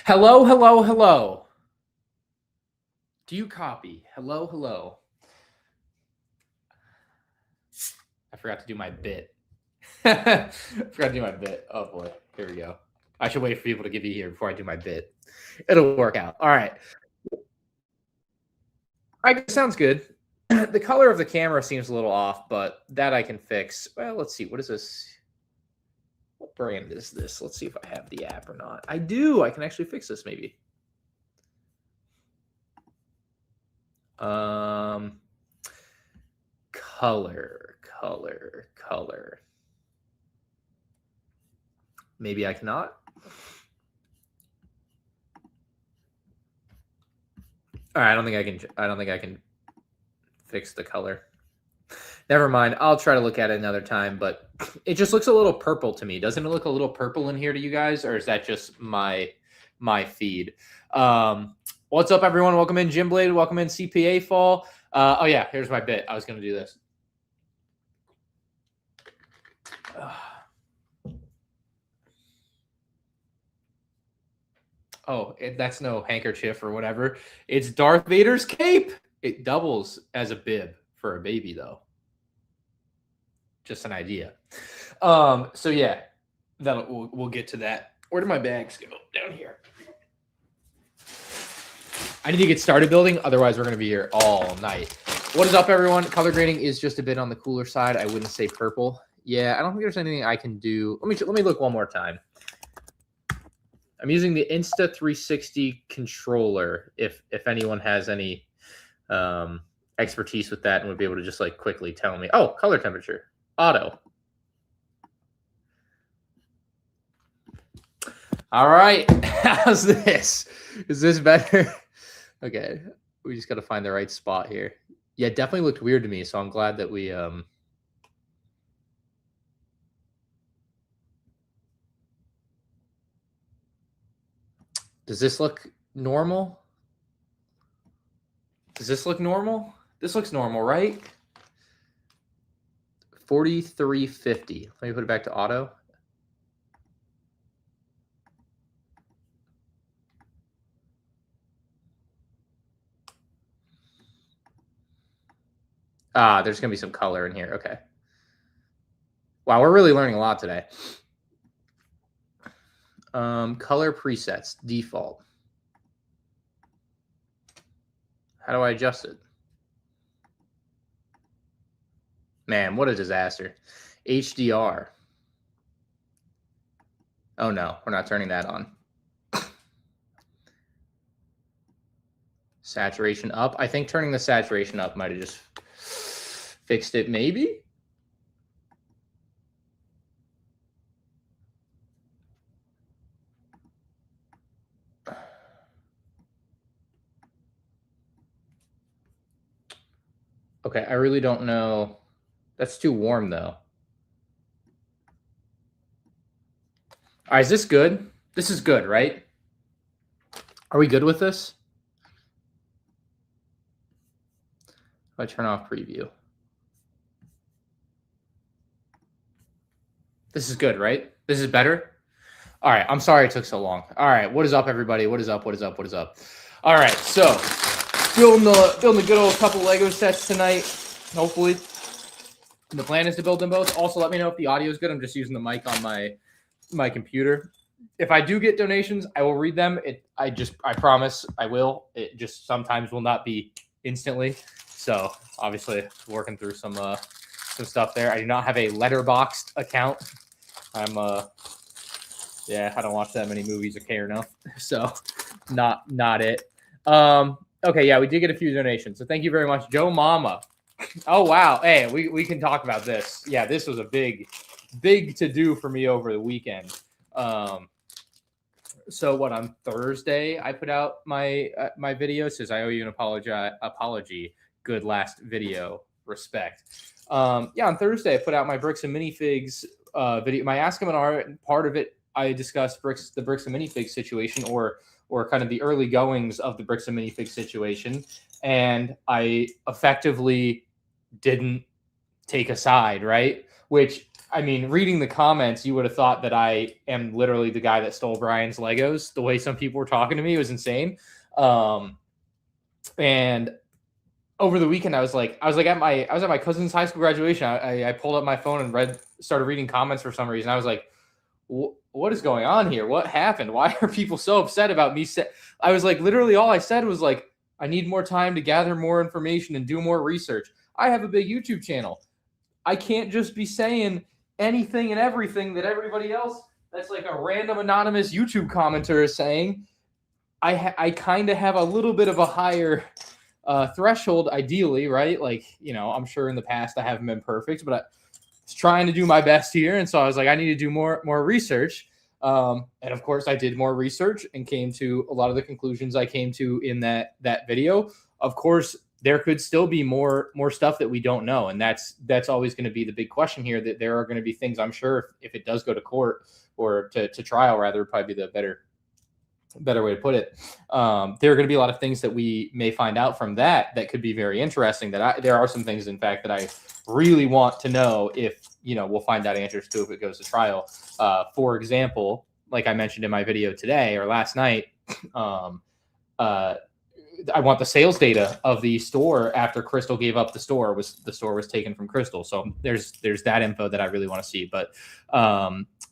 Hello, hello, hello. Do you copy? Hello, hello. I forgot to do my bit. I forgot to do my bit. Oh boy, here we go. I should wait for people to get me here before I do my bit. It'll work out. All right. All right, sounds good. The color of the camera seems a little off, but that I can fix. Well, let's see. What is this? What brand is this? Let's see if I have the app or not. I do. I can actually fix this maybe. Color. Maybe I cannot. All right, I don't think I can fix the color. Never mind. I'll try to look at it another time, but it just looks a little purple to me. Doesn't it look a little purple in here to you guys, or is that just my feed? What's up, everyone? Welcome in, Jim Blade. Welcome in, CPA Fall. Oh yeah, here's my bit. I was going to do this. Oh, that's no handkerchief or whatever. It's Darth Vader's cape. It doubles as a bib for a baby, though. Just an idea. So yeah, we'll get to that. Where do my bags go? Down here. I need to get started building, otherwise we're going to be here all night. What is up, everyone? Color grading is just a bit on the cooler side. I wouldn't say purple. Yeah, I don't think there's anything I can do. Let me look one more time. I'm using the Insta360 controller. If anyone has any expertise with that and would be able to just like quickly tell me. Oh, color temperature, auto. All right, how's this? Is this better? Okay, we just got to find the right spot here. Yeah, it definitely looked weird to me, so I'm glad that we Does this look normal? Does this look normal? This looks normal, right? 4350. Let me put it back to auto. Ah, there's going to be some color in here. Okay. Wow, we're really learning a lot today. Color presets, default. How do I adjust it? Man, what a disaster. HDR. Oh no, we're not turning that on. Saturation up. I think turning the saturation up might have just fixed it, maybe? Okay, I really don't know. That's too warm, though. All right, is this good? This is good, right? Are we good with this? If I turn off preview. This is good, right? This is better? All right, I'm sorry it took so long. All right, what is up, everybody? What is up? All right, so building the good old couple Lego sets tonight, hopefully. The plan is to build them both. Also, let me know if the audio is good. I'm just using the mic on my computer. If I do get donations, I will read them. I promise I will. It just sometimes will not be instantly. So obviously working through some stuff there. I do not have a Letterboxd account. Yeah, I don't watch that many movies or care enough. So not it. Okay, yeah, we did get a few donations. So thank you very much, Joe Mama. Oh wow. Hey, we can talk about this. Yeah, this was a big to do for me over the weekend. So what, on Thursday I put out my video. It says I owe you an apology. Good last video. Respect. Yeah, on Thursday I put out my Bricks and Minifiigs video. My Ask Him an Art, part of it I discussed the Bricks and Minifigs situation, or kind of the early goings of the Bricks and Minifigs situation, and I effectively didn't take a side, right? Which I mean, reading the comments, you would have thought that I am literally the guy that stole Brian's Legos. The way some people were talking to me was insane. And over the weekend, I was at my cousin's high school graduation. I pulled up my phone and started reading comments for some reason. I was like, what is going on here? What happened? Why are people so upset about me? I was like, literally all I said was like, I need more time to gather more information and do more research. I have a big YouTube channel. I can't just be saying anything and everything that everybody else that's like a random anonymous YouTube commenter is saying. I kind of have a little bit of a higher threshold, ideally, right? Like, you know, I'm sure in the past I haven't been perfect, but I was trying to do my best here. And so I was like, I need to do more research. And of course I did more research and came to a lot of the conclusions I came to in that video. Of course, there could still be more stuff that we don't know. And that's always going to be the big question here, that there are going to be things, I'm sure, if it does go to court or to trial, rather, probably be the better way to put it. There are going to be a lot of things that we may find out from that could be very interesting. There are some things, in fact, that I really want to know if, you know, we'll find out answers to if it goes to trial. For example, like I mentioned in my video today or last night, I want the sales data of the store after Crystal gave up the store. The store was taken from Crystal. So there's that info that I really want to see. But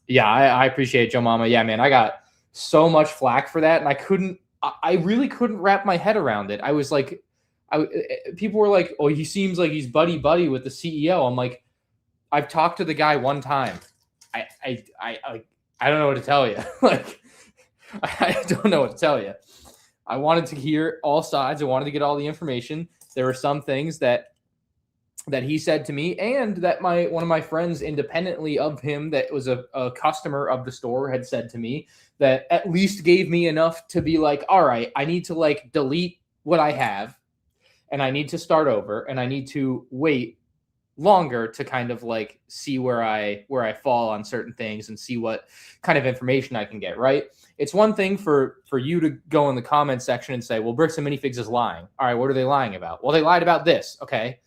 yeah, I appreciate it, Joe Mama. Yeah, man, I got so much flack for that, and I really couldn't wrap my head around it. I was like, people were like, "Oh, he seems like he's buddy with the CEO." I'm like, I've talked to the guy one time. I don't know what to tell you. Like, I don't know what to tell you. I wanted to hear all sides. I wanted to get all the information. There were some things that he said to me, and that one of my friends independently of him that was a customer of the store had said to me, that at least gave me enough to be like, all right, I need to like delete what I have and I need to start over and I need to wait longer to kind of like see where I fall on certain things and see what kind of information I can get, right? It's one thing for you to go in the comments section and say, well, Bricks and Minifiigs is lying. All right, what are they lying about? Well, they lied about this. Okay.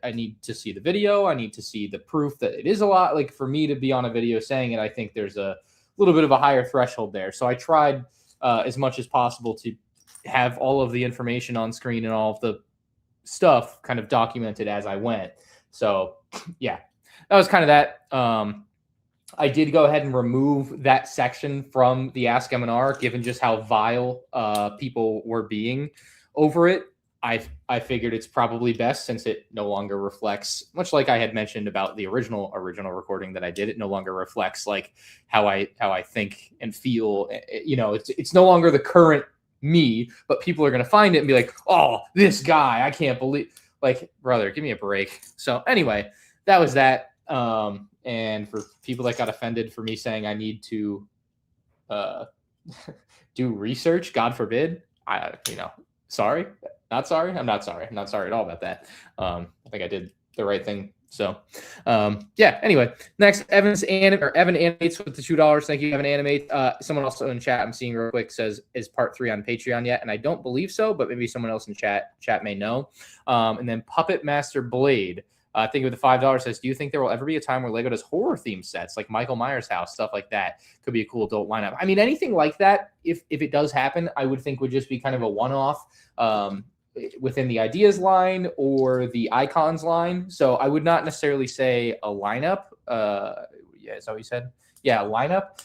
I need to see the video. I need to see the proof that it is a lot. Like, for me to be on a video saying it, I think there's a little bit of a higher threshold there. So I tried as much as possible to have all of the information on screen and all of the stuff kind of documented as I went. So yeah, that was kind of that. I did go ahead and remove that section from the Ask MandR, given just how vile people were being over it. I figured it's probably best, since it no longer reflects, much like I had mentioned about the original recording that I did, it no longer reflects like how I think and feel. You know, it's no longer the current me, but people are going to find it and be like, oh, this guy, I can't believe, like, brother, give me a break. So anyway, that was that. And for people that got offended for me saying I need to do research, God forbid, sorry. Not sorry. I'm not sorry. I'm not sorry at all about that. I think I did the right thing. So, yeah. Anyway, next, Evan Animates with the $2. Thank you, Evan Animate. Someone also in chat I'm seeing real quick says, is part 3 on Patreon yet? And I don't believe so, but maybe someone else in chat may know. And then Puppet Master Blade, I think with the $5 says, do you think there will ever be a time where LEGO does horror theme sets like Michael Myers' house, stuff like that? Could be a cool adult lineup. I mean, anything like that, if it does happen, I would think would just be kind of a one-off within the ideas line or the icons line. So I would not necessarily say a lineup. Yeah, is that what you said? Yeah, a lineup.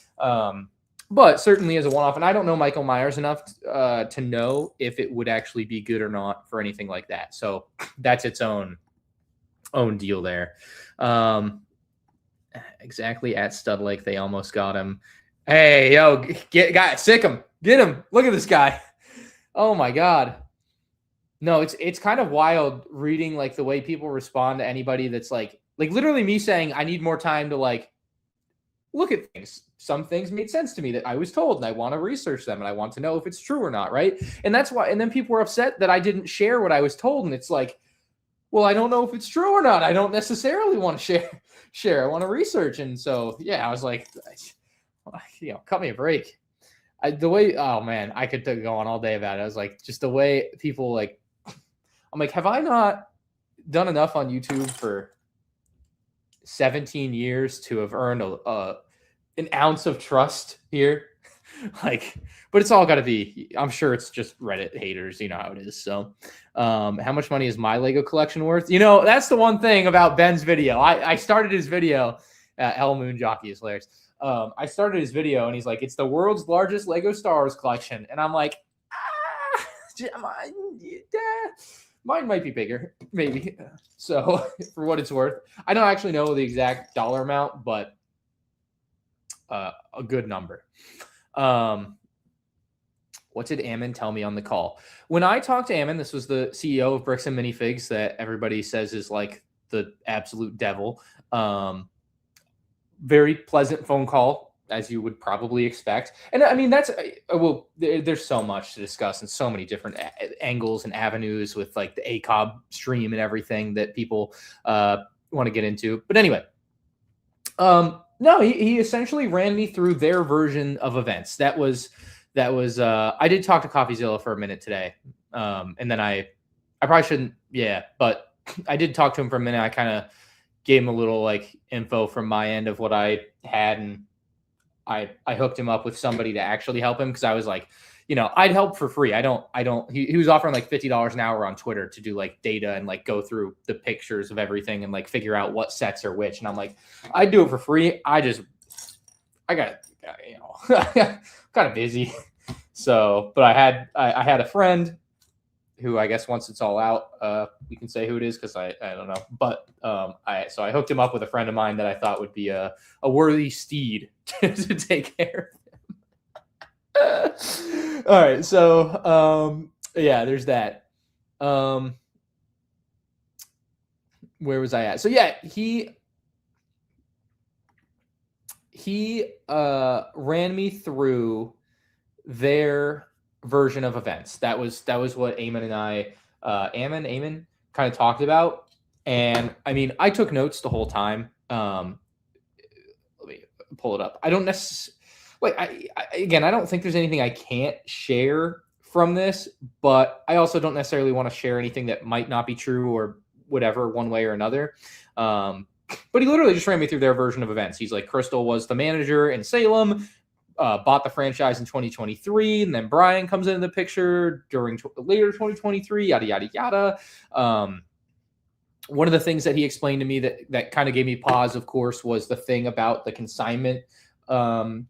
But certainly as a one-off. And I don't know Michael Myers enough to know if it would actually be good or not for anything like that. So that's its own deal there. Exactly, at Stud Lake, they almost got him. Hey, yo, sick him. Get him. Look at this guy. Oh my God. No, it's kind of wild reading like the way people respond to anybody that's like literally me saying I need more time to like look at things. Some things made sense to me that I was told, and I want to research them and I want to know if it's true or not, right? And that's why. And then people were upset that I didn't share what I was told, and it's like, well, I don't know if it's true or not. I don't necessarily want to share. I want to research, and so yeah, I was like, cut me a break. Oh man, I could go on all day about it. I was like, just the way people like. I'm like, have I not done enough on YouTube for 17 years to have earned an ounce of trust here. Like, but it's all got to be, I'm sure it's just Reddit haters, you know how it is. So how much money is my Lego collection worth? You know, that's the one thing about Ben's video. I started his video, Hell Moon Jockey is hilarious. I started his video and he's like, it's the world's largest Lego Star Wars collection. And I'm like, mine might be bigger, maybe. So for what it's worth, I don't actually know the exact dollar amount, but a good number. What did Ammon tell me on the call? When I talked to Ammon, this was the CEO of Bricks Minifiigs that everybody says is like the absolute devil. Very pleasant phone call, as you would probably expect. And I mean, that's, well, there's so much to discuss and so many different angles and avenues with like the ACOB stream and everything that people want to get into. But anyway, no, he essentially ran me through their version of events. That was I did talk to CoffeeZilla for a minute today. And then I probably shouldn't, but I did talk to him for a minute. I kind of gave him a little like info from my end of what I had, and I hooked him up with somebody to actually help him, because I was like, you know, I'd help for free. He was offering like $50 an hour on Twitter to do like data and like go through the pictures of everything and like figure out what sets are which. And I'm like, I'd do it for free. I got, you know, kind of busy. So, but I had a friend who, I guess once it's all out, we can say who it is, because I don't know. But so I hooked him up with a friend of mine that I thought would be a worthy steed to take care of him. All right, so yeah, there's that. Where was I at? So yeah, he ran me through their version of events. That was what Eamon and I, Eamon kind of talked about. And I mean, I took notes the whole time. Let me pull it up. I don't necessarily, again, I don't think there's anything I can't share from this, but I also don't necessarily want to share anything that might not be true or whatever, one way or another. But he literally just ran me through their version of events. He's like, Crystal was the manager in Salem, bought the franchise in 2023, and then Brian comes into the picture during later 2023, yada, yada, yada. One of the things that he explained to me that kind of gave me pause, of course, was the thing about the consignment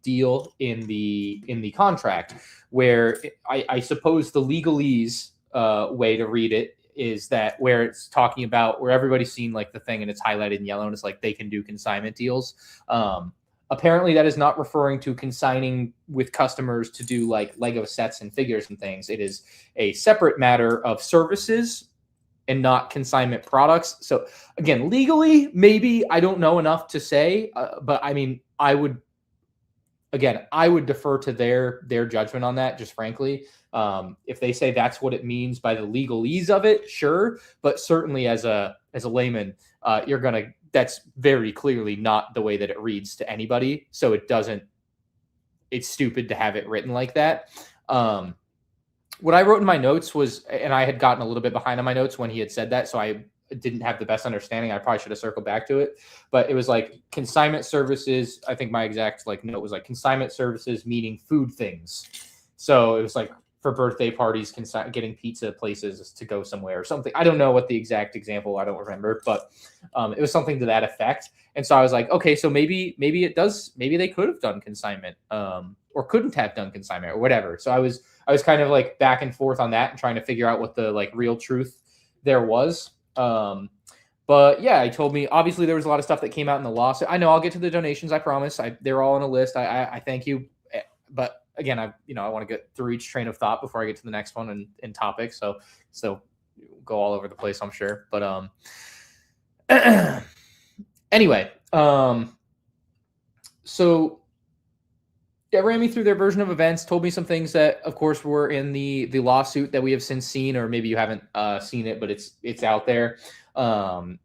deal in the contract, where I suppose the legalese way to read it is that where it's talking about where everybody's seen like the thing and it's highlighted in yellow and it's like they can do consignment deals. Apparently that is not referring to consigning with customers to do like Lego sets and figures and things. It is a separate matter of services and not consignment products. So again, legally, maybe I don't know enough to say, but I mean, I would defer to their judgment on that, just frankly. If they say that's what it means by the legalese of it, sure. But certainly as a layman, that's very clearly not the way that it reads to anybody. So it's stupid to have it written like that. What I wrote in my notes was, and I had gotten a little bit behind on my notes when he had said that, so I didn't have the best understanding. I probably should have circled back to it, but it was like consignment services. I think my exact like note was like consignment services, meaning food things. So it was like for birthday parties, getting pizza places to go somewhere or something. I don't know what the exact example, I don't remember, but it was something to that effect. And so I was like, okay, so maybe they could have done consignment, or couldn't have done consignment or whatever. So I was kind of like back and forth on that and trying to figure out what the like real truth there was. But yeah, he told me, obviously there was a lot of stuff that came out in the lawsuit. I know I'll get to the donations. I promise. They're all on a list. I thank you. But again, I want to get through each train of thought before I get to the next one and topic. So go all over the place, I'm sure. But, anyway, so yeah, ran me through their version of events, told me some things that of course were in the lawsuit that we have since seen, or maybe you haven't seen it, but it's out there,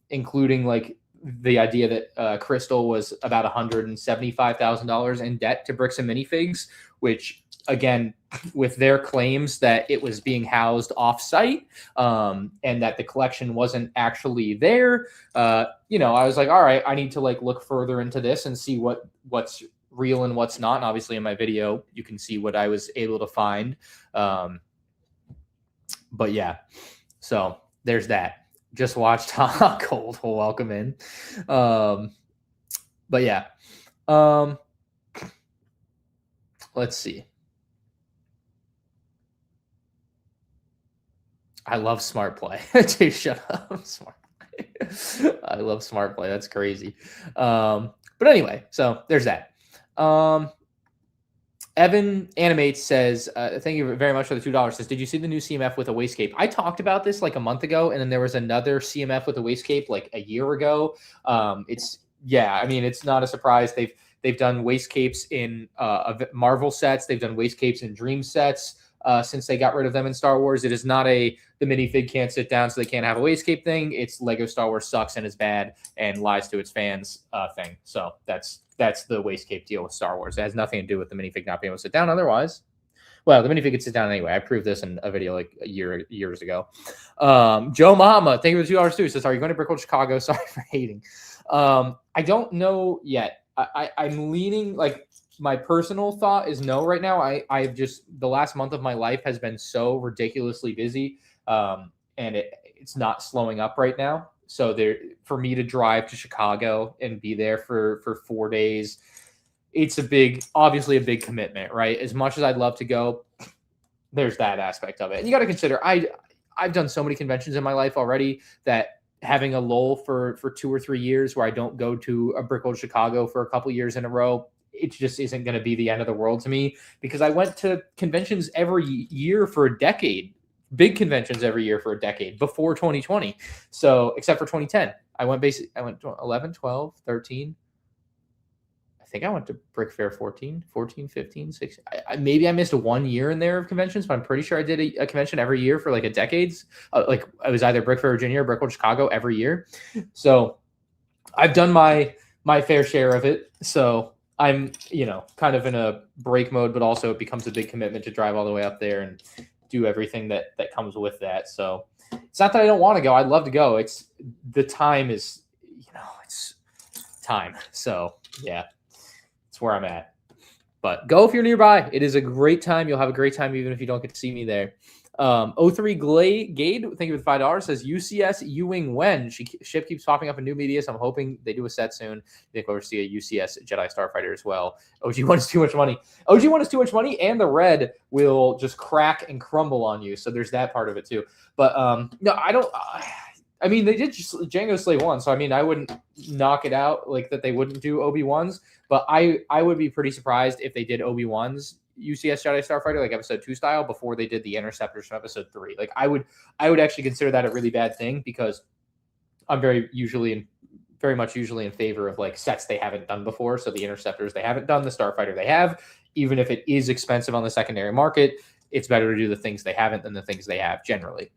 including like the idea that Crystal was about $175,000 in debt to Bricks Minifiigs, which again, with their claims that it was being housed off-site and that the collection wasn't actually there, I was like, all right, I need to like look further into this and see what's real and what's not. And obviously, in my video, you can see what I was able to find. But yeah, so there's that. Just watched Cold will welcome in. But yeah. Let's see. I love smart play. Dude, shut up. Smart play. I love smart play. That's crazy. But anyway, so there's that. Evan Animates says, thank you very much for the $2. Says, did you see the new CMF with a waist cape? I talked about this like a month ago, and then there was another CMF with a waist cape like a year ago. It's not a surprise. They've done waist capes in Marvel sets. They've done waist capes in Dream sets since they got rid of them in Star Wars. It is not the minifig can't sit down so they can't have a waist cape thing. It's Lego Star Wars sucks and is bad and lies to its fans thing. So that's the waist cape deal with Star Wars. It has nothing to do with the minifig not being able to sit down otherwise. Well, the minifig could sit down anyway. I proved this in a video like years ago. Joe Mama, thank you for the $2 too. Says, are you going to Brickle Chicago? Sorry for hating. I don't know yet. I'm leaning, like, my personal thought is no right now. I've just, the last month of my life has been so ridiculously busy, and it's not slowing up right now. So for me to drive to Chicago and be there for 4 days, it's obviously a big commitment, right? As much as I'd love to go, there's that aspect of it. And you got to consider, I've done so many conventions in my life already that having a lull for 2 or 3 years where I don't go to a Brickle Chicago for a couple years in a row, it just isn't going to be the end of the world to me, because I went to conventions every year for a decade. Big conventions every year for a decade before 2020. So except for 2010, I went 11, 12, 13. I think I went to Brick Fair 14, 15, 16. Maybe I missed 1 year in there of conventions, but I'm pretty sure I did a convention every year for like a decades. Like I was either Brick Fair Virginia or Brickle Chicago every year. So I've done my fair share of it. So I'm, kind of in a break mode, but also it becomes a big commitment to drive all the way up there and do everything that comes with that. So it's not that I don't want to go. I'd love to go. It's the time is, it's time. So yeah, it's where I'm at. But go if you're nearby. It is a great time. You'll have a great time even if you don't get to see me there. 03 Gade, thank you for the $5. Says UCS Ewing when ship keeps popping up in new media, so I'm hoping they do a set soon. I think we'll see a UCS Jedi Starfighter as well. OG1 is too much money. OG1 is too much money, and the red will just crack and crumble on you. So there's that part of it too. But no, I don't. I mean, they did just Django Slave 1, so I mean, I wouldn't knock it out like that. They wouldn't do Obi-Wans, but I would be pretty surprised if they did Obi-Wans UCS Jedi Starfighter, like episode 2 style, before they did the interceptors from episode 3. Like I would actually consider that a really bad thing, because I'm very much usually in favor of like sets they haven't done before. So the interceptors they haven't done, the Starfighter they have, even if it is expensive on the secondary market, it's better to do the things they haven't than the things they have generally.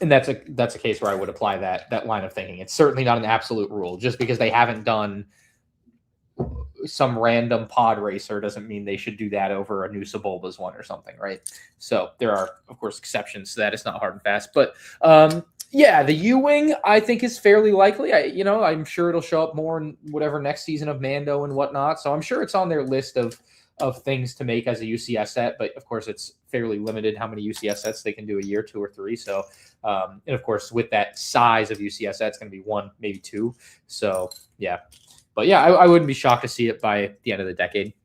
And that's a case where I would apply that line of thinking. It's certainly not an absolute rule. Just because they haven't done some random pod racer doesn't mean they should do that over a new Sebulba's one or something, right? So there are, of course, exceptions to that. It's not hard and fast. But yeah, the U-Wing I think is fairly likely. I'm sure it'll show up more in whatever next season of Mando and whatnot. So I'm sure it's on their list of things to make as a UCS set. But of course, it's fairly limited how many UCS sets they can do a year, 2 or 3. So and of course, with that size of UCS set, it's going to be 1, maybe 2. So yeah. But yeah, I wouldn't be shocked to see it by the end of the decade.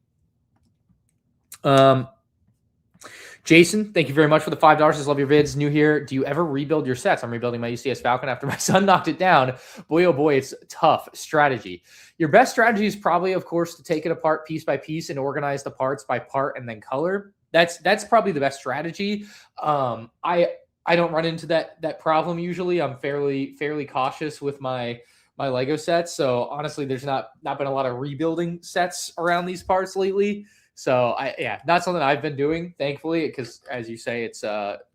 Jason, thank you very much for the $5. I love your vids. New here. Do you ever rebuild your sets? I'm rebuilding my UCS Falcon after my son knocked it down. Boy, oh boy, it's tough strategy. Your best strategy is probably, of course, to take it apart piece by piece and organize the parts by part and then color. That's probably the best strategy. I don't run into that problem usually. I'm fairly cautious with my Lego sets. So honestly, there's not been a lot of rebuilding sets around these parts lately. So not something I've been doing, thankfully, because as you say, it's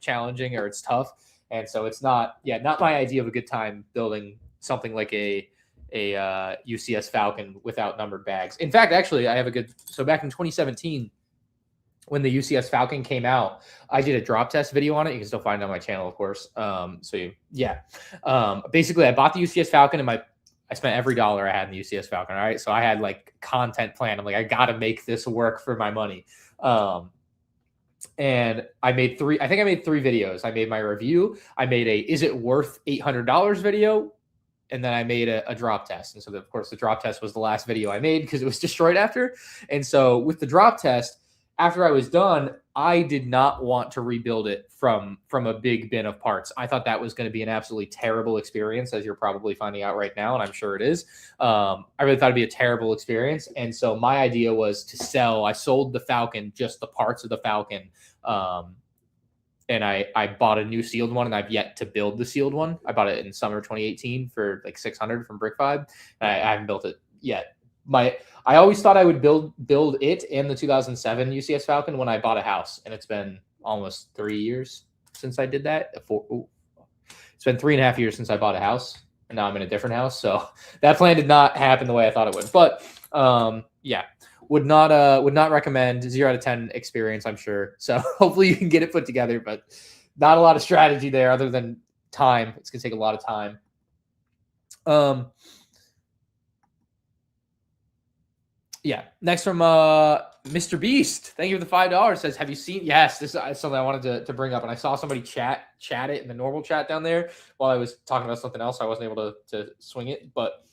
challenging or it's tough. And so it's not my idea of a good time building something like a UCS Falcon without numbered bags. In fact, actually, I have so back in 2017, when the UCS Falcon came out, I did a drop test video on it. You can still find it on my channel, of course. Basically, I bought the UCS Falcon and I spent every dollar I had in the UCS Falcon. All right. So I had like content plan. I'm like, I got to make this work for my money. And I made three videos. I made my review. I made is it worth $800 video? And then I made a drop test. And so of course the drop test was the last video I made because it was destroyed after. And so with the drop test, after I was done, I did not want to rebuild it from a big bin of parts. I thought that was going to be an absolutely terrible experience, as you're probably finding out right now, and I'm sure it is. I really thought it'd be a terrible experience. And so my idea was to sell. I sold the Falcon, just the parts of the Falcon. And I bought a new sealed one, and I've yet to build the sealed one. I bought it in summer 2018 for like $600 from Brick Vibe. And I haven't built it yet. I always thought I would build it and the 2007 UCS Falcon when I bought a house, and it's been almost 3 years since I did that. It's been 3.5 years since I bought a house, and now I'm in a different house. So that plan did not happen the way I thought it would. But would not recommend. 0 out of 10 experience, I'm sure. So hopefully you can get it put together, but not a lot of strategy there other than time. It's gonna take a lot of time. Next from Mr. Beast. Thank you for the $5. Says, have you seen? Yes, this is something I wanted to bring up, and I saw somebody chat it in the normal chat down there while I was talking about something else. So I wasn't able to swing it, but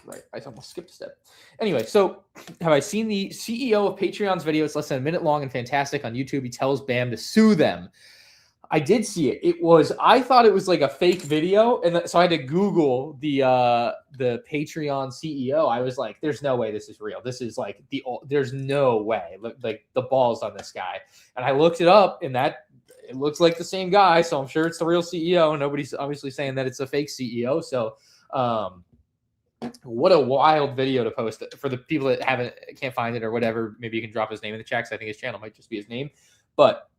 right, I almost skipped a step. Anyway, so have I seen the CEO of Patreon's video? It's less than a minute long and fantastic on YouTube. He tells Bam to sue them. I did see it. I thought it was like a fake video, and so I had to Google the Patreon CEO. I was like, "There's no way this is real. This is like there's no way." Like the balls on this guy. And I looked it up, and it looks like the same guy. So I'm sure it's the real CEO. Nobody's obviously saying that it's a fake CEO. So, what a wild video to post for the people that can't find it or whatever. Maybe you can drop his name in the chat, because I think his channel might just be his name, but.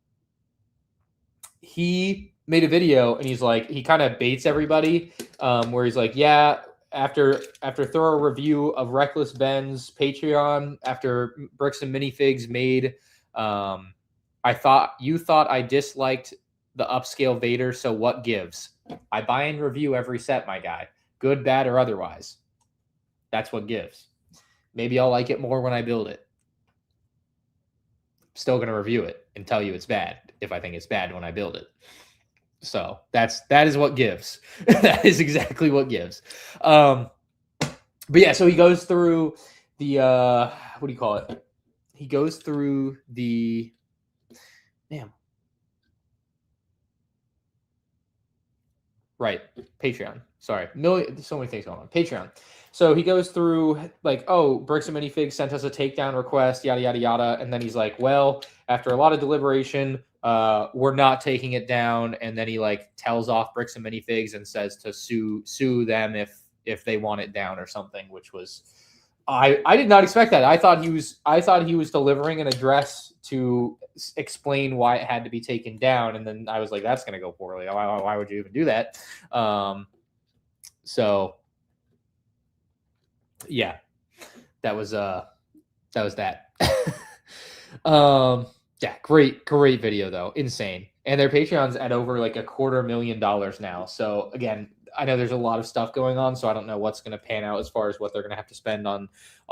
He made a video, and he's like, he kind of baits everybody, where he's like, yeah, after thorough review of Reckless Ben's Patreon, after Bricks and Minifiigs made, I thought I disliked the upscale Vader, so what gives? I buy and review every set, my guy, good, bad, or otherwise. That's what gives. Maybe I'll like it more when I build it. Still going to review it and tell you it's bad if I think it's bad when I build it. So that is what gives. That is exactly what gives. But yeah, so he goes through the what do you call it? He goes through the Patreon. Sorry. So many things going on. Patreon. So he goes through like, oh, Bricks and Minifiigs sent us a takedown request, yada, yada, yada. And then he's like, well, after a lot of deliberation, we're not taking it down. And then he like tells off Bricks and Minifiigs and says to sue them if they want it down or something, which was, I did not expect that. I thought he was delivering an address to explain why it had to be taken down. And then I was like, that's going to go poorly. Why would you even do that? So yeah, that was that. Yeah, great video though. Insane. And their Patreon's at over like $250,000 now. So again, I know there's a lot of stuff going on, so I don't know what's going to pan out as far as what they're going to have to spend on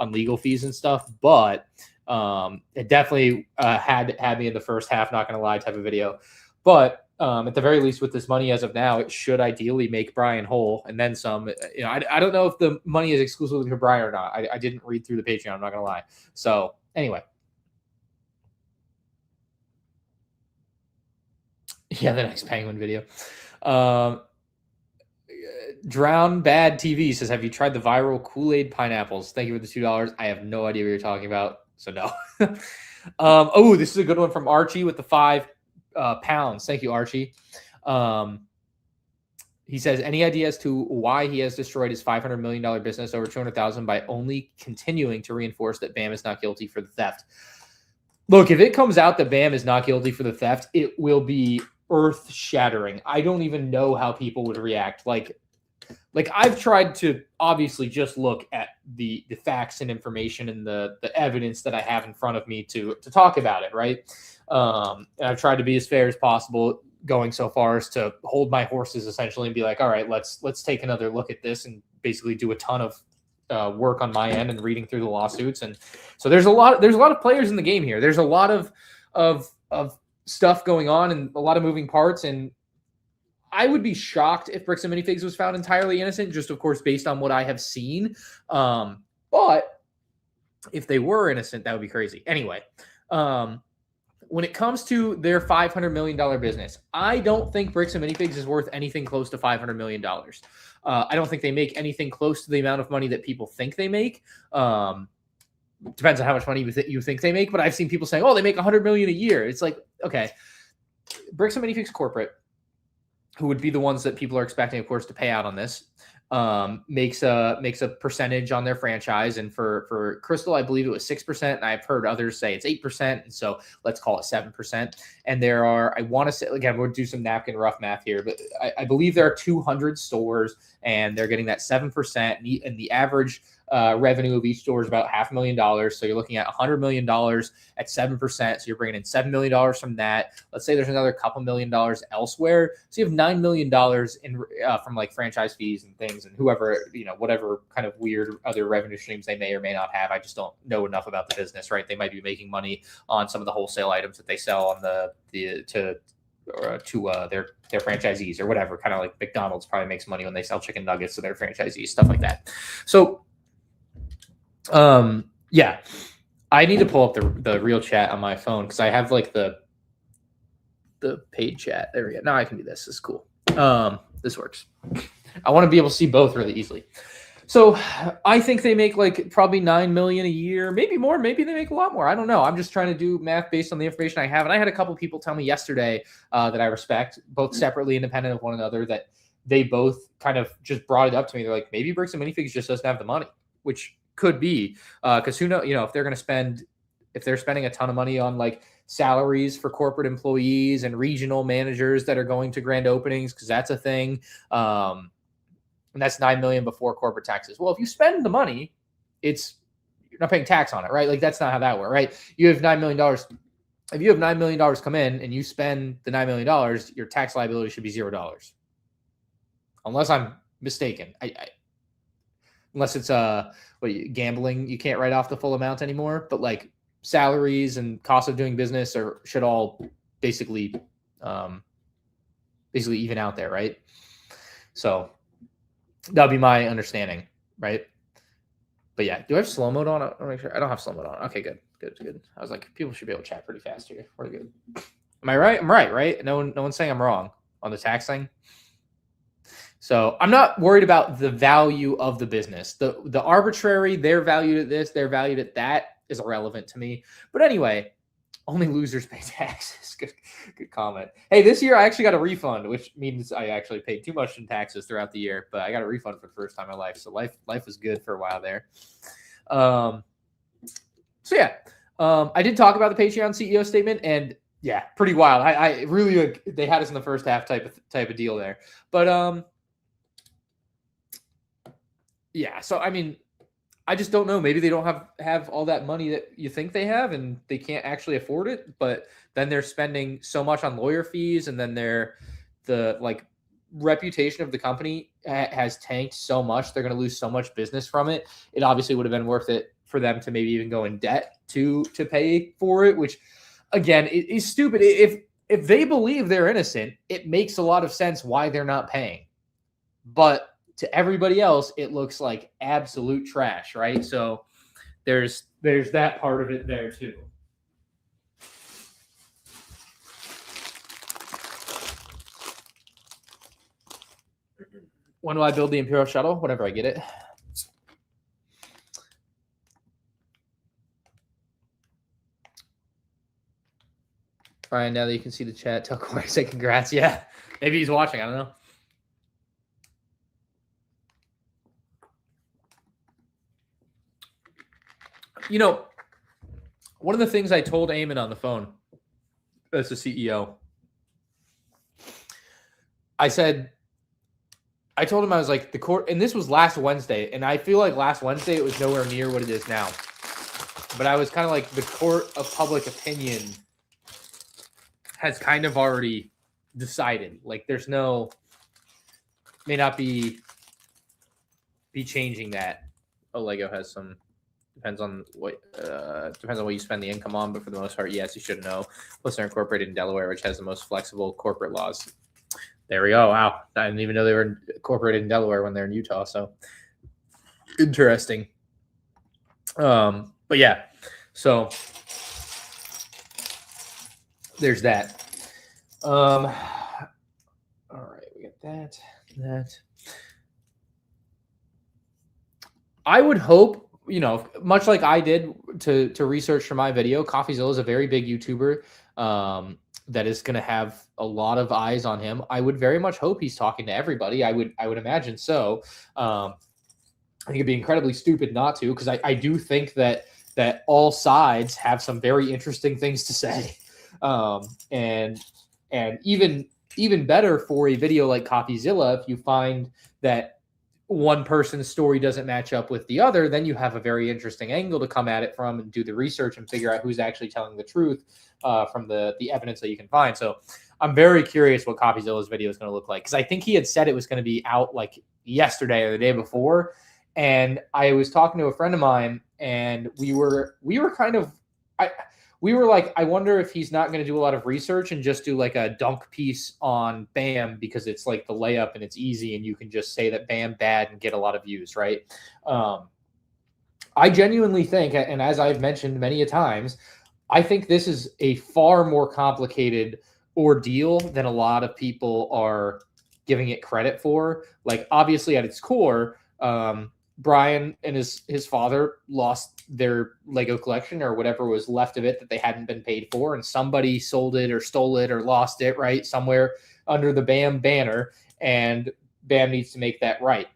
legal fees and stuff. But it definitely had me in the first half, not going to lie, type of video. But at the very least, with this money as of now, it should ideally make Brian whole and then some. You know, I don't know if the money is exclusively for Brian or not. I didn't read through the Patreon. I'm not going to lie. So anyway. Yeah, the next Penguin video. Drown Bad TV says, have you tried the viral Kool-Aid pineapples? Thank you for the $2. I have no idea what you're talking about, so no. Oh, this is a good one from Archie with the 5 pounds. Thank you, Archie. He says, any idea as to why he has destroyed his $500 million business over $200,000 by only continuing to reinforce that Bam is not guilty for the theft? Look, if it comes out that Bam is not guilty for the theft, it will be earth-shattering. I don't even know how people would react. Like I've tried to obviously just look at the facts and information and the evidence that I have in front of me to talk about it, right? And I've tried to be as fair as possible, going so far as to hold my horses essentially and be like, all right, let's take another look at this and basically do a ton of work on my end and reading through the lawsuits. And so there's a lot of players in the game here. There's a lot of stuff going on and a lot of moving parts. And I would be shocked if Bricks and Minifiigs was found entirely innocent, just of course based on what I have seen. But if they were innocent, that would be crazy. Anyway, when it comes to their $500 million business, I don't think Bricks and Minifiigs is worth anything close to $500 million. I don't think they make anything close to the amount of money that people think they make. Depends on how much money you think they make, but I've seen people saying, oh, they make $100 million a year. It's like, okay, Bricks and Minifiigs corporate, who would be the ones that people are expecting, of course, to pay out on this, makes a percentage on their franchise. And for Crystal, I believe it was 6%. And I've heard others say it's 8%. And so let's call it 7%. And there are, I want to say, again, we'll do some napkin rough math here, but I believe there are 200 stores and they're getting that 7%. And the average revenue of each store is about $500,000. So you're looking at $100 million at 7%. So you're bringing in $7 million from that. Let's say there's another couple $1 million elsewhere. So you have $9 million in from like franchise fees and things and whoever, whatever kind of weird other revenue streams they may or may not have. I just don't know enough about the business, right? They might be making money on some of the wholesale items that they sell on to their franchisees or whatever. Kind of like McDonald's probably makes money when they sell chicken nuggets to their franchisees, stuff like that. So yeah, I need to pull up the real chat on my phone because I have like the paid chat. There we go. Now I can do this. This is cool. This works. I want to be able to see both really easily. So I think they make like probably $9 million a year, maybe more. Maybe they make a lot more. I don't know. I'm just trying to do math based on the information I have. And I had a couple people tell me yesterday that I respect, both separately, independent of one another, that they both kind of just brought it up to me. They're like, maybe Bricks and Minifiigs just doesn't have the money, which could be because who knows, if they're going to spend, if they're spending a ton of money on like salaries for corporate employees and regional managers that are going to grand openings, because that's a thing. And that's $9 million before corporate taxes. Well, if you spend the money, you're not paying tax on it, right? Like that's not how that works, right? You have $9 million. If you have $9 million come in and you spend the $9 million, your tax liability should be $0. Unless I'm mistaken. Unless it's gambling, you can't write off the full amount anymore. But like salaries and cost of doing business should all basically even out there, right? So that'll be my understanding, right? But yeah, do I have slow mode on? I want to make sure I don't have slow mode on. Okay, good. I was like, people should be able to chat pretty fast here. We're good. Am I right? I'm right? No one's saying I'm wrong on the tax thing. So I'm not worried about the value of the business. The arbitrary, they're valued at this, they're valued at that is irrelevant to me. But anyway, only losers pay taxes. Good comment. Hey, this year I actually got a refund, which means I actually paid too much in taxes throughout the year, but I got a refund for the first time in my life. So life was good for a while there. So yeah, I did talk about the Patreon CEO statement, and yeah, pretty wild. I really they had us in the first half type of deal there, but yeah. So I mean, I just don't know. Maybe they don't have all that money that you think they have, and they can't actually afford it. But then they're spending so much on lawyer fees, and then the reputation of the company has tanked so much. They're going to lose so much business from it. It obviously would have been worth it for them to maybe even go in debt to pay for it, which again is stupid. If they believe they're innocent, it makes a lot of sense why they're not paying. But to everybody else, it looks like absolute trash, right? So there's that part of it there too. When do I build the Imperial Shuttle? Whenever I get it. Brian, now that you can see the chat, tell Corey say congrats. Yeah, maybe he's watching. I don't know. One of the things I told Eamon on the phone as the CEO I told him, I was like, the court, and this was last Wednesday, and I feel like last Wednesday it was nowhere near what it is now. But I was kind of like, the court of public opinion has kind of already decided. Like, there's no, may not be changing that. Oh, Lego has some, depends on what you spend the income on, but for the most part, yes, you should know. Plus, they're incorporated in Delaware, which has the most flexible corporate laws. There we go. Wow. I didn't even know they were incorporated in Delaware when they're in Utah. So interesting. But yeah, so there's that. All right, we got that. I would hope, much like I did to research for my video, CoffeeZilla is a very big YouTuber. That is going to have a lot of eyes on him. I would very much hope he's talking to everybody. I would imagine so. I think it'd be incredibly stupid not to, because I do think that all sides have some very interesting things to say. And even better for a video like CoffeeZilla, if you find that one person's story doesn't match up with the other, then you have a very interesting angle to come at it from and do the research and figure out who's actually telling the truth from the evidence that you can find. So I'm very curious what CoffeeZilla's video is going to look like, because I think he had said it was going to be out like yesterday or the day before. And I was talking to a friend of mine, and we were kind of, we were like, I wonder if he's not going to do a lot of research and just do like a dunk piece on Bam, because it's like the layup and it's easy and you can just say that Bam bad and get a lot of views, right? I genuinely think, and as I've mentioned many a times, I think this is a far more complicated ordeal than a lot of people are giving it credit for. Like, obviously at its core, Brian and his father lost their Lego collection, or whatever was left of it that they hadn't been paid for, and somebody sold it or stole it or lost it, right, somewhere under the Bam banner, and Bam needs to make that right.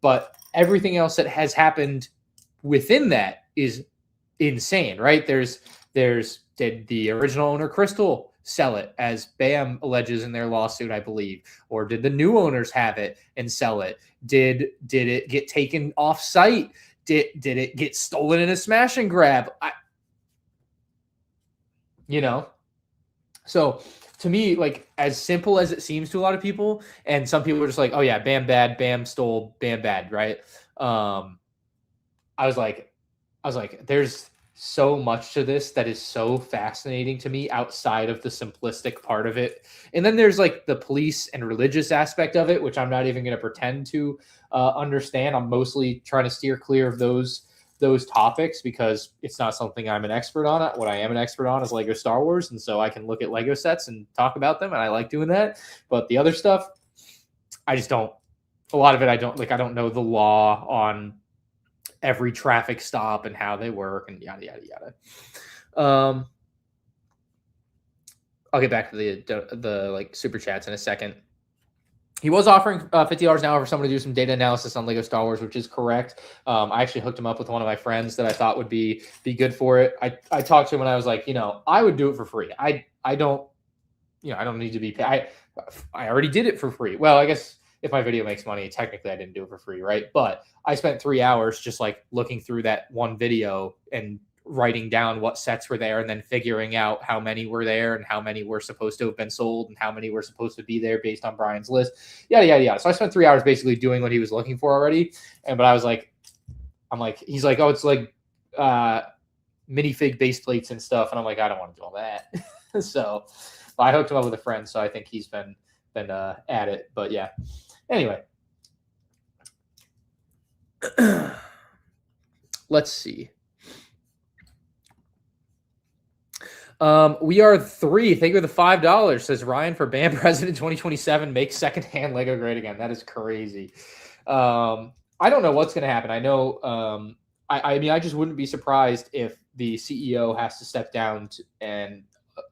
But everything else that has happened within that is insane, right? Did the original owner Crystal sell it, as Bam alleges in their lawsuit, I believe, or did the new owners have it and sell it? Did it get taken off site? Did it get stolen in a smash and grab? So to me, like, as simple as it seems to a lot of people, and some people are just like, oh yeah, Bam bad, Bam stole, Bam bad, right? I was like, there's so much to this that is so fascinating to me outside of the simplistic part of it. And then there's like the police and religious aspect of it, which I'm not even going to pretend to understand. I'm mostly trying to steer clear of those topics, because it's not something I'm an expert on. What I am an expert on is Lego Star Wars. And so I can look at Lego sets and talk about them, and I like doing that. But the other stuff, I just don't, a lot of it, I don't know the law on every traffic stop and how they work and yada, yada, yada. I'll get back to the like super chats in a second. He was offering $50 an hour for someone to do some data analysis on Lego Star Wars, which is correct. I actually hooked him up with one of my friends that I thought would be good for it. I talked to him and I was like, I would do it for free. I don't need to be paid. I already did it for free. Well, I guess if my video makes money, technically I didn't do it for free, right? But I spent 3 hours just like looking through that one video and writing down what sets were there, and then figuring out how many were there and how many were supposed to have been sold and how many were supposed to be there based on Brian's list, yada, yada, yada. So I spent 3 hours basically doing what he was looking for already. But I was like, he's like, oh, it's like minifig base plates and stuff. And I'm like, I don't want to do all that. So I hooked him up with a friend. So I think he's been at it, but yeah. Anyway, let's see. We are 3. Thank you for the $5, says Ryan, for Bam President 2027. Make secondhand Lego great again. That is crazy. I don't know what's going to happen. I know. I mean, I just wouldn't be surprised if the CEO has to step down and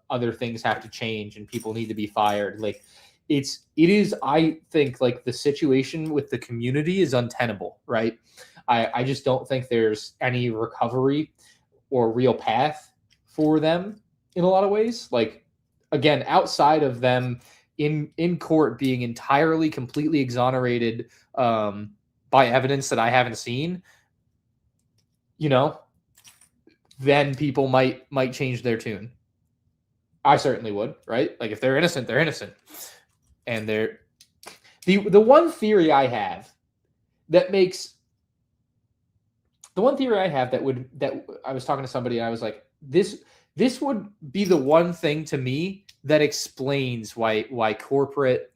other things have to change and people need to be fired. Like, it is, I think, like, the situation with the community is untenable, right? I just don't think there's any recovery or real path for them in a lot of ways. Like, again, outside of them in court being entirely, completely exonerated by evidence that I haven't seen, then people might change their tune. I certainly would, right? Like if they're innocent, they're innocent. And the one theory I have that I was talking to somebody and I was like, this would be the one thing to me that explains why corporate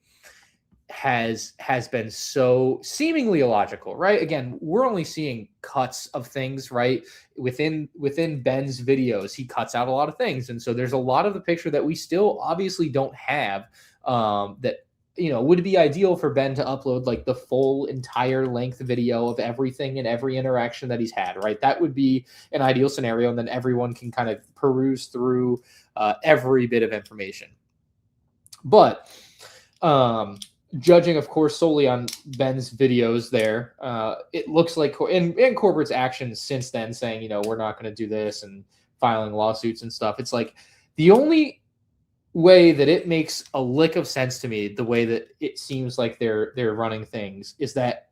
has been so seemingly illogical, right? Again, we're only seeing cuts of things, right? Within Ben's videos, he cuts out a lot of things, and so there's a lot of the picture that we still obviously don't have, that would be ideal for Ben to upload like the full entire length video of everything and every interaction that he's had, right? That would be an ideal scenario, and then everyone can kind of peruse through every bit of information. But judging, of course, solely on Ben's videos there, it looks like, and corporate's actions since then saying, we're not going to do this and filing lawsuits and stuff. It's like the only way that it makes a lick of sense to me, the way that it seems like they're running things, is that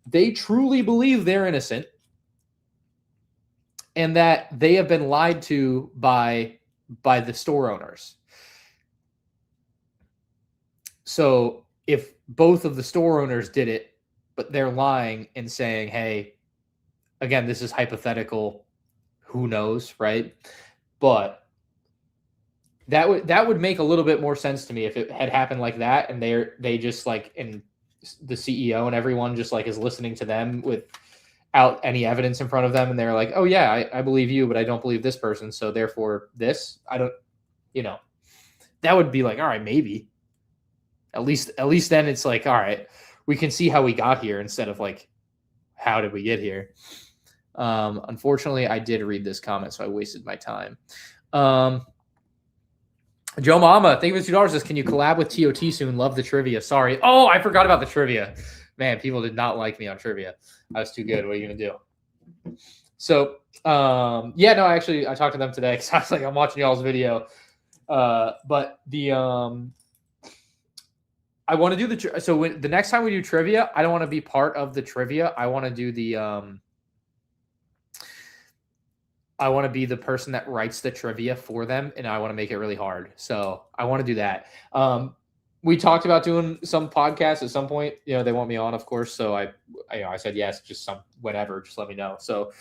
they truly believe they're innocent and that they have been lied to by the store owners. So if both of the store owners did it, but they're lying and saying, hey, again, this is hypothetical, who knows, right? But that would make a little bit more sense to me if it had happened like that, and they just like, and the CEO and everyone just like is listening to them without any evidence in front of them, and they're like, oh yeah, I believe you, but I don't believe this person, so therefore this, I don't, that would be like, all right, maybe. At least then it's like, all right, we can see how we got here instead of like, how did we get here? Unfortunately, I did read this comment, so I wasted my time. Joe Mama, thank you for $2. Says, can you collab with TOT soon? Love the trivia. Sorry. Oh, I forgot about the trivia. Man, people did not like me on trivia. I was too good. What are you going to do? So, yeah, no, actually, I talked to them today because I was like, I'm watching y'all's video. But the I want to do the next time we do trivia, I don't want to be part of the trivia. I want to do the I want to be the person that writes the trivia for them, and I want to make it really hard. So I want to do that. We talked about doing some podcasts at some point. They want me on, of course. So I said yes, just whatever, just let me know. So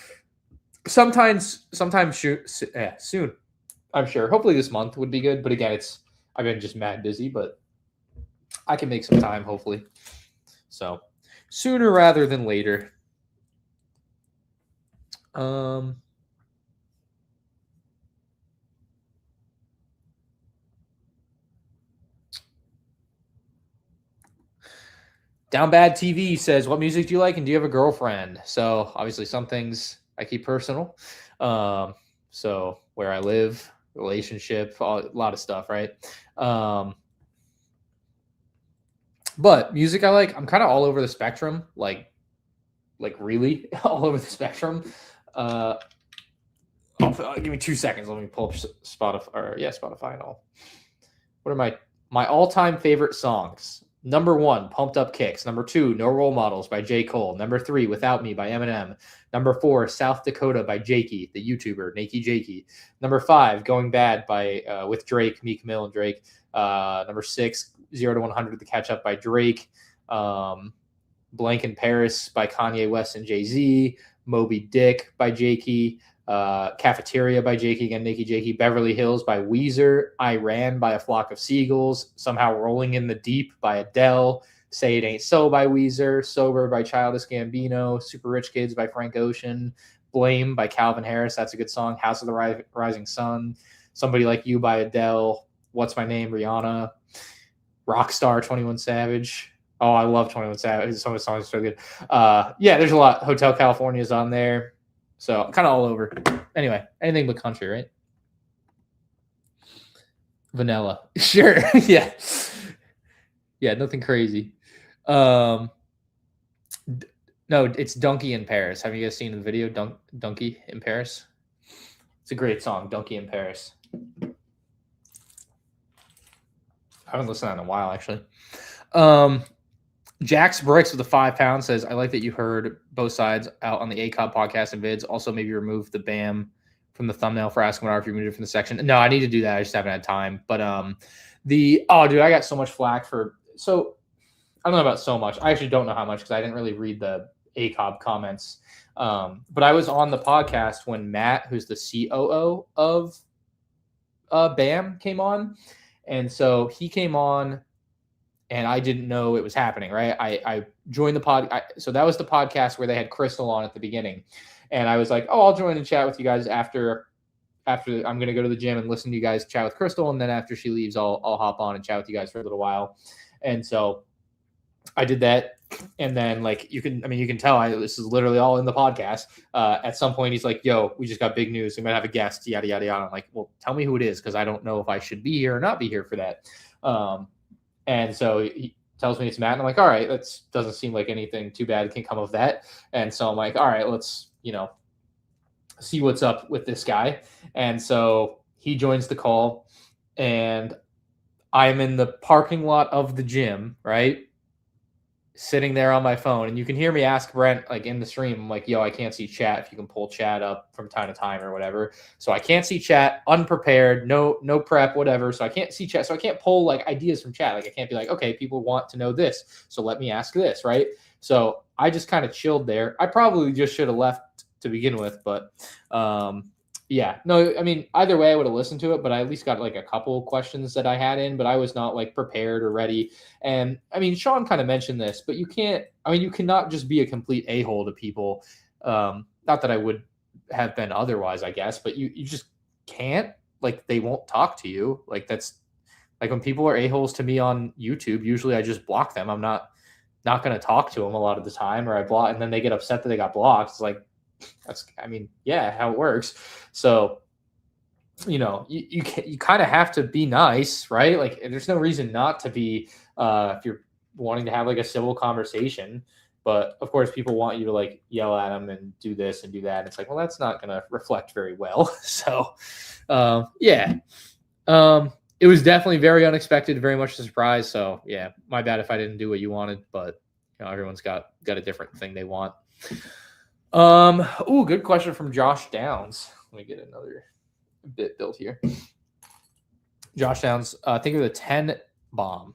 sometime soon, I'm sure. Hopefully this month would be good. But again, I've been just mad busy, but I can make some time, hopefully. So sooner rather than later. Down Bad TV says, what music do you like and do you have a girlfriend? So obviously some things I keep personal. So where I live, relationship, a lot of stuff, right? But music I like, I'm kind of all over the spectrum, like really all over the spectrum. Give me 2 seconds. Let me pull up Spotify and all. What are my all-time favorite songs? Number 1, Pumped Up Kicks. Number 2, No Role Models by J. Cole. Number 3, Without Me by Eminem. Number 4, South Dakota by Jakey, the YouTuber, Nakey Jakey. Number 5, Going Bad with Drake, Meek Mill and Drake. Number 6, 0 to 100, The Catch Up by Drake. Blank in Paris by Kanye West and Jay-Z. Moby Dick by Jakey. Cafeteria by Jakey, again, Nakey Jakey. Beverly Hills by Weezer. I Ran by A Flock of Seagulls. Somehow Rolling in the Deep by Adele. Say It Ain't So by Weezer. Sober by Childish Gambino. Super Rich Kids by Frank Ocean. Blame by Calvin Harris. That's a good song. House of the Rising Sun. Somebody Like You by Adele. What's My Name? Rihanna. Rockstar, 21 Savage. Oh, I love 21 Savage. Some of the songs are so good. Yeah, there's a lot. Hotel California is on there. So kind of all over. Anyway, anything but country, right? Vanilla. Sure. Yeah. Yeah, nothing crazy. No, it's Donkey in Paris. Have you guys seen the video, Donkey in Paris? It's a great song, Donkey in Paris. I haven't listened to that in a while, actually. Jax Bricks with a £5 says, I like that you heard both sides out on the ACOB podcast and vids. Also, maybe remove the BAM from the thumbnail for asking what if you removed it from the section. No, I need to do that. I just haven't had time. But dude, I got so much flack for I don't know about so much. I actually don't know how much because I didn't really read the ACOB comments. But I was on the podcast when Matt, who's the COO of BAM, came on. And so he came on and I didn't know it was happening, right? I joined the pod. So that was the podcast where they had Crystal on at the beginning. And I was like, oh, I'll join and chat with you guys after I'm going to go to the gym and listen to you guys chat with Crystal. And then after she leaves, I'll hop on and chat with you guys for a little while. And so I did that. And then you can tell this is literally all in the podcast. At some point he's like, yo, we just got big news. We might have a guest, yada, yada, yada. I'm like, well, tell me who it is. Cause I don't know if I should be here or not be here for that. And so he tells me it's Matt. And I'm like, all right, that doesn't seem like anything too bad can come of that. And so I'm like, all right, let's, see what's up with this guy. And so he joins the call and I'm in the parking lot of the gym, right? Sitting there on my phone, and you can hear me ask Brent in the stream. I'm like, yo, I can't see chat. If you can pull chat up from time to time or whatever. So I can't see chat, unprepared, no prep, whatever. So I can't see chat. So I can't pull ideas from chat. I can't be like, okay, people want to know this, so let me ask this, right? So I just kind of chilled there. I probably just should have left to begin with, but yeah, no, I mean, either way I would have listened to it, but I at least got a couple of questions that I had in, but I was not prepared or ready. And I mean, Sean kind of mentioned this, but you cannot just be a complete a-hole to people. Not that I would have been otherwise, I guess, but you just can't. They won't talk to you. That's when people are a-holes to me on YouTube, usually I just block them. I'm not going to talk to them a lot of the time, or I block, and then they get upset that they got blocked. It's how it works. So, you kind of have to be nice, right? There's no reason not to be, if you're wanting to have a civil conversation, but of course people want you to yell at them and do this and do that. And it's well, that's not going to reflect very well. So, yeah. It was definitely very unexpected, very much a surprise. So yeah, my bad if I didn't do what you wanted, but everyone's got a different thing they want. Good question from Josh Downs. Let me get another bit built here. Josh Downs, think of the 10 bomb.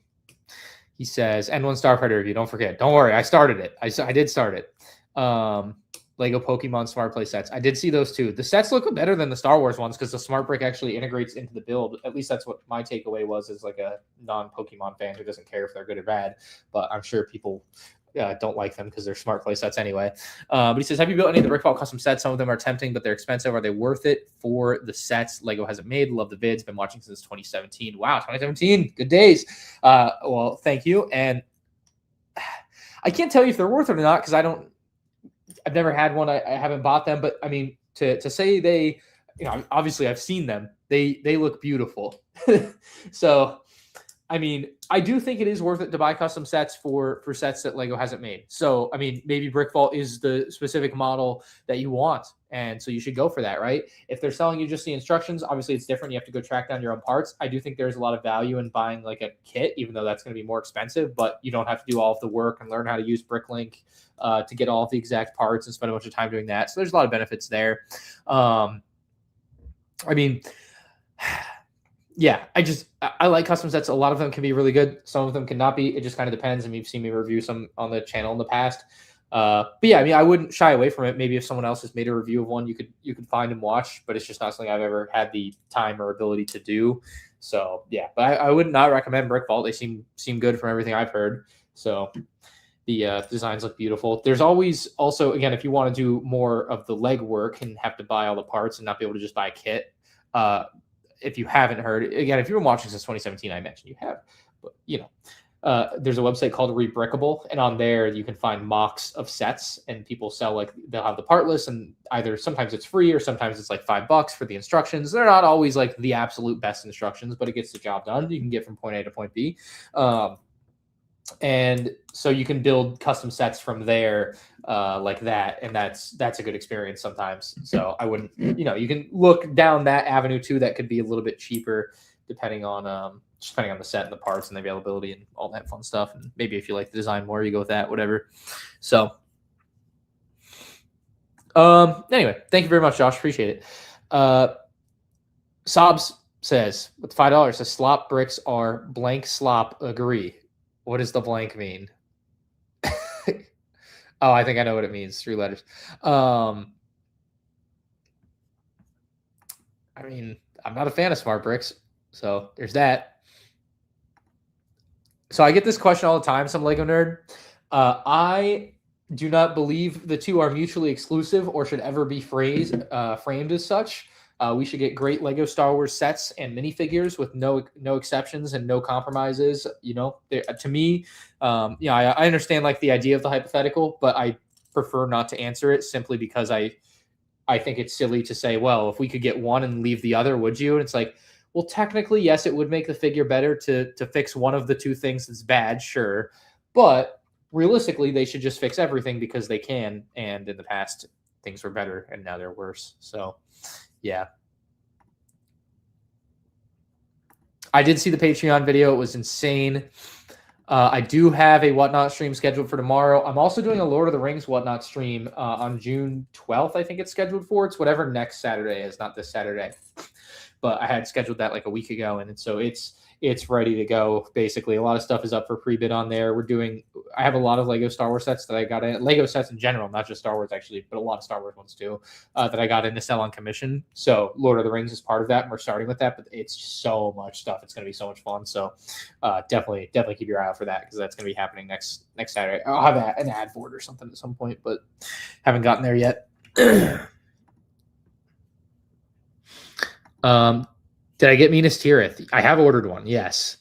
He says, N1 Star Predator review. Don't forget. Don't worry. I started it. I did start it. Lego Pokemon Smart Play sets. I did see those too. The sets look better than the Star Wars ones because the Smart Brick actually integrates into the build. At least that's what my takeaway was as a non-Pokemon fan who doesn't care if they're good or bad. But I'm sure people don't like them because they're Smart Play sets anyway. But he says, have you built any of the Brick Vault custom sets? Some of them are tempting, but they're expensive. Are they worth it for the sets Lego hasn't made? Love the vids. Been watching since 2017. Wow, 2017. Good days. Well, thank you. And I can't tell you if they're worth it or not because I've never had one. I haven't bought them. But I mean, to say they, obviously I've seen them. They look beautiful. So, I mean, I do think it is worth it to buy custom sets for sets that Lego hasn't made. So, I mean, maybe Brick Vault is the specific model that you want. And so you should go for that, right? If they're selling you just the instructions, obviously it's different. You have to go track down your own parts. I do think there's a lot of value in buying a kit, even though that's going to be more expensive, but you don't have to do all of the work and learn how to use BrickLink to get all of the exact parts and spend a bunch of time doing that. So there's a lot of benefits there. I mean, yeah, I like custom sets. A lot of them can be really good. Some of them cannot be. It just kind of depends. And you've seen me review some on the channel in the past. But yeah, I mean, I wouldn't shy away from it. Maybe if someone else has made a review of one, you could find and watch, but it's just not something I've ever had the time or ability to do. So yeah, but I would not recommend Brick Vault. They seem good from everything I've heard. So the designs look beautiful. There's always also, again, if you want to do more of the legwork and have to buy all the parts and not be able to just buy a kit, if you haven't heard, again, if you've been watching since 2017, I mentioned you have, but there's a website called Rebrickable, and on there you can find mocks of sets, and people sell they'll have the part list, and either sometimes it's free or sometimes it's $5 for the instructions. They're not always the absolute best instructions, but it gets the job done. You can get from point A to point B. And so you can build custom sets from there like that. And that's a good experience sometimes. So I wouldn't, you can look down that avenue too. That could be a little bit cheaper depending on just depending on the set and the parts and the availability and all that fun stuff. And maybe if you like the design more, you go with that, whatever. So, anyway, thank you very much, Josh. Appreciate it. Sobs says, with $5, the slop bricks are blank slop. Agree. What does the blank mean? Oh, I think I know what it means. 3 letters. I mean, I'm not a fan of smart bricks, so there's that. So I get this question all the time, some Lego nerd. I do not believe the two are mutually exclusive or should ever be framed as such. We should get great Lego Star Wars sets and minifigures with no exceptions and no compromises. You know, to me, I understand like the idea of the hypothetical, but I prefer not to answer it simply because I think it's silly to say, well, if we could get one and leave the other, would you? And it's like, well, technically, yes, it would make the figure better to fix one of the two things that's bad, sure. But realistically, they should just fix everything because they can. And in the past, things were better and now they're worse. So, yeah. I did see the Patreon video. It was insane. I do have a Whatnot stream scheduled for tomorrow. I'm also doing a Lord of the Rings Whatnot stream on June 12th, I think it's scheduled for. It's whatever next Saturday is, not this Saturday. But I had scheduled that like a week ago, and so it's ready to go. Basically, a lot of stuff is up for pre-bid on there. I have a lot of Lego Star Wars sets that I got in, Lego sets in general, not just Star Wars actually, but a lot of Star Wars ones too, that I got in to sell on commission. So Lord of the Rings is part of that, and we're starting with that. But it's so much stuff; it's going to be so much fun. So definitely keep your eye out for that because that's going to be happening next Saturday. I'll have an ad for it or something at some point, but haven't gotten there yet. Did I get Minas Tirith? I have ordered one. Yes.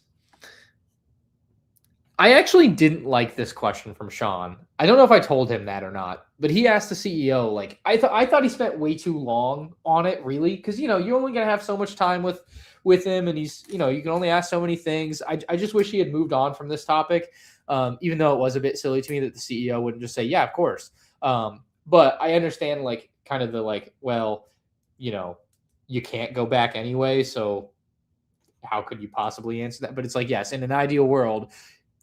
I actually didn't like this question from Sean. I don't know if I told him that or not, but he asked the CEO, like, I thought he spent way too long on it, really. Cause you're only going to have so much time with him and he's, you can only ask so many things. I just wish he had moved on from this topic. Even though it was a bit silly to me that the CEO wouldn't just say, yeah, of course. But I understand like kind of the like, well, you can't go back anyway, so how could you possibly answer that? But it's like, yes, in an ideal world,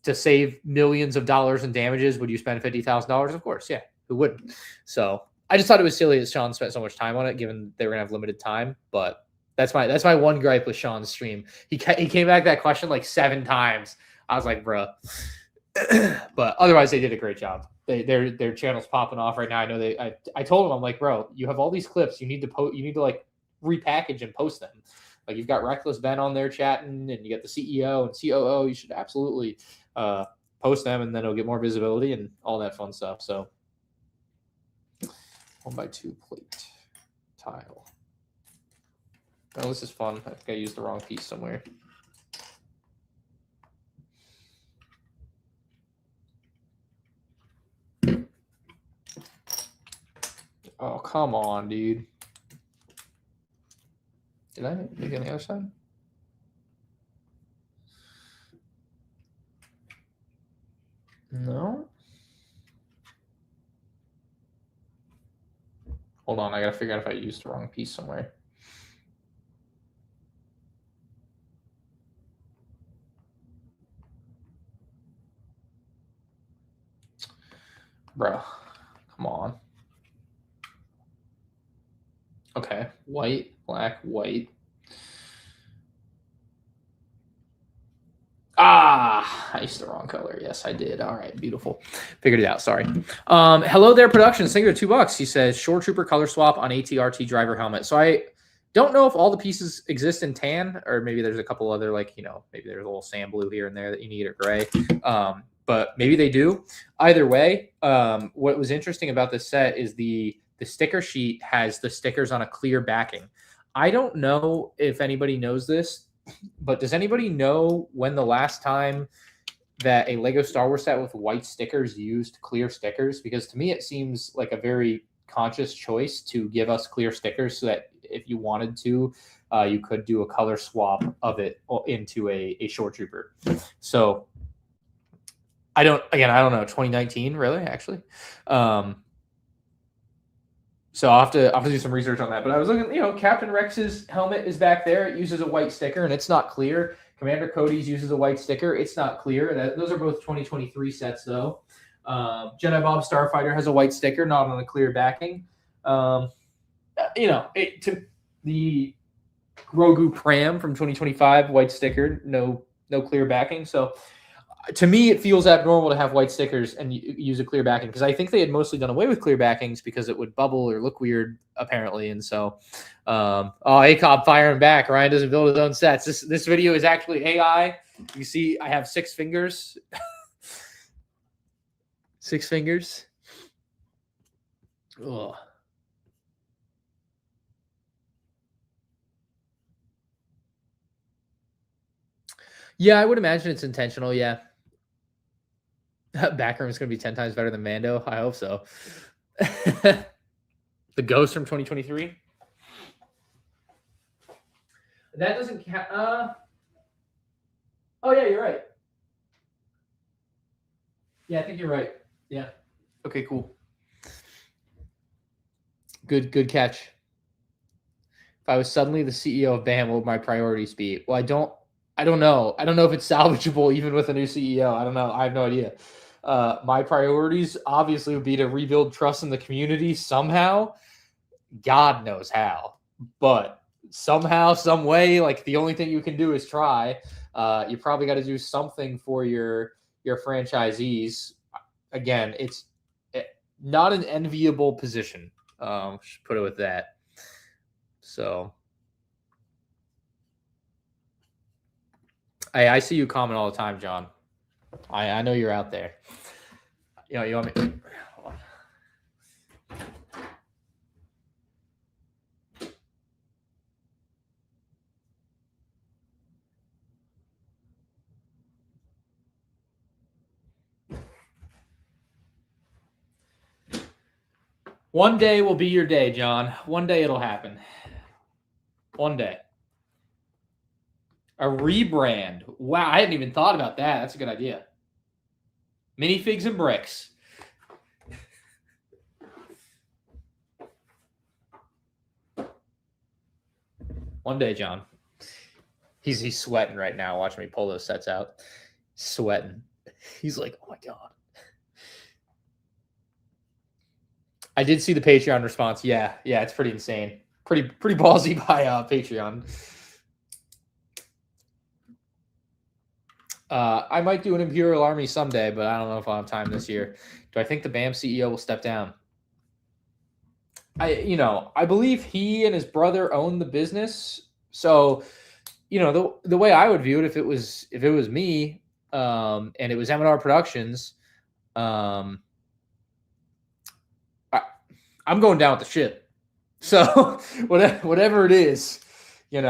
to save millions of dollars in damages, would you spend $50,000? Of course, yeah, who wouldn't? So I just thought it was silly that Sean spent so much time on it, given they were gonna have limited time. But that's my one gripe with Sean's stream. He came back that question like 7 times. I was like, bruh. But otherwise, they did a great job. Their channel's popping off right now. I know I told him, I'm like, bro, you have all these clips. You need to like repackage and post them. Like you've got Reckless Ben on there chatting, and you got the CEO and COO. You should absolutely post them, and then it'll get more visibility and all that fun stuff. So 1x2 plate tile. Oh, this is fun. I think I used the wrong piece somewhere. Oh, come on, dude. Did I make it on the other side? No. Hold on, I gotta figure out if I used the wrong piece somewhere. Bro, come on. Okay, white, black, white. I used the wrong color. Yes, I did. All right, beautiful. Figured it out. Sorry. Hello there, Productions. Thank you for $2. He says Shore Trooper color swap on ATRT driver helmet. So I don't know if all the pieces exist in tan, or maybe there's a couple other maybe there's a little sand blue here and there that you need, or gray. But maybe they do. Either way, what was interesting about this set is the sticker sheet has the stickers on a clear backing. I don't know if anybody knows this, but does anybody know when the last time that a Lego Star Wars set with white stickers used clear stickers? Because to me, it seems like a very conscious choice to give us clear stickers so that if you wanted to, you could do a color swap of it into a Shore Trooper. So I don't know. 2019, really, actually. So I'll have to do some research on that. But I was looking, Captain Rex's helmet is back there. It uses a white sticker, and it's not clear. Commander Cody's uses a white sticker. It's not clear. Those are both 2023 sets, though. Jedi Bob Starfighter has a white sticker, not on a clear backing. The Grogu Pram from 2025, white sticker, no clear backing. So to me, it feels abnormal to have white stickers and use a clear backing, because I think they had mostly done away with clear backings because it would bubble or look weird, apparently. And so, ACOB firing back. Ryan doesn't build his own sets. This video is actually AI. You see, I have 6 fingers. 6 fingers. Ugh. Yeah, I would imagine it's intentional. Yeah. Backroom is going to be 10 times better than Mando. I hope so. The Ghost from 2023. That doesn't count. Oh, yeah, you're right. Yeah, I think you're right. Yeah. Okay, cool. Good catch. If I was suddenly the CEO of BAM, what would my priorities be? Well, I don't know. I don't know if it's salvageable even with a new CEO. I don't know. I have no idea. My priorities obviously would be to rebuild trust in the community somehow. God knows how, but somehow, some way, like the only thing you can do is try. You probably got to do something for your franchisees. Again, it's not an enviable position. Should put it with that. So I see you comment all the time, John. I know you're out there. You want me? Hold on. One day will be your day, John. One day it'll happen. One day. A rebrand. Wow, I hadn't even thought about that. That's a good idea. Minifigs and bricks. One day, John. He's sweating right now. Watch me pull those sets out. Sweating. He's like, oh my God. I did see the Patreon response. Yeah, it's pretty insane. Pretty ballsy by Patreon. I might do an Imperial Army someday, but I don't know if I'll have time this year. Do I think the BAM CEO will step down? I believe he and his brother own the business. So, the way I would view it, if it was me, and it was MandRproductions, I'm going down with the ship. So whatever it is, I'm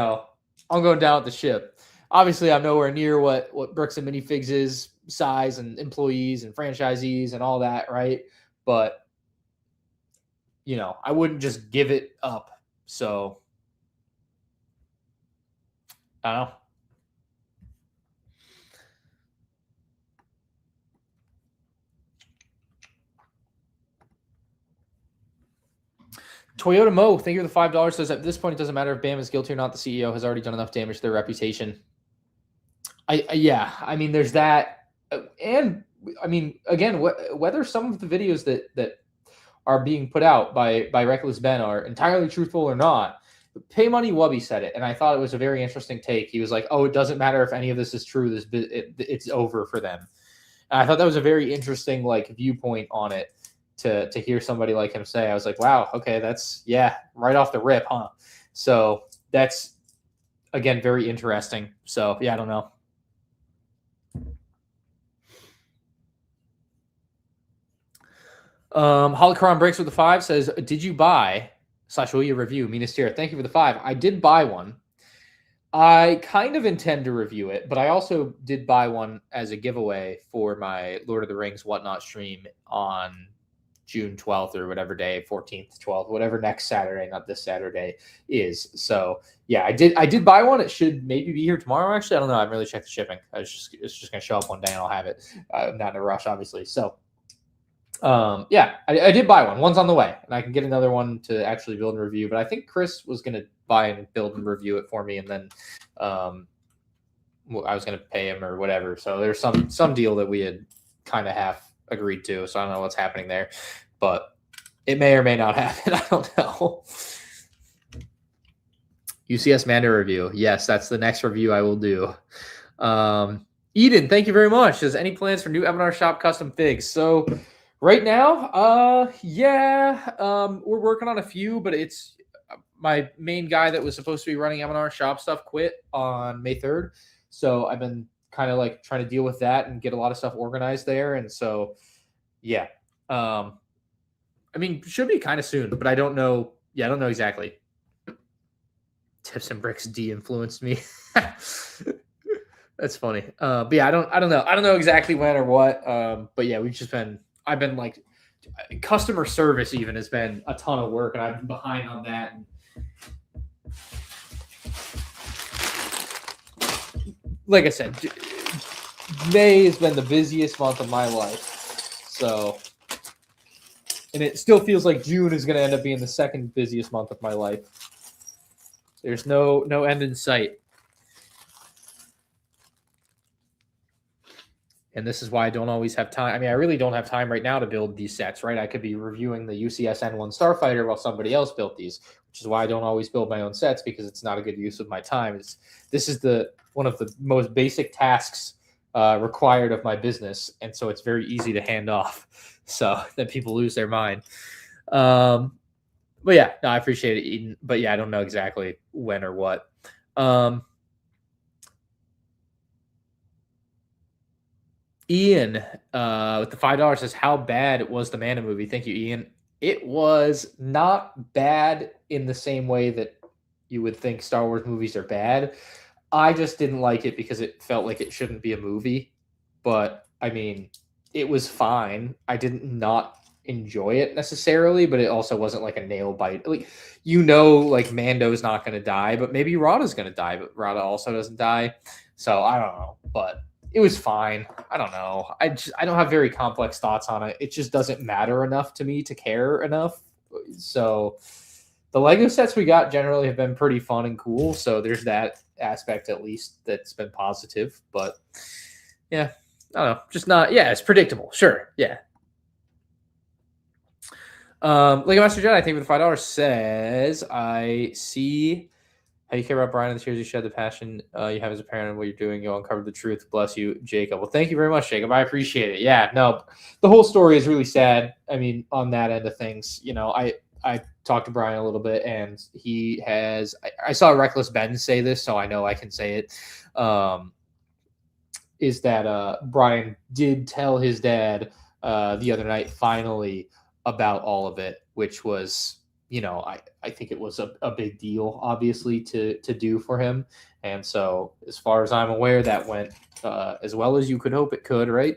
going down with the ship. Obviously, I'm nowhere near what Bricks and Minifiigs is, size and employees and franchisees and all that, right? But, I wouldn't just give it up. So, I don't know. Toyota Mo, thank you for the $5. Says at this point, it doesn't matter if BAM is guilty or not. The CEO has already done enough damage to their reputation. I mean, there's that. And I mean, again, whether some of the videos that are being put out by Reckless Ben are entirely truthful or not, Pay Money Wubby said it, and I thought it was a very interesting take. He was like, "Oh, it doesn't matter if any of this is true. It's over for them." And I thought that was a very interesting viewpoint on it to hear somebody like him say. I was like, "Wow, okay, that's right off the rip, huh?" So that's again very interesting. So I don't know. Holocron Breaks with the 5 says, did you buy / will you review Minas Tirith? Thank you for the 5. I did buy one. I kind of intend to review it, but I also did buy one as a giveaway for my Lord of the Rings Whatnot stream on June 12th or whatever day, 14th, 12th, whatever next Saturday, not this Saturday is. So I did buy one. It should maybe be here tomorrow. Actually, I don't know. I haven't really checked the shipping. It's just going to show up one day and I'll have it. I'm not in a rush, obviously. So Yeah, I did buy one. One's on the way, and I can get another one to actually build and review. But I think Chris was going to buy and build and review it for me, and then I was going to pay him or whatever. So there's some deal that we had kind of half agreed to. So I don't know what's happening there, but it may or may not happen. I don't know. UCS MandR review. Yes, that's the next review I will do. Eden, thank you very much. Does any plans for new MandR shop custom figs? So right now, we're working on a few, but it's my main guy that was supposed to be running MandR shop stuff quit on May 3rd. So I've been kind of like trying to deal with that and get a lot of stuff organized there. And so, yeah, I mean, should be kind of soon, but I don't know. Yeah, I don't know exactly. Tips and Bricks de-influenced me. That's funny. But yeah, I don't know. I don't know exactly when or what. But yeah, I've been like customer service even has been a ton of work, and I've been behind on that. And like I said, May has been the busiest month of my life. So, and it still feels like June is going to end up being the second busiest month of my life. There's no end in sight. And this is why I don't always have time. I mean, I really don't have time right now to build these sets, right? I could be reviewing the UCS N1 Starfighter while somebody else built these, which is why I don't always build my own sets, because it's not a good use of my time. This is one of the most basic tasks required of my business, and so it's very easy to hand off. So that people lose their mind. But yeah, no, I appreciate it, Eden. But yeah, I don't know exactly when or what. Ian with the $5 says, how bad was the MandR movie? Thank you, Ian. It was not bad in the same way that you would think Star Wars movies are bad. I just didn't like it because it felt like it shouldn't be a movie. But I mean, it was fine. I didn't not enjoy it necessarily, but it also wasn't like a nail bite. Like, like Mando's not going to die, but maybe Rada's going to die, but Rada also doesn't die. So I don't know, but it was fine. I don't know. I don't have very complex thoughts on it. It just doesn't matter enough to me to care enough. So the Lego sets we got generally have been pretty fun and cool. So there's that aspect at least that's been positive. But yeah, I don't know. Just not. Yeah, it's predictable. Sure. Yeah. Lego Master Jedi, I think with $5 says, I see how you care about Brian and the tears you shed, the passion you have as a parent and what you're doing. You'll uncover the truth. Bless you, Jacob. Well, thank you very much, Jacob. I appreciate it. Yeah, no, the whole story is really sad. I mean, on that end of things, I talked to Brian a little bit, and he has. I saw Reckless Ben say this, so I know I can say it. Is that Brian did tell his dad the other night finally about all of it, which was, I think it was a big deal, obviously, to do for him. And so as far as I'm aware, that went as well as you could hope it could, right?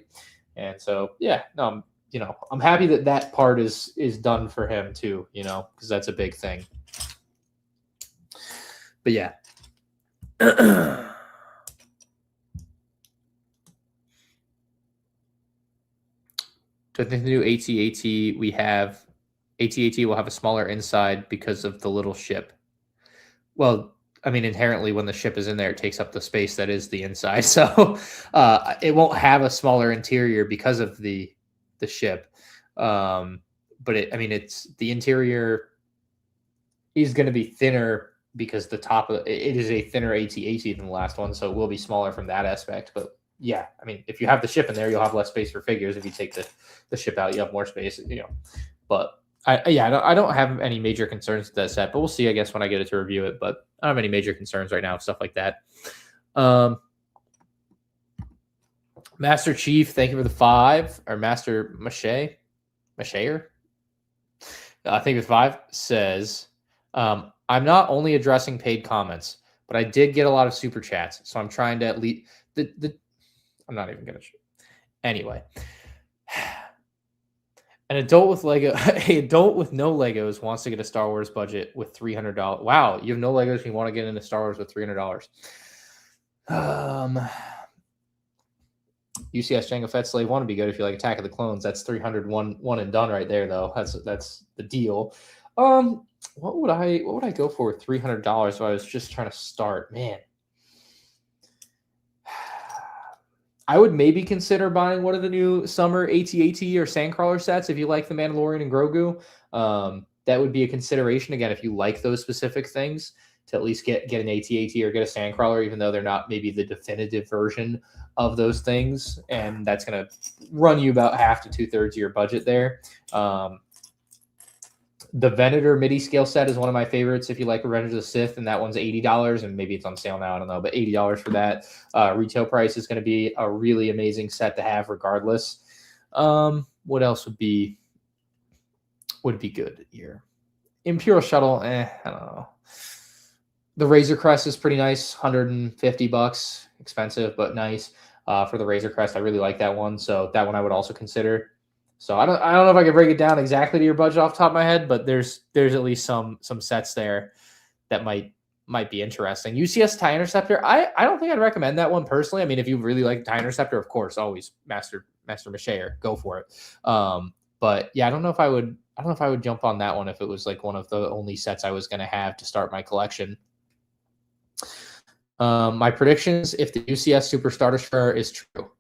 And so, yeah, no, I'm happy that part is done for him too, because that's a big thing. But yeah. So I think the new AT-AT we have, AT-AT will have a smaller inside because of the little ship. Well, I mean, inherently, when the ship is in there, it takes up the space that is the inside. So it won't have a smaller interior because of the ship. But it's the interior is going to be thinner because the top of it is a thinner AT-AT than the last one, so it will be smaller from that aspect. But yeah, I mean, if you have the ship in there, you'll have less space for figures. If you take the ship out, you have more space. But I don't have any major concerns with that set, but we'll see, I guess, when I get it to review it. But I don't have any major concerns right now, stuff like that. Master Chief, thank you for the 5. Or Master Machayer, I think the 5 says, I'm not only addressing paid comments, but I did get a lot of super chats, so I'm trying to at least I'm not even gonna. Anyway, an adult with no Legos wants to get a Star Wars budget with $300. Wow, you have no Legos and you want to get into Star Wars with $300. UCS Jango Fett Slave 1 would be good if you like Attack of the Clones. That's 300 one and done right there, though. That's the deal. What would I go for with $300 if I was just trying to start? Man, I would maybe consider buying one of the new summer AT-AT or Sandcrawler sets if you like the Mandalorian and Grogu. That would be a consideration, again, if you like those specific things, to at least get an AT-AT or get a Sandcrawler, even though they're not maybe the definitive version of those things. And that's going to run you about half to 2/3 of your budget there. The Venator MIDI scale set is one of my favorites if you like Revenge of the Sith, and that one's $80, and maybe it's on sale now, I don't know, but $80 for that. Retail price is going to be a really amazing set to have regardless. What else would be good here? Imperial Shuttle, I don't know. The Razor Crest is pretty nice, $150, expensive but nice for the Razor Crest. I really like that one, so that one I would also consider. So I don't know if I can break it down exactly to your budget off the top of my head, but there's at least some sets there that might be interesting. UCS TIE Interceptor, I don't think I'd recommend that one personally. I mean, if you really like TIE Interceptor, of course, always Master Machair, go for it. But yeah, I don't know if I would jump on that one if it was like one of the only sets I was going to have to start my collection. My predictions: if the UCS Super Star Destroyer is true,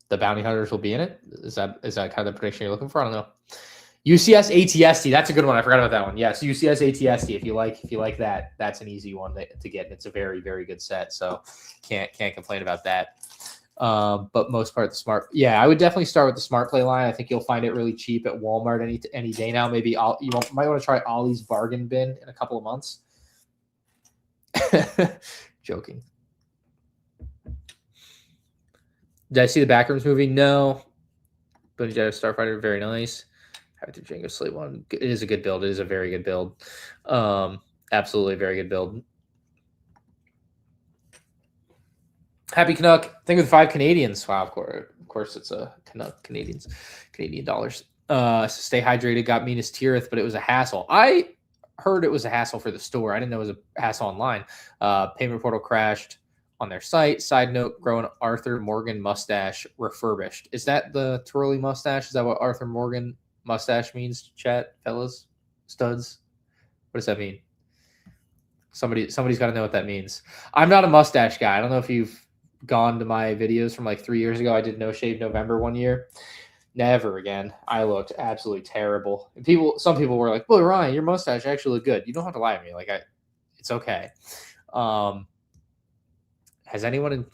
the bounty hunters will be in it. Is that kind of the prediction you're looking for? I don't know. UCS ATST, that's a good one. I forgot about that one. Yes, UCS ATST. If you like that, that's an easy one to get. It's a very, very good set. So can't complain about that. But most part, the smart. Yeah, I would definitely start with the Smart Play line. I think you'll find it really cheap at Walmart any day now. Maybe might want to try Ollie's bargain bin in a couple of months. Joking. Did I see the Backrooms movie? No. Bunny Jedi Starfighter, very nice. Have to Jango Slate 1. It is a good build. It is a very good build. Absolutely very good build. Happy Canuck. Think of the 5 Canadians. Wow, of course it's a Canuck, Canadian dollars. Stay hydrated, got Minas Tirith, but it was a hassle. I heard it was a hassle for the store. I didn't know it was a hassle online. Payment portal crashed on their site. Side note, growing Arthur Morgan mustache refurbished. Is that the twirly mustache? Is that what Arthur Morgan mustache means, chat, fellas? Studs? What does that mean? Somebody's got to know what that means. I'm not a mustache guy. I don't know if you've gone to my videos from like 3 years ago. I did No Shave November one year. Never again. I looked absolutely terrible. And some people were like, "Well, Ryan, your mustache actually looked good." You don't have to lie to me. Like, it's okay. Has anyone in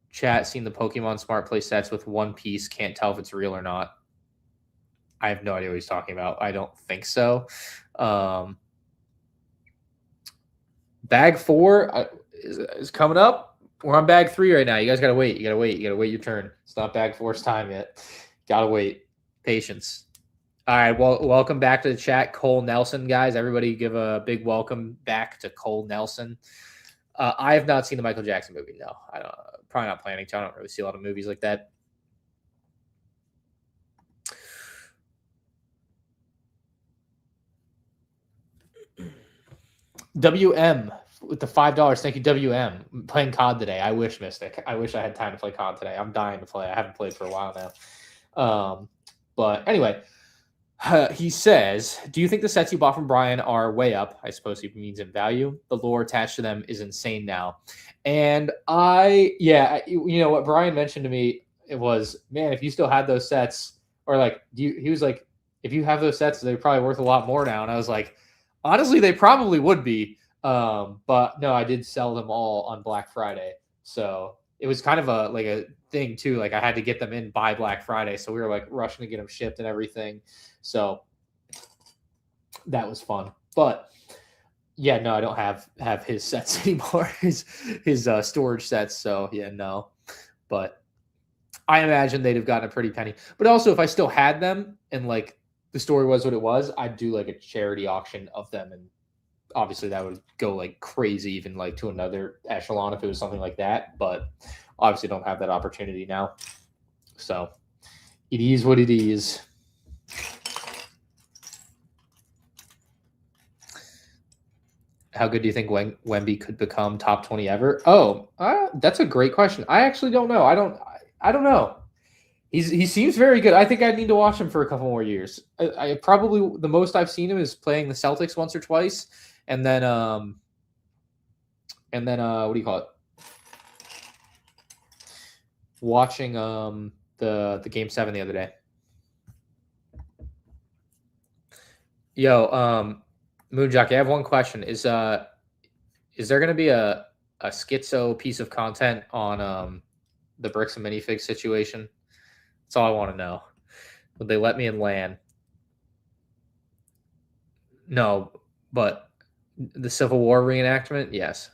chat seen the Pokemon Smart Play sets with One Piece? Can't tell if it's real or not. I have no idea what he's talking about. I don't think so. Bag 4 is coming up. We're on bag 3 right now. You guys gotta wait. You gotta wait your turn. It's not bag 4's time yet. Gotta wait. Patience. All right. Well, welcome back to the chat, Cole Nelson, guys. Everybody, give a big welcome back to Cole Nelson. I have not seen the Michael Jackson movie. No, probably not planning to. I don't really see a lot of movies like that. WM with the $5. Thank you, WM. I'm playing COD today. I wish, Mystic. I wish I had time to play COD today. I'm dying to play. I haven't played for a while now. But anyway, he says, do you think the sets you bought from Brian are way up? I suppose he means in value. The lore attached to them is insane now. And you know what Brian mentioned to me, it was, man, if you still had those sets, or like, he was like, if you have those sets, they're probably worth a lot more now. And I was like, honestly, they probably would be. But no, I did sell them all on Black Friday. So it was kind of a thing too. Like I had to get them in by Black Friday. So we were like rushing to get them shipped and everything. So that was fun. But yeah, no, I don't have his sets anymore. His storage sets. So yeah, no. But I imagine they'd have gotten a pretty penny. But also if I still had them and like the story was what it was, I'd do like a charity auction of them, and obviously that would go like crazy, even like to another echelon if it was something like that. But obviously don't have that opportunity now. So it is what it is. How good do you think Wemby could become top 20 ever? Oh, that's a great question. I actually don't know. I don't know. He seems very good. I think I need to watch him for a couple more years. I probably the most I've seen him is playing the Celtics once or twice, and then what do you call it? Watching the Game 7 the other day. Yo, Moonjockey, I have one question. Is there gonna be a schizo piece of content on the Bricks and Minifiigs situation? That's all I want to know. Would they let me in LAN? No, but the Civil War reenactment, yes.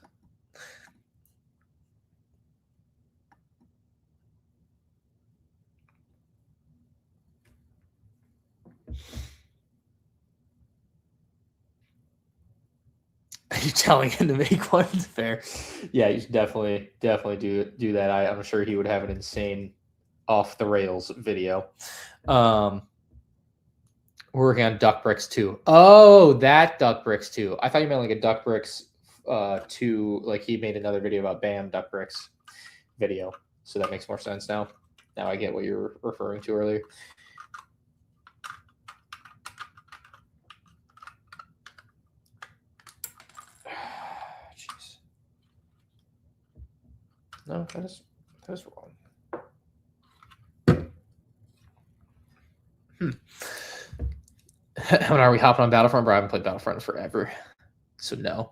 Are you telling him to make one? Fair. Yeah, you should definitely do that. I'm sure he would have an insane off the rails video. We're working on Duck Bricks 2. Oh, that Duck Bricks 2. I thought you meant like a Duck Bricks 2, like he made another video about Bam Duck Bricks video. So that makes more sense now. Now I get what you were referring to earlier. Jeez. No, that is wrong. When are we hopping on Battlefront? Bro, I haven't played Battlefront forever. So no.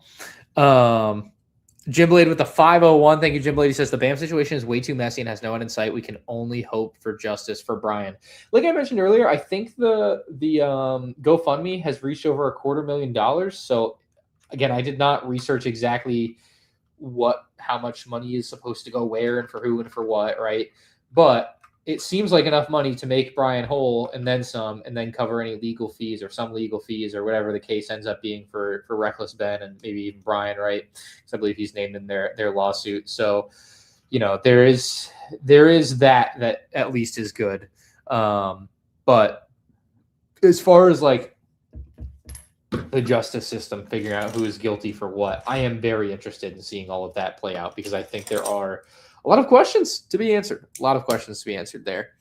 Jim Blade with the 501. Thank you, Jim Blade. He says the BAM situation is way too messy and has no end in sight. We can only hope for justice for Brian. Like I mentioned earlier, I think the GoFundMe has reached over $250,000. So again, I did not research exactly how much money is supposed to go where and for who and for what, right? But it seems like enough money to make Brian whole and then some, and then cover any legal fees or some legal fees or whatever the case ends up being for Reckless Ben and maybe even Brian, right? Because I believe he's named in their lawsuit. So, there is that at least is good. But as far as like the justice system figuring out who is guilty for what, I am very interested in seeing all of that play out because I think there are a lot of questions to be answered. A lot of questions to be answered there.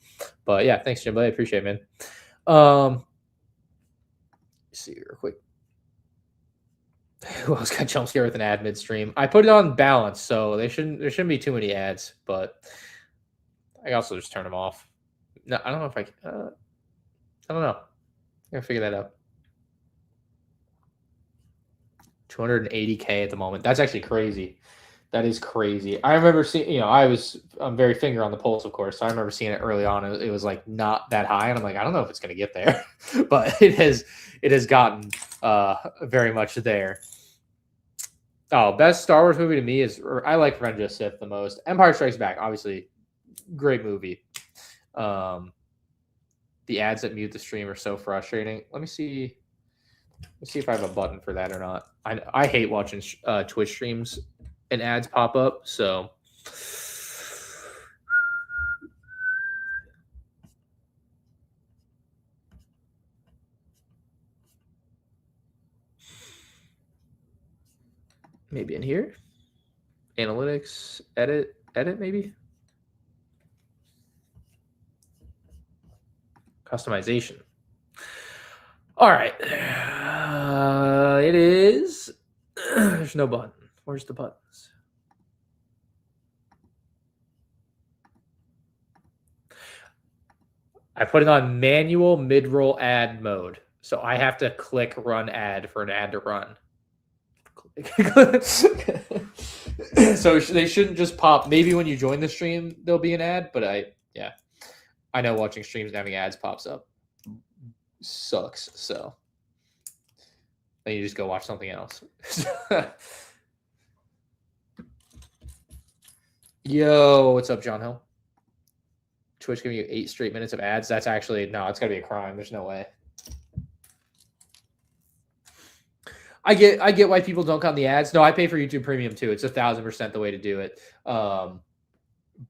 But yeah, thanks, Jim. I appreciate it, man. Let's see real quick. Who else got jump scare with an ad midstream? I put it on balance, so there shouldn't be too many ads, but I also just turn them off. No, I don't know if I don't know. I gotta figure that out. 280K at the moment. That's actually crazy. That is crazy. I remember seeing, I'm very finger on the pulse, of course. So I remember seeing it early on. It was like not that high. And I'm like, I don't know if it's going to get there, but it has gotten very much there. Oh, best Star Wars movie to me I like Revenge of the Sith the most. Empire Strikes Back, obviously, great movie. The ads that mute the stream are so frustrating. Let me see if I have a button for that or not. I hate watching Twitch streams and ads pop up, so maybe in here, analytics, edit maybe, customization. All right, it is. There's no button. Where's the buttons? I put it on manual mid-roll ad mode. So I have to click run ad for an ad to run. So they shouldn't just pop. Maybe when you join the stream, there'll be an ad. But I know watching streams and having ads pops up sucks. So then you just go watch something else. Yo, what's up, John Hill? Twitch giving you 8 straight minutes of ads. That's actually, no, it's got to be a crime. There's no way. I get why people don't count the ads. No, I pay for YouTube Premium too. It's 1,000% the way to do it.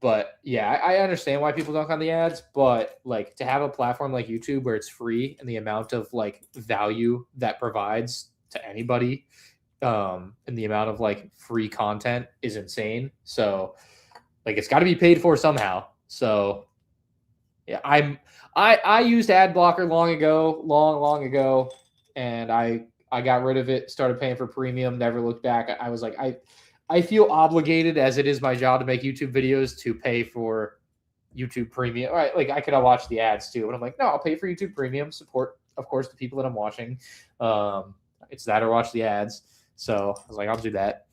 But yeah, I understand why people don't count the ads. But like to have a platform like YouTube where it's free and the amount of like value that provides to anybody, and the amount of like free content is insane. So like it's got to be paid for somehow. So yeah, I used ad blocker long ago, and I got rid of it, started paying for premium, never looked back. I was like, I feel obligated, as it is my job to make YouTube videos, to pay for YouTube Premium. All right, like I could watch the ads too, but I'm like, no, I'll pay for YouTube Premium, support, of course, the people that I'm watching. It's that or watch the ads. So I was like, I'll do that.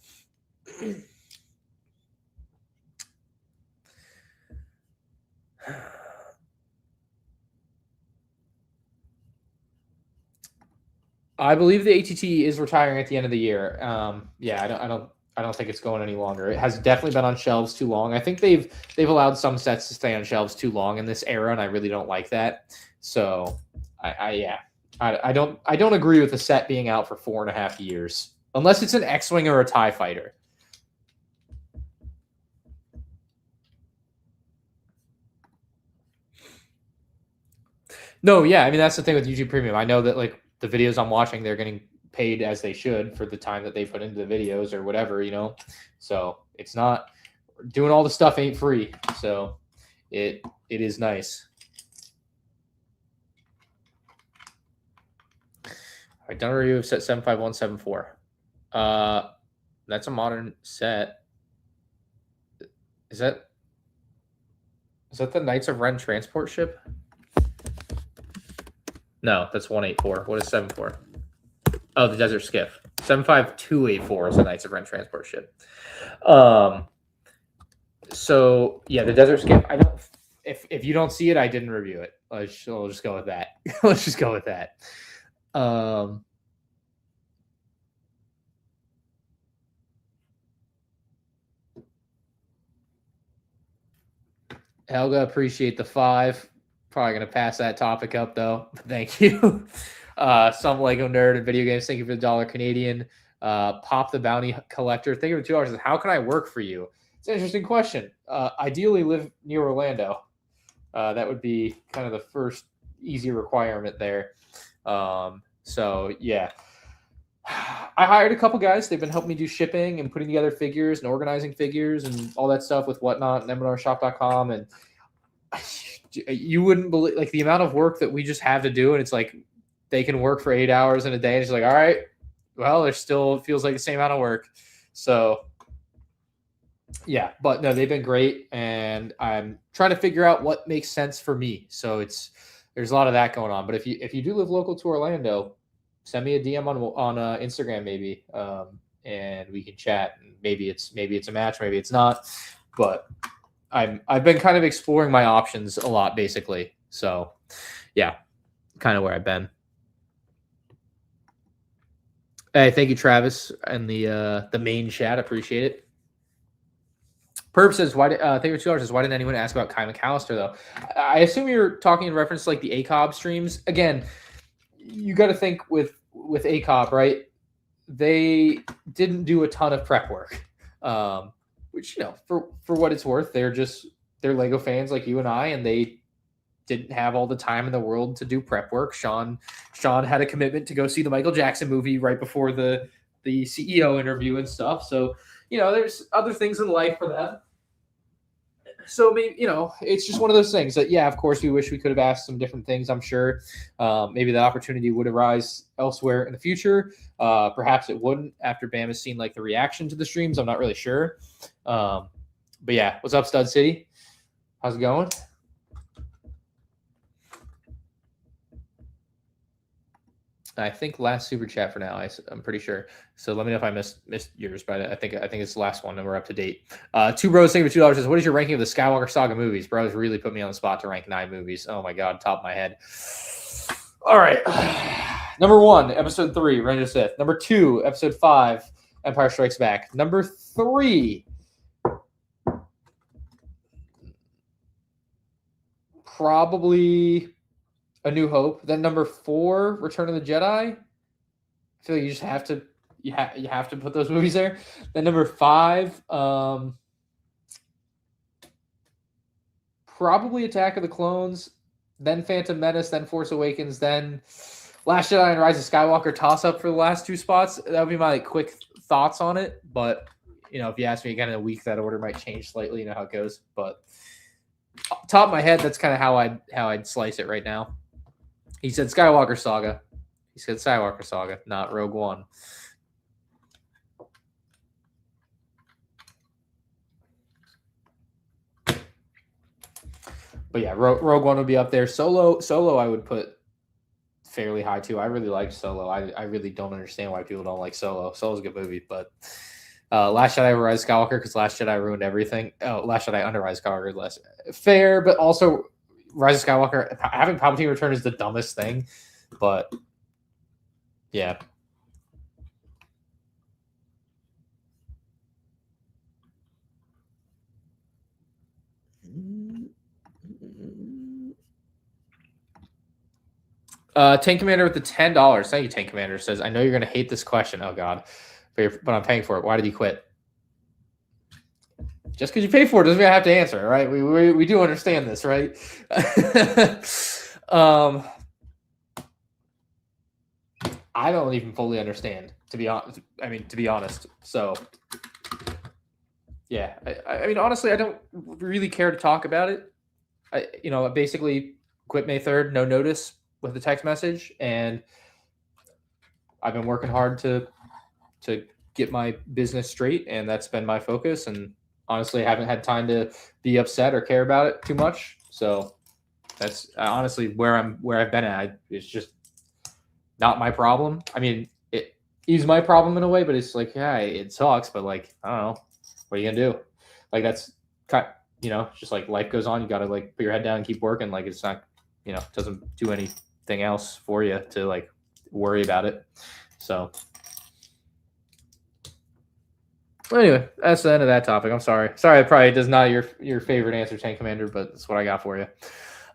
I believe the ATT is retiring at the end of the year. Yeah, I don't think it's going any longer. It has definitely been on shelves too long. I think they've allowed some sets to stay on shelves too long in this era, and I really don't like that. So I don't agree with the set being out for 4.5 years, unless it's an X-Wing or a TIE fighter. No, yeah, I mean that's the thing with YouTube Premium. I know that like the videos I'm watching, they're getting paid as they should for the time that they put into the videos or whatever, you know. So it's not doing all the stuff ain't free. So it is nice. All right, done a review of set 75174. That's a modern set. Is that the Knights of Ren transport ship? No, that's 184. What is 74? Oh, the Desert Skiff. 75284 is the Knights of Ren transport ship. So yeah, the Desert Skiff. I don't. If you don't see it, I didn't review it. We'll just go with that. Let's just go with that. Helga, appreciate the 5. Probably gonna pass that topic up though. Thank you. Some Lego nerd and video games. Thank you for the $1 Canadian. Pop the Bounty Collector. Thank you for $2. How can I work for you? It's an interesting question. Ideally, live near Orlando. That would be kind of the first easy requirement there. So yeah, I hired a couple guys. They've been helping me do shipping and putting together figures and organizing figures and all that stuff with Whatnot and MandRshop.com. And you wouldn't believe like the amount of work that we just have to do. And it's like they can work for 8 hours in a day. And it's like, all right, well, it still feels like the same amount of work. So yeah, but no, they've been great, and I'm trying to figure out what makes sense for me. So there's a lot of that going on. But if you do live local to Orlando, send me a DM on Instagram maybe, and we can chat. And maybe it's a match, maybe it's not. But I've been kind of exploring my options a lot, basically. So yeah, kind of where I've been. Hey, thank you, Travis, and the main chat. Appreciate it. Perp says, thank you for $2. Why didn't anyone ask about Kai McAllister, though? I assume you're talking in reference to like the ACOB streams. Again, you got to think with ACOB, right? They didn't do a ton of prep work, which, you know, for what it's worth, they're Lego fans like you and I, and they didn't have all the time in the world to do prep work. Sean had a commitment to go see the Michael Jackson movie right before the CEO interview and stuff. So, you know, there's other things in life for them. So maybe, you know, it's just one of those things that, yeah, of course, we wish we could have asked some different things. I'm sure maybe the opportunity would arise elsewhere in the future. Perhaps it wouldn't after Bam has seen like the reaction to the streams. I'm not really sure. But yeah, what's up, Stud City? How's it going? I think last super chat for now. I'm pretty sure. So let me know if I missed yours, but I think it's the last one, and we're up to date. Two Bros, thank you for $2. Says, what is your ranking of the Skywalker Saga movies? Bros really put me on the spot to rank 9 movies. Oh my god, top of my head. All right, number 1, Episode 3, Revenge of the Sith. Number 2, Episode 5, Empire Strikes Back. Number 3, probably A New Hope. Then number 4, Return of the Jedi. I feel like you just have to you have to put those movies there. Then number 5, probably Attack of the Clones, then Phantom Menace, then Force Awakens, then Last Jedi and Rise of Skywalker toss up for the last 2 spots. That would be my quick thoughts on it. But, you know, if you ask me again in a week, that order might change slightly. You know how it goes. But top of my head, that's kind of how I'd slice it right now. He said Skywalker Saga. He said Skywalker Saga, not Rogue One. But yeah, Rogue One would be up there. Solo, I would put fairly high too. I really liked Solo. I really don't understand why people don't like Solo. Solo's a good movie, but Last Jedi Rise of Skywalker, because Last Jedi ruined everything. Oh, Last Jedi Under Rise of Skywalker less fair, but also Rise of Skywalker, having Palpatine return is the dumbest thing. But yeah. Tank Commander with the $10. Thank you, Tank Commander. Says, I know you're going to hate this question. Oh, God. But I'm paying for it. Why did you quit? Just because you pay for it doesn't mean I have to answer, right? We do understand this, right? I don't even fully understand, to be honest. So, yeah. I mean, honestly, I don't really care to talk about it. I basically quit May 3rd, no notice, with a text message, and I've been working hard to get my business straight, and that's been my focus. And honestly, I haven't had time to be upset or care about it too much. So that's honestly where I've been at. It's just not my problem. I mean, it is my problem in a way, but it's like, yeah, it sucks, but like, I don't know, what are you gonna do? Like, that's just like life goes on. You gotta like put your head down and keep working. Like, it's not, doesn't do anything else for you to like worry about it. So anyway, that's the end of that topic. I'm sorry. It probably does not your favorite answer, Tank Commander, but that's what I got for you.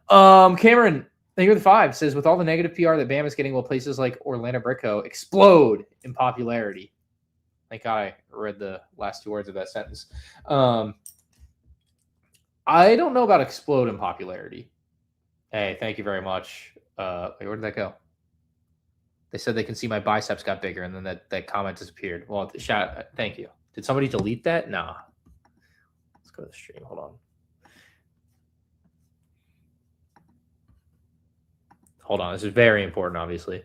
Cameron, thank you for the 5. Says, with all the negative PR that BAM is getting, will places like Orlando Brick Co. explode in popularity? Thank God I read the last 2 words of that sentence. I don't know about explode in popularity. Hey, thank you very much. Where did that go? They said they can see my biceps got bigger, and then that comment disappeared. Well, thank you. Did somebody delete that? Nah. Let's go to the stream. Hold on. This is very important, obviously.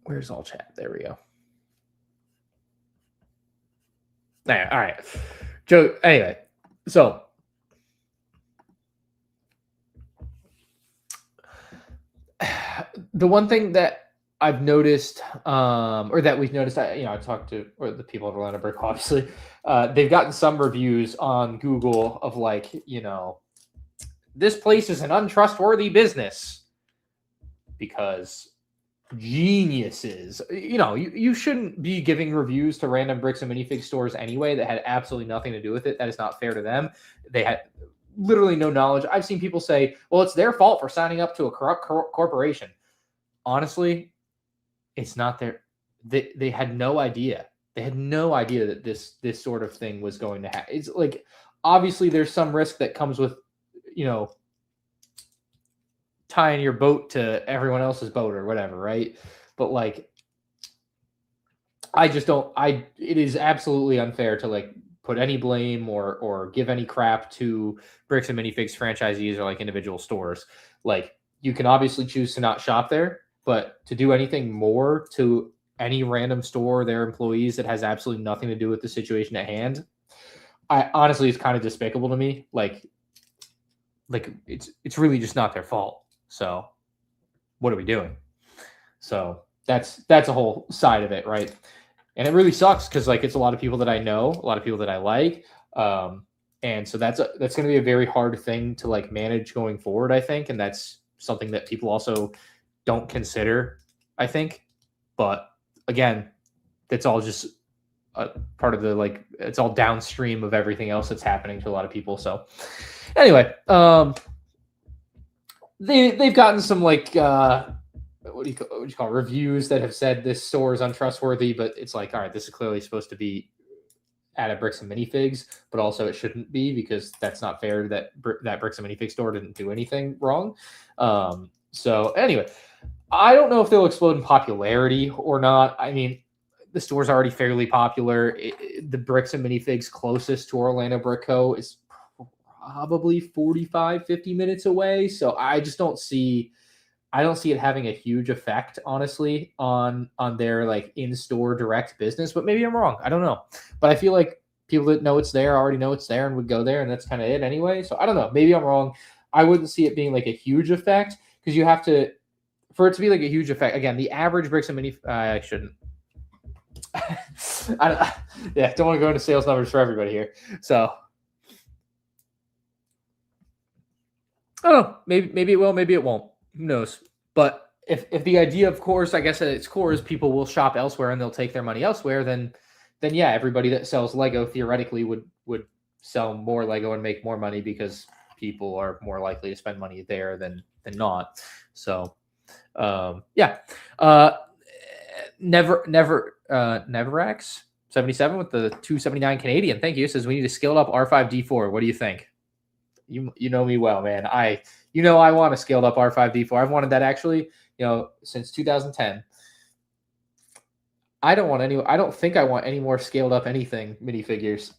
Where's all chat? There we go. All right. Joe, anyway, so the one thing that I've noticed, or that we've noticed, I talked to the people at Orlando Brick, obviously, they've gotten some reviews on Google of like, this place is an untrustworthy business because geniuses, you shouldn't be giving reviews to random Bricks and Minifig stores anyway that had absolutely nothing to do with it. That is not fair to them. They had literally no knowledge. I've seen people say, well, it's their fault for signing up to a corrupt corporation. Honestly, it's not their. They had no idea. They had no idea that this sort of thing was going to happen. It's like, obviously there's some risk that comes with, tying your boat to everyone else's boat or whatever, right? But like, it is absolutely unfair to like put any blame or give any crap to Bricks and Minifigs franchisees or like individual stores. Like, you can obviously choose to not shop there, but to do anything more to any random store, their employees, that has absolutely nothing to do with the situation at hand, I honestly, it's kind of despicable to me. Like it's really just not their fault. So what are we doing? So that's a whole side of it, right? And it really sucks because like it's a lot of people that I know, a lot of people that I like, and so that's going to be a very hard thing to like manage going forward, I think, and that's something that people also don't consider, I think. But again, that's all just a part of the like, it's all downstream of everything else that's happening to a lot of people. So anyway, they've gotten some like what do you call reviews that have said this store is untrustworthy, but it's like, all right, this is clearly supposed to be at Bricks and Minifigs, but also it shouldn't be because that's not fair that Bricks and Minifigs store didn't do anything wrong. So anyway, I don't know if they'll explode in popularity or not. I mean, the store's already fairly popular. The Bricks and Minifigs closest to Orlando Brick Co. is probably 45, 50 minutes away. So I just don't see it having a huge effect, honestly, on their like in-store direct business. But maybe I'm wrong. I don't know. But I feel like people that know it's there already know it's there and would go there, and that's kind of it anyway. So I don't know. Maybe I'm wrong. I wouldn't see it being like a huge effect because you have to, for it to be like a huge effect. Again, the average Bricks and Mini, I shouldn't. Don't want to go into sales numbers for everybody here. So I don't know. Maybe it will. Maybe it won't. Who knows? But if the idea, of course, I guess at its core is people will shop elsewhere and they'll take their money elsewhere, then yeah, everybody that sells Lego theoretically would sell more Lego and make more money because people are more likely to spend money there than not. So yeah. Neverax 77 with the 279 Canadian. Thank you. Says we need to scale up R5D4. What do you think? You know me well, man. I want a scaled up R5D4. I've wanted that actually, since 2010. I don't think I want any more scaled up anything minifigures.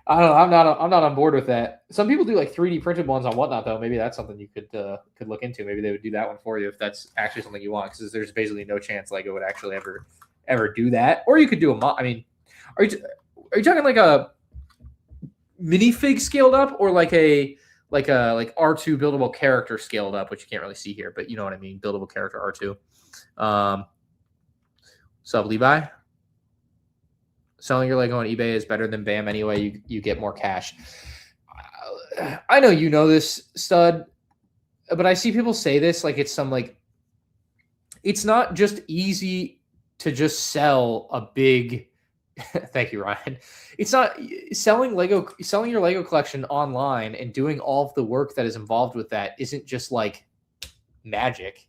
I don't know. I'm not on board with that. Some people do like 3D printed ones on Whatnot though. Maybe that's something you could look into. Maybe they would do that one for you if that's actually something you want, because there's basically no chance Lego would actually ever do that. Or you could do a mod. I mean, are you talking like a minifig scaled up or like R2 buildable character scaled up, which you can't really see here, but you know what I mean? Buildable character R2. Sub Levi. Selling your Lego on eBay is better than BAM anyway. You get more cash. I know you know this, stud, but I see people say this like it's some like it's not just easy to just sell a big. Thank you, Ryan. It's not selling your Lego collection online and doing all of the work that is involved with that isn't just like magic.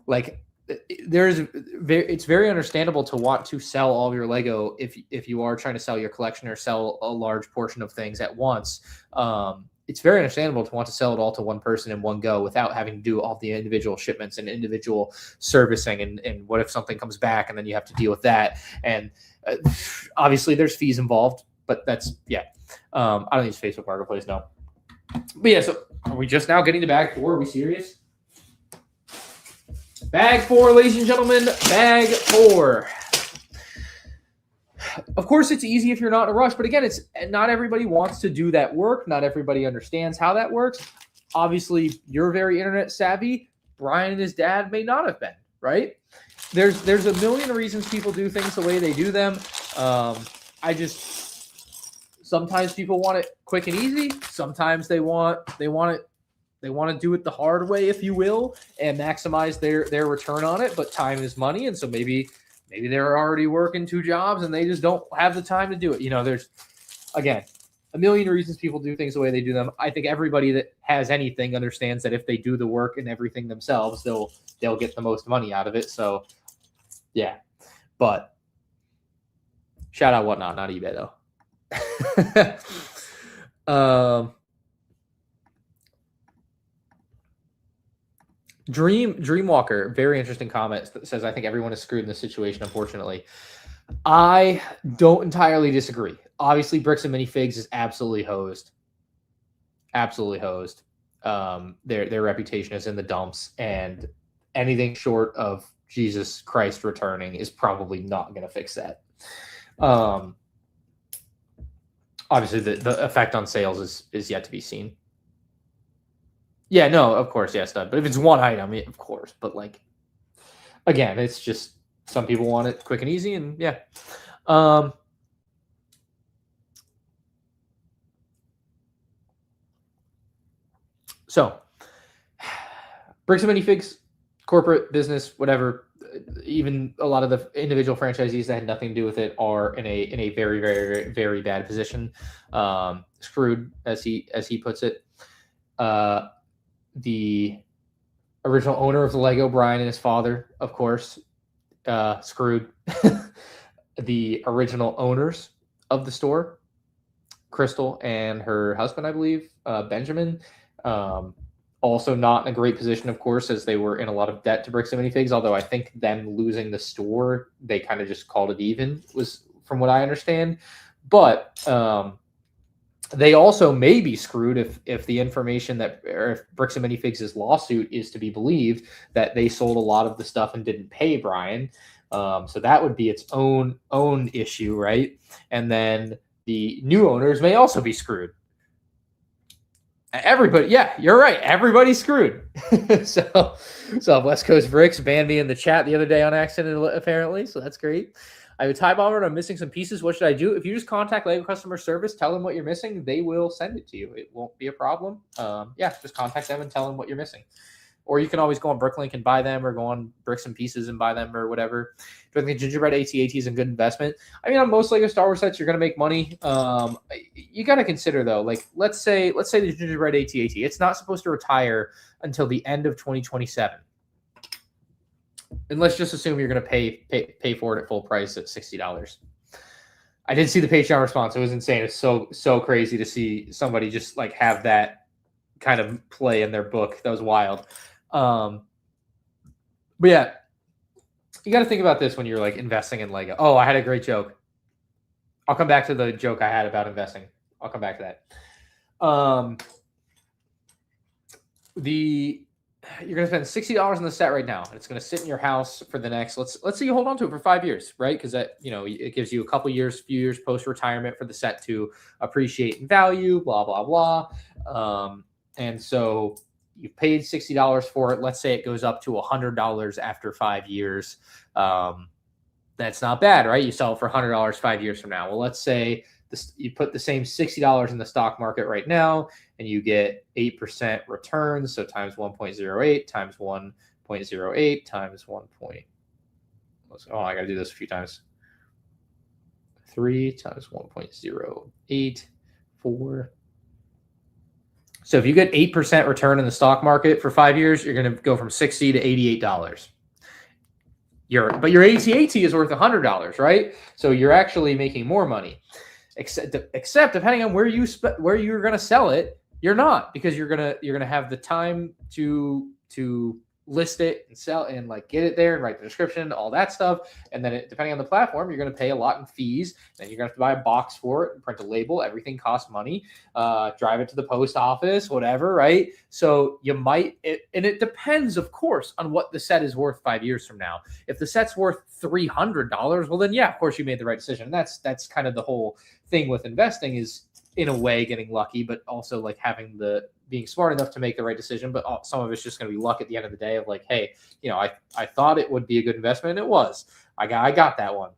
Like it's very understandable to want to sell all of your Lego if you are trying to sell your collection or sell a large portion of things at once. It's very understandable to want to sell it all to one person in one go without having to do all the individual shipments and individual servicing. And what if something comes back and then you have to deal with that? And obviously there's fees involved, but that's, yeah. I don't use Facebook Marketplace, no. But yeah, so are we just now getting to bag 4? Are we serious? Bag 4, ladies and gentlemen, bag 4. Of course, it's easy if you're not in a rush, but again, it's not everybody wants to do that work. Not everybody understands how that works. Obviously, you're very internet savvy. Brian and his dad may not have been, right? There's a million reasons people do things the way they do them. Sometimes people want it quick and easy. Sometimes they want to do it the hard way, if you will, and maximize their return on it. But time is money, and so maybe they're already working 2 jobs and they just don't have the time to do it. There's, again, a million reasons people do things the way they do them. I think everybody that has anything understands that if they do the work and everything themselves, they'll get the most money out of it. So, yeah. But shout out Whatnot, not eBay though. Dreamwalker, very interesting comment, says, I think everyone is screwed in this situation, unfortunately. I don't entirely disagree. Obviously, Bricks and Minifigs is absolutely hosed. Absolutely hosed. Their reputation is in the dumps, and anything short of Jesus Christ returning is probably not going to fix that. Obviously, the effect on sales is yet to be seen. Yeah, no, of course, yes, done. But if it's one item, of course. But like, again, it's just some people want it quick and easy, and yeah. So, Bricks and Minifigs, corporate business, whatever. Even a lot of the individual franchisees that had nothing to do with it are in a very, very, very bad position, screwed, as he puts it. The original owner of the Lego, Brian, and his father, of course, screwed. The original owners of the store, Crystal and her husband, I believe, Benjamin, Also not in a great position, of course, as they were in a lot of debt to Bricks Minifiigs, although I think them losing the store, they kind of just called it even, was from what I understand. But they also may be screwed if the information that, or if Bricks and Minifigs' lawsuit is to be believed, that they sold a lot of the stuff and didn't pay Brian. So that would be its own issue, right? And then the new owners may also be screwed. Everybody, yeah, you're right. Everybody's screwed. so West Coast Bricks banned me in the chat the other day on accident, apparently. So that's great. I have a tie bomber and I'm missing some pieces. What should I do? If you just contact Lego customer service, tell them what you're missing, they will send it to you. It won't be a problem. Yeah, just contact them and tell them what you're missing. Or you can always go on Bricklink and buy them, or go on Bricks and Pieces and buy them, or whatever. Do I think gingerbread AT-AT is a good investment? I mean, on most Lego Star Wars sets, you're going to make money. You got to consider, though, like, let's say the gingerbread AT-AT, it's not supposed to retire until the end of 2027. And let's just assume you're going to pay for it at full price at $60. I did see the Patreon response. It was insane. It's so crazy to see somebody just like have that kind of play in their book. That was wild. But yeah, you got to think about this when you're like investing in Lego. Oh, I had a great joke. I'll come back to the joke I had about investing. I'll come back to that. You're going to spend $60 on the set right now, and it's going to sit in your house for the next, let's say you hold on to it for 5 years, right? Because that, it gives you a couple years, few years post-retirement for the set to appreciate in value, blah, blah, blah. And so you've paid $60 for it. Let's say it goes up to $100 after 5 years. That's not bad, right? You sell it for $100 5 years from now. Well, let's say you put the same $60 in the stock market right now, and you get 8% returns. So times 1.08 times 1.08 times 1. Oh, I got to do this a few times. 3 times 1.08, 4. So if you get 8% return in the stock market for 5 years, you're going to go from $60 to $88. But your AT-AT is worth $100, right? So you're actually making more money. Except depending on where you're going to sell it, you're not, because you're gonna have the time to list it and sell and like get it there and write the description, all that stuff. And then depending on the platform, you're going to pay a lot in fees. Then you're going to have to buy a box for it and print a label. Everything costs money. Drive it to the post office, whatever, right? So you might, and it depends, of course, on what the set is worth 5 years from now. If the set's worth $300, well then, yeah, of course you made the right decision. And that's kind of the whole thing with investing, is in a way getting lucky, but also like being smart enough to make the right decision. But some of it's just going to be luck at the end of the day of like, hey, I thought it would be a good investment, and it was. I got that one.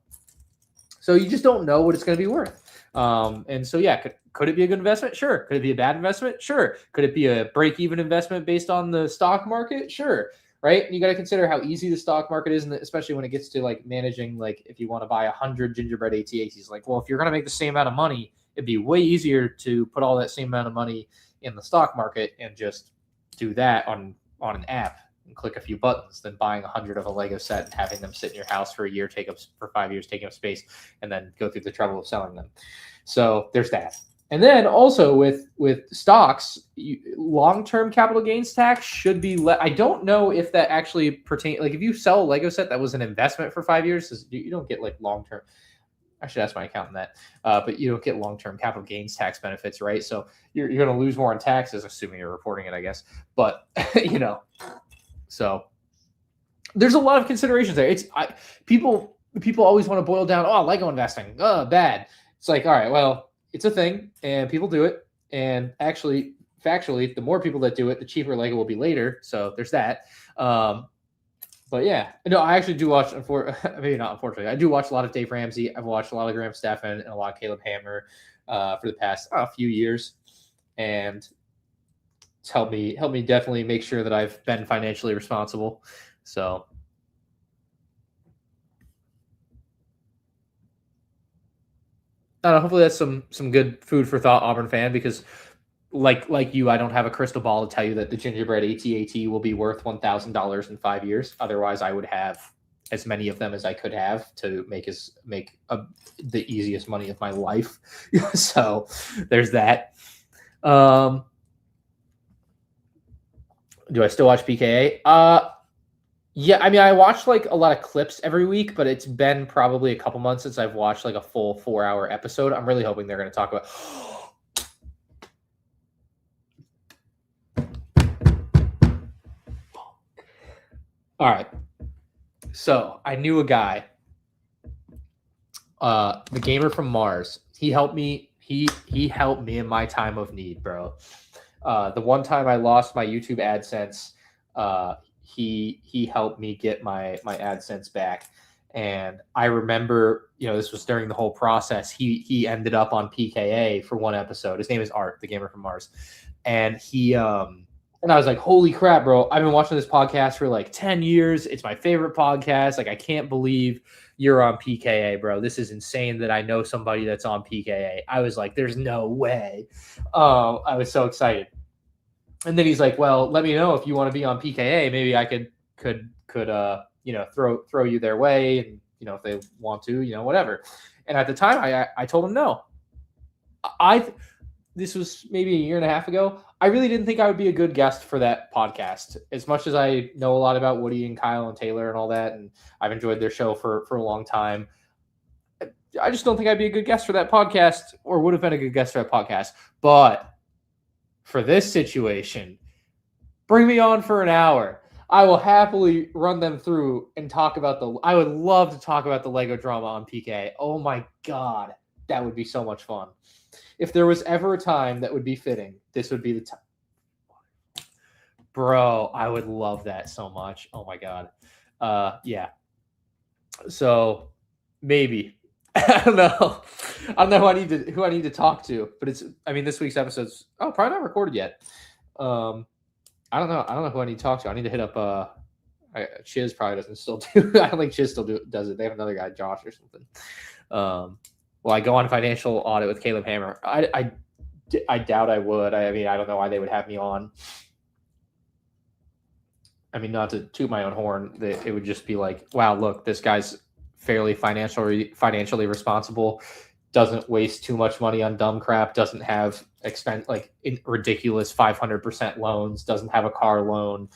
So you just don't know what it's going to be worth. And so yeah, could it be a good investment? Sure. Could it be a bad investment? Sure. Could it be a break-even investment based on the stock market? Sure. Right. And you got to consider how easy the stock market is, and especially when it gets to like managing, like if you want to buy 100 gingerbread AT-ATs, like, well, if you're going to make the same amount of money, it'd be way easier to put all that same amount of money in the stock market and just do that on an app and click a few buttons than buying 100 of a Lego set and having them sit in your house for a year, for 5 years, taking up space, and then go through the trouble of selling them. So there's that. And then also with stocks, long-term capital gains tax should be I don't know if that actually pertains. Like if you sell a Lego set that was an investment for 5 years, you don't get like long-term. I should ask my accountant that, but you don't get long-term capital gains tax benefits, right? So you're going to lose more on taxes, assuming you're reporting it, I guess. But so there's a lot of considerations there. People always want to boil down, Lego investing, bad. It's like, all right, well, it's a thing, and people do it, and actually, factually, the more people that do it, the cheaper Lego will be later. So there's that. But yeah, no, I actually do watch, maybe not unfortunately, I do watch a lot of Dave Ramsey. I've watched a lot of Graham Stephan and a lot of Caleb Hammer for the past few years. And it's helped me definitely make sure that I've been financially responsible. So I don't know, hopefully that's some good food for thought, Auburn fan, because like you, I don't have a crystal ball to tell you that the gingerbread AT-AT will be worth $1,000 in 5 years. Otherwise, I would have as many of them as I could have to make the easiest money of my life. So there's that. Do I still watch PKA? Yeah, I mean, I watch like a lot of clips every week, but it's been probably a couple months since I've watched like a full 4-hour episode. I'm really hoping they're going to talk about. All right. So I knew a guy, the gamer from Mars. He helped me. He helped me in my time of need, bro. The one time I lost my YouTube AdSense, he helped me get my AdSense back. And I remember, this was during the whole process. He ended up on PKA for one episode. His name is Art, the gamer from Mars, and and I was like, holy crap, bro! I've been watching this podcast for like 10 years. It's my favorite podcast. Like, I can't believe you're on PKA, bro. This is insane that I know somebody that's on PKA. I was like, there's no way. I was so excited. And then he's like, well, let me know if you want to be on PKA. Maybe I could throw you their way, and if they want to, whatever. And at the time, I told him no. This was maybe a year and a half ago. I really didn't think I would be a good guest for that podcast. As much as I know a lot about Woody and Kyle and Taylor and all that, and I've enjoyed their show for a long time, I just don't think I'd be a good guest for that podcast, or would have been a good guest for that podcast. But for this situation, bring me on for an hour. I will happily run them through and talk about I would love to talk about the Lego drama on PK. Oh my God, that would be so much fun. If there was ever a time that would be fitting, this would be the time. Bro, I would love that so much. Oh my God. Yeah. So maybe. I don't know who I need to talk to, but this week's episode's probably not recorded yet. I don't know who I need to talk to. I need to hit up Chiz probably doesn't still do. I don't think Chiz still does it. They have another guy, Josh or something. Well, I go on financial audit with Caleb Hammer. I doubt I would. I don't know why they would have me on. Not to toot my own horn, it would just be like, wow, look, this guy's fairly financially responsible, doesn't waste too much money on dumb crap, doesn't have ridiculous 500% loans, doesn't have a car loan,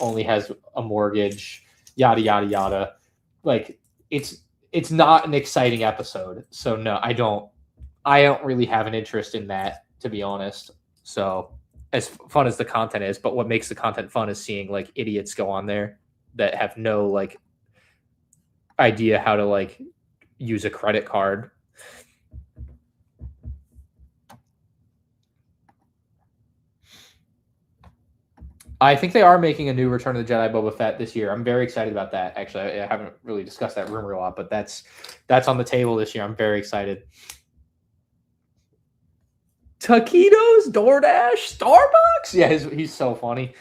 only has a mortgage, yada yada yada. Like, it's not an exciting episode. So no, I don't really have an interest in that, to be honest. So as fun as the content is, but what makes the content fun is seeing like idiots go on there that have no like idea how to like use a credit card. I think they are making a new Return of the Jedi Boba Fett this year. I'm very excited about that. Actually, I haven't really discussed that rumor a lot, but that's on the table this year. I'm very excited. Taquitos, DoorDash, Starbucks. Yeah, he's so funny.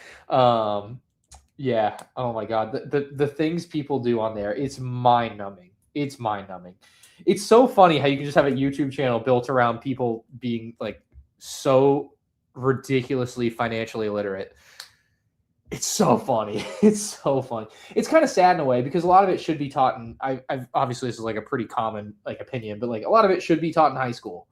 Yeah. Oh my God. The things people do on there, it's mind numbing. It's mind numbing. It's so funny how you can just have a YouTube channel built around people being like so ridiculously financially illiterate. It's so funny. It's so funny. It's kind of sad in a way because a lot of it should be taught in. I've obviously this is like a pretty common like opinion, but like a lot of it should be taught in high school.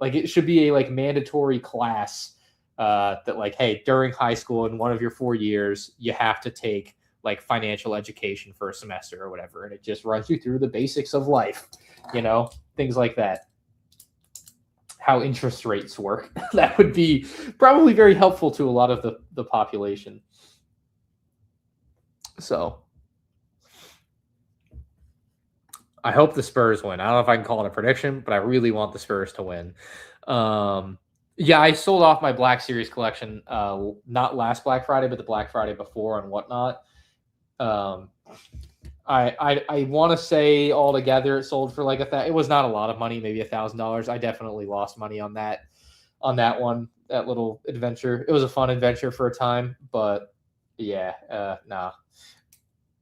Like it should be a like mandatory class that like, hey, during high school in one of your 4 years, you have to take like financial education for a semester or whatever, and it just runs you through the basics of life, things like that. How interest rates work. That would be probably very helpful to a lot of the population. So I hope the Spurs win. I don't know if I can call it a prediction, but I really want the Spurs to win. Yeah, I sold off my Black Series collection, not last Black Friday, but the Black Friday before and whatnot. I want to say altogether it sold for like it was not a lot of money, maybe $1,000. I definitely lost money on that one, that little adventure. It was a fun adventure for a time, but yeah, nah.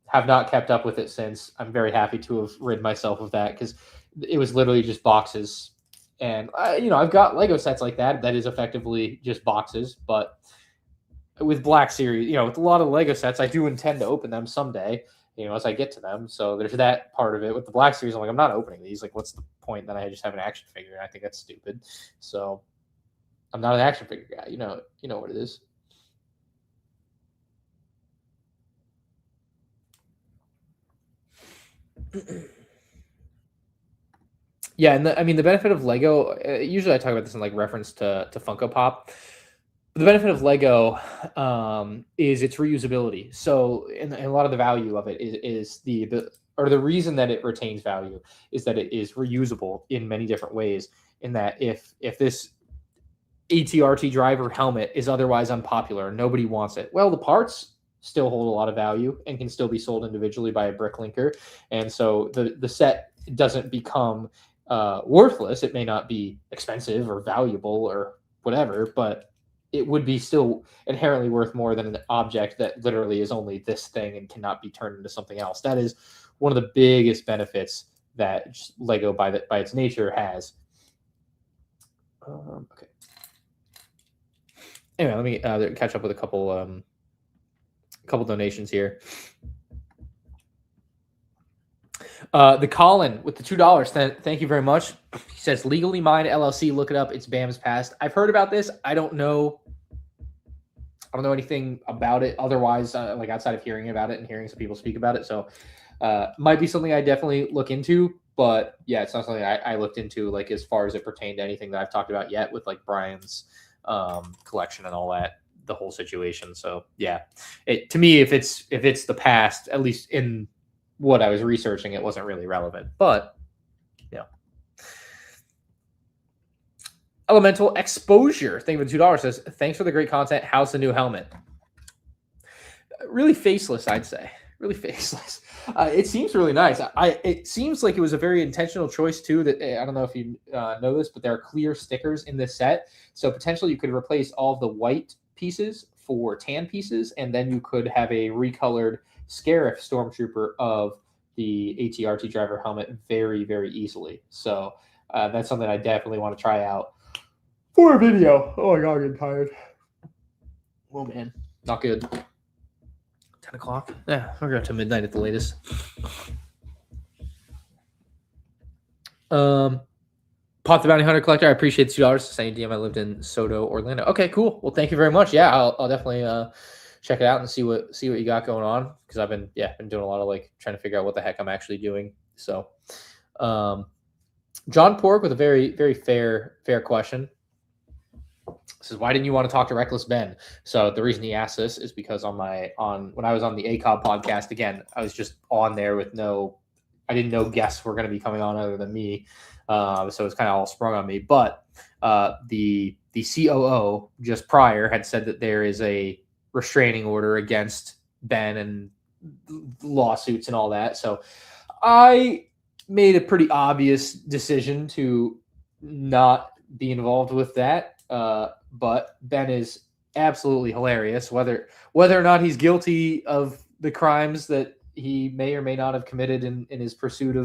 Have not kept up with it since. I'm very happy to have rid myself of that because it was literally just boxes. And I've got Lego sets like that is effectively just boxes, but with Black Series, with a lot of Lego sets, I do intend to open them someday, as I get to them. So there's that part of it. With the Black Series, I'm like, I'm not opening these. Like, what's the point? Then I just have an action figure. I think that's stupid. So I'm not an action figure guy. You know what it is. Yeah, and I mean the benefit of Lego. Usually, I talk about this in like reference to Funko Pop. The benefit of Lego is its reusability. So, and a lot of the value of it is the reason that it retains value is that it is reusable in many different ways. In that, if this ATRT driver helmet is otherwise unpopular, nobody wants it. Well, the parts still hold a lot of value and can still be sold individually by a brick linker, and so the set doesn't become worthless. It may not be expensive or valuable or whatever, but it would be still inherently worth more than an object that literally is only this thing and cannot be turned into something else. That is one of the biggest benefits that Lego, by its nature, has. Okay. Anyway, let me catch up with a couple donations here. The Colin with the $2. Thank you very much. He says Legally Mine LLC. Look it up. It's BAM's past. I've heard about this. I don't know anything about it otherwise, like outside of hearing about it and hearing some people speak about it. So, might be something I definitely look into. But yeah, it's not something I looked into like as far as it pertained to anything that I've talked about yet with like Brian's collection and all that, the whole situation. So yeah, to me, if it's the past, at least in what I was researching, it wasn't really relevant. But yeah. Elemental Exposure, thank you for $2, says, thanks for the great content. How's the new helmet? Really faceless, I'd say. Really faceless. It seems really nice. It seems like it was a very intentional choice too. That I don't know if you know this, but there are clear stickers in this set, so potentially you could replace all of the white pieces for tan pieces, and then you could have a recolored Scarif Stormtrooper of the ATRT driver helmet very, very easily. So that's something I definitely want to try out for a video. Oh my god, I'm getting tired. Oh man, not good. 10 o'clock. Yeah, we're going to midnight at the latest. Pot the Bounty Hunter Collector. I appreciate the $2. Saying DM, I lived in Soto, Orlando. Okay, cool. Well, thank you very much. Yeah, I'll definitely check it out and see what you got going on, because I've been doing a lot of like trying to figure out what the heck I'm actually doing. So, John Pork with a very, very fair question. Says, why didn't you want to talk to Reckless Ben? So the reason he asked this is because when I was on the ACOB podcast, again, I was just on there with I didn't know guests were going to be coming on other than me. So it's kind of all sprung on me. But the COO just prior had said that there is a restraining order against Ben and lawsuits and all that. So I made a pretty obvious decision to not be involved with that. But Ben is absolutely hilarious. Whether or not he's guilty of the crimes that he may or may not have committed in his pursuit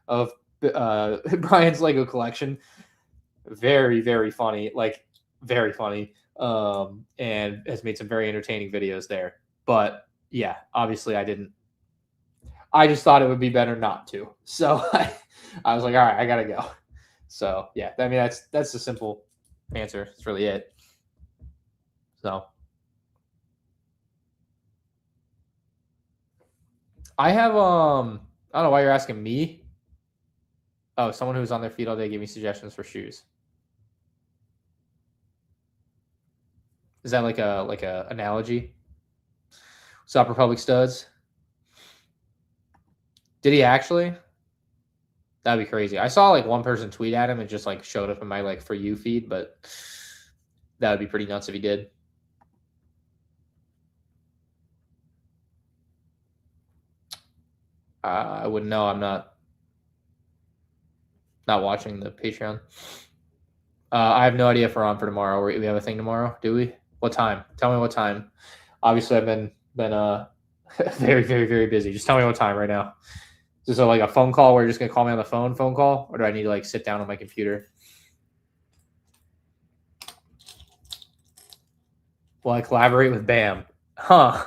of Brian's Lego collection, very, very funny, like very funny, and has made some very entertaining videos there. But yeah, obviously I just thought it would be better not to. So I was like, all right, I gotta go. So yeah, I mean that's the simple answer. That's really it. So I have I don't know why you're asking me. Oh, someone who's on their feet all day gave me suggestions for shoes. Is that like a analogy? What's up, Republic Studs? Did he actually? That'd be crazy. I saw like one person tweet at him and just like showed up in my like For You feed, but that would be pretty nuts if he did. I wouldn't know. I'm not watching the Patreon. I have no idea if we're on for tomorrow. We have a thing tomorrow, do we? What time? Tell me what time. Obviously, I've been very, very, very busy. Just tell me what time right now. Is this like a phone call where you're just gonna call me on the phone call, or do I need to like sit down on my computer? Will I collaborate with BAM? Huh.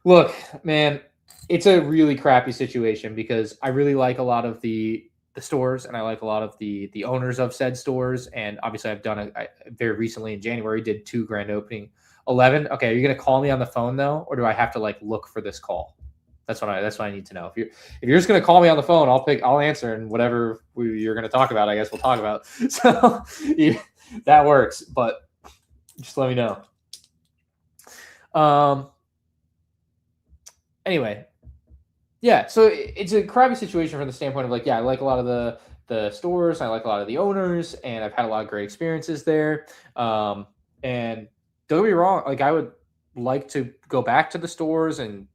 Look, man, it's a really crappy situation because I really like a lot of the stores, and I like a lot of the owners of said stores. And obviously I've done I very recently in January did 2 grand opening 11. Okay, are you gonna call me on the phone though, or do I have to like look for this call? That's what I need to know. If you're just gonna call me on the phone, I'll answer, and whatever you're gonna talk about, I guess we'll talk about. So yeah, that works, but just let me know. Anyway, yeah. So it's a crappy situation from the standpoint of like, yeah, I like a lot of the stores, I like a lot of the owners, and I've had a lot of great experiences there. And don't get me wrong, like I would like to go back to the stores and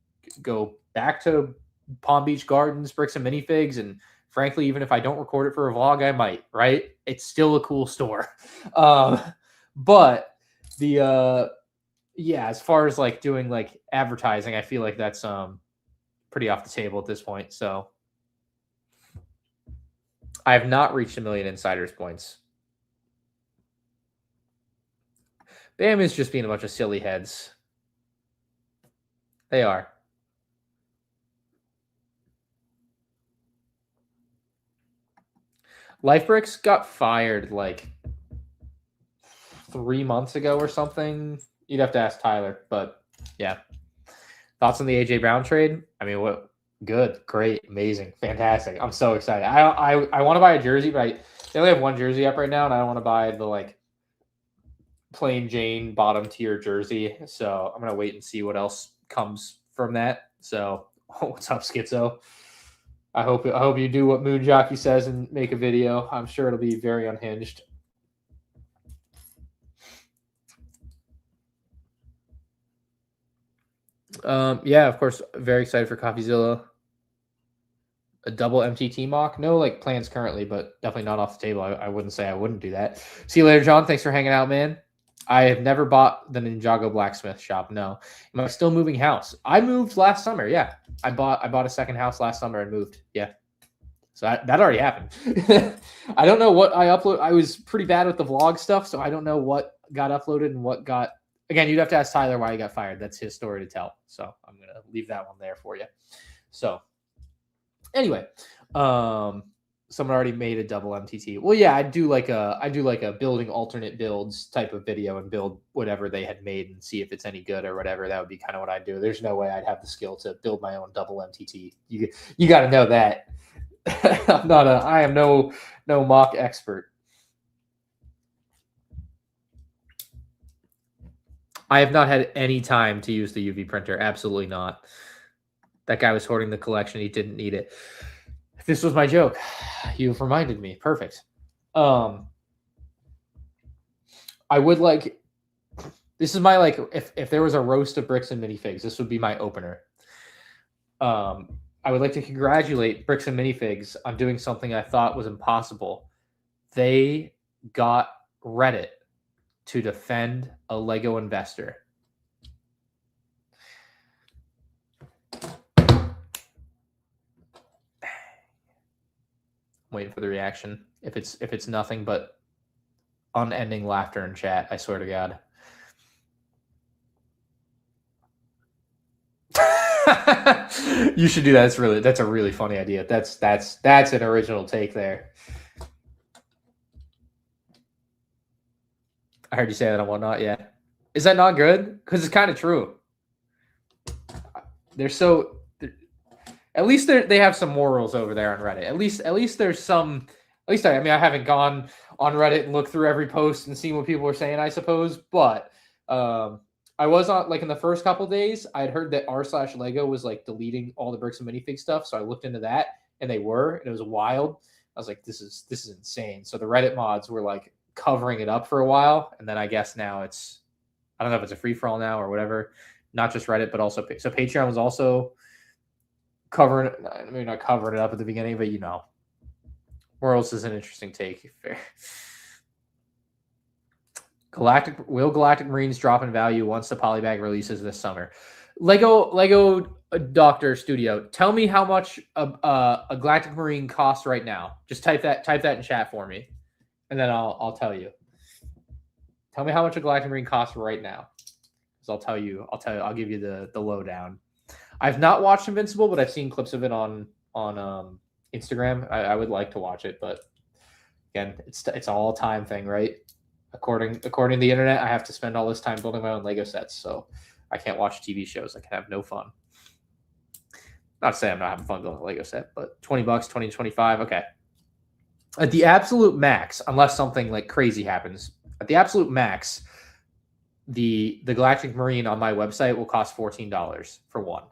go back to Palm Beach Gardens, Bricks and Minifigs, and frankly, even if I don't record it for a vlog, I might. Right? It's still a cool store. But the yeah, as far as like doing like advertising, I feel like that's pretty off the table at this point. So I have not reached 1 million insiders points. BAM is just being a bunch of silly heads. They are. LifeBricks got fired like 3 months ago or something. You'd have to ask Tyler, but yeah. Thoughts on the AJ Brown trade? I mean, what? Good, great, amazing, fantastic. I'm so excited. I want to buy a jersey, but they only have one jersey up right now, and I don't want to buy the like plain Jane bottom tier jersey. So I'm gonna wait and see what else comes from that. So what's up, Schizo? I hope you do what Moon Jockey says and make a video. I'm sure it'll be very unhinged. Yeah, of course, very excited for CoffeeZilla. A double MTT mock? No, like plans currently, but definitely not off the table. I wouldn't say I wouldn't do that. See you later, John. Thanks for hanging out, man. I have never bought the Ninjago blacksmith shop. No. Am I still moving house? I moved last summer. Yeah, I bought a second house last summer and moved. Yeah, so that already happened. I don't know what I upload. I was pretty bad with the vlog stuff, so I don't know what got uploaded and what got. Again, you'd have to ask Tyler why he got fired. That's his story to tell. So I'm gonna leave that one there for you. So anyway, someone already made a double MTT. Well, yeah, I do like a building alternate builds type of video and build whatever they had made and see if it's any good or whatever. That would be kind of what I'd do. There's no way I'd have the skill to build my own double MTT. You got to know that. I am no mock expert. I have not had any time to use the UV printer. Absolutely not. That guy was hoarding the collection. He didn't need it. This was my joke. You've reminded me. Perfect. I would like. This is my like. If there was a roast of Bricks and Minifigs, this would be my opener. I would like to congratulate Bricks and Minifigs on doing something I thought was impossible. They got Reddit to defend a Lego investor. Waiting for the reaction. If it's nothing but unending laughter in chat, I swear to God. You should do that. That's a really funny idea. That's an original take there. I heard you say that on Whatnot. Yeah, is that not good? Because it's kind of true. They're so. At least they have some morals over there on Reddit. At least there's some. At least I mean I haven't gone on Reddit and looked through every post and seen what people were saying, I suppose. But I was on like in the first couple of days, I'd heard that r/Lego was like deleting all the Bricks and Minifig stuff. So I looked into that and they were, and it was wild. I was like, this is insane. So the Reddit mods were like covering it up for a while, and then I guess now it's, I don't know if it's a free for all now or whatever. Not just Reddit, but also so Patreon was also covering. I mean, not covering it up at the beginning, but you know, Morals is an interesting take. Will Galactic Marines drop in value once the polybag releases this summer? Lego Doctor Studio, tell me how much a Galactic Marine costs right now. Just type that in chat for me, and then I'll tell you. Tell me how much a Galactic Marine costs right now, because I'll tell you. I'll give you the lowdown. I've not watched Invincible, but I've seen clips of it on Instagram. I would like to watch it, but again, it's an all time thing, right? According to the internet, I have to spend all this time building my own Lego sets, so I can't watch TV shows. I can have no fun. Not to say I'm not having fun building a Lego set, but 20 bucks, 20 to 25. Okay. At the absolute max, unless something like crazy happens, at the absolute max, the Galactic Marine on my website will cost $14 for one.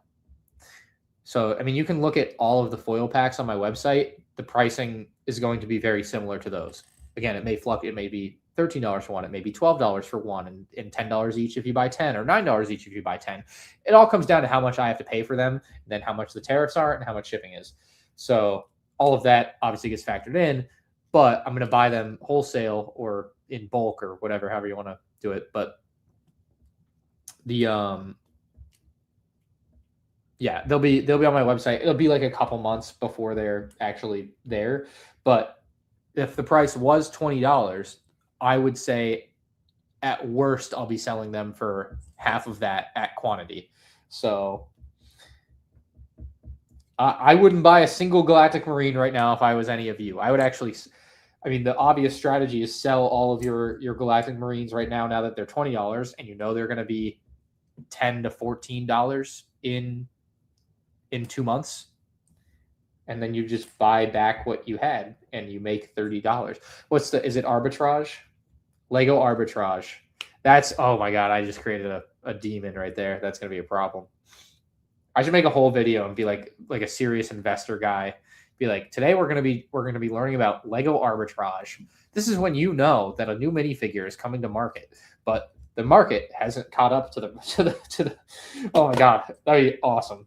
So, I mean, you can look at all of the foil packs on my website. The pricing is going to be very similar to those. Again, it may fluctuate. It may be $13 for one. It may be $12 for one, and $10 each if you buy 10, or $9 each if you buy 10. It all comes down to how much I have to pay for them, and then how much the tariffs are, and how much shipping is. So all of that obviously gets factored in, but I'm going to buy them wholesale or in bulk or whatever, however you want to do it. But the yeah, they'll be on my website. It'll be like a couple months before they're actually there. But if the price was $20, I would say at worst I'll be selling them for half of that at quantity. So I wouldn't buy a single Galactic Marine right now if I was any of you. I would actually, I mean, the obvious strategy is sell all of your Galactic Marines right now that they're $20, and you know they're going to be $10 to $14 in 2 months, and then you just buy back what you had and you make $30. Is it arbitrage? Lego arbitrage. That's, oh my God, I just created a demon right there. That's going to be a problem. I should make a whole video and be like a serious investor guy. Be like, today we're going to be learning about Lego arbitrage. This is when you know that a new minifigure is coming to market, but the market hasn't caught up to the oh my God, that'd be awesome.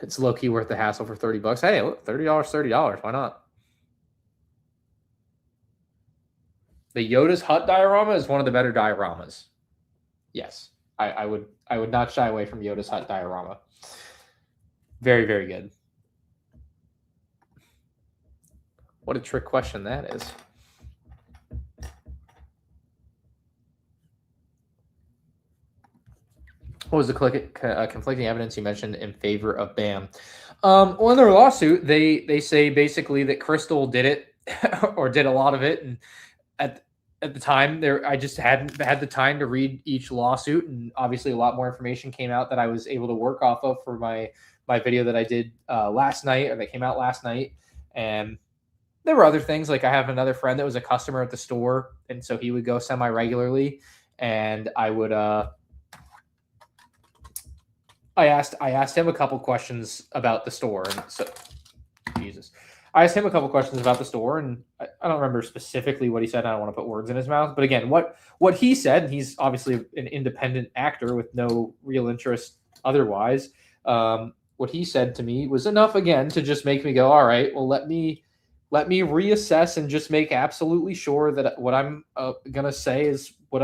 It's low-key worth the hassle for 30 bucks. Hey, look, $30, $30. Why not? The Yoda's Hut diorama is one of the better dioramas. Yes, I would not shy away from Yoda's Hut diorama. Very, very good. What a trick question that is. What was the conflicting evidence you mentioned in favor of BAM? Well, in their lawsuit, they say basically that Crystal did it or did a lot of it, and at the time I just hadn't had the time to read each lawsuit, and obviously a lot more information came out that I was able to work off of for my video that I did last night, or that came out last night. And there were other things, like I have another friend that was a customer at the store, and so he would go semi-regularly, and I would I asked him a couple questions about the store, and so I asked him a couple questions about the store, and I don't remember specifically what he said. I don't want to put words in his mouth, but again, what he said, he's obviously an independent actor with no real interest otherwise. What he said to me was enough, again, to just make me go, all right, well, let me reassess and just make absolutely sure that what I'm gonna say is what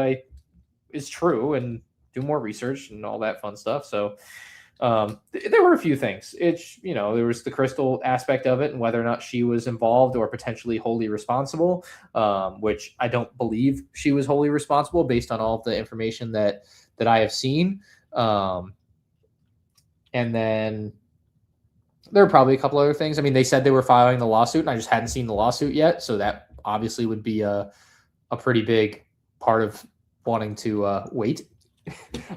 is true, and do more research and all that fun stuff. So there were a few things. There was the Crystal aspect of it, and whether or not she was involved or potentially wholly responsible, which I don't believe she was wholly responsible based on all of the information that I have seen. And then there are probably a couple other things. I mean, they said they were filing the lawsuit, and I just hadn't seen the lawsuit yet. So that obviously would be a pretty big part of wanting to wait.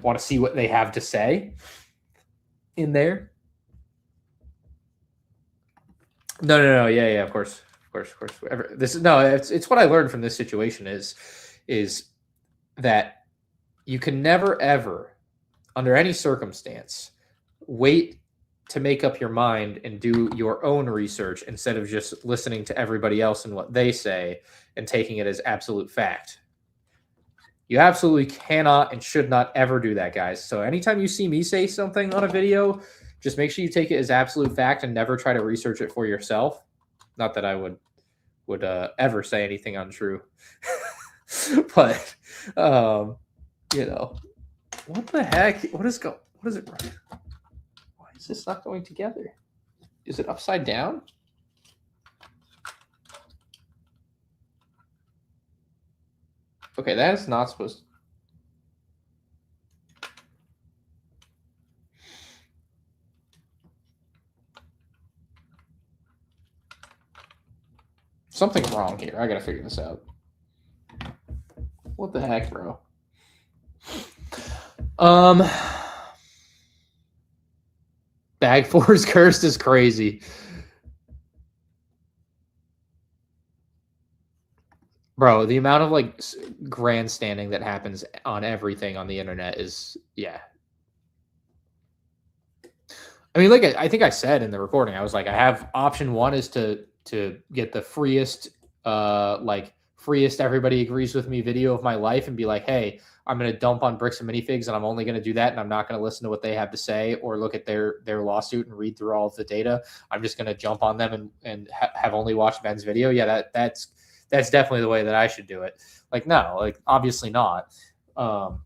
Want to see what they have to say in there. No. Yeah. Of course. It's what I learned from this situation is that you can never, ever, under any circumstance, wait to make up your mind and do your own research instead of just listening to everybody else and what they say and taking it as absolute fact. You absolutely cannot and should not ever do that, guys. So anytime you see me say something on a video, just make sure you take it as absolute fact and never try to research it for yourself. Not that I would ever say anything untrue. But, what the heck? What is it? Why is this not going together? Is it upside down? Okay, that is not supposed to. Something's wrong here. I gotta figure this out. What the heck, bro? Bag 4's cursed is crazy. Bro, the amount of like grandstanding that happens on everything on the internet is, yeah. I mean, like I think I said in the recording, I was like, I have option one is to get the freest, freest everybody agrees with me video of my life and be like, hey, I'm gonna dump on Bricks and Minifiigs and I'm only gonna do that and I'm not gonna listen to what they have to say or look at their lawsuit and read through all of the data. I'm just gonna jump on them and have only watched Ben's video. Yeah, that's definitely the way that I should do it. Like, no, like obviously not. And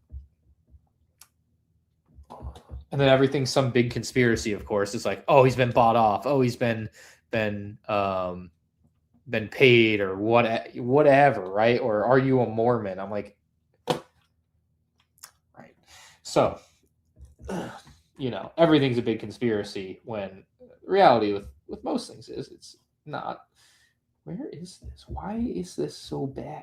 then everything's some big conspiracy, of course. It's like, oh, he's been bought off. Oh, he's been paid or whatever, right? Or are you a Mormon? I'm like, right. So, you know, everything's a big conspiracy when reality with most things is it's not. Where is this? Why is this so bad?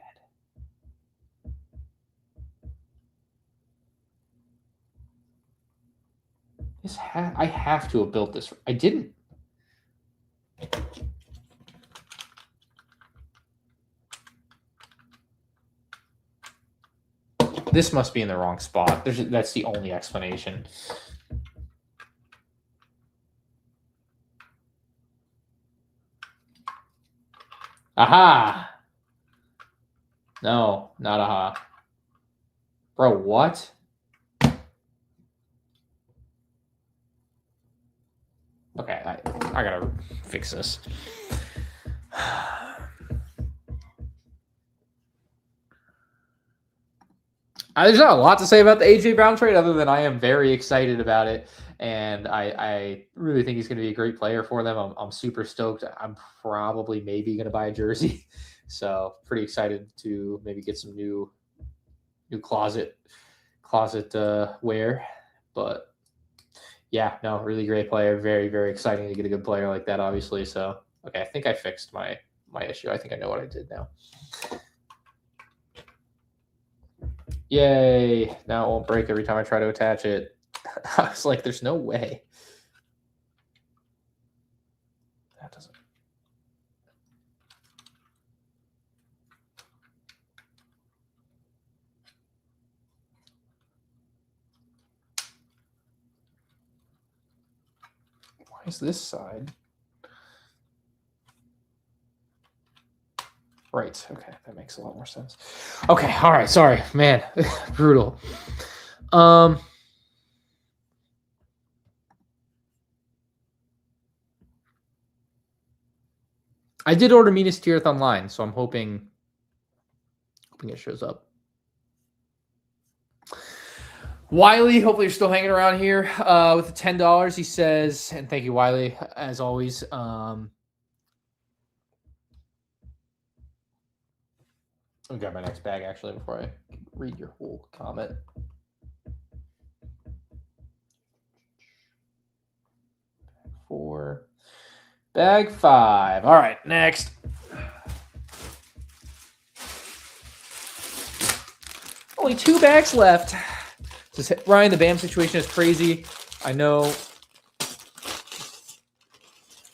I have to have built this. I didn't. This must be in the wrong spot. That's the only explanation. Aha! No, not aha. Bro, what? Okay, I gotta fix this. There's not a lot to say about the AJ Brown trade other than I am very excited about it. And I really think he's going to be a great player for them. I'm super stoked. I'm probably maybe going to buy a jersey. So pretty excited to maybe get some new closet wear. But yeah, no, really great player. Very, very exciting to get a good player like that, obviously. So, okay, I think I fixed my issue. I think I know what I did now. Yay. Now it won't break every time I try to attach it. I was like, there's no way. That doesn't. Why is this side? Right. Okay. That makes a lot more sense. Okay. All right. Sorry, man. Brutal. I did order Minas Tirith online, so I'm hoping it shows up. Wiley, hopefully you're still hanging around here with the $10. He says, and thank you, Wiley, as always. Let me grab my next bag, actually, before I read your whole comment. Bag 4. Bag 5. All right, next. Only 2 bags left. Says, Ryan, the BAM situation is crazy. I know.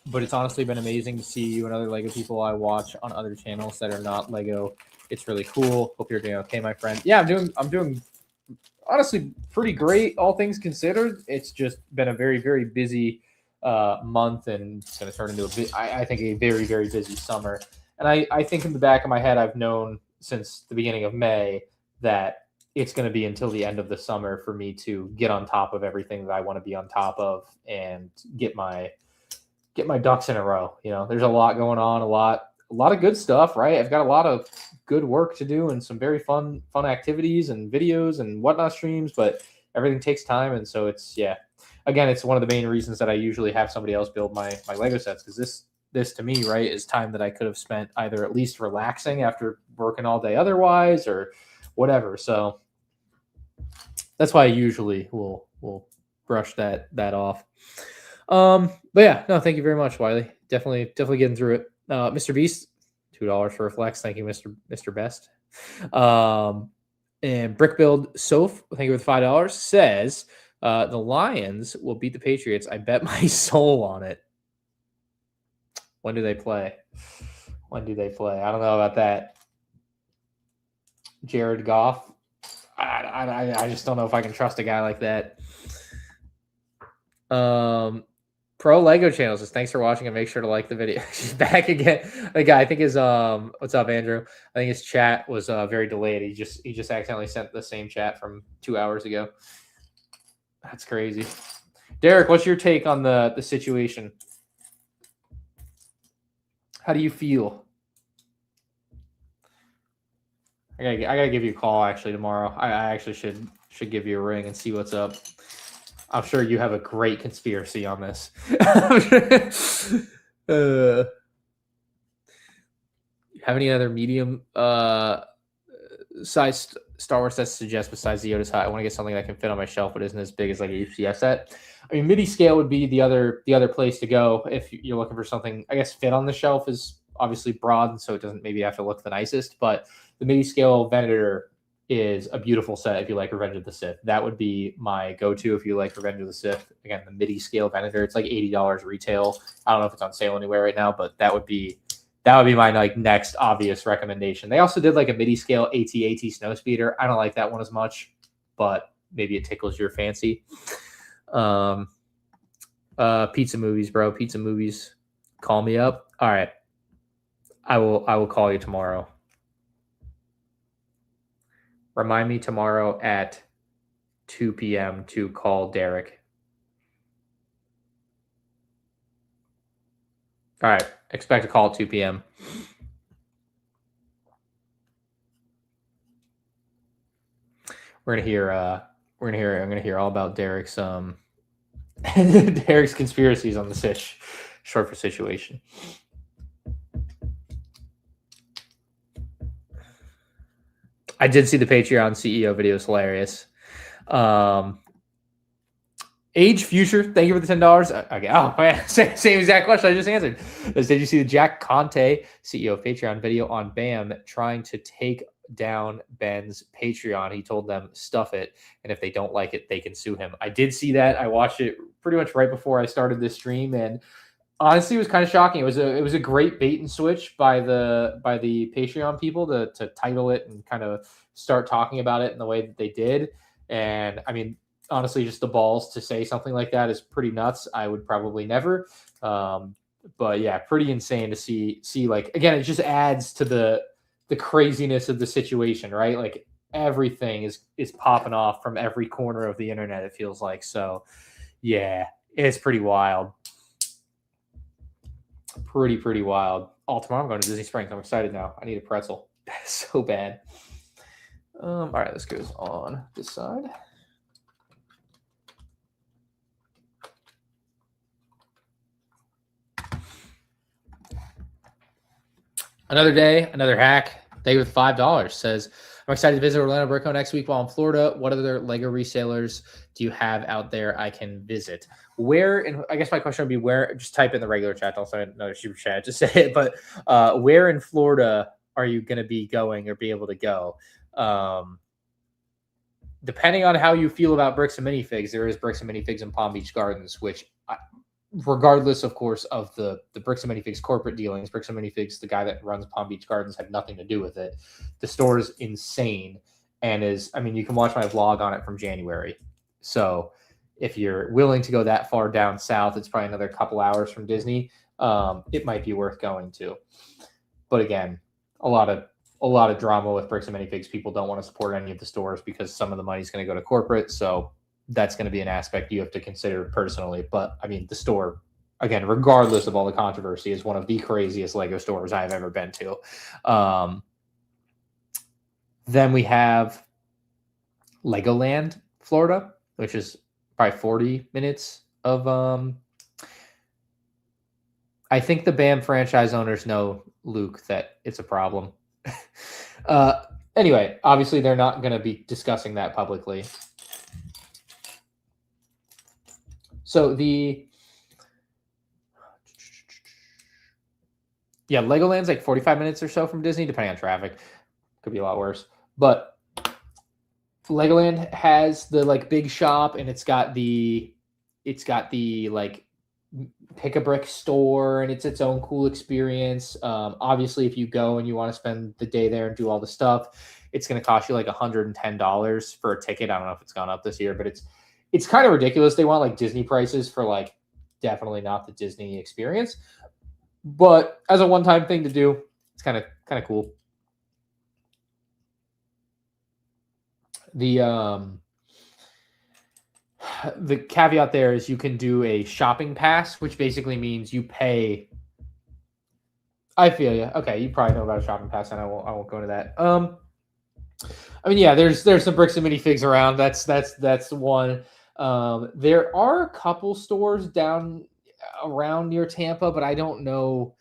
But it's honestly been amazing to see you and other LEGO people I watch on other channels that are not LEGO. It's really cool. Hope you're doing okay, my friend. Yeah, I'm doing honestly pretty great, all things considered. It's just been a very, very busy month, and it's going to turn into I think a very, very busy summer. And I think in the back of my head, I've known since the beginning of May that it's going to be until the end of the summer for me to get on top of everything that I want to be on top of and get my ducks in a row. You know, there's a lot going on, a lot of good stuff, right? I've got a lot of good work to do and some very fun this and videos and whatnot streams, but everything takes time. And so it's, yeah, again, it's one of the main reasons that I usually have somebody else build my LEGO sets. Cause this to me, right, is time that I could have spent either at least relaxing after working all day otherwise or whatever. So that's why I usually will brush that off. But yeah, no, thank you very much, Wiley. Definitely getting through it. Mr. Beast, $2 for a flex. Thank you, Mr. Best. And Brick Build Soph, thank you for the $5, says the Lions will beat the Patriots. I bet my soul on it. When do they play? When do they play? I don't know about that. Jared Goff. I just don't know if I can trust a guy like that. Pro Lego Channel says, thanks for watching and make sure to like the video. She's back again. The guy, I think his what's up, Andrew? I think his chat was very delayed. He just accidentally sent the same chat from 2 hours ago. That's crazy. Derek, what's your take on the situation? How do you feel? I gotta give you a call actually tomorrow. I actually should give you a ring and see what's up. I'm sure you have a great conspiracy on this. Have any other medium sized Star Wars sets to suggest besides the Yoda's Hut? I want to get something that can fit on my shelf but isn't as big as like a UCS set. I mean, midi scale would be the other place to go if you're looking for something. I guess fit on the shelf is obviously broad, and so it doesn't maybe have to look the nicest. But the midi scale Venator is a beautiful set if you like Revenge of the Sith. That would be my go-to if you like Revenge of the Sith. Again, the midi scale Venator, it's like $80 retail. I don't know if it's on sale anywhere right now, but that would be my like next obvious recommendation. They also did like a midi scale AT-AT Snowspeeder. I don't like that one as much, but maybe it tickles your fancy. Pizza movies, bro. Pizza movies. Call me up. All right. I will call you tomorrow. Remind me tomorrow at 2 p.m. to call Derek. All right. Expect a call at 2 p.m. I'm gonna hear all about Derek's Derek's conspiracies on the short for situation. I did see the Patreon CEO video. It's hilarious. Age Future, thank you for the $10. Okay. Oh man, same exact question I just answered. Did you see the Jack Conte, CEO of Patreon, video on BAM trying to take down Ben's Patreon? He told them stuff it, and if they don't like it, they can sue him. I did see that. I watched it pretty much right before I started this stream, and honestly, it was kind of shocking. It was a great bait and switch by the Patreon people to title it and kind of start talking about it in the way that they did. And I mean, honestly, just the balls to say something like that is pretty nuts. I would probably never. But yeah, pretty insane to see like, again, it just adds to the craziness of the situation, right? Like everything is popping off from every corner of the internet, it feels like. So yeah, it's pretty wild. Pretty wild. Oh, tomorrow I'm going to Disney Springs. I'm excited now. I need a pretzel so bad. All right, this goes on this side. Another day, another hack. Day with $5 says, I'm excited to visit Orlando Brico next week while in Florida. What other Lego resellers do you have out there I can visit? Where, and I guess my question would be where, just type in the regular chat. Don't send another super chat to say it, but where in Florida are you going to be going or be able to go? Depending on how you feel about Bricks and Minifigs, there is Bricks and Minifigs in Palm Beach Gardens, which regardless, of course, of the Bricks and Minifigs corporate dealings, Bricks and Minifigs, the guy that runs Palm Beach Gardens, had nothing to do with it. The store is insane and you can watch my vlog on it from January. So if you're willing to go that far down south, it's probably another couple hours from Disney. It might be worth going to. But again, a lot of drama with Bricks and Minifigs. People don't want to support any of the stores because some of the money is going to go to corporate. So that's going to be an aspect you have to consider personally. But I mean, the store, again, regardless of all the controversy, is one of the craziest Lego stores I've ever been to. Then we have Legoland, Florida, which is probably 40 minutes of, I think the BAM franchise owners know, Luke, that it's a problem. Anyway, obviously they're not going to be discussing that publicly. So Legoland's like 45 minutes or so from Disney, depending on traffic. Could be a lot worse. But Legoland has the like big shop, and it's got the like pick a brick store, and it's its own cool experience. Obviously, if you go and you want to spend the day there and do all the stuff, it's going to cost you like $110 for a ticket. I don't know if it's gone up this year, but it's kind of ridiculous. They want like Disney prices for like definitely not the Disney experience, but as a one-time thing to do, it's kind of cool. The caveat there is you can do a shopping pass, which basically means you pay. I feel you. Okay, you probably know about a shopping pass, and I won't go into that. I mean, yeah, there's some Bricks and Minifiigs around. That's one. There are a couple stores down around near Tampa, but I don't know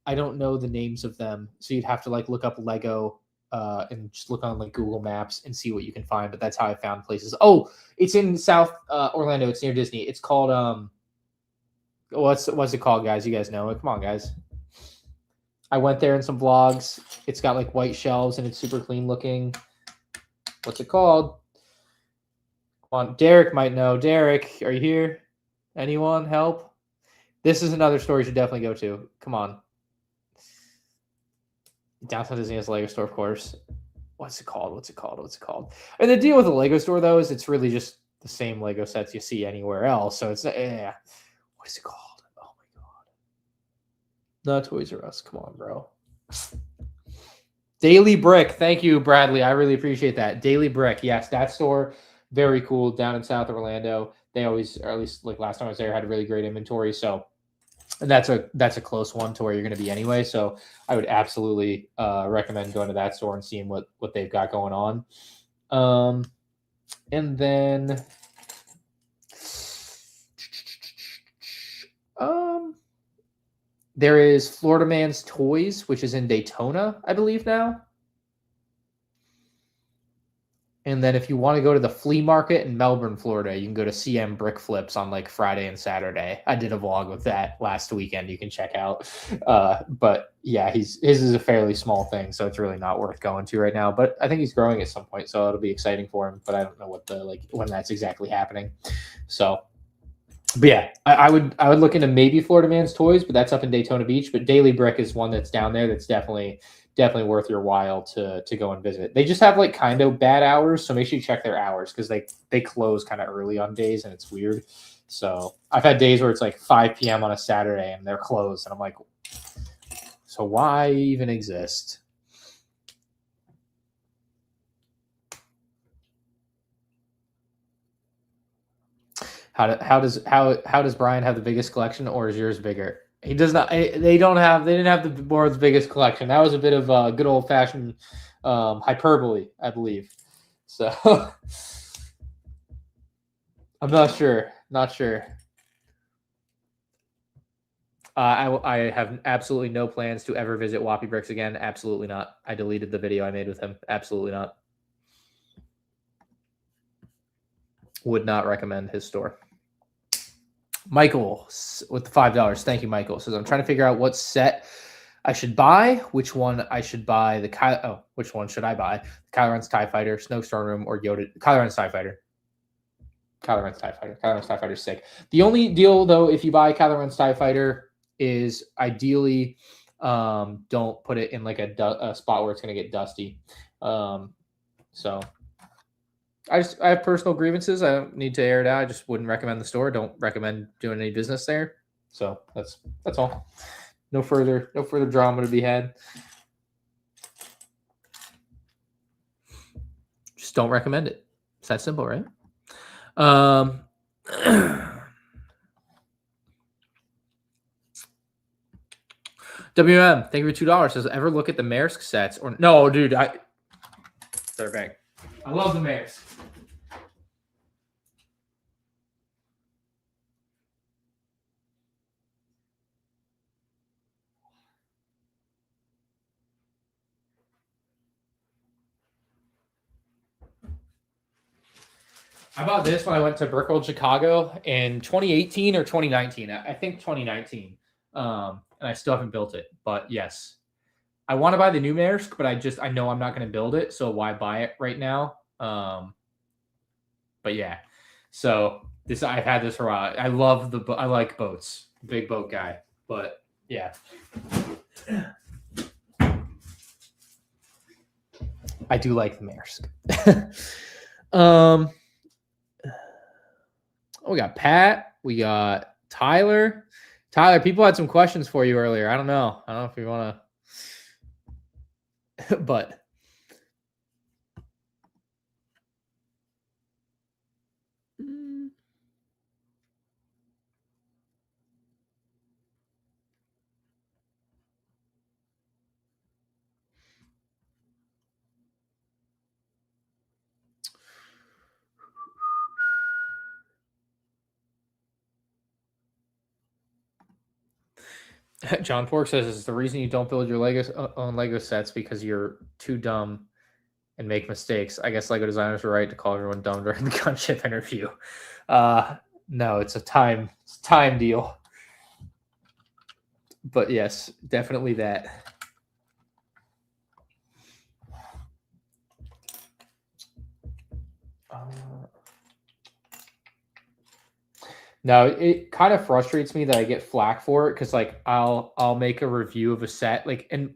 the names of them. So you'd have to like look up Lego and just look on like Google Maps and see what you can find. But that's how I found places. Oh, it's in South Orlando. It's near Disney. It's called what's it called, guys? You guys know it. Come on, guys. I went there in some vlogs. It's got like white shelves and it's super clean looking. What's it called? Come on, Derek might know. Derek, are you here? Anyone help? This is another store you should definitely go to. Come on. Downtown Disney has a Lego store, of course. What's it called? And the deal with the Lego store, though, is it's really just the same Lego sets you see anywhere else. So it's what is it called? Oh my god, not Toys R Us. Come on, bro. Daily Brick. Thank you, Bradley. I really appreciate that. Daily Brick. Yes, that store, very cool, down in South Orlando. They always, or at least like last time I was there, had a really great inventory. So. And that's a close one to where you're going to be anyway. So I would absolutely recommend going to that store and seeing what they've got going on. And then there is Florida Man's Toys, which is in Daytona, I believe now. And then if you want to go to the flea market in Melbourne, Florida, you can go to CM Brick Flips on like Friday and Saturday. I did a vlog with that last weekend. You can check out. But yeah, his is a fairly small thing, so it's really not worth going to right now. But I think he's growing at some point, so it'll be exciting for him. But I don't know what when that's exactly happening. So, but yeah, I would look into maybe Florida Man's Toys, but that's up in Daytona Beach. But Daily Brick is one that's down there that's definitely worth your while to go and visit. They just have like kind of bad hours, so make sure you check their hours because they close kind of early on days and it's weird. So I've had days where it's like 5 p.m. on a Saturday and they're closed, and I'm like, so why even exist? How does Brian have the biggest collection, or is yours bigger? He does not. They didn't have the world's biggest collection. That was a bit of a good old fashioned hyperbole, I believe. So I'm not sure. I have absolutely no plans to ever visit Whoppy Bricks again. Absolutely not. I deleted the video I made with him. Absolutely not. Would not recommend his store. Michael with the $5. Thank you, Michael. Says I'm trying to figure out what set I should buy. Which one I should buy? Which one should I buy? Kylo Ren's TIE Fighter, Snowstorm Room, or Yoda? Kylo Ren's TIE Fighter. Kylo Ren's TIE Fighter. Kylo Ren's TIE Fighter is sick. The only deal though, if you buy Kylo Ren's TIE Fighter, is ideally don't put it in like a spot where it's going to get dusty. So. I have personal grievances. I don't need to air it out. I just wouldn't recommend the store. Don't recommend doing any business there. So that's all. No further drama to be had. Just don't recommend it. It's that simple, right? WM, thank you for $2. Says ever look at the Maersk sets or no, dude? They're bang. I love the Maersk. I bought this when I went to Brick World Chicago in 2018 or 2019. I think 2019. And I still haven't built it. But yes, I want to buy the new Maersk, but I know I'm not going to build it. So why buy it right now? But yeah, so this I've had this for a while. I like boats, big boat guy. But yeah, I do like the Maersk. We got Pat. We got Tyler. Tyler, people had some questions for you earlier. I don't know if you want to, but John Pork says it's the reason you don't build your own Lego sets because you're too dumb and make mistakes. I guess Lego designers were right to call everyone dumb during the gunship interview. No, it's a time deal. But yes, definitely that. No, it kind of frustrates me that I get flack for it because like I'll make a review of a set and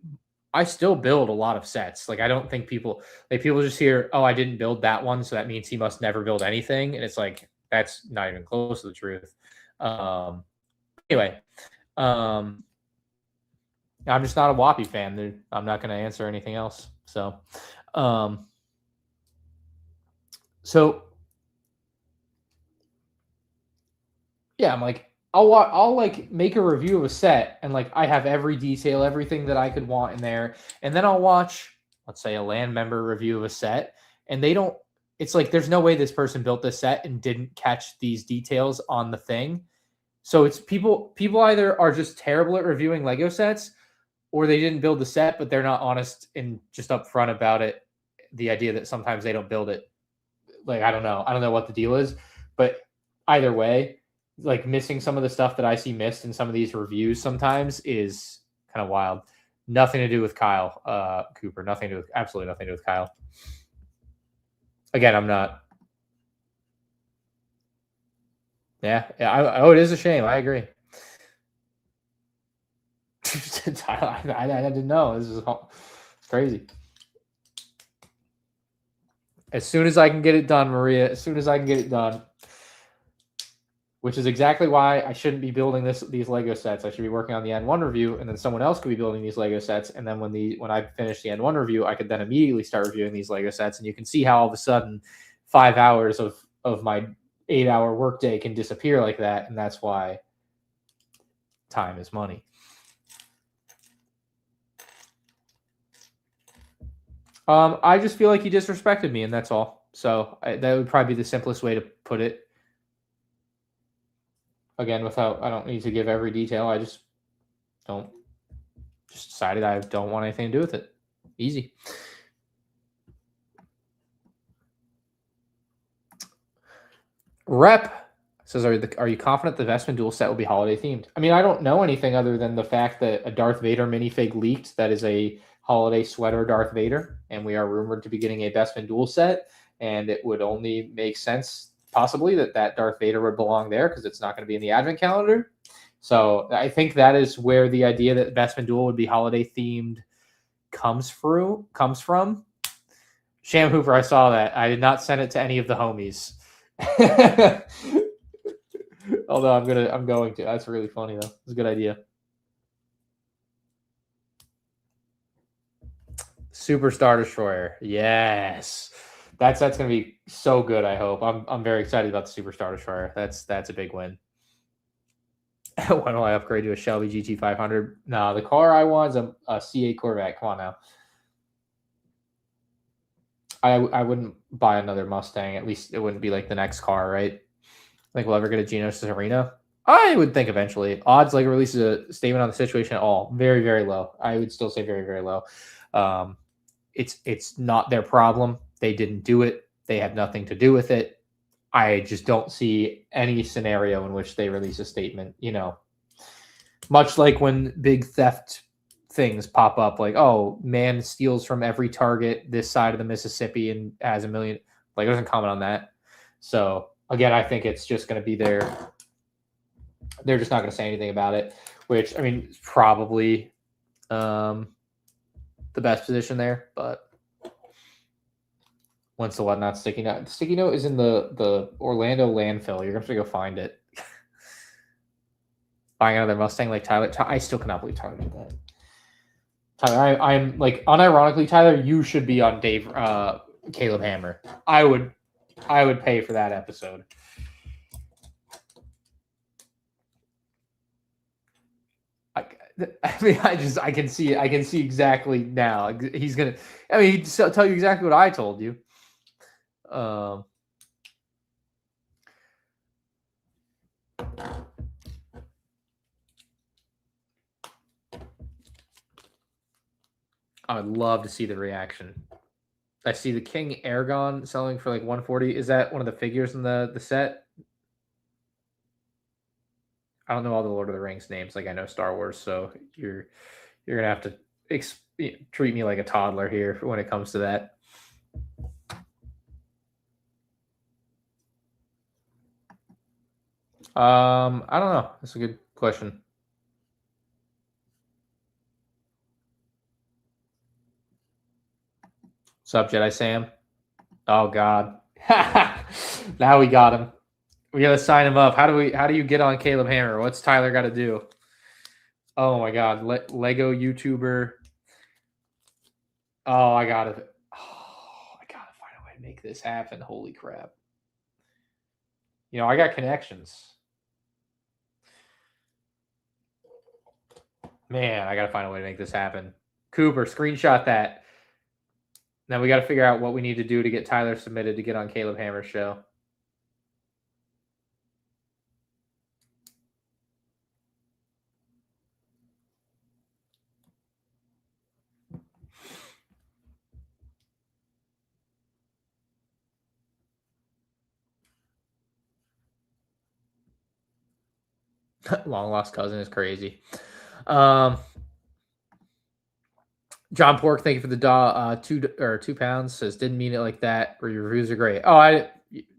I still build a lot of sets. Like I don't think people just hear, oh, I didn't build that one, so that means he must never build anything, and it's like that's not even close to the truth. Anyway, I'm just not a Whoppy fan, dude. I'm not going to answer anything else. So yeah, I'm like, I'll like make a review of a set and like I have every detail, everything that I could want in there, and then I'll watch, let's say, a land member review of a set, and they don't. It's like there's no way this person built this set and didn't catch these details on the thing. So it's people either are just terrible at reviewing Lego sets, or they didn't build the set, but they're not honest and just upfront about it. The idea that sometimes they don't build it, like I don't know what the deal is, but either way, like missing some of the stuff that I see missed in some of these reviews sometimes is kind of wild. Nothing to do with Kyle Cooper. Absolutely nothing to do with Kyle. Again, I'm not. Yeah. It is a shame. I agree. I didn't know. This is crazy. As soon as I can get it done, Maria. As soon as I can get it done. Which is exactly why I shouldn't be building these Lego sets. I should be working on the N1 review, and then someone else could be building these Lego sets. And then when I finish the N1 review, I could then immediately start reviewing these Lego sets. And you can see how all of a sudden 5 hours of my 8-hour workday can disappear like that. And that's why time is money. I just feel like he disrespected me, and that's all. So that would probably be the simplest way to put it. Again, I don't need to give every detail. I just decided I don't want anything to do with it. Easy. Rep says, are you confident the Vestman dual set will be holiday themed? I mean, I don't know anything other than the fact that a Darth Vader minifig leaked that is a holiday sweater Darth Vader, and we are rumored to be getting a Vestman dual set, and it would only make sense possibly that Darth Vader would belong there because it's not going to be in the advent calendar. So I think that is where the idea that Vestman dual would be holiday themed comes from. Sham Hooper, I saw that. I did not send it to any of the homies. Although I'm going to. That's really funny though. It's a good idea. Superstar Destroyer. Yes. That's going to be so good, I hope. I'm very excited about the Superstar Destroyer. That's a big win. When will I upgrade to a Shelby GT500? No, the car I want is a C8 Corvette. Come on now. I wouldn't buy another Mustang. At least it wouldn't be like the next car, right? Think we'll ever get a Genesis Arena? I would think eventually. Odds like releases a statement on the situation at all. Very, very low. I would still say very, very low. It's not their problem. They didn't do it. They had nothing to do with it. I just don't see any scenario in which they release a statement, much like when big theft things pop up, like, oh, man steals from every Target this side of the Mississippi and has $1 million. Like, it doesn't comment on that. So again, I think it's just going to be there. They're just not going to say anything about it, which I mean, probably the best position there. But once the whatnot sticky note, the sticky note is in the Orlando landfill. You're going to have to go find it. Buying another Mustang like Tyler. I still cannot believe Tyler did that. Tyler, I'm like unironically, Tyler, you should be on Caleb Hammer. I would pay for that episode. I mean, I can see exactly now. He's gonna. I mean, he'd tell you exactly what I told you. I would love to see the reaction. I see the King Aragon selling for like 140. Is that one of the figures in the set? I don't know all the Lord of the Rings names like I know Star Wars, so you're gonna have to treat me like a toddler here when it comes to that. I don't know. That's a good question. What's up, Jedi Sam? Oh God. Now we got him. We gotta sign him up. How do you get on Caleb Hammer? What's Tyler gotta do? Oh my God. Lego YouTuber. Oh, I gotta find a way to make this happen. Holy crap. You know, I got connections. Man, I gotta find a way to make this happen. Cooper, screenshot that. Now we got to figure out what we need to do to get Tyler submitted to get on Caleb Hammer's show. Long lost cousin is crazy. John Pork, thank you for the 2 pounds. Says didn't mean it like that. Or your reviews are great. Oh,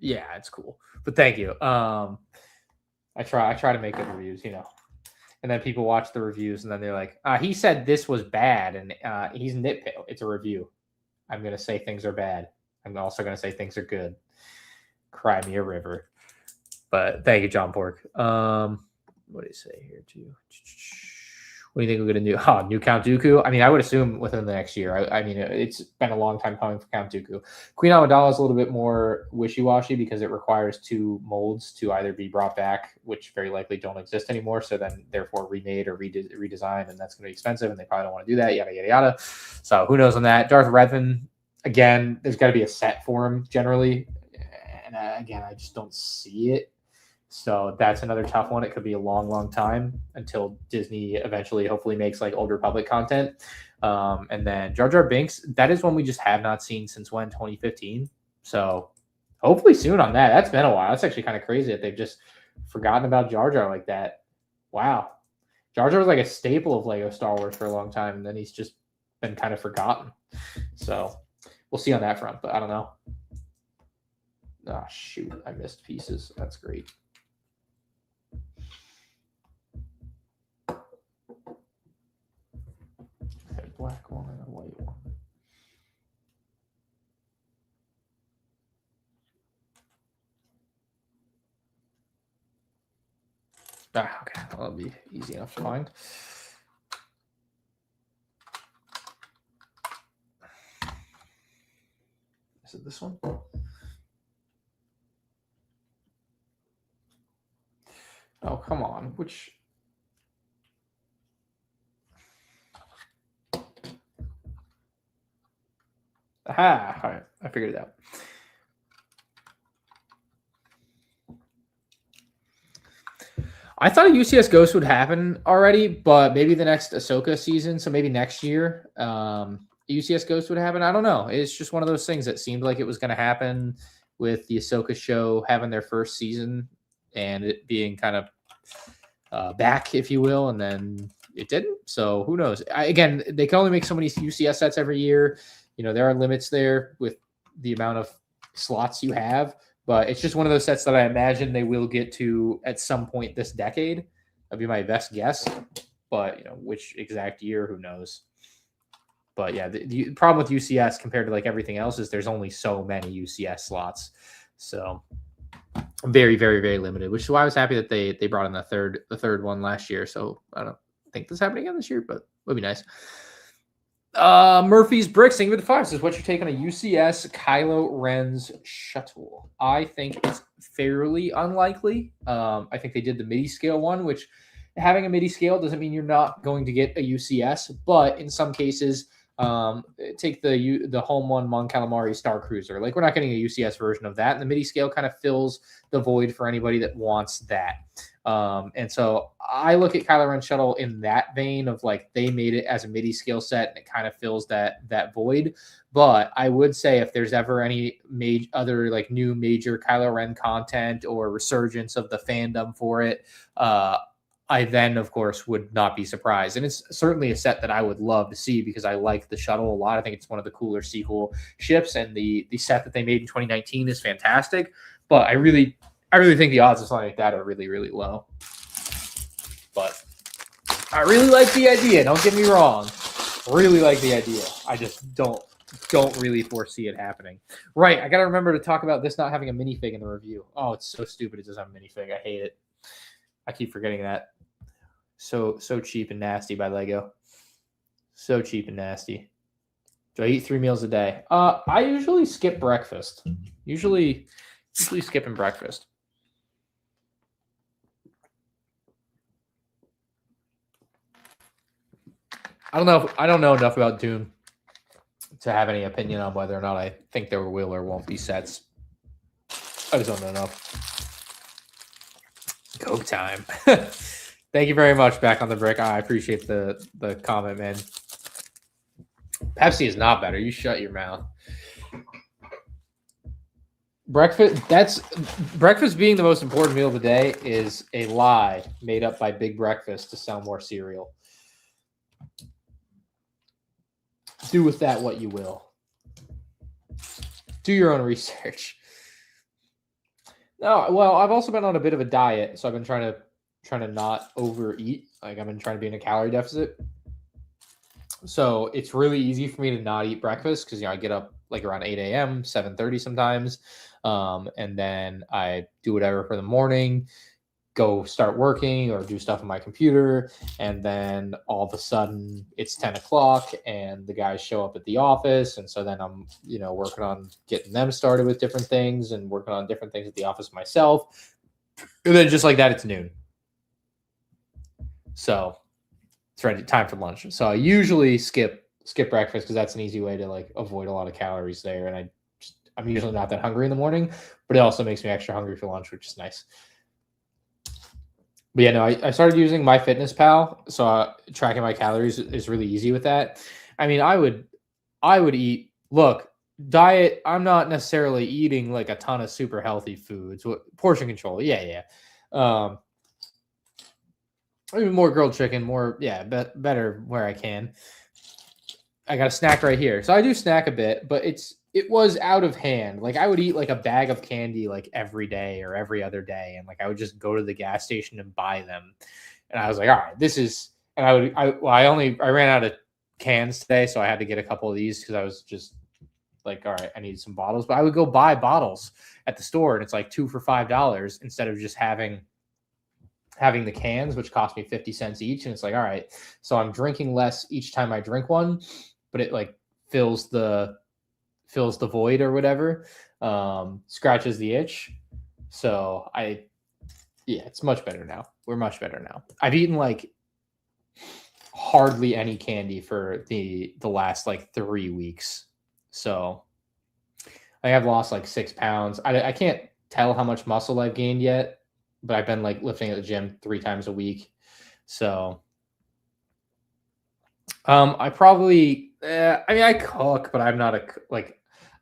yeah, it's cool. But thank you. I try to make good reviews, you know. And then people watch the reviews and then they're like, he said this was bad, and he's nitpick. It's a review. I'm gonna say things are bad. I'm also gonna say things are good. Cry me a river. But thank you, John Pork. What do you say here too? What do you think we're going to do? New Count Dooku? I mean, I would assume within the next year. I mean, it's been a long time coming for Count Dooku. Queen Amidala is a little bit more wishy-washy because it requires 2 molds to either be brought back, which very likely don't exist anymore, so then therefore remade or redesigned, and that's going to be expensive, and they probably don't want to do that, yada, yada, yada. So who knows on that. Darth Revan, again, there's got to be a set for him generally, and again, I just don't see it. So that's another tough one. It could be a long, long time until Disney eventually hopefully makes like Old Republic content. And then Jar Jar Binks, that is one we just have not seen since when, 2015. So hopefully soon on that. That's been a while. That's actually kind of crazy that they've just forgotten about Jar Jar like that. Wow. Jar Jar was like a staple of Lego Star Wars for a long time, and then he's just been kind of forgotten. So we'll see on that front, but I don't know. Oh, shoot. I missed pieces. That's great. Black one and a white one. Okay. Well, that'll be easy enough to find. Is it this one? Oh, come on. Which... Aha! All right, I figured it out. I thought a UCS Ghost would happen already, but maybe the next Ahsoka season, so maybe next year, UCS Ghost would happen. I don't know. It's just one of those things that seemed like it was going to happen with the Ahsoka show having their first season and it being kind of back, if you will, and then it didn't. So who knows? Again, they can only make so many UCS sets every year. You know, there are limits there with the amount of slots you have, But it's just one of those sets that I imagine they will get to at some point this decade. That'd be my best guess. But, you know, which exact year, who knows? But yeah, the problem with UCS compared to like everything else is there's only so many UCS slots. So very, very, very limited, which is why I was happy that they brought in the third one last year. So I don't think this is happening again this year, but it would be nice. Murphy's Bricks, thank you for the 5. Says, what's your take on a UCS Kylo Ren's shuttle? I think it's fairly unlikely. I think they did the MIDI scale one, which having a MIDI scale doesn't mean you're not going to get a UCS, but in some cases, take the home one Mon Calamari Star Cruiser. Like, we're not getting a UCS version of that, and the MIDI scale kind of fills the void for anybody that wants that. And so I look at Kylo Ren Shuttle in that vein of like they made it as a MIDI scale set and it kind of fills that void. But I would say if there's ever any other like new major Kylo Ren content or resurgence of the fandom for it, I then, of course, would not be surprised. And it's certainly a set that I would love to see because I like the shuttle a lot. I think it's one of the cooler sequel ships, and the set that they made in 2019 is fantastic. But I really think the odds of something like that are really, really low. But I really like the idea. Don't get me wrong. Really like the idea. I just don't really foresee it happening. Right. I got to remember to talk about this not having a minifig in the review. Oh, it's so stupid. It doesn't have a minifig. I hate it. I keep forgetting that. So cheap and nasty by Lego. So cheap and nasty. Do I eat 3 meals a day? I usually skip breakfast. Usually skipping breakfast. I don't know enough about Dune to have any opinion on whether or not I think there will or won't be sets. I just don't know enough. Go time. Thank you very much, Back on the Brick. I appreciate the comment, man. Pepsi is not better. You shut your mouth. Breakfast being the most important meal of the day is a lie made up by Big Breakfast to sell more cereal. Do with that what you will. Do your own research. No, well, I've also been on a bit of a diet, so I've been trying to not overeat. Like, I've been trying to be in a calorie deficit. So it's really easy for me to not eat breakfast because, you know, I get up like around 8 a.m., 7:30 sometimes. And then I do whatever for the morning, go start working or do stuff on my computer. And then all of a sudden it's 10 o'clock and the guys show up at the office. And so then I'm, you know, working on getting them started with different things and working on different things at the office myself. And then just like that, it's noon. So it's ready, time for lunch. So I usually skip breakfast because that's an easy way to like avoid a lot of calories there. And I'm usually not that hungry in the morning, but it also makes me extra hungry for lunch, which is nice. But yeah, no, I started using MyFitnessPal, so tracking my calories is really easy with that. I mean, I would eat. Look, diet. I'm not necessarily eating like a ton of super healthy foods. Portion control, yeah. Maybe more grilled chicken, better where I can. I got a snack right here, so I do snack a bit, but it was out of hand. Like, I would eat like a bag of candy like every day or every other day. And like, I would just go to the gas station and buy them. And I was like, all right, this is, and I ran out of cans today. So I had to get a couple of these because I was just like, all right, I need some bottles, but I would go buy bottles at the store and it's like 2 for $5 instead of just having the cans, which cost me 50 cents each. And it's like, all right, so I'm drinking less each time I drink one, but it like fills the void or whatever, scratches the itch. So it's much better now. We're much better now. I've eaten like hardly any candy for the last like 3 weeks. So I have lost like 6 pounds. I can't tell how much muscle I've gained yet, but I've been like lifting at the gym 3 times a week. So I probably, I cook, but I'm not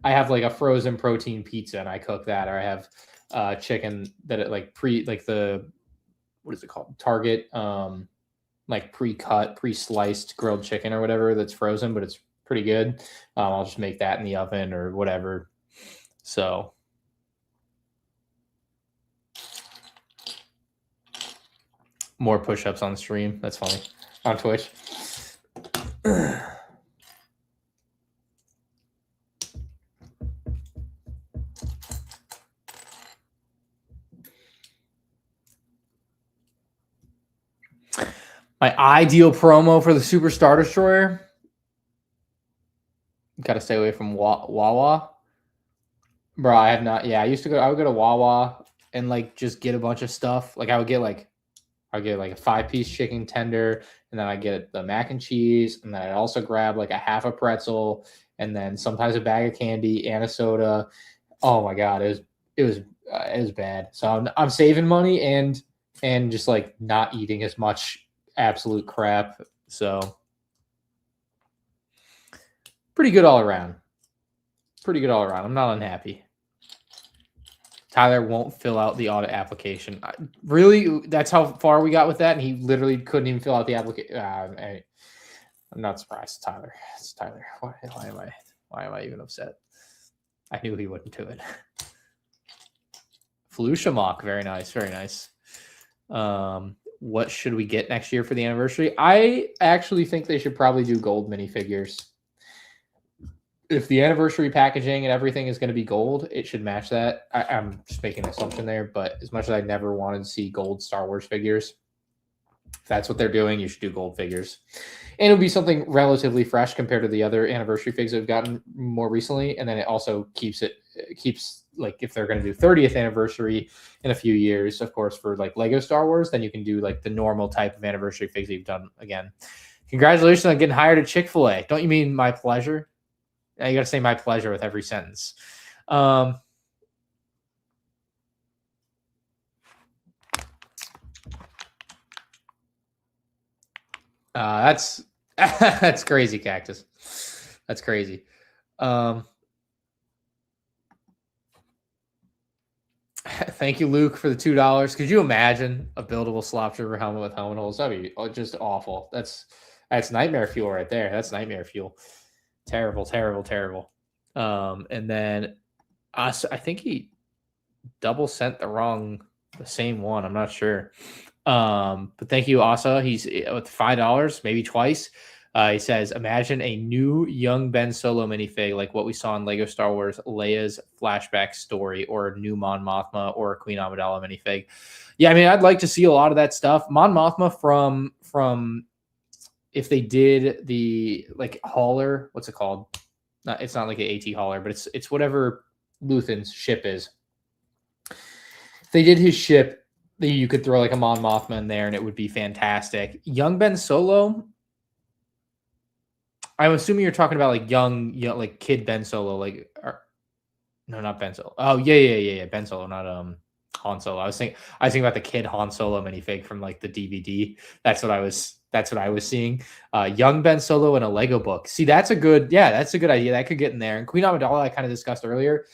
I have like a frozen protein pizza and I cook that, or I have chicken that it like what is it called? Target, like pre-cut, pre-sliced grilled chicken or whatever that's frozen, but it's pretty good. I'll just make that in the oven or whatever. So More push-ups on stream. That's funny. On Twitch. My ideal promo for the Super Star Destroyer. Got to stay away from Wawa. Bro, I have not. Yeah, I would go to Wawa and like just get a bunch of stuff. Like I'd get like a 5-piece chicken tender, and then I get the mac and cheese, and then I'd also grab like a half a pretzel, and then sometimes a bag of candy and a soda. Oh my god, it was bad. So I'm saving money and just like not eating as much absolute crap. So pretty good all around. I'm not unhappy. Tyler won't fill out the audit application. Really? That's how far we got with that? And he literally couldn't even fill out the application. I'm not surprised, Tyler. It's Tyler. Why am I even upset? I knew he wouldn't do it. Felucia Mock. Very nice. Very nice. What should we get next year for the anniversary? I actually think they should probably do gold minifigures. If the anniversary packaging and everything is going to be gold, it should match that. I'm just making an assumption there, but as much as I never wanted to see gold Star Wars figures, if that's what they're doing, you should do gold figures. And it'll be something relatively fresh compared to the other anniversary figs that we've gotten more recently. And then it also keeps like if they're going to do 30th anniversary in a few years, of course, for like Lego Star Wars, then you can do like the normal type of anniversary figs that you've done again. Congratulations on getting hired at Chick-fil-A. Don't you mean my pleasure? You got to say my pleasure with every sentence. That's that's crazy, Cactus. That's crazy. Thank you, Luke, for the $2. Could you imagine a buildable slop trooper helmet with helmet holes? That'd be just awful. That's nightmare fuel right there. That's nightmare fuel. Terrible. And then I think he double sent the same one. I'm not sure. But thank you, Asa. He's with $5, maybe twice. He says, imagine a new young Ben Solo minifig like what we saw in Lego Star Wars Leia's flashback story, or a new Mon Mothma or a Queen Amidala minifig. Yeah, I mean, I'd like to see a lot of that stuff. Mon Mothma from if they did the like hauler, what's it called? It's not like an AT hauler, but it's whatever Luthen's ship is. If they did his ship, you could throw like a Mon Mothma in there and it would be fantastic. Young Ben Solo, I'm assuming you're talking about like young like kid Ben Solo, no, not Ben Solo. Oh yeah, Ben Solo, not Han Solo. I was thinking about the kid Han Solo minifig from like the DVD. That's what I was seeing. Young Ben Solo in a Lego book. See, that's a good idea. That could get in there. And Queen Amidala, I kind of discussed earlier.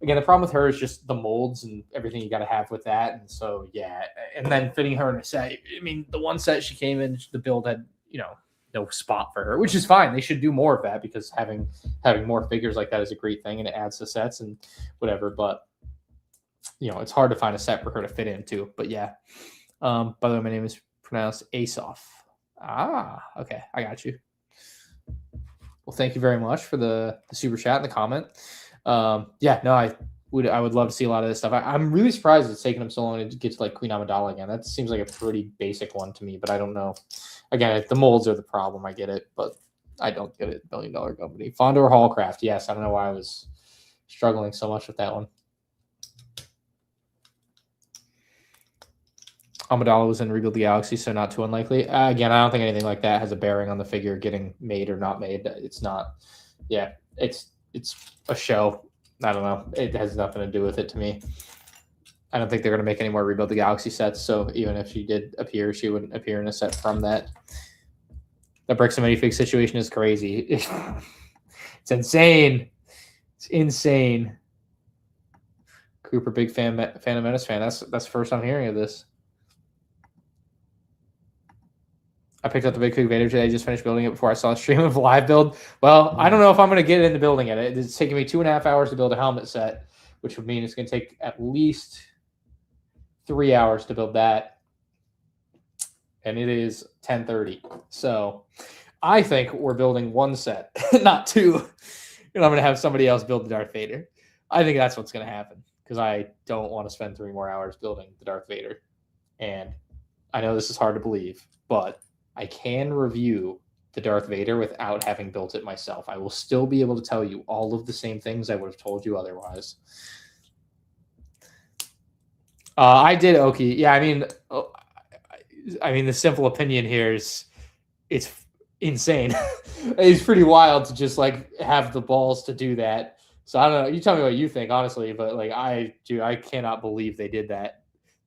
Again, the problem with her is just the molds and everything you got to have with that. And so, yeah. And then fitting her in a set. I mean, the one set she came in, the build had, no spot for her, which is fine. They should do more of that because having more figures like that is a great thing and it adds to sets and whatever. But, it's hard to find a set for her to fit into. But yeah. By the way, my name is pronounced Asof. Okay. I got you. Well, thank you very much for the super chat and the comment. I would love to see a lot of this stuff. I'm really surprised it's taken them so long to get to like Queen Amidala again. That seems like a pretty basic one to me, but I don't know. Again, the molds are the problem. I get it, but I don't get it. $1 billion company. Fondor Hallcraft. Yes, I don't know why I was struggling so much with that one. Amidala was in Rebuild the Galaxy, so not too unlikely. Again, I don't think anything like that has a bearing on the figure getting made or not made. It's not. Yeah, it's a show. I don't know. It has nothing to do with it to me. I don't think they're going to make any more Rebuild the Galaxy sets, so even if she did appear, she wouldn't appear in a set from that. The Bricks Minifiigs situation is crazy. It's insane. It's insane. Cooper, big Phantom Menace fan. That's the first I'm hearing of this. I picked up the Big Fig Vader today. I just finished building it before I saw a stream of a live build. Well, I don't know if I'm going to get into building it. It's taking me 2.5 hours to build a helmet set, which would mean it's going to take at least 3 hours to build that. and it is 10:30. So I think we're building one set, not two. And I'm going to have somebody else build the Darth Vader. I think that's what's going to happen because I don't want to spend 3 more hours building the Darth Vader. And I know this is hard to believe, but I can review the Darth Vader without having built it myself. I will still be able to tell you all of the same things I would have told you otherwise. I did Oki. Yeah, I mean, the simple opinion here is it's insane. It's pretty wild to just like have the balls to do that. So I don't know. You tell me what you think, honestly, but like I cannot believe they did that.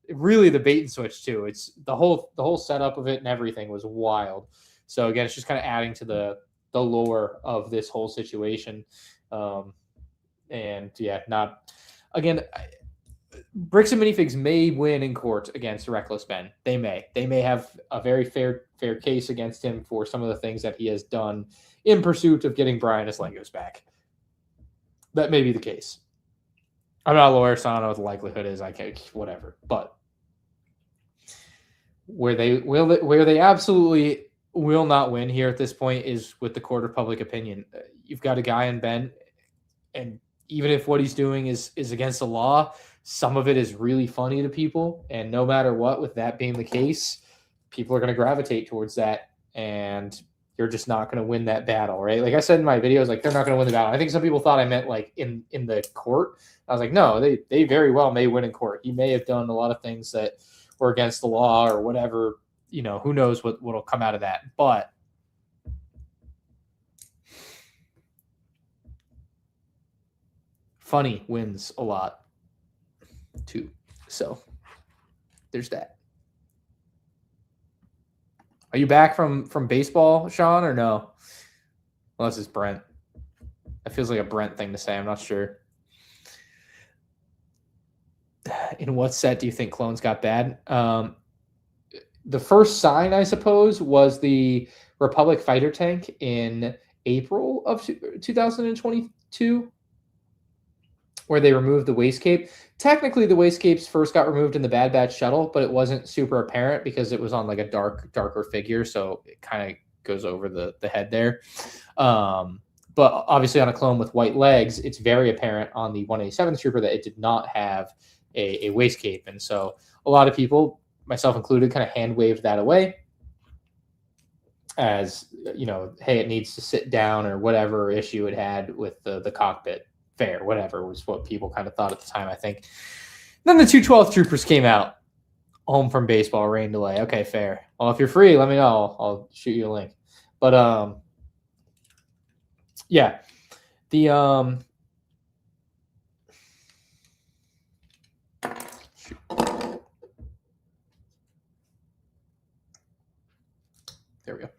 Really, the bait and switch too. It's the whole setup of it and everything was wild. So again, it's just kind of adding to the lore of this whole situation. And yeah, not again. Bricks and Minifiigs may win in court against Reckless Ben. They may have a very fair case against him for some of the things that he has done in pursuit of getting Brian his Legos back. That may be the case. I'm not a lawyer, so I don't know what the likelihood is. I can't, whatever. But where they absolutely will not win here at this point is with the court of public opinion. You've got a guy in Ben, and even if what he's doing is against the law, some of it is really funny to people. And no matter what, with that being the case, people are going to gravitate towards that. And you're just not going to win that battle, right? Like I said in my videos, like they're not going to win the battle. I think some people thought I meant like in the court. I was like, no, they very well may win in court. He may have done a lot of things that were against the law or whatever. You know, who knows what'll come out of that. But funny wins a lot too. So there's that. Are you back from baseball, Sean, or no? Well, this is Brent. That feels like a Brent thing to say. I'm not sure. In what set do you think clones got bad? The first sign, I suppose, was the Republic fighter tank in April of 2022, where they removed the waist cape. Technically, the waist capes first got removed in the Bad Batch shuttle, but it wasn't super apparent because it was on like a darker figure, so it kind of goes over the head there. But obviously on a clone with white legs, it's very apparent on the 187th Trooper that it did not have a waist cape. And so a lot of people, myself included, kind of hand waved that away as, you know, hey, it needs to sit down or whatever issue it had with the cockpit. Fair, whatever was what people kind of thought at the time, I think. Then the 212 Troopers came out, home from baseball, rain delay. Okay, fair. Well, if you're free, let me know. I'll shoot you a link. But yeah, the there we go.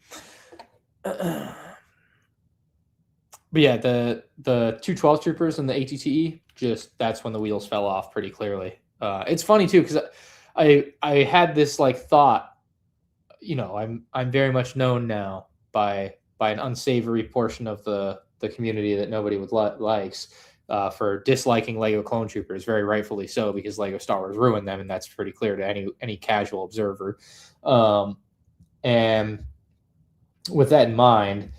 But yeah, the 212 Troopers and the ATTE, just that's when the wheels fell off pretty clearly. It's funny too because I had this like thought, you know, I'm very much known now by an unsavory portion of the community that nobody would likes for disliking Lego Clone Troopers, very rightfully so, because Lego Star Wars ruined them, and that's pretty clear to any casual observer. And with that in mind,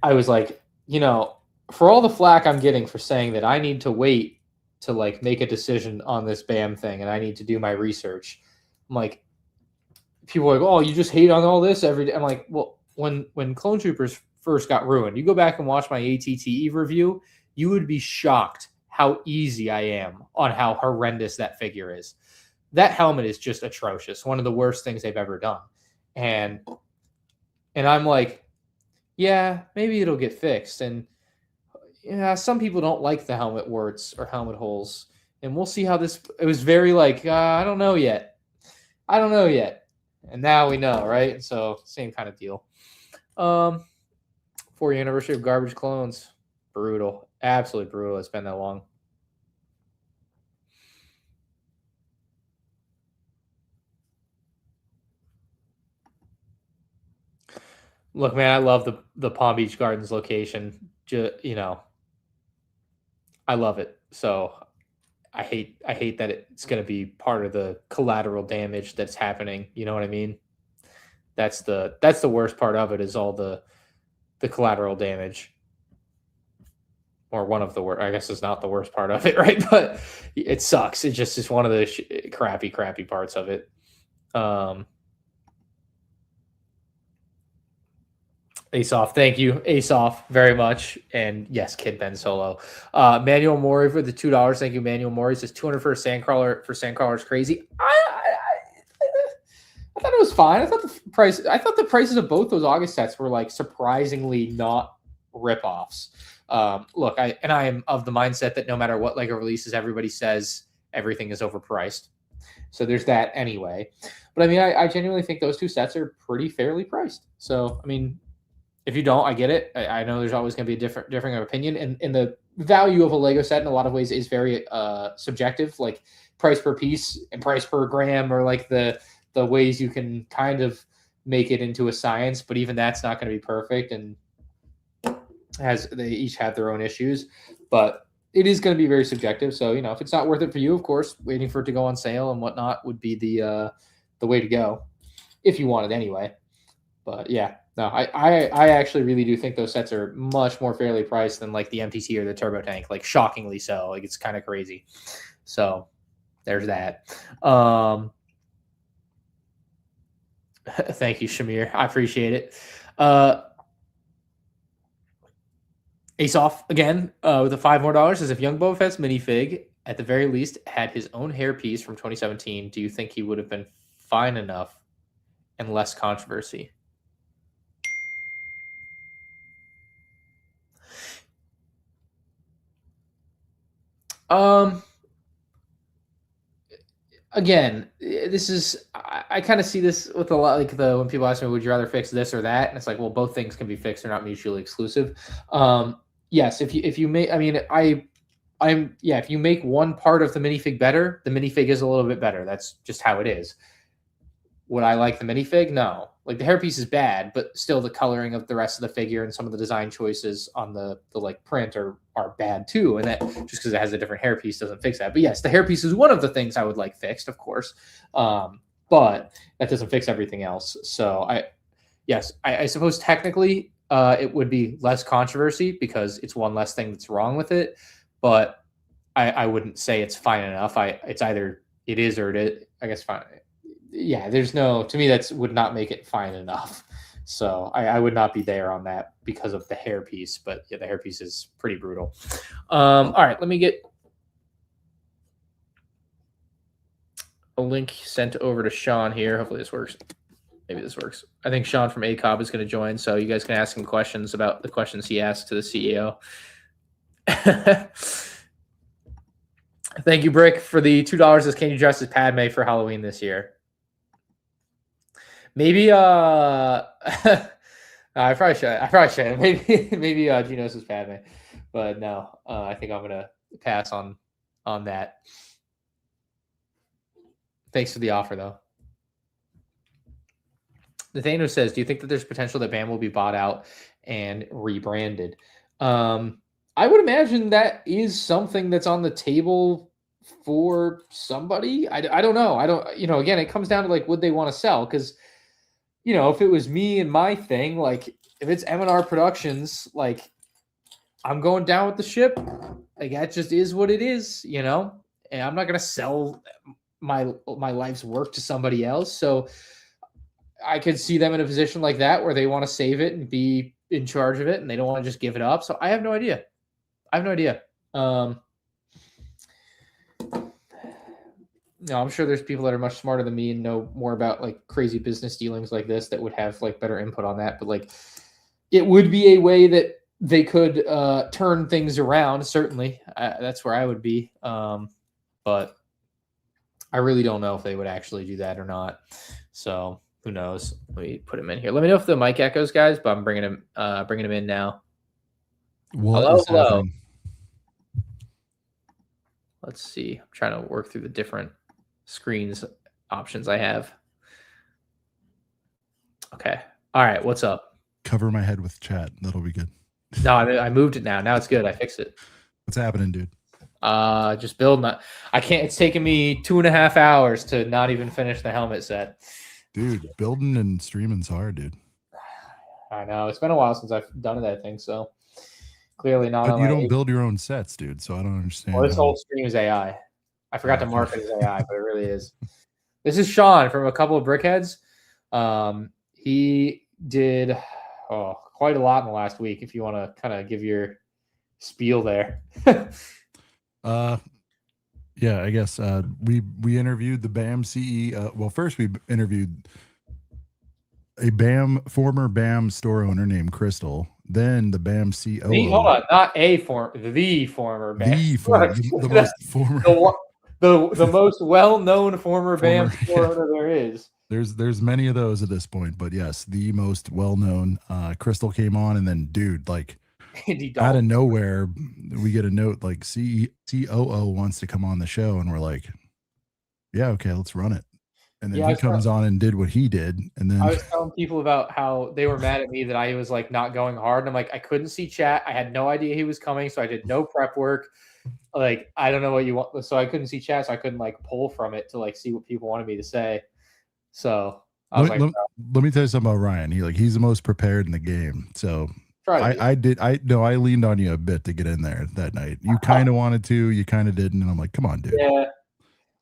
I was like, you know, for all the flack I'm getting for saying that I need to wait to like make a decision on this BAM thing and I need to do my research, I'm like, people are like, oh, you just hate on all this every day. I'm like, well, when Clone Troopers first got ruined, you go back and watch my ATTE review, you would be shocked how easy I am on how horrendous that figure is. That helmet is just atrocious. One of the worst things they've ever done. And I'm like, yeah, maybe it'll get fixed. And yeah, some people don't like the helmet warts or helmet holes. And we'll see how this, it was very like, I don't know yet. And now we know, right? So same kind of deal. 4th anniversary of Garbage Clones. Brutal. Absolutely brutal. It's been that long. Look, man, I love the Palm Beach Gardens location. You know, I love it. So I hate that it's going to be part of the collateral damage that's happening. You know what I mean? That's the worst part of it, is all the collateral damage. Or one of the worst. I guess it's not the worst part of it, right? But it sucks. It just is one of the crappy parts of it. Ace off, thank you, Ace off, very much. And yes, Kid Ben Solo. Manuel Mori for the $2. Thank you, Manuel Mori. Says 200 for a Sandcrawler. For Sandcrawler is crazy. I thought it was fine. I thought the prices of both those August sets were like surprisingly not ripoffs. Look, I am of the mindset that no matter what Lego releases, everybody says everything is overpriced. So there's that anyway. But I mean, I genuinely think those two sets are pretty fairly priced. So I mean, if you don't, I get it. I know there's always going to be a differing of opinion, and the value of a Lego set in a lot of ways is very subjective. Like price per piece and price per gram, or like the ways you can kind of make it into a science. But even that's not going to be perfect, and they each have their own issues. But it is going to be very subjective. So if it's not worth it for you, of course, waiting for it to go on sale and whatnot would be the way to go, if you want it anyway. But yeah. No, I actually really do think those sets are much more fairly priced than like the MTT or the Turbo Tank, like shockingly so. Like it's kind of crazy. So there's that. Thank you, Shamir. I appreciate it. Ace off again with the $5 more, as if Young Boba Fett's minifig at the very least had his own hairpiece from 2017. Do you think he would have been fine enough and less controversy? Again, this is I kind of see this with a lot, like when people ask me, would you rather fix this or that? And it's like, well, both things can be fixed. They're not mutually exclusive. Yes, if you make, I mean, if you make one part of the minifig better, the minifig is a little bit better. That's just how it is. Would I like the minifig? No. Like the hairpiece is bad, but still the coloring of the rest of the figure and some of the design choices on the like print are bad too. And that just because it has a different hairpiece doesn't fix that. But yes, the hairpiece is one of the things I would like fixed, of course. But that doesn't fix everything else. So I suppose technically it would be less controversy because it's one less thing that's wrong with it. But I wouldn't say it's fine enough. It's either it is or it is, I guess, fine. Yeah, to me, that would not make it fine enough. So I would not be there on that because of the hairpiece. But yeah, the hairpiece is pretty brutal. All right, let me get a link sent over to Sean here. Hopefully this works. Maybe this works. I think Sean from ACOB is going to join, so you guys can ask him questions about the questions he asked to the CEO. Thank you, Brick, for the $2. Says, can you dress as Padme for Halloween this year? Maybe I probably should. Maybe Geno's is Padme. But no, I think I'm gonna pass on that. Thanks for the offer though. Nathaniel says, do you think that there's potential that BAM will be bought out and rebranded? I would imagine that is something that's on the table for somebody. I don't know. Again, it comes down to like, would they want to sell? Because if it was me and my thing, like if it's MandRproductions, like I'm going down with the ship. Like that just is what it is, and I'm not gonna sell my life's work to somebody else. So I could see them in a position like that where they want to save it and be in charge of it, and they don't want to just give it up. So I have no idea. I'm sure there's people that are much smarter than me and know more about like crazy business dealings like this that would have like better input on that. But like, it would be a way that they could turn things around. Certainly, that's where I would be. But I really don't know if they would actually do that or not. So who knows? Let me put him in here. Let me know if the mic echoes, guys. But I'm bringing him in now. Hello. Let's see. I'm trying to work through the different screens options I have. Okay. All right. What's up? Cover my head with chat. That'll be good. No, I moved it now. Now it's good. I fixed it. What's happening, dude? Just building. I can't. It's taken me 2.5 hours to not even finish the helmet set. Dude, building and streaming's hard, dude. I know. It's been a while since I've done that thing, so clearly not But on you my don't build your own sets, dude, so I don't understand. Well, this whole stream is AI. I forgot to mark it as AI, but it really is. This is Sean from a couple of Brickheads. He did quite a lot in the last week. If you want to kind of give your spiel there. Yeah, I guess we interviewed the BAM CE. Well, first we interviewed a former BAM store owner named Crystal. Then the BAM COO. Hold on, not the former BAM. The most former. The most well-known former BAM store owner there is. There's many of those at this point, but yes, the most well-known. Crystal came on, and then dude, like out of nowhere, we get a note like COO wants to come on the show, and we're like, yeah, okay, let's run it. And then he comes on and did what he did, and then I was telling people about how they were mad at me that I was like not going hard, and I'm like, I couldn't see chat. I had no idea he was coming, so I did no prep work. Like, I don't know what you want, so I couldn't see chat, so I couldn't like pull from it to like see what people wanted me to say. So I was let me tell you something about Ryan. He's the most prepared in the game. So I leaned on you a bit to get in there that night. You kind of wanted to, you kind of didn't, and I'm like, come on, dude. Yeah.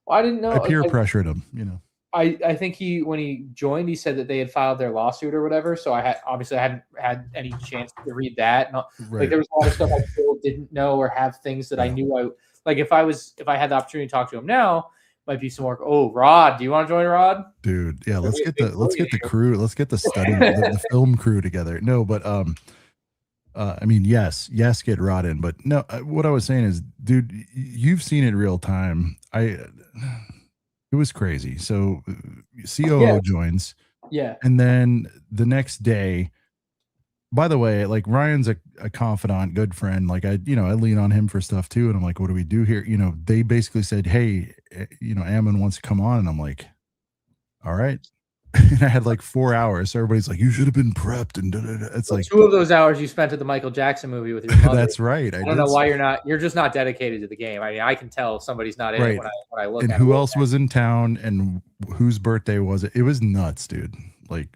Well, I didn't know. I peer pressured him, you know. I think when he joined, he said that they had filed their lawsuit or whatever. So I hadn't had any chance to read that. Like there was a lot of stuff I still didn't know or have things that I knew if I had the opportunity to talk to him now, might be some more. Oh, Rod, do you want to join Rod? Dude, yeah, let's get the crew, let's get the study the film crew together. No, but I mean, yes, get Rod in, but no, what I was saying is, dude, you've seen it real time. It was crazy. So COO joins. Yeah. And then the next day, by the way, like Ryan's a confidant, good friend. Like I lean on him for stuff too. And I'm like, what do we do here? You know, they basically said, hey, Ammon wants to come on. And I'm like, all right. And I had like 4 hours. So everybody's like, you should have been prepped. And it's like 2 of those hours you spent at the Michael Jackson movie with your mother. That's right. I don't know why you're just not dedicated to the game. I mean, I can tell somebody's not in it when I look at it. And who else was in town and whose birthday was it? It was nuts, dude. Like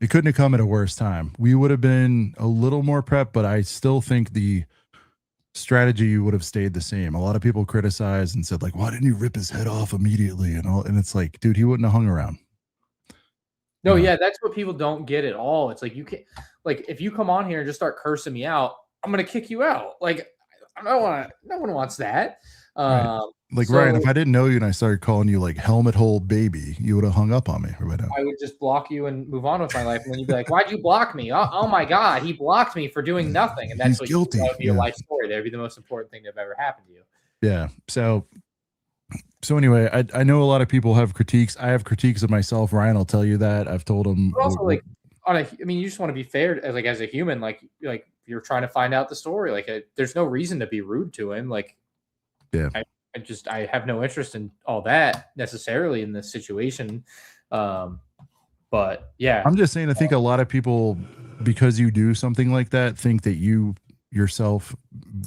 it couldn't have come at a worse time. We would have been a little more prepped, but I still think the strategy would have stayed the same. A lot of people criticized and said, like, why didn't you rip his head off immediately? And it's like, dude, he wouldn't have hung around. No, yeah, that's what people don't get at all. It's like you can't, like, if you come on here and just start cursing me out, I'm gonna kick you out. Like, I don't want to. No one wants that. Right. Like Ryan, if I didn't know you and I started calling you like helmet hole baby, you would have hung up on me right now. I would just block you and move on with my life, and then you'd be like, "Why'd you block me? Oh my God, he blocked me for doing nothing." And that's He's guilty. That would be your life story. That would be the most important thing that have ever happened to you. Yeah. So anyway, I know a lot of people have critiques. I have critiques of myself. Ryan will tell you that. I've told him. But also, like, I mean, you just want to be fair as a human. Like you're trying to find out the story. Like, there's no reason to be rude to him. Like, yeah, I have no interest in all that necessarily in this situation. But yeah, I'm just saying. I think a lot of people, because you do something like that, think that you yourself,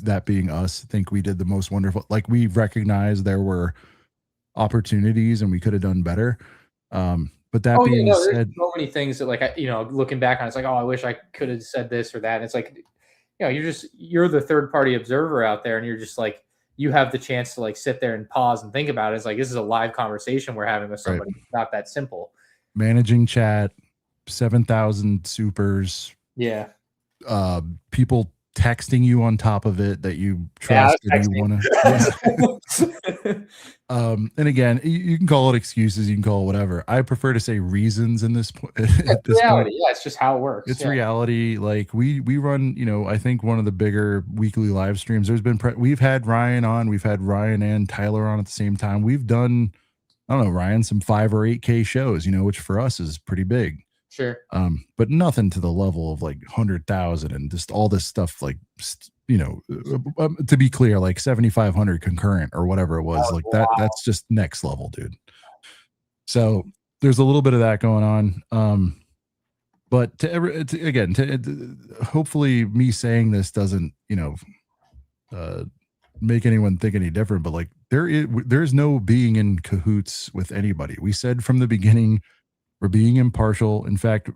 that being us, think we did the most wonderful. Like we recognize there were opportunities and we could have done better. But that being said, there's so many things that, like, looking back on, it's like, oh, I wish I could have said this or that. And it's like, you're the third party observer out there, and you're just like, you have the chance to like sit there and pause and think about it. It's like, this is a live conversation we're having with somebody. Right. It's not that simple. Managing chat, 7,000 supers. Yeah. People texting you on top of it that you trust and you want to. And again, you can call it excuses, you can call it whatever. I prefer to say reasons in this point. It's reality. Yeah, it's just how it works. It's reality. Like we run, I think one of the bigger weekly live streams. We've had Ryan on, we've had Ryan and Tyler on at the same time. We've done, I don't know, Ryan, some 5 or 8K shows, which for us is pretty big. Sure. But nothing to the level of like 100,000 and just all this stuff, like, to be clear, like 7,500 concurrent or whatever it was. That's just next level, dude. So there's a little bit of that going on. But hopefully me saying this doesn't, make anyone think any different, but like there's no being in cahoots with anybody. We said from the beginning, We're being impartial. In fact,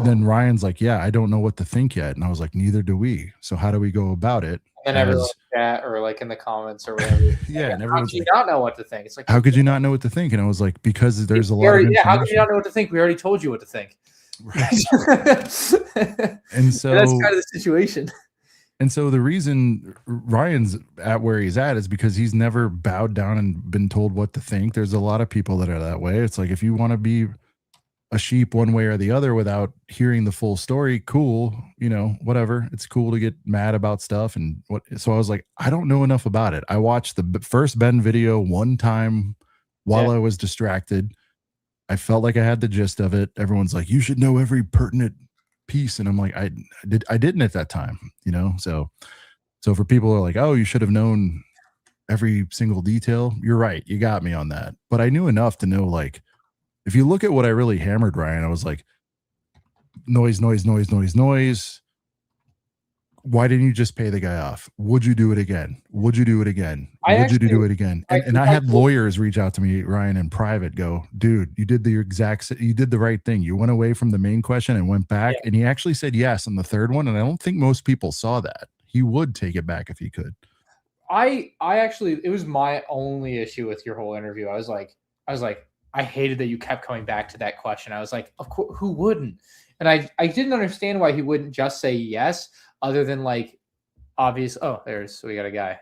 then Ryan's like, yeah, I don't know what to think yet. And I was like, neither do we. So how do we go about it? And everyone in chat or like in the comments or whatever. Yeah, and how everyone's could you like, not know what to think? It's like, how could you not know what to think? And I was like, because there's a lot of information. Yeah, how could you not know what to think? We already told you what to think. Right. And so that's kind of the situation. And so the reason Ryan's at where he's at is because he's never bowed down and been told what to think. There's a lot of people that are that way. It's like, if you want to be a sheep one way or the other without hearing the full story, cool, you know, whatever. It's cool to get mad about stuff. And what, so I was like, I don't know enough about it. I watched the first Ben video one time while I was distracted. I felt like I had the gist of it. Everyone's like, you should know every pertinent piece. And I'm like, I didn't at that time, you know? So for people who are like, oh, you should have known every single detail. You're right. You got me on that. But I knew enough to know, like, if you look at what I really hammered Ryan, I was like, noise. Why didn't you just pay the guy off? Would you do it again? Would you do it again? Would you do it again? And I had lawyers reach out to me, Ryan, in private, go, dude, you did the right thing. You went away from the main question and went back. And he actually said yes on the third one. And I don't think most people saw that. He would take it back if he could. I actually, it was my only issue with your whole interview. I was like, I hated that you kept coming back to that question. I was like, of course, who wouldn't? And I didn't understand why he wouldn't just say yes, other than like obvious. Oh, we got a guy.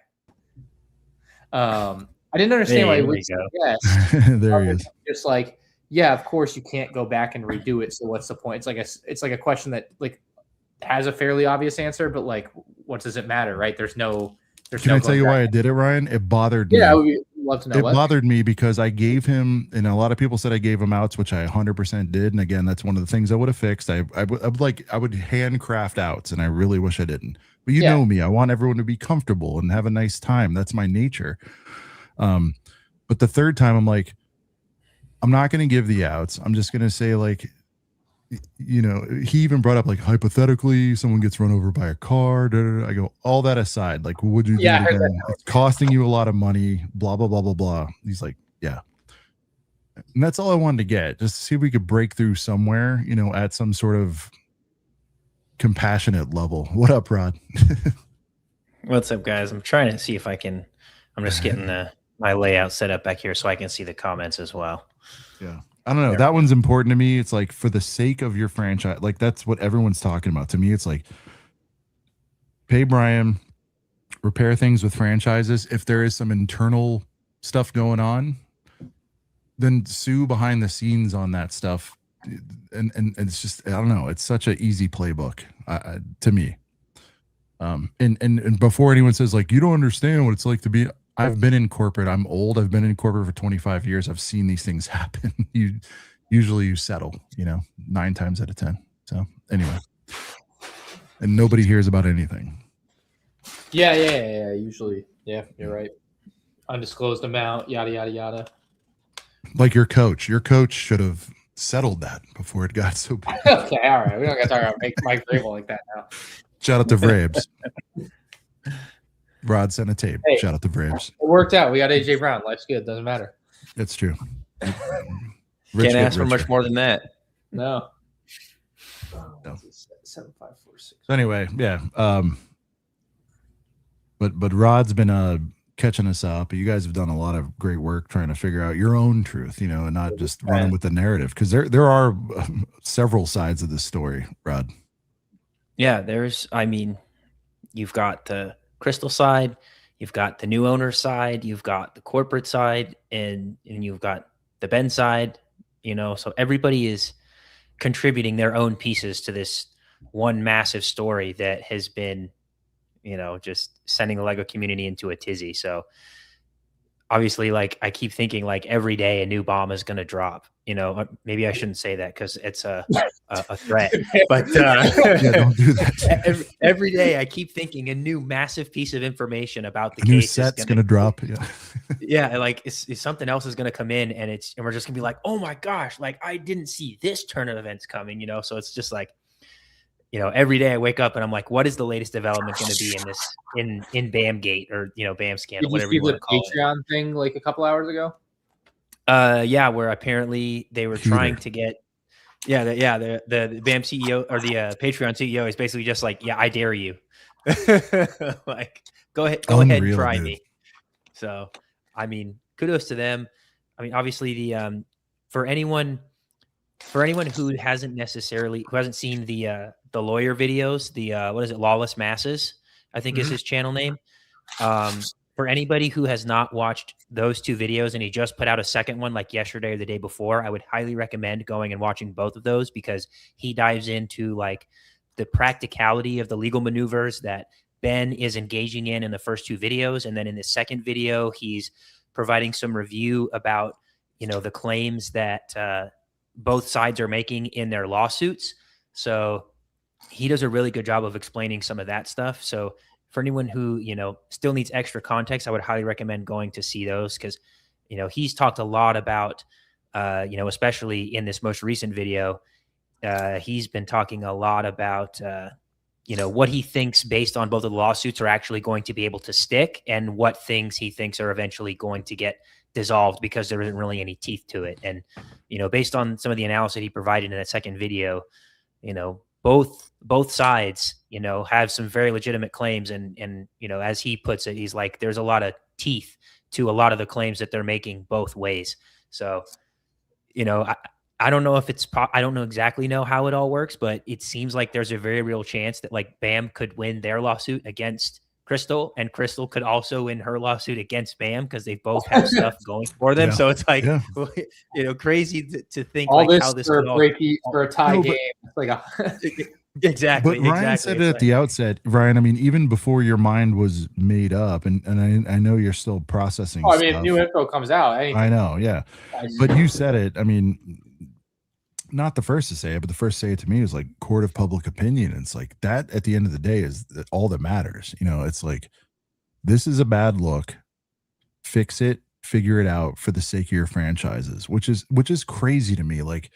I didn't understand why he would say yes. There he is. Just like, yeah, of course you can't go back and redo it. So what's the point? It's like a question that like has a fairly obvious answer, but like, what does it matter, right? Can I tell you why I did it, Ryan? It bothered me. Yeah, I would love to know. It bothered me because I gave him, and a lot of people said I gave him outs, which I 100% did. And again, that's one of the things I would have fixed. I would handcraft outs, and I really wish I didn't. But you know me, I want everyone to be comfortable and have a nice time. That's my nature. But the third time, I'm like, I'm not going to give the outs. I'm just going to say, like, you know, he even brought up, like, hypothetically someone gets run over by a car. I go, all that aside, like, would you do it again? It's costing you a lot of money, blah blah blah blah blah. He's like, yeah. And that's all I wanted to get, just to see if we could break through somewhere, you know, at some sort of compassionate level. What up, Rod? What's up, guys? I'm trying to see if I can. I'm just getting my layout set up back here so I can see the comments as well. Yeah. I don't know. That one's important to me. It's like, for the sake of your franchise, like, that's what everyone's talking about. To me, it's like, pay Brian, repair things with franchises. If there is some internal stuff going on, then sue behind the scenes on that stuff. And it's just, I don't know. It's such an easy playbook to me. And before anyone says, like, you don't understand what it's like to be, I've been in corporate. I'm old. I've been in corporate for 25 years. I've seen these things happen. Usually you settle, you know, 9 times out of 10. So anyway, and nobody hears about anything. Yeah. Usually, yeah, you're right. Undisclosed amount, yada yada yada. Like your coach should have settled that before it got so bad. Okay, all right. We don't got to talk about Mike Vrabel like that now. Shout out to Vrabes. Rod sent a tape. Hey, shout out to Braves. It worked out. We got AJ Brown. Life's good. Doesn't matter. It's true. Can't ask for much more than that. No. 7, 5, 4, 6. So anyway, yeah. But Rod's been catching us up. You guys have done a lot of great work trying to figure out your own truth, you know, and not just running with the narrative, because there are several sides of this story, Rod. Yeah, I mean, you've got the Crystal side, you've got the new owner side, you've got the corporate side, and you've got the Ben side, you know, so everybody is contributing their own pieces to this one massive story that has been, you know, just sending the Lego community into a tizzy. So obviously, like, I keep thinking, like, every day a new bomb is going to drop, you know. Maybe I shouldn't say that because it's a threat, but yeah, don't do that. Every day I keep thinking a new massive piece of information about the new set's going to drop. Yeah. Yeah. Like, it's something else is going to come in, and we're just gonna be like, oh my gosh, like, I didn't see this turn of events coming, you know? So it's just like, you know, every day I wake up and I'm like, what is the latest development going to be in this, in BAMgate, or, you know, BAM scandal, whatever you want to call it. Patreon thing like a couple hours ago? Yeah, where apparently they were trying to get The BAM CEO or the Patreon CEO is basically just like, yeah, I dare you. Like, go ahead and Unreal, try dude. me. So, I mean, kudos to them. I mean, obviously the for anyone who hasn't seen the lawyer videos, the what is it, Lawless Masses, I think is his channel name. For anybody who has not watched those two videos and he just put out a second one like yesterday or the day before, I would highly recommend going and watching both of those, because he dives into like the practicality of the legal maneuvers that Ben is engaging in the first two videos. And then in the second video, he's providing some review about, the claims that both sides are making in their lawsuits. So he does a really good job of explaining some of that stuff. So for anyone who, still needs extra context, I would highly recommend going to see those, because, he's talked a lot about, especially in this most recent video, he's been talking a lot about, what he thinks based on both of the lawsuits are actually going to be able to stick, and what things he thinks are eventually going to get dissolved because there isn't really any teeth to it. And, based on some of the analysis he provided in that second video, both sides, have some very legitimate claims. And, as he puts it, he's like, there's a lot of teeth to a lot of the claims that they're making both ways. So, I don't know if I don't know exactly how it all works, but it seems like there's a very real chance that like BAM could win their lawsuit against Crystal, and Crystal could also win her lawsuit against BAM, because they both have stuff going for them. Yeah. So it's like, Yeah. Crazy to think all like this how this for could for a tie No, game. but- It's like a exactly. But Ryan said it at the outset, Ryan. I mean, even before your mind was made up, and I know you're still processing. I mean, if stuff. new info comes out, I know, yeah. But you said it. I mean, not the first to say it, but the first to say it to me was like court of public opinion. And it's like that at the end of the day is all that matters. It's like, this is a bad look. Fix it, figure it out for the sake of your franchises, which is crazy to me. Like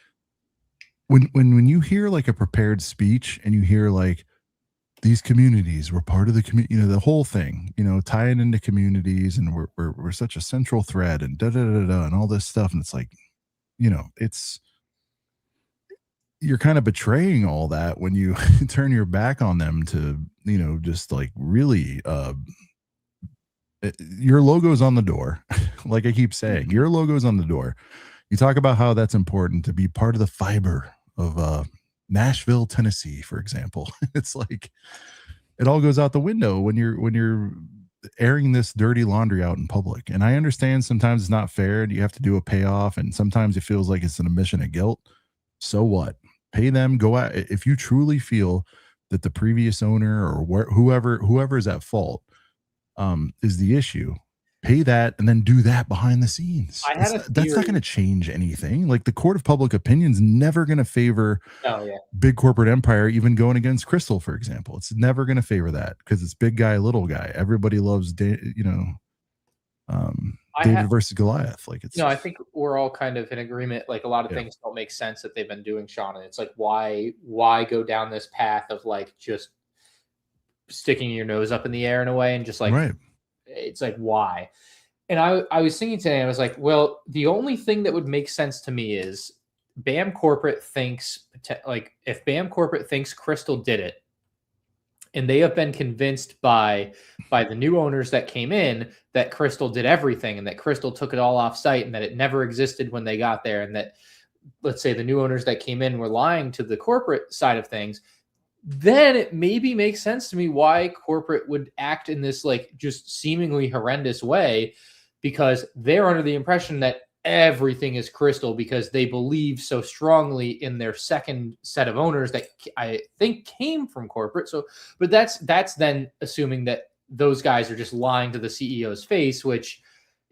when you hear like a prepared speech and you hear like these communities were part of the community, the whole thing, tying into communities, and we're such a central thread, and and all this stuff. And it's like, you're kind of betraying all that when you turn your back on them to, just like really, your logo's on the door. Like I keep saying, your logo's on the door. You talk about how that's important to be part of the fiber of Nashville, Tennessee, for example. It's like it all goes out the window when you're airing this dirty laundry out in public. And I understand sometimes it's not fair and you have to do a payoff, and sometimes it feels like it's an admission of guilt. So what? Pay them, go out. If you truly feel that the previous owner or whoever is at fault is the issue, pay that, and then do that behind the scenes. That's not going to change anything. Like the court of public opinion's never going to favor big corporate empire, even going against Crystal, for example. It's never going to favor that, because it's big guy, little guy. Everybody loves, David versus Goliath. Like it's, I think we're all kind of in agreement. Like a lot of things don't make sense that they've been doing, Sean. And it's like, why go down this path of like just sticking your nose up in the air in a way, and just like, it's like, why? And I was thinking today, I was like, well, the only thing that would make sense to me is BAM Corporate thinks, like, if BAM Corporate thinks Crystal did it, and they have been convinced by the new owners that came in that Crystal did everything, and that Crystal took it all off site, and that it never existed when they got there, and that, let's say, the new owners that came in were lying to the corporate side of things, then it maybe makes sense to me why corporate would act in this like just seemingly horrendous way, because they're under the impression that everything is Crystal, because they believe so strongly in their second set of owners that I think came from corporate. So, but that's then assuming that those guys are just lying to the CEO's face, which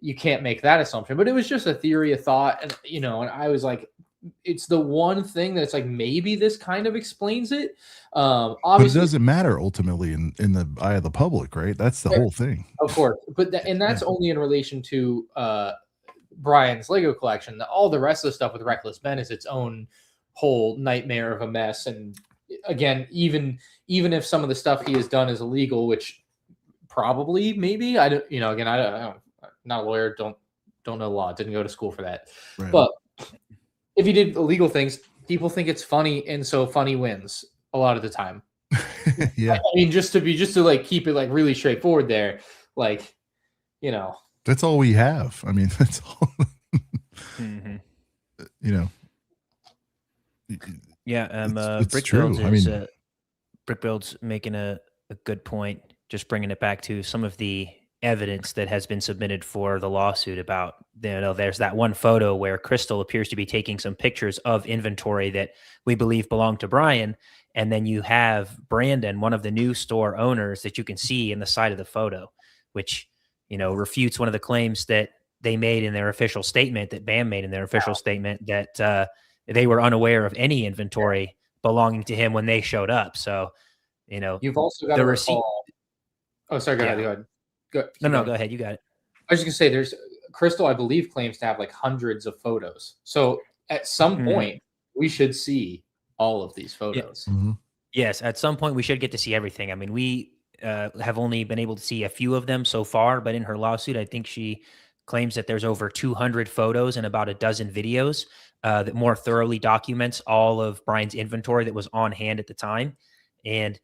you can't make that assumption. But it was just a theory, a thought, and and I was like, it's the one thing that's like, maybe this kind of explains it. Obviously, but it doesn't matter ultimately in the eye of the public, right? That's the whole thing, of course. But and that's only in relation to Brian's Lego collection. All the rest of the stuff with Reckless Ben is its own whole nightmare of a mess. And again, even if some of the stuff he has done is illegal, which probably, maybe, I don't, again, I don't, I'm not a lawyer, don't know law, didn't go to school for that. Right. But if he did illegal things, people think it's funny, and so funny wins a lot of the time. Yeah, I mean, just to like keep it like really straightforward there, like, you know, that's all we have. I mean, that's all. Mhm. You know, Yeah, it's Brick true. Builds I is mean, Brick Builds making a good point, just bringing it back to some of the evidence that has been submitted for the lawsuit about, there's that one photo where Crystal appears to be taking some pictures of inventory that we believe belonged to Brian. And then you have Brandon, one of the new store owners that you can see in the side of the photo, which, refutes one of the claims that they made in their official statement, that BAM made in their official statement, that they were unaware of any inventory belonging to him when they showed up. So, you've also got the to receipt. recall. Oh, sorry. Go Yeah. ahead. Go ahead. Keep No, going. go ahead. You got it. I was just gonna say, there's Crystal, I believe, claims to have like hundreds of photos. So at some point, we should see all of these photos. Yes, at some point we should get to see everything. I mean, we have only been able to see a few of them so far, but in her lawsuit, I think she claims that there's over 200 photos and about a dozen videos that more thoroughly documents all of Brian's inventory that was on hand at the time. And,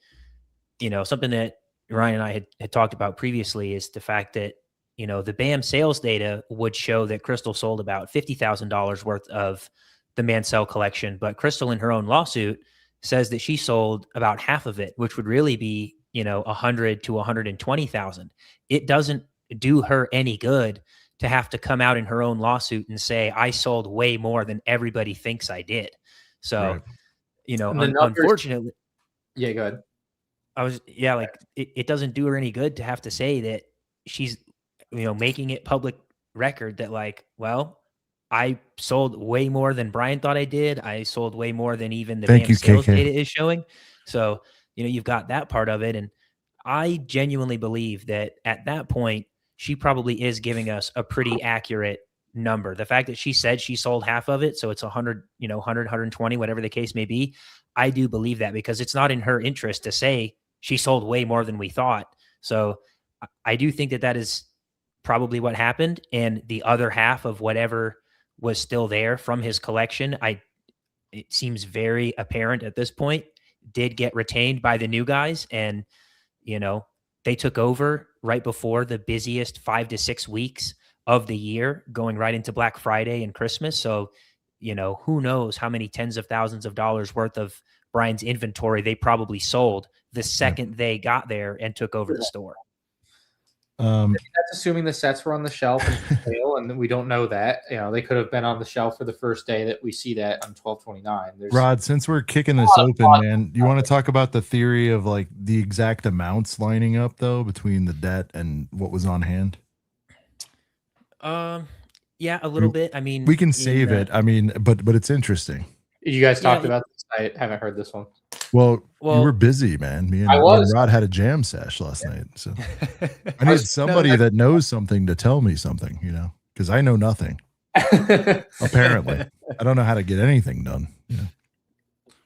something that Ryan and I had talked about previously is the fact that, the BAM sales data would show that Crystal sold about $50,000 worth of the Mansell collection, but Crystal in her own lawsuit says that she sold about half of it, which would really be, 100 to 120,000. It doesn't do her any good to have to come out in her own lawsuit and say, I sold way more than everybody thinks I did. So, Right. Unfortunately, yeah, go ahead. It doesn't do her any good to have to say that she's, making it public record that like, well, I sold way more than Brian thought I did. I sold way more than even the BAM sales data is showing. So, you've got that part of it. And I genuinely believe that at that point, she probably is giving us a pretty accurate number. The fact that she said she sold half of it, so it's 100, 100, 120, whatever the case may be, I do believe that because it's not in her interest to say she sold way more than we thought. So I do think that is probably what happened. And the other half of whatever was still there from his collection, it seems very apparent at this point, did get retained by the new guys. And, they took over right before the busiest 5 to 6 weeks of the year, going right into Black Friday and Christmas. So, who knows how many tens of thousands of dollars worth of Brian's inventory they probably sold the second they got there and took over the store. That's assuming the sets were on the shelf and sale, and we don't know that. They could have been on the shelf for the first day that we see that on 12/29. Rod, since we're kicking this open, man, you want to talk about the theory of like the exact amounts lining up though between the debt and what was on hand? Yeah, a little bit. I mean, we can save it. I mean, but it's interesting. You guys talked about this. I haven't heard this one. Well, you were busy, man. Me and Rod had a jam sesh last night. So I need somebody that knows something to tell me something, because I know nothing. Apparently. I don't know how to get anything done.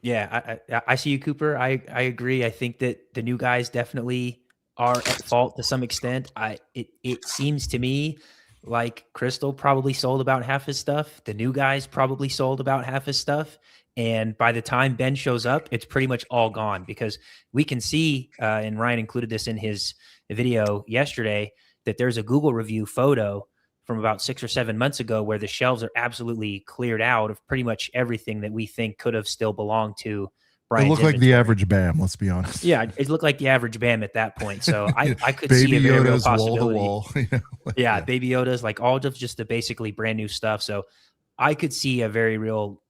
Yeah, I see you, Cooper. I agree. I think that the new guys definitely are at fault to some extent. It seems to me like Crystal probably sold about half his stuff. The new guys probably sold about half his stuff. And by the time Ben shows up, it's pretty much all gone because we can see, and Ryan included this in his video yesterday, that there's a Google review photo from about 6 or 7 months ago where the shelves are absolutely cleared out of pretty much everything that we think could have still belonged to Brian's It looked like the average BAM, let's be honest. Yeah, it looked like the average BAM at that point. So I could see a very real possibility. Wall to wall. Yeah, Baby Yoda's, like all of just the basically brand new stuff. So I could see a very real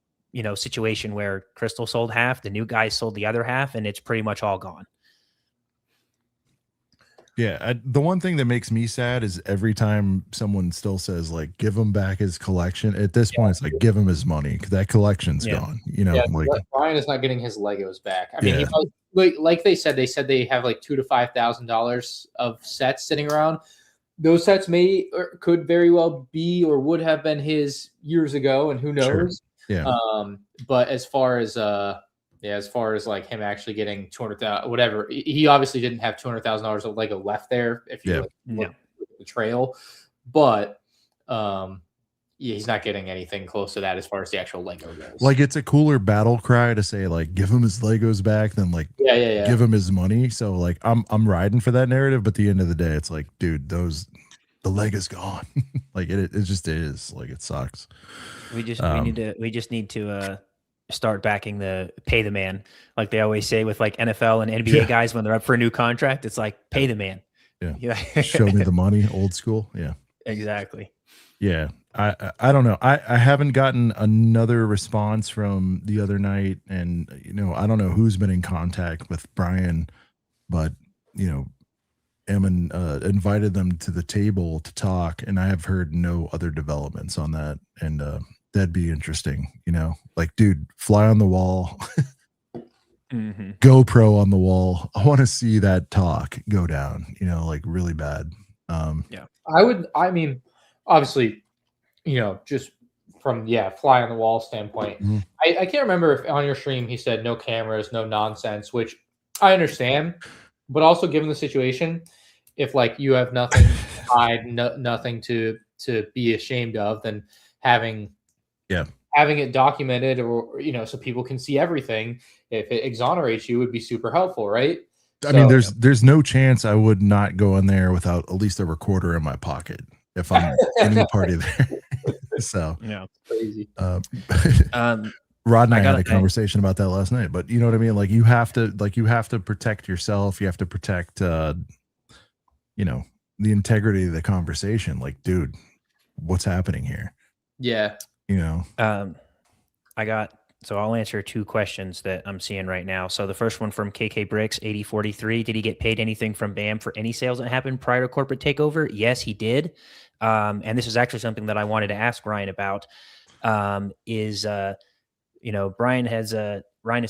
situation where Crystal sold half, the new guys sold the other half, and it's pretty much all gone. Yeah. The one thing that makes me sad is every time someone still says like, give him back his collection. At this point, it's like, give him his money because that collection's gone. Like Brian is not getting his Legos back. I mean, like they said they have like $2,000 to $5,000 of sets sitting around. Those sets may or could very well be or would have been his years ago, and who knows? Sure. Yeah. But as far as like him actually getting 200,000, whatever, he obviously didn't have $200,000 of Lego left there. If you look at the trail, but Yeah, he's not getting anything close to that as far as the actual Lego goes. Like, it's a cooler battle cry to say, like, give him his Legos back than like yeah. give him his money. So like I'm riding for that narrative, but at the end of the day, it's like, dude, the leg is gone. Like it just is. Like, it sucks. We just need to start backing the pay the man, like they always say with like NFL and NBA guys when they're up for a new contract. It's like pay the man. Yeah. Show me the money, old school. Yeah. Exactly. Yeah. I don't know. I haven't gotten another response from the other night, and I don't know who's been in contact with Brian, but Eamon invited them to the table to talk, and I have heard no other developments on that. And that'd be interesting. Like, dude, fly on the wall. GoPro on the wall. I want to see that talk go down, like really bad. Yeah. I mean, obviously, just from fly on the wall standpoint. I can't remember if on your stream he said no cameras, no nonsense, which I understand, but also given the situation, if like you have nothing to hide, nothing to be ashamed of, then having it documented, or so people can see everything, if it exonerates you, would be super helpful, right? I mean, there's no chance I would not go in there without at least a recorder in my pocket if I'm any party there. So crazy. Rod and I had a conversation about that last night, but you know what I mean? Like, you have to protect yourself. You have to protect, the integrity of the conversation. Like, dude, what's happening here? Yeah. So I'll answer two questions that I'm seeing right now. So the first one from KK Bricks 8043. Did he get paid anything from BAM for any sales that happened prior to corporate takeover? Yes, he did. And this is actually something that I wanted to ask Ryan about. Ryan has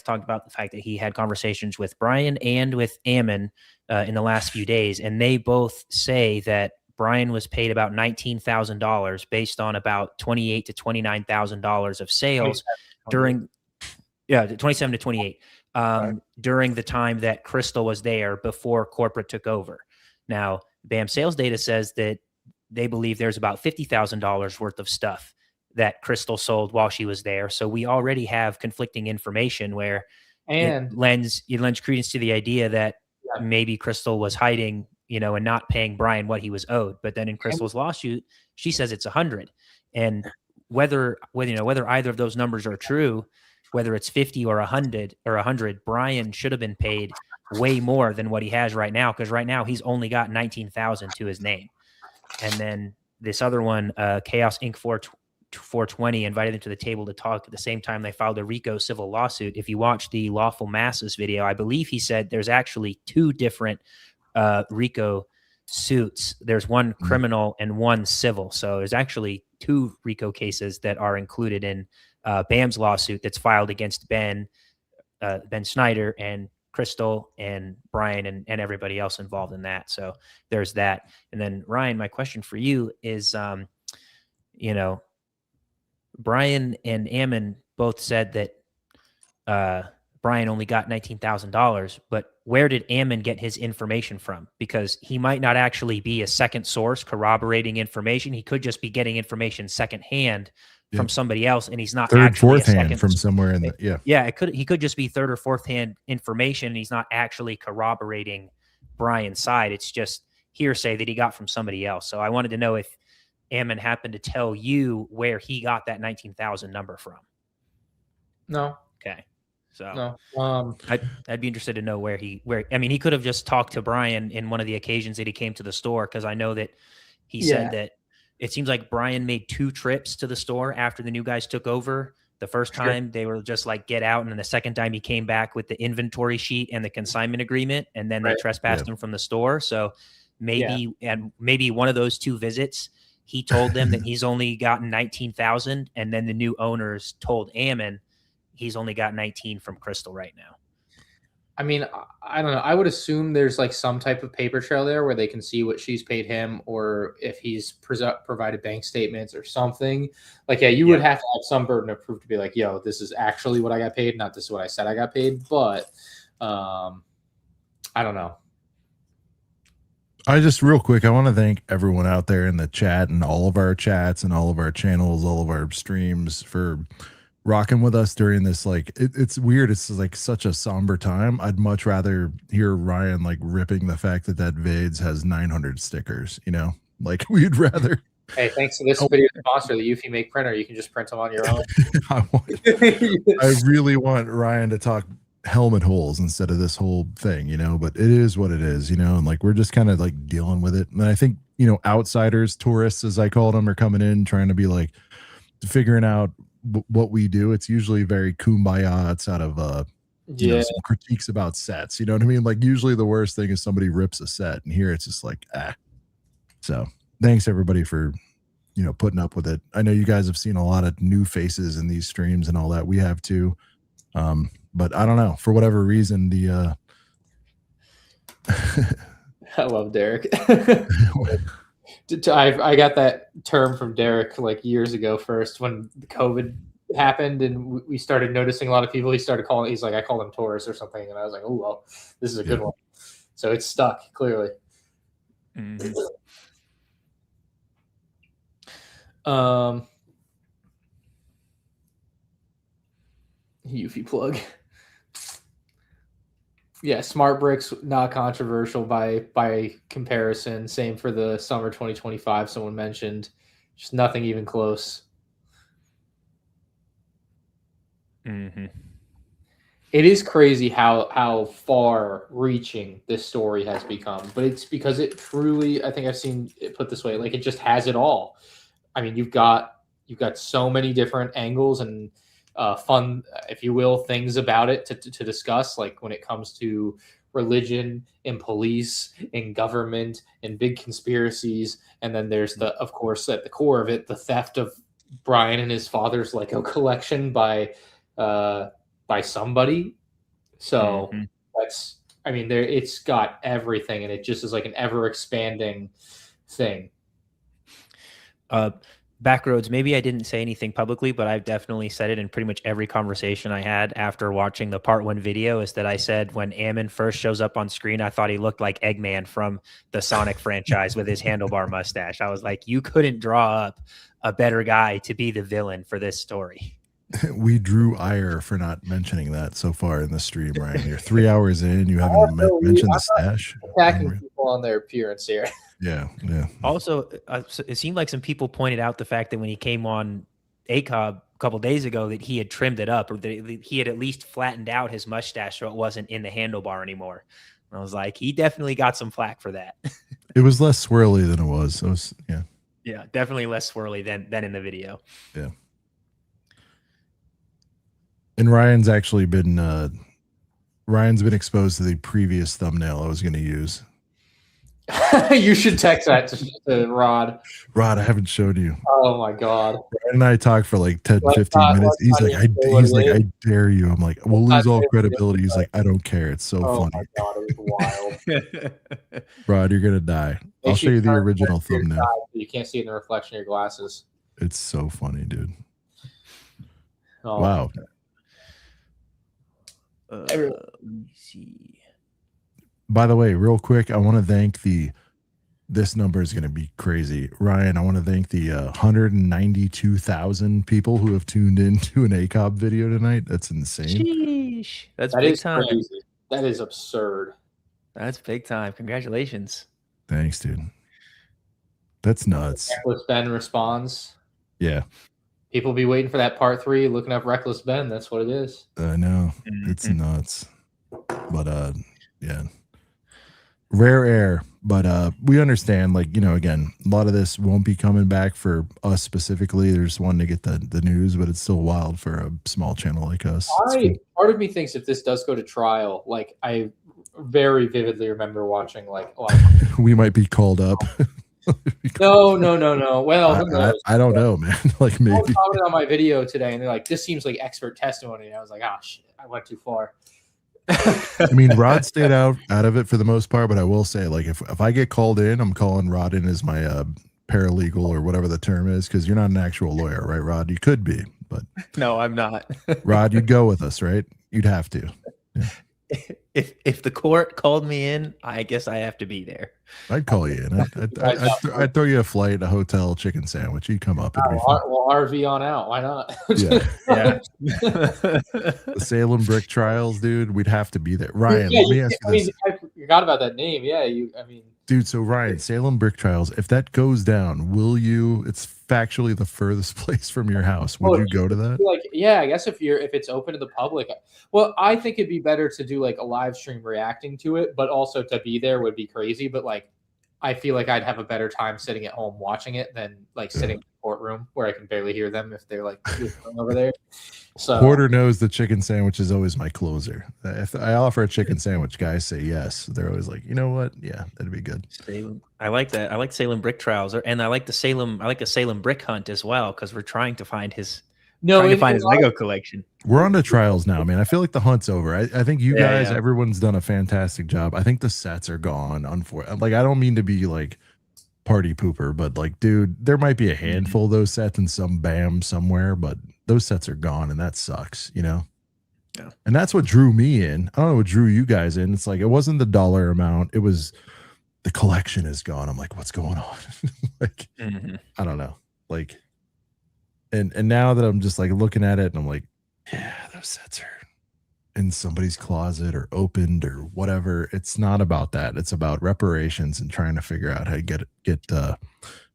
talked about the fact that he had conversations with Brian and with Eamon in the last few days, and they both say that Brian was paid about $19,000 based on about $28,000 to $29,000 of sales during 27 to 28 during the time that Crystal was there before corporate took over. Now, BAM sales data says that they believe there's about $50,000 worth of stuff that Crystal sold while she was there. So we already have conflicting information where it lends credence to the idea that maybe Crystal was hiding, and not paying Brian what he was owed. But then in Crystal's lawsuit, she says it's 100. And whether either of those numbers are true, whether it's 50 or 100, Brian should have been paid way more than what he has right now, because right now he's only got 19,000 to his name. And then this other one, Chaos Inc. 420 invited them to the table to talk at the same time they filed a RICO civil lawsuit. If you watch the Lawful Masses video, I believe he said there's actually two different RICO suits. There's one criminal and one civil. So there's actually two RICO cases that are included in BAM's lawsuit that's filed against Ben Snyder and Crystal and Brian and everybody else involved in that. So there's that. And then Ryan, my question for you is, Brian and Eamon both said that Brian only got $19,000, but where did Eamon get his information from? Because he might not actually be a second source corroborating information. He could just be getting information secondhand from somebody else, and he's not third, actually fourth hand from somewhere in the he could just be third or fourth hand information, and he's not actually corroborating Brian's side. It's just hearsay that he got from somebody else. So I wanted to know if Eamon happened to tell you where he got that 19,000 number from. No. Okay. So no. I'd be interested to know where he could have just talked to Brian in one of the occasions that he came to the store, because I know that he said that it seems like Brian made 2 trips to the store after the new guys took over. The first time they were just like, get out. And then the second time he came back with the inventory sheet and the consignment agreement, and then they trespassed him from the store. So maybe one of those 2 visits, he told them that he's only gotten 19,000. And then the new owners told Eamon he's only got 19 from Crystal right now. I mean, I don't know. I would assume there's like some type of paper trail there where they can see what she's paid him, or if he's provided bank statements or something. Like, you would have to have some burden of proof to be like, yo, this is actually what I got paid, not this is what I said I got paid. But I don't know. I just real quick, I want to thank everyone out there in the chat and all of our chats and all of our channels, all of our streams for rocking with us during this. Like, it's weird. It's like such a somber time. I'd much rather hear Ryan like ripping the fact that Vades has 900 stickers, you know, like we'd rather. Hey, thanks to this video sponsor, the Eufy Make printer, you can just print them on your own. I really want Ryan to talk helmet holes instead of this whole thing, you know, but it is what it is, you know, and like we're just kind of like dealing with it. And I think, you know, outsiders, tourists, as I call them, are coming in trying to be like figuring out what we do. It's usually very kumbaya outside of you know, some critiques about sets, you know what I mean? Like usually the worst thing is somebody rips a set, and here it's just like so thanks everybody for, you know, putting up with it. I know you guys have seen a lot of new faces in these streams and all that. We have too. But I don't know, for whatever reason, the I love Derek. I got that term from Derek like years ago first when COVID happened and we started noticing a lot of people. He's like, I call them tourists or something. And I was like, oh, well, this is a good one. So it's stuck, clearly. Eufy plug. Yeah, smart bricks, not controversial by comparison. Same for the summer 2025. Someone mentioned, just nothing even close. It is crazy how far reaching this story has become, but it's because it truly, I think I've seen it put this way, like it just has it all. I mean, you've got so many different angles and fun, if you will, things about it to discuss, like when it comes to religion and police and government and big conspiracies. And then there's of course, at the core of it, the theft of Brian and his father's Lego collection by somebody. So that's, I mean, it's got everything, and it just is like an ever expanding thing. Backroads, maybe I didn't say anything publicly, but I've definitely said it in pretty much every conversation I had after watching the part 1 video, is that I said when Ammon first shows up on screen, I thought he looked like Eggman from the Sonic franchise with his handlebar mustache. I was like, you couldn't draw up a better guy to be the villain for this story. We drew ire for not mentioning that so far in the stream, Ryan. You're 3 hours in, you haven't mentioned the stash. Attacking people on their appearance here. Yeah. Also, it seemed like some people pointed out the fact that when he came on ACOB a couple days ago, that he had trimmed it up, or that he had at least flattened out his mustache so it wasn't in the handlebar anymore. And I was like, he definitely got some flack for that. It was less swirly than it was. Yeah, definitely less swirly than in the video. Yeah. And Ryan's actually been exposed to the previous thumbnail I was going to use. You should text that to Rod. Rod, I haven't showed you. Oh my God. Ryan and I talked for like 10, 15 minutes. He's like, I dare you. I'm like, we'll lose all credibility. He's like, I don't care. It's so funny. Oh my God, it was wild. Rod, you're gonna die. I'll show you the original thumbnail. You can't see it in the reflection of your glasses. It's so funny, dude. Oh, wow. Let me see. By the way, real quick, I want to thank this number is going to be crazy. Ryan, I want to thank the 192,000 people who have tuned in to an ACOB video tonight. That's insane. Sheesh. That big time. Crazy. That is absurd. That's big time. Congratulations. Thanks, dude. That's nuts. Reckless Ben responds. Yeah. People be waiting for that part 3, looking up Reckless Ben. That's what it is. I know. It's nuts. But yeah. Rare air, but we understand, like, you know, again, a lot of this won't be coming back for us specifically. There's one to get the news, but it's still wild for a small channel like us. Part of me thinks if this does go to trial, like I very vividly remember watching like a lot of we might be called up. No. Well, I don't know, man. Like maybe I commented on my video today, and they're like, "This seems like expert testimony." And I was like, "Ah, shit, I went too far." I mean, Rod stayed out of it for the most part, but I will say, like, if I get called in, I'm calling Rod in as my paralegal or whatever the term is, because you're not an actual lawyer, right, Rod? You could be, but no, I'm not. Rod, you'd go with us, right? You'd have to. Yeah. if the court called me in, I guess I have to be there. I'd call you in. I'd throw you a flight, a hotel, chicken sandwich. You'd come up. It'd be fun. Well, RV on out. Why not? Yeah. Yeah. The Salem brick trials, dude. We'd have to be there. Ryan, Yeah, let me ask you this. I forgot about that name. Yeah, Dude, so Ryan, Salem brick trials, if that goes down, will you, it's factually the furthest place from your house. Would you go to that? like, yeah, I guess if it's open to the public, well, I think it'd be better to do like a live stream reacting to it, but also to be there would be crazy. But like, I feel like I'd have a better time sitting at home watching it than like sitting in the courtroom where I can barely hear them if they're like over there. So Porter knows the chicken sandwich is always my closer. If I offer a chicken sandwich, guys say yes. They're always like, you know what? Yeah, that'd be good. Salem. I like that. I like Salem brick trials, and I like the Salem. I like the Salem brick hunt as well because we're trying to find his. Trying to find his Lego collection. We're on to trials now, man. I feel like the hunt's over. I think you guys, everyone's done a fantastic job. I think the sets are gone. Like, I don't mean to be like party pooper, but like, dude, there might be a handful of those sets in some BAM somewhere, but those sets are gone, and that sucks, you know? Yeah. And that's what drew me in. I don't know what drew you guys in. It's like, it wasn't the dollar amount. It was the collection is gone. I'm like, what's going on? Like, I don't know. Like, and now that I'm just like looking at it and I'm like, yeah, those sets are in somebody's closet or opened or whatever. It's not about that. It's about reparations and trying to figure out how to get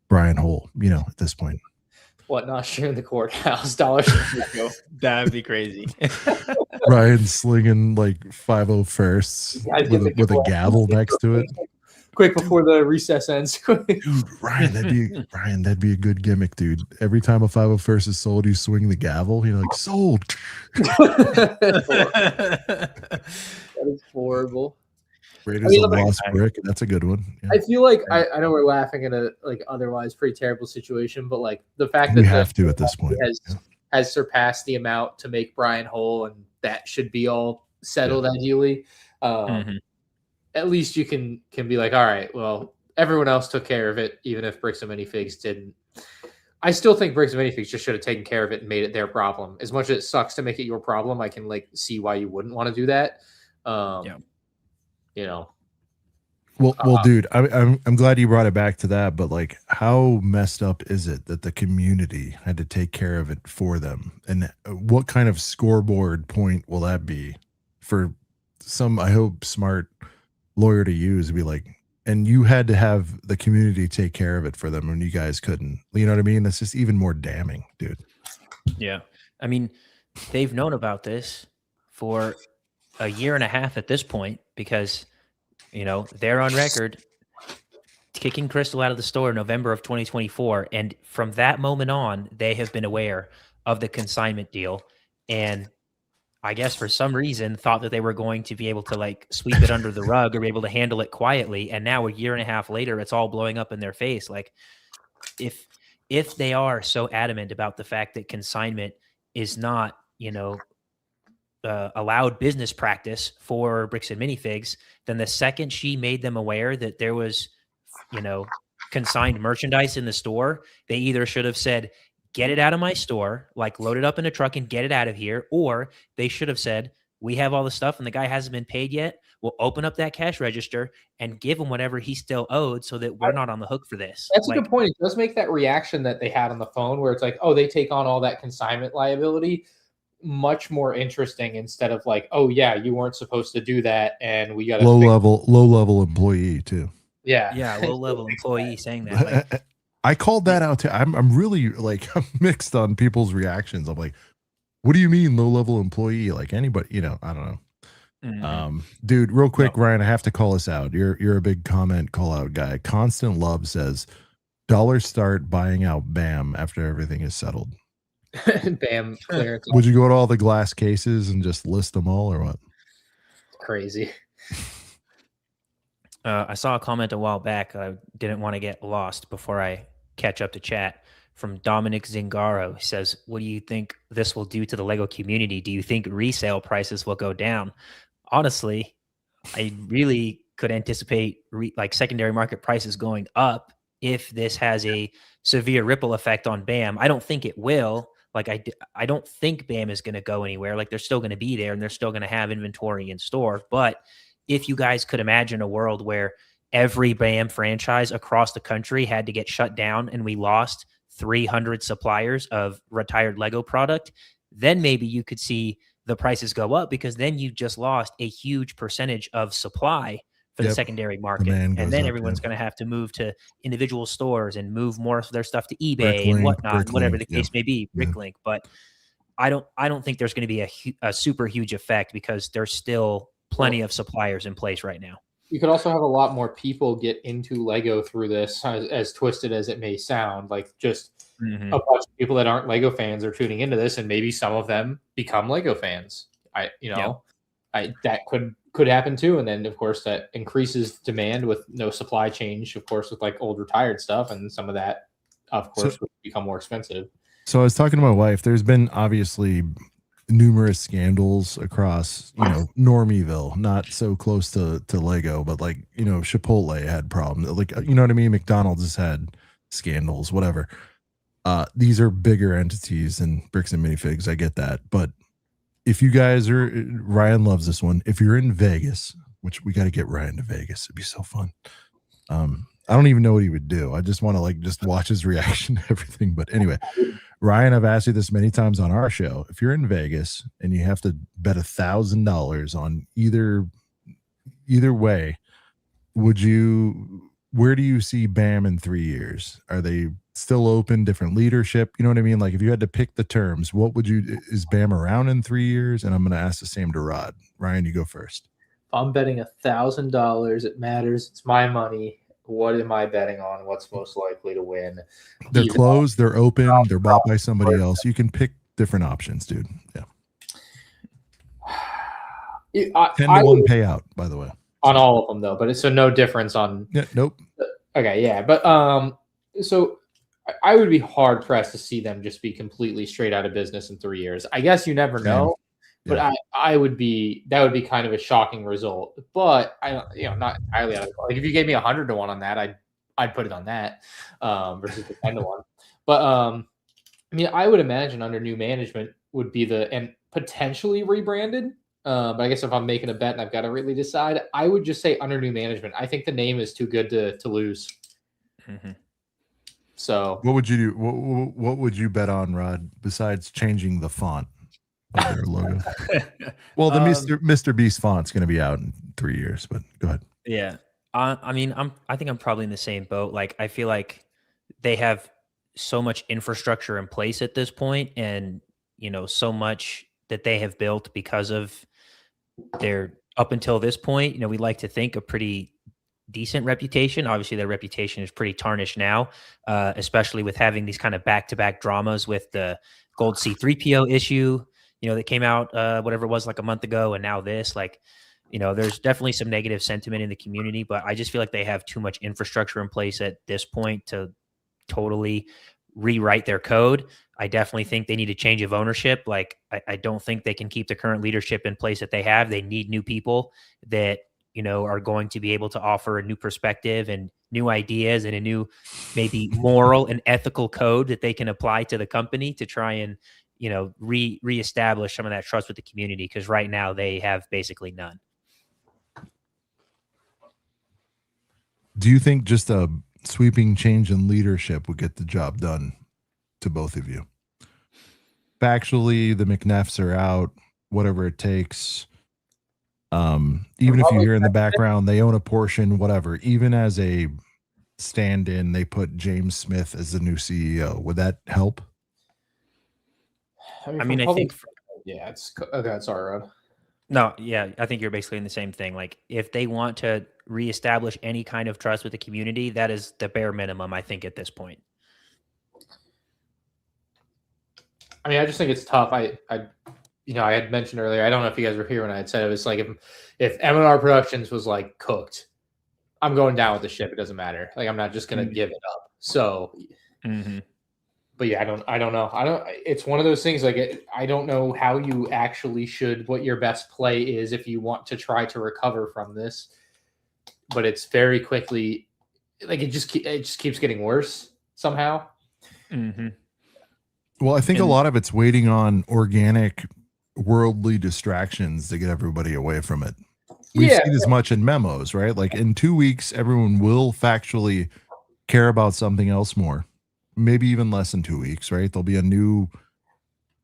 Brian whole, you know, at this point. What, not sharing the courthouse dollars? That'd be crazy. Brian slinging like 501sts with a gavel next to it. Quick before the recess ends. Dude, Ryan, that'd be a good gimmick, dude. Every time a 501st is sold, you swing the gavel. You're like, sold. That is horrible. Raiders of the Lost Brick. That's a good one. Yeah. I feel like I know we're laughing at a like otherwise pretty terrible situation, but like the fact that we have to at this point has surpassed the amount to make Brian whole, and that should be all settled ideally. At least you can be like, all right, well, everyone else took care of it, even if Bricks and Minifiigs didn't. I still think Bricks and Minifiigs just should have taken care of it and made it their problem. As much as it sucks to make it your problem, I can like see why you wouldn't want to do that. You know. Well, dude, I'm glad you brought it back to that, but like, how messed up is it that the community had to take care of it for them? And what kind of scoreboard point will that be for some, I hope, smart lawyer to use to be like, and you had to have the community take care of it for them when you guys couldn't, you know what I mean? That's just even more damning, dude. Yeah. I mean, they've known about this for a year and a half at this point because, you know, they're on record kicking Crystal out of the store in November of 2024. And from that moment on, they have been aware of the consignment deal. And I guess for some reason thought that they were going to be able to like sweep it under the rug or be able to handle it quietly. And now a year and a half later, it's all blowing up in their face. Like if they are so adamant about the fact that consignment is not, you know, allowed business practice for Bricks and Minifiigs, then the second she made them aware that there was, you know, consigned merchandise in the store, they either should have said, get it out of my store, like load it up in a truck and get it out of here. Or they should have said, we have all the stuff and the guy hasn't been paid yet. We'll open up that cash register and give him whatever he still owed so that we're not on the hook for this. That's a good point. It does make that reaction that they had on the phone where it's like, oh, they take on all that consignment liability much more interesting instead of like, oh yeah, you weren't supposed to do that. And we got low level employee too. Yeah. Low level employee saying that. Like, I called that out too. I'm really like, I'm mixed on people's reactions. I'm like, what do you mean low level employee? Like anybody, you know, I don't know. Dude, real quick, Ryan, I have to call us out. You're a big comment call out guy. Constant Love says dollars start buying out BAM after everything is settled. BAM clearance. Would you go to all the glass cases and just list them all or what? Crazy. I saw a comment a while back. I didn't want to get lost before I catch up to chat from Dominic Zingaro. He says, what do you think this will do to the Lego community? Do you think resale prices will go down? Honestly, I really could anticipate like secondary market prices going up if this has a severe ripple effect on BAM. I don't think it will. Like I don't think BAM is going to go anywhere. Like they're still going to be there and they're still going to have inventory in store. But if you guys could imagine a world where every BAM franchise across the country had to get shut down and we lost 300 suppliers of retired Lego product, then maybe you could see the prices go up, because then you just lost a huge percentage of supply for the secondary market. Demand And goes then up, everyone's yeah. going to have to move to individual stores and move more of their stuff to eBay Bricklink, and whatnot, whatever the yeah. case may be, Bricklink. But I don't think there's going to be a super huge effect, because there's still plenty of suppliers in place right now. You could also have a lot more people get into Lego through this, as twisted as it may sound. Like just a bunch of people that aren't Lego fans are tuning into this, and maybe some of them become Lego fans. That could happen too. And then of course that increases demand with no supply change, of course, with like old retired stuff, and some of that, of course, would become more expensive. So I was talking to my wife. There's been obviously numerous scandals across, Normieville, not so close to Lego, but like, Chipotle had problems. Like, you know what I mean? McDonald's has had scandals, whatever. These are bigger entities than Bricks and Minifigs. I get that. But if you guys are, Ryan loves this one. If you're in Vegas, which we got to get Ryan to Vegas, it'd be so fun. I don't even know what he would do. I just want to just watch his reaction to everything. But anyway, Ryan, I've asked you this many times on our show. If you're in Vegas and you have to bet $1,000 on either way, where do you see BAM in 3 years? Are they still open, different leadership? You know what I mean? Like if you had to pick the terms, is BAM around in 3 years? And I'm going to ask the same to Rod. Ryan, you go first. I'm betting $1,000. It matters. It's my money. What am I betting on? What's most likely to win? They're closed. They're open. They're bought by somebody else. You can pick different options, dude. Yeah. 10-1 payout, by the way. On all of them, though. But it's no difference on. Yeah. Nope. Okay. Yeah. But so I would be hard pressed to see them just be completely straight out of business in 3 years. I guess you never know. But that would be kind of a shocking result. But not entirely out of like if you gave me 100 to 1 on that, I'd put it on that versus the 10 to 1. But I would imagine under new management would be and potentially rebranded. But I guess if I'm making a bet and I've got to really decide, I would just say under new management. I think the name is too good to lose. So what would you do? What would you bet on, Rod, besides changing the font of their logo? Well, the Mr. Beast font's going to be out in 3 years, but go ahead. Yeah. I think I'm probably in the same boat. Like, I feel like they have so much infrastructure in place at this point, and, so much that they have built because of their, up until this point, we like to think a pretty decent reputation. Obviously their reputation is pretty tarnished now, especially with having these kind of back-to-back dramas with the Gold C3PO issue, that came out, whatever it was, like a month ago. And now this, there's definitely some negative sentiment in the community, but I just feel like they have too much infrastructure in place at this point to totally rewrite their code. I definitely think they need a change of ownership. Like, I don't think they can keep the current leadership in place that they have. They need new people that, are going to be able to offer a new perspective and new ideas and a new, maybe moral and ethical code that they can apply to the company to try and, reestablish some of that trust with the community. Because right now they have basically none. Do you think just a sweeping change in leadership would get the job done to both of you? Factually, the McNeffs are out, whatever it takes. Even if you hear in the background, they own a portion, whatever, even as a stand-in, they put James Smith as the new CEO. Would that help? I think it's okay. Sorry, Rod. No, yeah, I think you're basically in the same thing. Like, if they want to reestablish any kind of trust with the community, that is the bare minimum, I think, at this point. I just think it's tough. I had mentioned earlier, I don't know if you guys were here when I had said it was like if MandRproductions was like cooked, I'm going down with the ship. It doesn't matter. Like, I'm not just going to give it up. So, but yeah, I don't know. It's one of those things. Like, I don't know how you actually should, what your best play is if you want to try to recover from this. But it's very quickly, like, it just keeps getting worse somehow. Well, I think a And- lot of it's waiting on organic worldly distractions to get everybody away from it. We've Yeah, seen as much in memos, right? Like in 2 weeks, everyone will factually care about something else more. Maybe even less than 2 weeks, right? There'll be a new,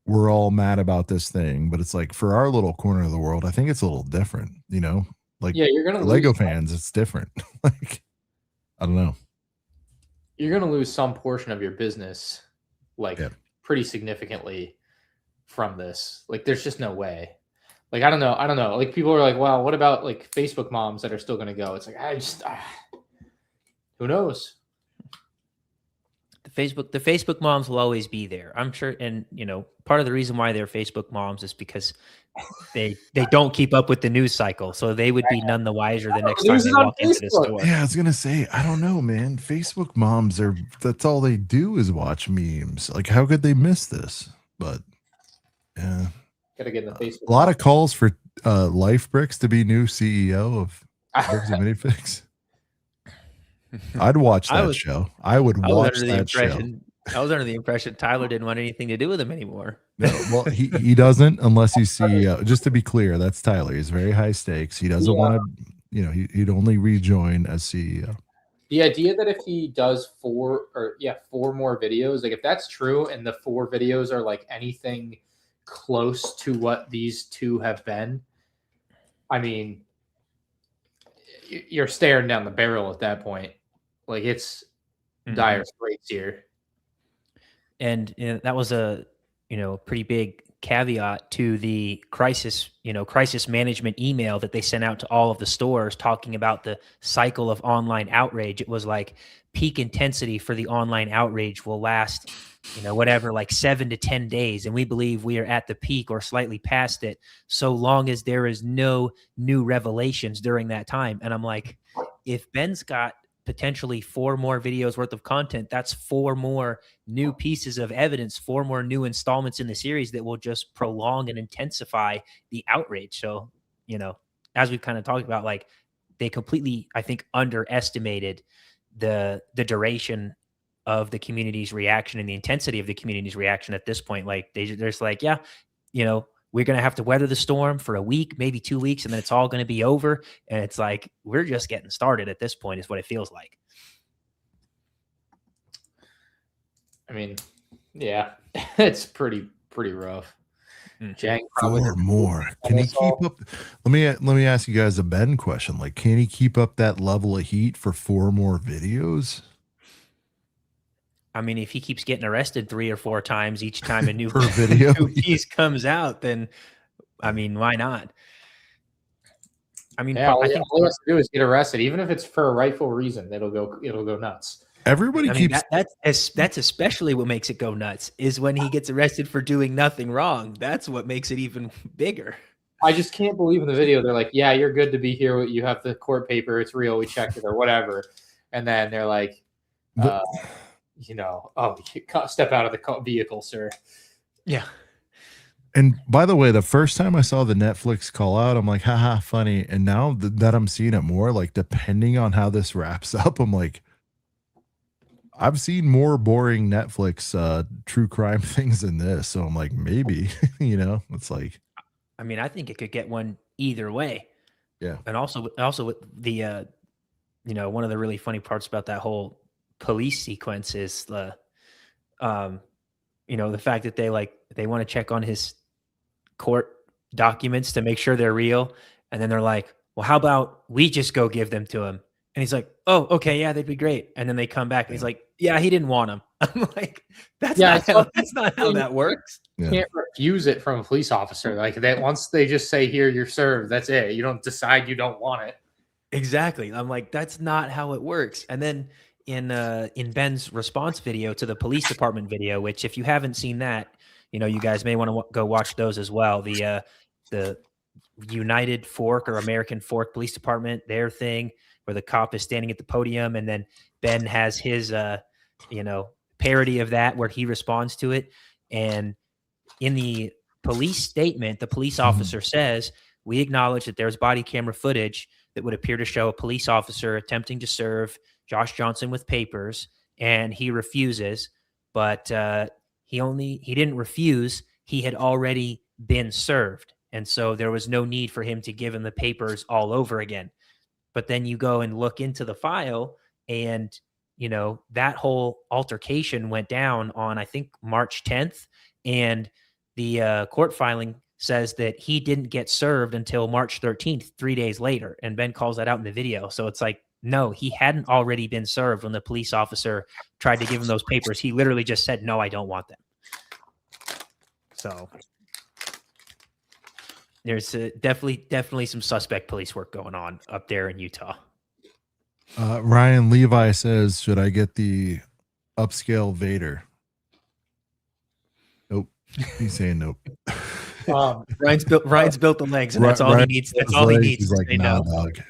we're all mad about this thing. But it's like for our little corner of the world, I think it's a little different, you know? Like yeah, you're gonna for Lego lose. fans, it's different. Like, I don't know. You're gonna lose some portion of your business, like Yeah. pretty significantly from this. Like, there's just no way. Like, I don't know. Like, people are like, "Well, what about like Facebook moms that are still gonna go?" It's like, who knows? the Facebook moms will always be there, I'm sure. And part of the reason why they're Facebook moms is because they don't keep up with the news cycle, so they would be none the wiser the next time News they is on walk into the Facebook. store. Yeah, I was gonna say, I don't know, man. Facebook moms that's all they do is watch memes. Like, how could they miss this? But yeah. Gotta get in the Facebook. A lot of calls for Life Bricks to be new CEO of Bricks Minifiigs. I'd watch that show. I would watch that show. I was under the impression Tyler didn't want anything to do with him anymore. No, well, he doesn't unless he's CEO. Just to be clear, that's Tyler. He's very high stakes. He doesn't want to, he'd only rejoin as CEO. The idea that if he does 4 more videos, like if that's true and the 4 videos are like anything close to what these 2 have been, I mean, you're staring down the barrel at that point. Like, it's dire straits here. And that was a pretty big caveat to the crisis management email that they sent out to all of the stores talking about the cycle of online outrage. It was like peak intensity for the online outrage will last, whatever, like 7 to 10 days. And we believe we are at the peak or slightly past it, so long as there is no new revelations during that time. And I'm like, if Ben's got potentially 4 more videos worth of content, that's 4 more new pieces of evidence, 4 more new installments in the series that will just prolong and intensify the outrage. So, as we've kind of talked about, like, they completely, I think, underestimated the duration of the community's reaction and the intensity of the community's reaction at this point. Like, they're just like, yeah, we're going to have to weather the storm for a week, maybe 2 weeks, and then it's all going to be over. And it's like, we're just getting started at this point is what it feels like. I mean, yeah, it's pretty rough. Jang probably 4 more. Can he keep up? Let me ask you guys a Ben question. Like, can he keep up that level of heat for 4 more videos? I mean, if he keeps getting arrested 3 or 4 times each time a new video new piece comes out, then I mean, why not? I mean, yeah, I think all he has to do is get arrested, even if it's for a rightful reason. It'll go nuts. Everybody keeps that's especially what makes it go nuts is when he gets arrested for doing nothing wrong. That's what makes it even bigger. I just can't believe in the video they're like, "Yeah, you're good to be here. You have the court paper. It's real. We checked it or whatever." And then they're like, "Oh, you can't step out of the vehicle, sir." Yeah. And by the way, the first time I saw the Netflix call out, I'm like, haha, funny. And now that I'm seeing it more, like, depending on how this wraps up, I'm like, I've seen more boring Netflix true crime things than this. So I'm like, maybe, it's like, I mean, I think it could get one either way. Yeah. And also with the, one of the really funny parts about that whole police sequence is the fact that they want to check on his court documents to make sure they're real. And then they're like, well, how about we just go give them to him? And he's like, oh, okay, yeah, that'd be great. And then they come back and he's like, yeah, he didn't want him. I'm like, that's not how that works. You can't refuse it from a police officer. Like, that once they just say, here, you're served, that's it. You don't decide you don't want it. Exactly. I'm like, that's not how it works. And then in Ben's response video to the police department video, which if you haven't seen that, you guys may want to go watch those as well. The United Fork or American Fork Police Department, their thing where the cop is standing at the podium, and then Ben has his parody of that where he responds to it. And in the police statement, the police officer says, we acknowledge that there's body camera footage that would appear to show a police officer attempting to serve Josh Johnson with papers, and he refuses, but he didn't refuse. He had already been served. And so there was no need for him to give him the papers all over again. But then you go and look into the file, and that whole altercation went down on, I think, March 10th, and the court filing says that he didn't get served until March 13th, 3 days later. And Ben calls that out in the video. So it's like, no, he hadn't already been served when the police officer tried to give him those papers. He literally just said, no, I don't want them. So there's definitely some suspect police work going on up there in Utah. Ryan Levi says, should I get the upscale Vader? Nope. He's saying nope. Ryan's built the legs, and that's all he needs. That's all he needs. He's like, nah, dog.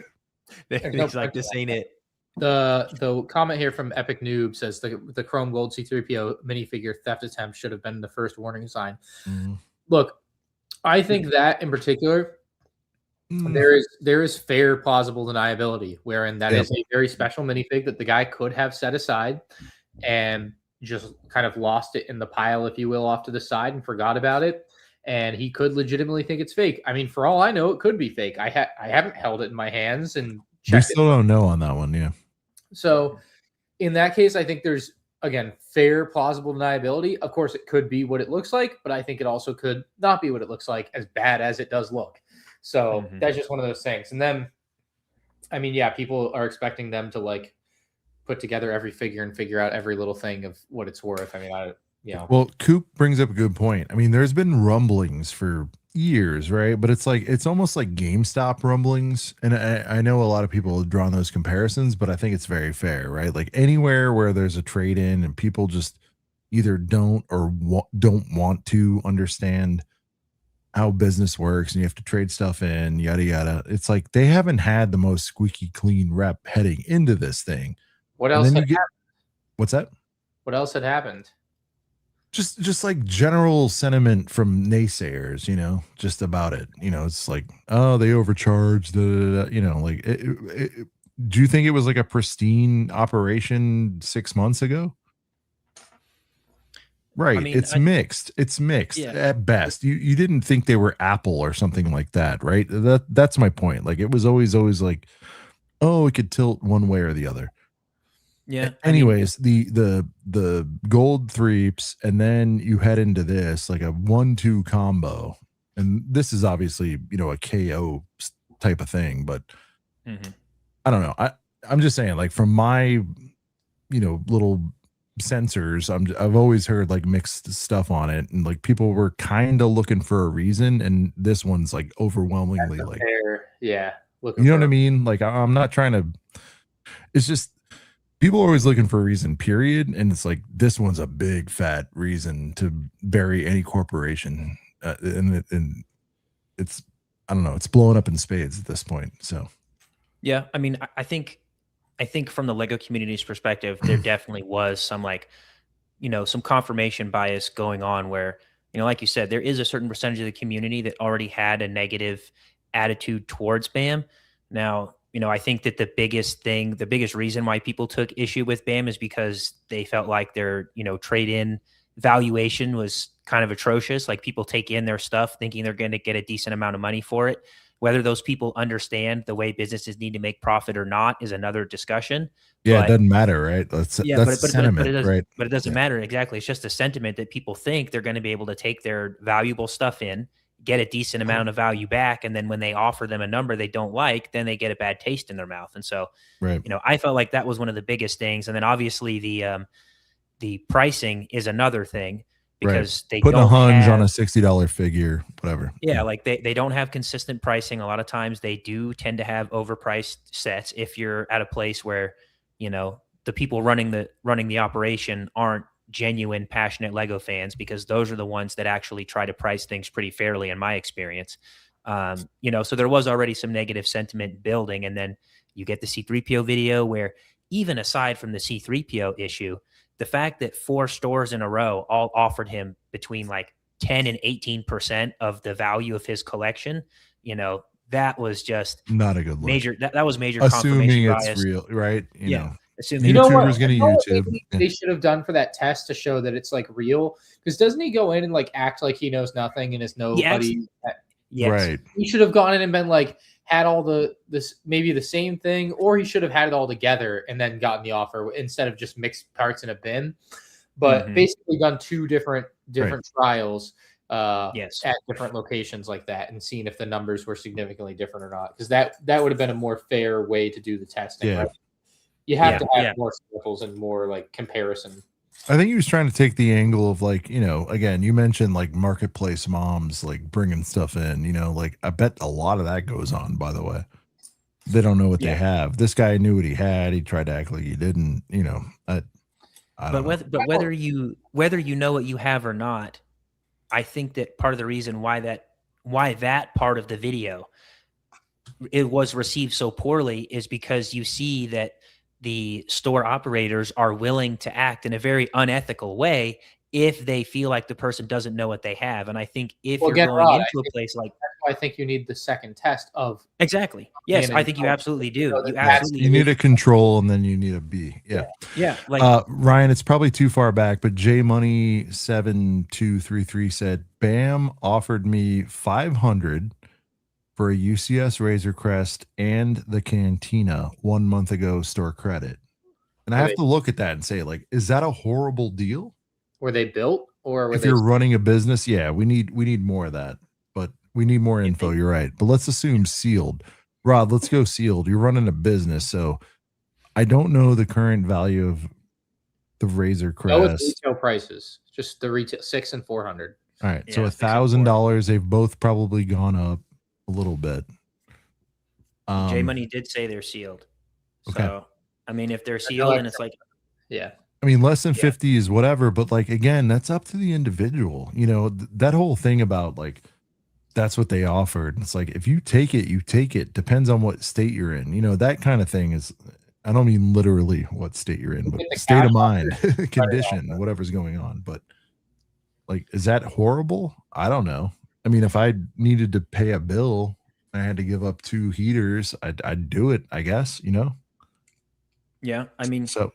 He's like, this ain't it. The comment here from Epic Noob says the Chrome Gold C3PO minifigure theft attempt should have been the first warning sign. Look, I think that in particular, there is fair plausible deniability, wherein that is a very special minifig that the guy could have set aside and just kind of lost it in the pile, if you will, off to the side and forgot about it. And he could legitimately think it's fake. I mean, for all I know, it could be fake. I haven't held it in my hands and checked. We still don't know on that one, yeah. So in that case, I think there's, again, fair, plausible deniability. Of course, it could be what it looks like, but I think it also could not be what it looks like, as bad as it does look. So that's just one of those things. And then, I mean, yeah, people are expecting them to like put together every figure and figure out every little thing of what it's worth. I mean, Well, Coop brings up a good point. I mean, there's been rumblings for years, right? But it's almost like GameStop rumblings. And I know a lot of people have drawn those comparisons, but I think it's very fair, right? Like anywhere where there's a trade-in and people just either don't or don't want to understand how business works, and you have to trade stuff in, yada yada. It's like they haven't had the most squeaky clean rep heading into this thing. What else had happened? What's that? What else had happened? Just like general sentiment from naysayers, just about it. It's like, oh, they overcharged, like do you think it was like a pristine operation 6 months ago? Right. I mean, it's mixed. It's mixed at best. You didn't think they were Apple or something like that, right? That's my point. Like it was always like, oh, it could tilt one way or the other. Yeah. Anyways, the gold threeps, and then you head into this like a 1-2 combo, and this is obviously a KO type of thing, but I don't know. I'm just saying, like from my little sensors, I've always heard like mixed stuff on it, and like people were kind of looking for a reason, and this one's like overwhelmingly like you know what I mean? Like I'm not trying to. It's just. People are always looking for a reason, period. And it's like, this one's a big fat reason to bury any corporation. And it's, I don't know, it's blowing up in spades at this point. So, yeah, I mean, I think from the Lego community's perspective, there definitely was some like, some confirmation bias going on where, like you said, there is a certain percentage of the community that already had a negative attitude towards BAM. Now, I think that the biggest reason why people took issue with BAM is because they felt like their, trade-in valuation was kind of atrocious. Like people take in their stuff thinking they're going to get a decent amount of money for it. Whether those people understand the way businesses need to make profit or not is another discussion. Yeah, it doesn't matter, right? That's sentiment, right? But it doesn't matter exactly. It's just a sentiment that people think they're going to be able to take their valuable stuff in, get a decent amount of value back, and then when they offer them a number they don't like, then they get a bad taste in their mouth. And so, I felt like that was one of the biggest things. And then obviously the pricing is another thing because they put a hunch have, on a $60 figure, whatever. Yeah, like they don't have consistent pricing. A lot of times they do tend to have overpriced sets if you're at a place where the people running the operation aren't genuine, passionate Lego fans, because those are the ones that actually try to price things pretty fairly in my experience. So there was already some negative sentiment building. And then you get the C3PO video where even aside from the C3PO issue, the fact that 4 stores in a row all offered him between like 10 and 18% of the value of his collection, that was just not a good look. That was major assuming confirmation it's bias. real, right? You know. assuming You know what? YouTuber's gonna You know what YouTube. maybe Yeah. they should have done for that test to show that it's like real? Because doesn't he go in and like act like he knows nothing and is nobody? yes. Right. He should have gone in and been like had all this maybe the same thing, or he should have had it all together and then gotten the offer instead of just mixed parts in a bin. But basically done two different trials Yes. at different locations like that and seeing if the numbers were significantly different or not. Because that would have been a more fair way to do the testing, Yeah. right? You have to have more samples and more like comparison. I think he was trying to take the angle of like, you know, again, you mentioned like marketplace moms like bringing stuff in, you know, like I bet a lot of that goes on, by the way. They don't know what they have. This guy knew what he had. He tried to act like he didn't, you know. I don't know. But whether you know what you have or not, I think that part of the reason why that part of the video it was received so poorly is because you see that the store operators are willing to act in a very unethical way if they feel like the person doesn't know what they have. And I think if you're going into a place like that's why I think you need the second test of exactly. Yes, I think you absolutely do. You need a control and then you need a B. Yeah. Yeah. Like Ryan, it's probably too far back, but J Money 7233 said, Bam offered me 500 for a UCS Razor Crest and the Cantina 1 month ago store credit. And I have to look at that and say, like, is that a horrible deal? Were they built or were if you're running a business? Yeah, we need more of that, but we need more info. You're right. But let's assume sealed. Rod, let's go sealed. You're running a business. So I don't know the current value of the Razor Crest. No, it's retail prices, just the retail 600 and 400. All right. So $1,000. They've both probably gone up a little bit. J Money did say they're sealed. Okay. So I mean, if they're sealed and it's like, yeah. I mean, less than 50 is whatever, but like, again, that's up to the individual. You know, that whole thing about like, that's what they offered. It's like, if you take it, you take it. Depends on what state you're in. You know, that kind of thing is, I don't mean literally what state you're in, but state of mind, condition, whatever's going on. But like, is that horrible? I don't know. I mean, if I needed to pay a bill, I had to give up 2 heaters, I'd do it, I guess, you know? Yeah. I mean, so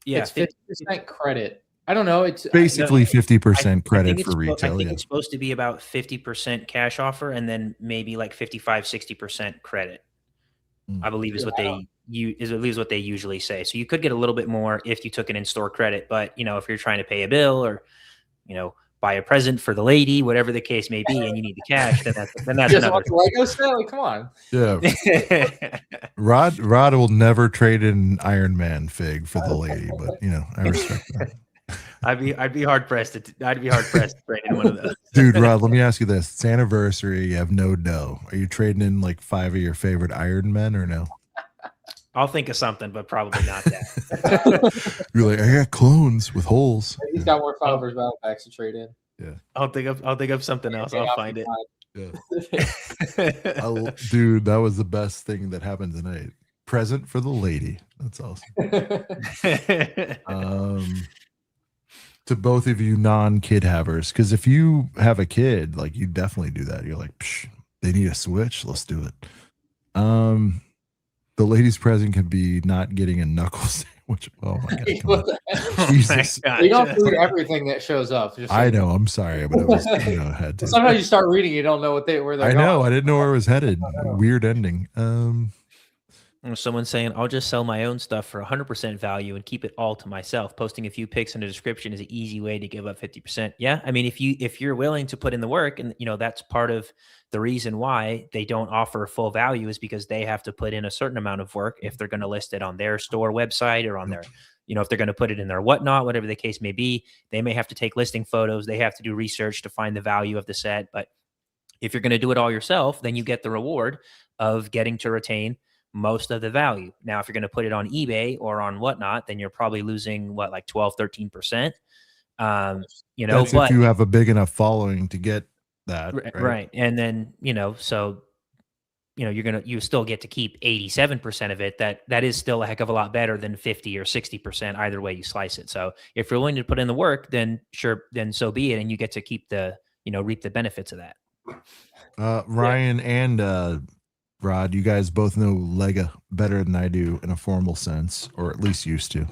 yeah, it's 50% credit. I don't know. It's basically 50% credit for retail. I think it's supposed to be about 50% cash offer and then maybe like 55-60% credit. I believe is what they usually say. So you could get a little bit more if you took an in-store credit, but you know, if you're trying to pay a bill or, you know, buy a present for the lady, whatever the case may be, and you need the cash, then that's another thing. Lego set? Like, come on. Yeah. Rod will never trade in Iron Man fig for the lady, but you know, I respect that. I'd be hard pressed to trade in one of those. Dude, Rod, let me ask you this. It's anniversary, you have no dough. Are you trading in like 5 of your favorite Iron Men or no? I'll think of something, but probably not that. You're like, I got clones with holes. He's got more Founders Battle Packs to trade in. Yeah. I'll think of something else. I'll find it. Yeah. Dude, that was the best thing that happened tonight. Present for the lady. That's awesome. To both of you non-kid havers, because if you have a kid, like you definitely do that. You're like, psh, they need a Switch. Let's do it. The lady's present could be not getting a knuckle sandwich. Oh my god! Jesus. You don't read everything that shows up. I know. I'm sorry, but it was, you know, had to. Sometimes you start reading, you don't know where they're going. I know. I didn't know where it was headed. Weird ending. Someone saying, I'll just sell my own stuff for 100% value and keep it all to myself. Posting a few pics in the description is an easy way to give up 50%. Yeah. I mean, if you're willing to put in the work, and you know, that's part of the reason why they don't offer full value is because they have to put in a certain amount of work if they're going to list it on their store website or on their, you know, if they're going to put it in their whatnot, whatever the case may be. They may have to take listing photos. They have to do research to find the value of the set. But if you're going to do it all yourself, then you get the reward of getting to retain most of the value. Now, if you're going to put it on eBay or on whatnot, then you're probably losing like 12, 13%. You know, that's if you have a big enough following to get that. Right. And then, you know, so, you know, you still get to keep 87% of it. That is still a heck of a lot better than 50 or 60%, either way you slice it. So if you're willing to put in the work, then sure, then so be it. And you get to keep reap the benefits of that. Ryan and Rod, you guys both know Lego better than I do in a formal sense, or at least used to.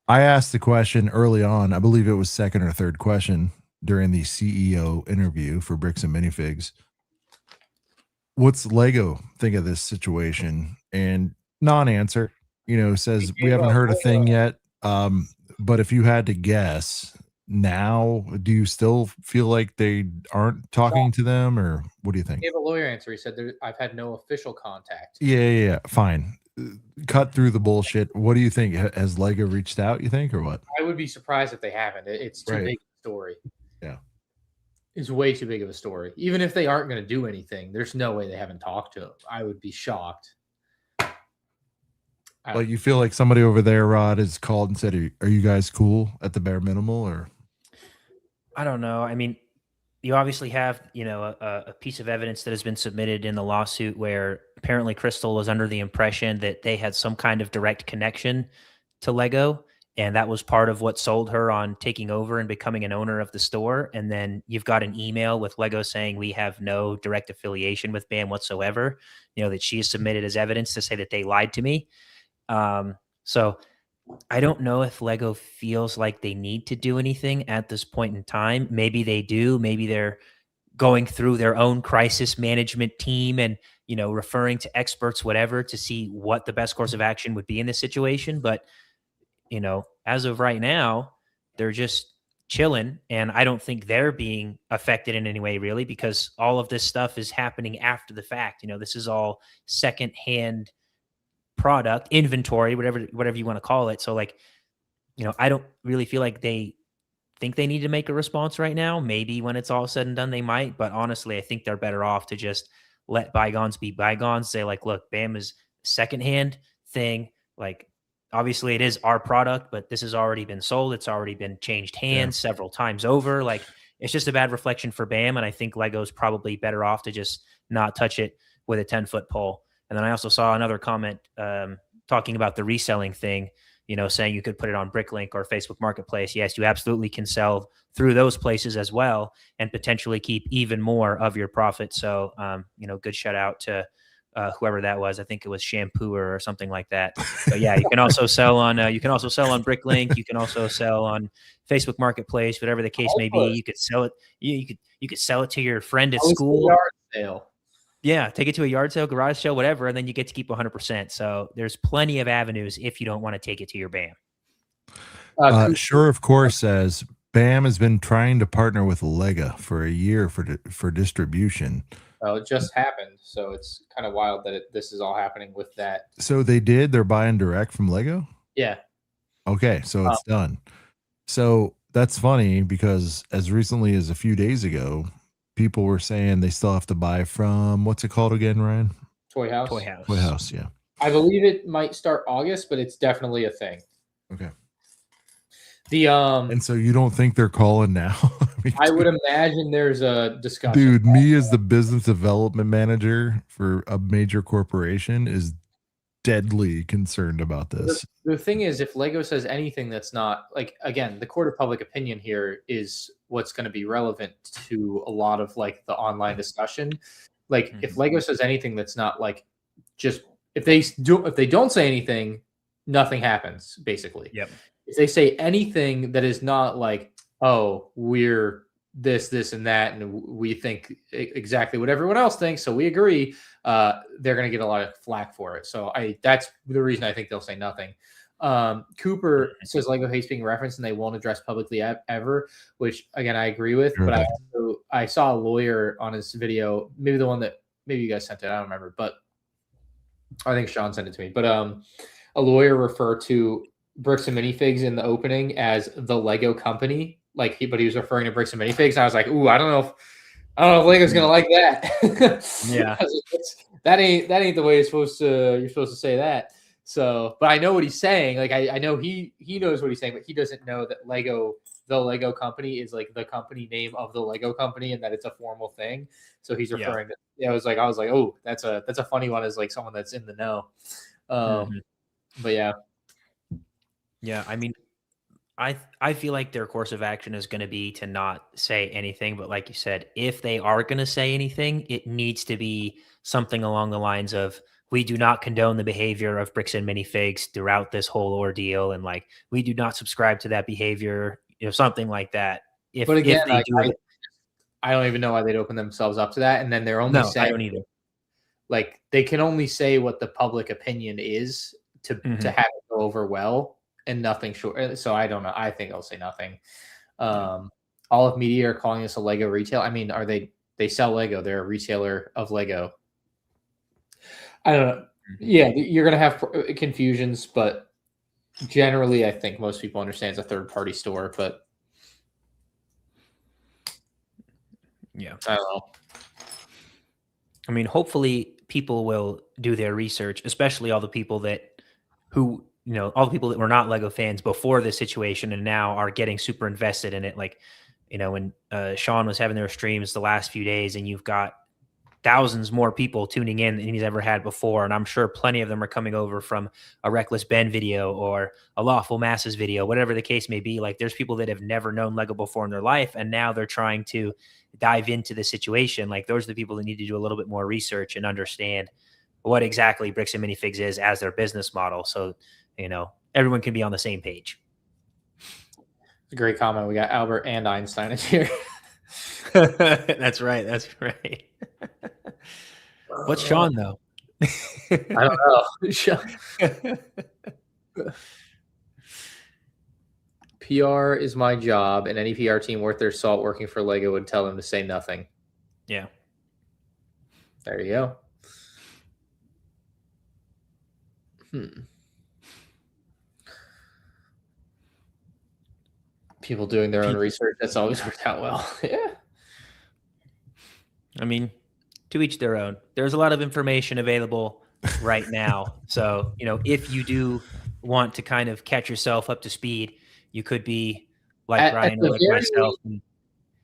I asked the question early on. I believe it was second or third question during the CEO interview for Bricks and Minifigs. What's Lego think of this situation? And non-answer, says we haven't heard a thing yet. But if you had to guess now, do you still feel like they aren't talking to them, or what do you think? He gave a lawyer answer. He said, I've had no official contact. Yeah. Fine. Cut through the bullshit. What do you think? Has Lego reached out, you think, or what? I would be surprised if they haven't. It's too big a story. Yeah. It's way too big of a story. Even if they aren't going to do anything, there's no way they haven't talked to him. I would be shocked. Like, you feel like somebody over there, Rod, is called and said, are you guys cool at the bare minimal, or? I don't know. I mean, you obviously have, a piece of evidence that has been submitted in the lawsuit where apparently Crystal was under the impression that they had some kind of direct connection to Lego. And that was part of what sold her on taking over and becoming an owner of the store. And then you've got an email with Lego saying we have no direct affiliation with BAM whatsoever, that she has submitted as evidence to say that they lied to me. So I don't know if Lego feels like they need to do anything at this point in time. Maybe they do. Maybe they're going through their own crisis management team and, referring to experts, whatever, to see what the best course of action would be in this situation. But, as of right now, they're just chilling. And I don't think they're being affected in any way, really, because all of this stuff is happening after the fact. This is all secondhand product inventory, whatever you want to call it. So I don't really feel like they think they need to make a response right now. Maybe when it's all said and done, they might, but honestly, I think they're better off to just let bygones be bygones. Say look, BAM is a secondhand thing. Obviously it is our product, but this has already been sold. It's already been changed hands several times over. It's just a bad reflection for BAM. And I think Lego's probably better off to just not touch it with a 10-foot pole. And then I also saw another comment talking about the reselling thing, saying you could put it on Bricklink or Facebook Marketplace. Yes, you absolutely can sell through those places as well and potentially keep even more of your profit. So, good shout out to whoever that was. I think it was Shampooer or something like that. But yeah, you can also sell on Bricklink. You can also sell on Facebook Marketplace, whatever the case may be. You could sell it. You could sell it to your friend at school. Yard sale. Yeah, take it to a yard sale, garage sale, whatever, and then you get to keep 100%. So there's plenty of avenues if you don't want to take it to your BAM. Sure, of course, says BAM has been trying to partner with Lego for a year for distribution. Well, it just happened, so it's kind of wild that this is all happening with that. So they're buying direct from Lego? Yeah. Okay, so it's done. So that's funny because as recently as a few days ago, people were saying they still have to buy from, what's it called again, Ryan? Toy House. Toy House, yeah. I believe it might start August, but it's definitely a thing. Okay. And so you don't think they're calling now? I would imagine there's a discussion. Dude, me as the business development manager for a major corporation is deadly concerned about this. The thing is, if Lego says anything that's not again, the court of public opinion here is what's going to be relevant to a lot of the online discussion. If Lego says anything that's not just if they don't say anything, nothing happens basically. Yep. If they say anything that is not oh, we're this and that, and we think exactly what everyone else thinks, so we agree, they're going to get a lot of flack for it. So that's the reason I think they'll say nothing. Cooper says Lego hates being referenced and they won't address publicly ever, which again I agree with. But I saw a lawyer on his video, maybe the one that maybe you guys sent it, I don't remember, but I think Sean sent it to me. But a lawyer referred to Bricks and Minifigs in the opening as the Lego company, but he was referring to Bricks and Minifigs. And I was like, ooh, I don't know if Lego's gonna like that. Yeah, that ain't the way you're supposed to say that. So, but I know what he's saying. I know he knows what he's saying, but he doesn't know that the Lego company is the company name of the Lego company and that it's a formal thing. So he's referring to. Yeah, I was like, oh, that's a funny one as someone that's in the know. But yeah. Yeah, I mean, I feel like their course of action is going to be to not say anything, but like you said, if they are going to say anything, it needs to be something along the lines of, we do not condone the behavior of Bricks and Minifigs throughout this whole ordeal, and like we do not subscribe to that behavior, something like that. But again, if they do it, I don't even know why they'd open themselves up to that, and then they're only no, saying, I don't either. like, they can only say what the public opinion is to have it go over well, and nothing short. So I don't know. I think I'll say nothing. All of media are calling this a Lego retail. I mean, are they sell Lego? They're a retailer of Lego. I don't know. Yeah, you're gonna have confusions, but generally, I think most people understand it's a third-party store. But yeah, I don't know. I mean, hopefully people will do their research, especially all the people that all the people that were not Lego fans before this situation and now are getting super invested in it. Like, when Sean was having their streams the last few days, and you've got thousands more people tuning in than he's ever had before. And I'm sure plenty of them are coming over from a Reckless Ben video or a Lawful Masses video, whatever the case may be. Like, there's people that have never known Lego before in their life, and now they're trying to dive into the situation. Like, those are the people that need to do a little bit more research and understand what exactly Bricks and Minifigs is as their business model. So, everyone can be on the same page. It's a great comment. We got Albert and Einstein is here. That's right. That's right. What's Sean though? I don't know. PR is my job, and any PR team worth their salt working for Lego would tell them to say nothing. Yeah. There you go. People doing their own research, that's always worked out well. Yeah. I mean, to each their own. There's a lot of information available right now. So, if you do want to kind of catch yourself up to speed, you could be like Brian or like myself. And,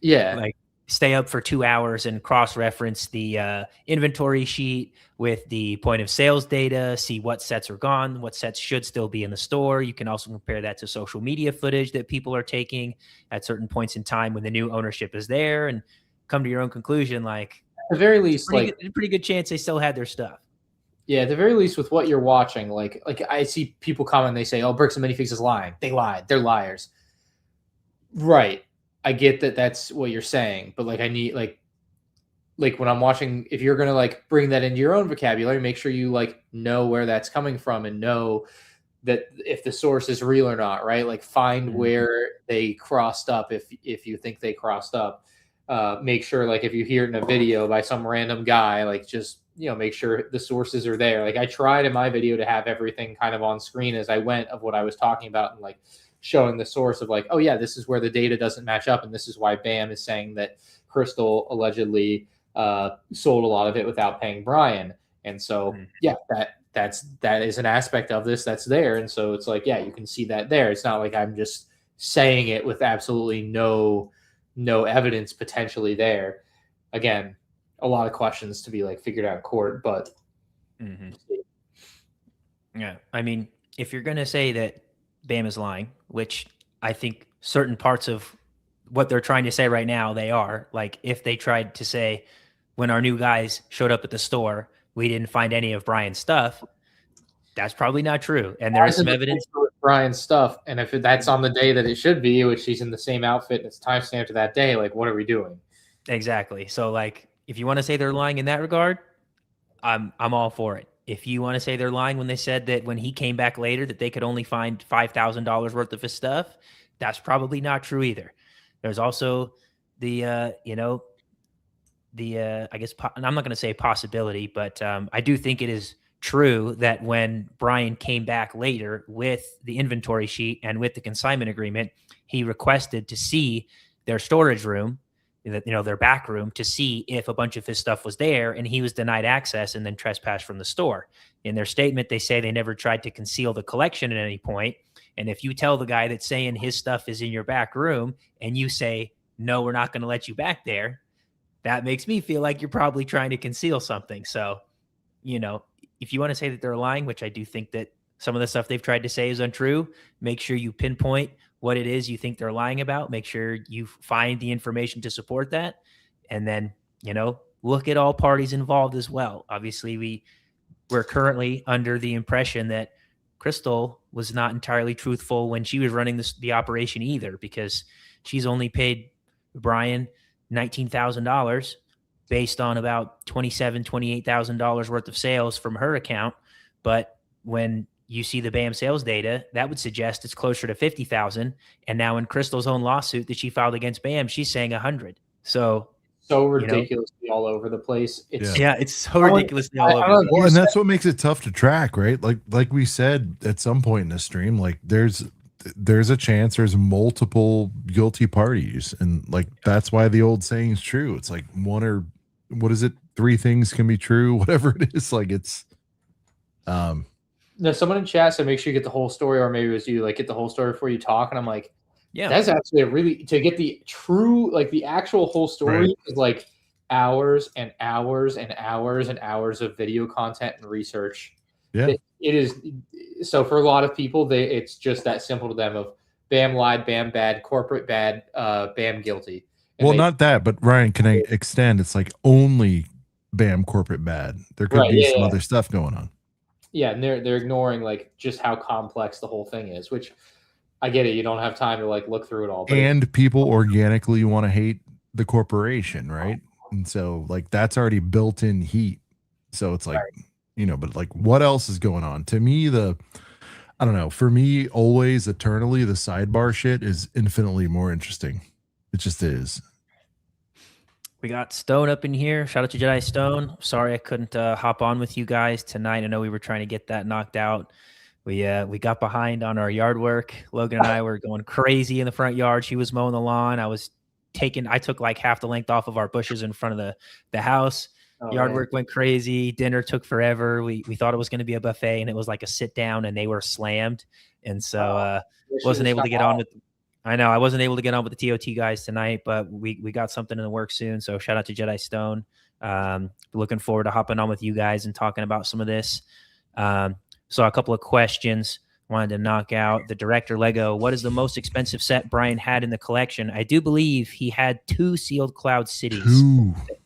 like, stay up for 2 hours and cross-reference the inventory sheet with the point of sales data, see what sets are gone, what sets should still be in the store. You can also compare that to social media footage that people are taking at certain points in time when the new ownership is there, and come to your own conclusion. Like, at the very least, a pretty good chance they still had their stuff. Yeah, at the very least, with what you're watching, like I see people comment, they say, "Oh, Bricks and Minifigs is lying. They lied. They're liars." Right. I get that that's what you're saying, but like I need like when I'm watching, if you're gonna like bring that into your own vocabulary, make sure you like know where that's coming from and know that if the source is real or not, right? Like find where they crossed up if you think they crossed up. Make sure like if you hear it in a video by some random guy, like just make sure the sources are there. Like I tried in my video to have everything kind of on screen as I went of what I was talking about, and like showing the source of like, oh yeah, this is where the data doesn't match up, and this is why Bam is saying that Crystal allegedly sold a lot of it without paying Brian. And so yeah, that is an aspect of this that's there. And so it's like, yeah, you can see that there. It's not like I'm just saying it with absolutely no evidence potentially there. Again, a lot of questions to be like figured out in court, but yeah, I mean, if you're going to say that Bam is lying, which I think certain parts of what they're trying to say right now, they are. Like, if they tried to say, when our new guys showed up at the store, we didn't find any of Brian's stuff, that's probably not true. And there is some evidence with Brian's stuff. And if that's on the day that it should be, which he's in the same outfit and it's timestamped to that day, like, what are we doing? Exactly. So, like, if you want to say they're lying in that regard, I'm all for it. If you want to say they're lying when they said that when he came back later that they could only find $5,000 worth of his stuff, that's probably not true either. There's also the, I guess, and I'm not going to say possibility, but I do think it is true that when Brian came back later with the inventory sheet and with the consignment agreement, he requested to see their storage room, their back room, to see if a bunch of his stuff was there, and he was denied access and then trespassed from the store. In their statement, they say they never tried to conceal the collection at any point. And if you tell the guy that's saying his stuff is in your back room and you say, no, we're not going to let you back there, that makes me feel like you're probably trying to conceal something. So, if you want to say that they're lying, which I do think that some of the stuff they've tried to say is untrue, make sure you pinpoint what it is you think they're lying about. Make sure you find the information to support that. And then, look at all parties involved as well. Obviously, we're currently under the impression that Crystal was not entirely truthful when she was running the operation either, because she's only paid Brian $19,000 based on about $28,000 worth of sales from her account. But when you see the BAM sales data, that would suggest it's closer to 50,000. And now in Crystal's own lawsuit that she filed against BAM, she's saying 100. So ridiculously all over the place. It's so ridiculously all over. Well, and that's what makes it tough to track, right? Like we said at some point in the stream, like there's a chance there's multiple guilty parties, and like that's why the old saying is true. It's like one or what is it? 3 things can be true, whatever it is. Like it's no, someone in chat said make sure you get the whole story, or maybe it was you, like get the whole story before you talk. And I'm like, yeah, that's actually to get the true, like the actual whole story is like hours and hours and hours and hours of video content and research. Yeah, it is. So for a lot of people, it's just that simple to them of BAM lied, BAM bad, corporate bad, BAM guilty. And not that, but Ryan, can I extend? It's like only BAM corporate bad. There could be some other stuff going on. Yeah, and they're ignoring like just how complex the whole thing is, which I get it. You don't have time to like look through it all. But and people organically want to hate the corporation, right? And so like that's already built in heat. So it's like, but like what else is going on? To me, I don't know, for me, always eternally, the sidebar shit is infinitely more interesting. It just is. We got Stone up in here. Shout out to Jedi Stone. Sorry I couldn't hop on with you guys tonight. I know we were trying to get that knocked out. We got behind on our yard work. Logan and I were going crazy in the front yard. She was mowing the lawn. I took like half the length off of our bushes in front of the house. Yard work went crazy. Dinner took forever. We thought it was going to be a buffet, and it was like a sit down, and they were slammed. And so wasn't able to get on with. I know I wasn't able to get on with the TOT guys tonight, but we got something in the works soon. So shout out to Jedi Stone. Looking forward to hopping on with you guys and talking about some of this. So a couple of questions wanted to knock out. The Director Lego, what is the most expensive set Brian had in the collection? I do believe he had 2 sealed cloud cities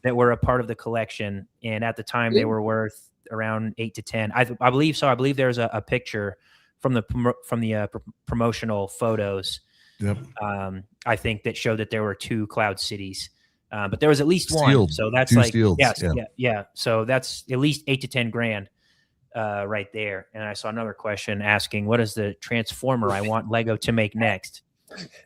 that were a part of the collection. And at the time they were worth around 8 to 10. I believe so. I believe there's a picture from the promotional photos. Yep. I think that showed that there were 2 cloud cities. But there was at least sealed. One. So that's 2 like, sealed. Yeah. So that's at least 8 to 10 grand. Right there. And I saw another question asking, what is the transformer I want Lego to make next?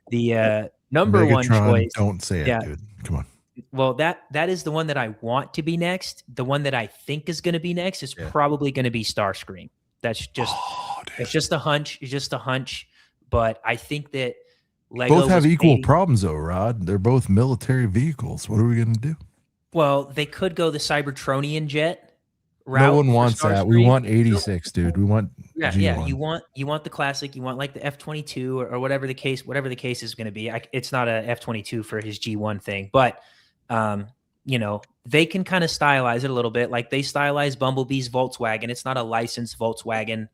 The number Megatron, one choice. Don't say it, dude. Come on. Well, that is the one that I want to be next. The one that I think is going to be next is probably going to be Starscream. That's just it's just a hunch. It's just a hunch. But I think that Lego both have equal problems though, Rod. They're both military vehicles. What are we going to do? Well, they could go the Cybertronian jet route. No one wants that. We want 86, dude. We want G1. You want the classic. You want like the F-22 or whatever the case is going to be. It's not a F-22 for his G1 thing, but they can kind of stylize it a little bit. Like they stylize Bumblebee's Volkswagen. It's not a licensed Volkswagen,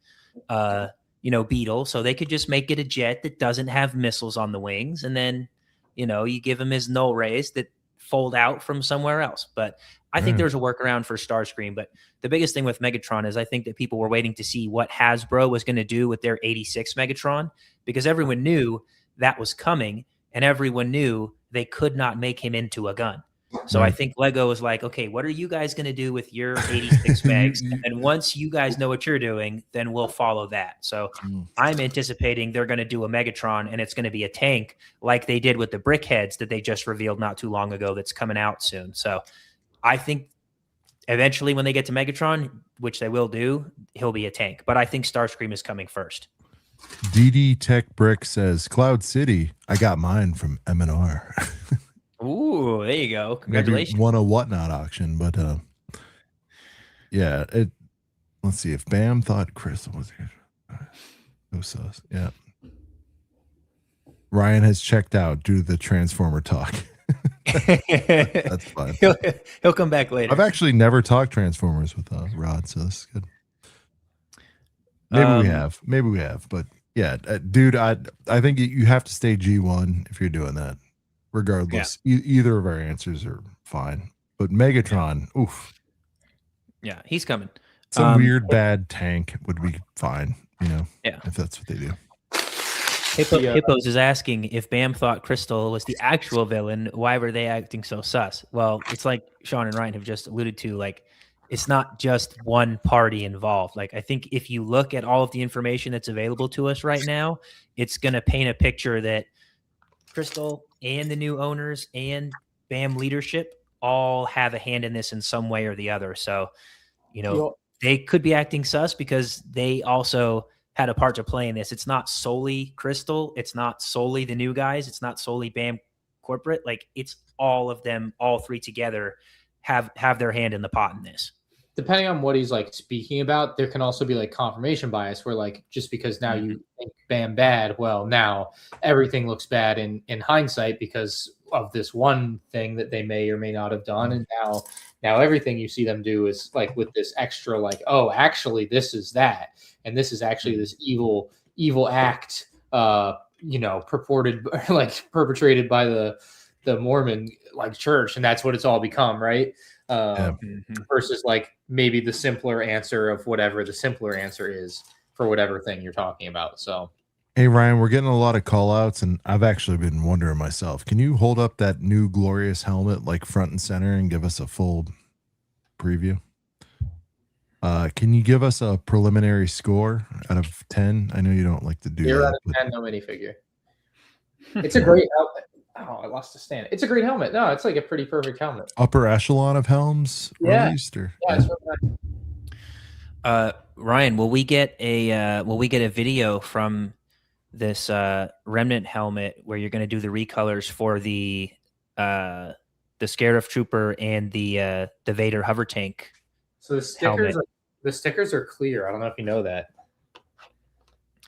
Beetle. So they could just make it a jet that doesn't have missiles on the wings, and then you give him his null rays that fold out from somewhere else. But I think there's a workaround for Starscream. But the biggest thing with Megatron is I think that people were waiting to see what Hasbro was going to do with their 86 Megatron, because everyone knew that was coming, and everyone knew they could not make him into a gun. So I think Lego was like, okay, what are you guys going to do with your 86 megs? And once you guys know what you're doing, then we'll follow that. So I'm anticipating they're going to do a Megatron, and it's going to be a tank like they did with the brick heads that they just revealed not too long ago that's coming out soon. So I think eventually when they get to Megatron, which they will do, he'll be a tank. But I think Starscream is coming first. DD Tech Brick says, Cloud City, I got mine from MandR. Ooh, there you go. Congratulations. Maybe won a whatnot auction, but let's see if BAM thought Crystal was here. No sus. Yeah. Ryan has checked out due to the Transformer talk. That's fine. He'll come back later. I've actually never talked Transformers with Rod, so this is good. Maybe we have, but Yeah, dude, I think you have to stay G1 if you're doing that. Regardless, either of our answers are fine. But Megatron, oof. Yeah, he's coming. Some weird bad tank would be fine, if that's what they do. Hippos is asking if Bam thought Crystal was the actual villain. Why were they acting so sus? Well, it's like Sean and Ryan have just alluded to. Like, it's not just one party involved. Like, I think if you look at all of the information that's available to us right now, it's going to paint a picture that Crystal and the new owners and Bam leadership all have a hand in this in some way or the other. So, they could be acting sus because they also had a part to play in this. It's not solely Crystal. It's not solely the new guys. It's not solely Bam corporate. Like, it's all of them, all three together have their hand in the pot in this. Depending on what he's like speaking about, there can also be like confirmation bias where like, just because now you think Bam bad, well, now everything looks bad in hindsight because of this one thing that they may or may not have done. And now everything you see them do is like with this extra, like, oh, actually this is that. And this is actually this evil act, purported, like perpetrated by the Mormon like church. And that's what it's all become. Right. Versus like maybe the simpler answer of whatever the simpler answer is for whatever thing you're talking about. So, hey Ryan, we're getting a lot of call outs and I've actually been wondering myself, can you hold up that new glorious helmet like front and center and give us a full preview? Can you give us a preliminary score out of 10? I know you don't like to do 0 that. out of 10, no minifigure. It's a great helmet. Oh, I lost the stand. It's a great helmet. No, it's like a pretty perfect helmet. Upper echelon of helms released, or it's really nice. Ryan, will we get a video from this remnant helmet where you're going to do the recolors for the Scarif Trooper and the Vader hover tank? So the stickers are clear. I don't know if you know that.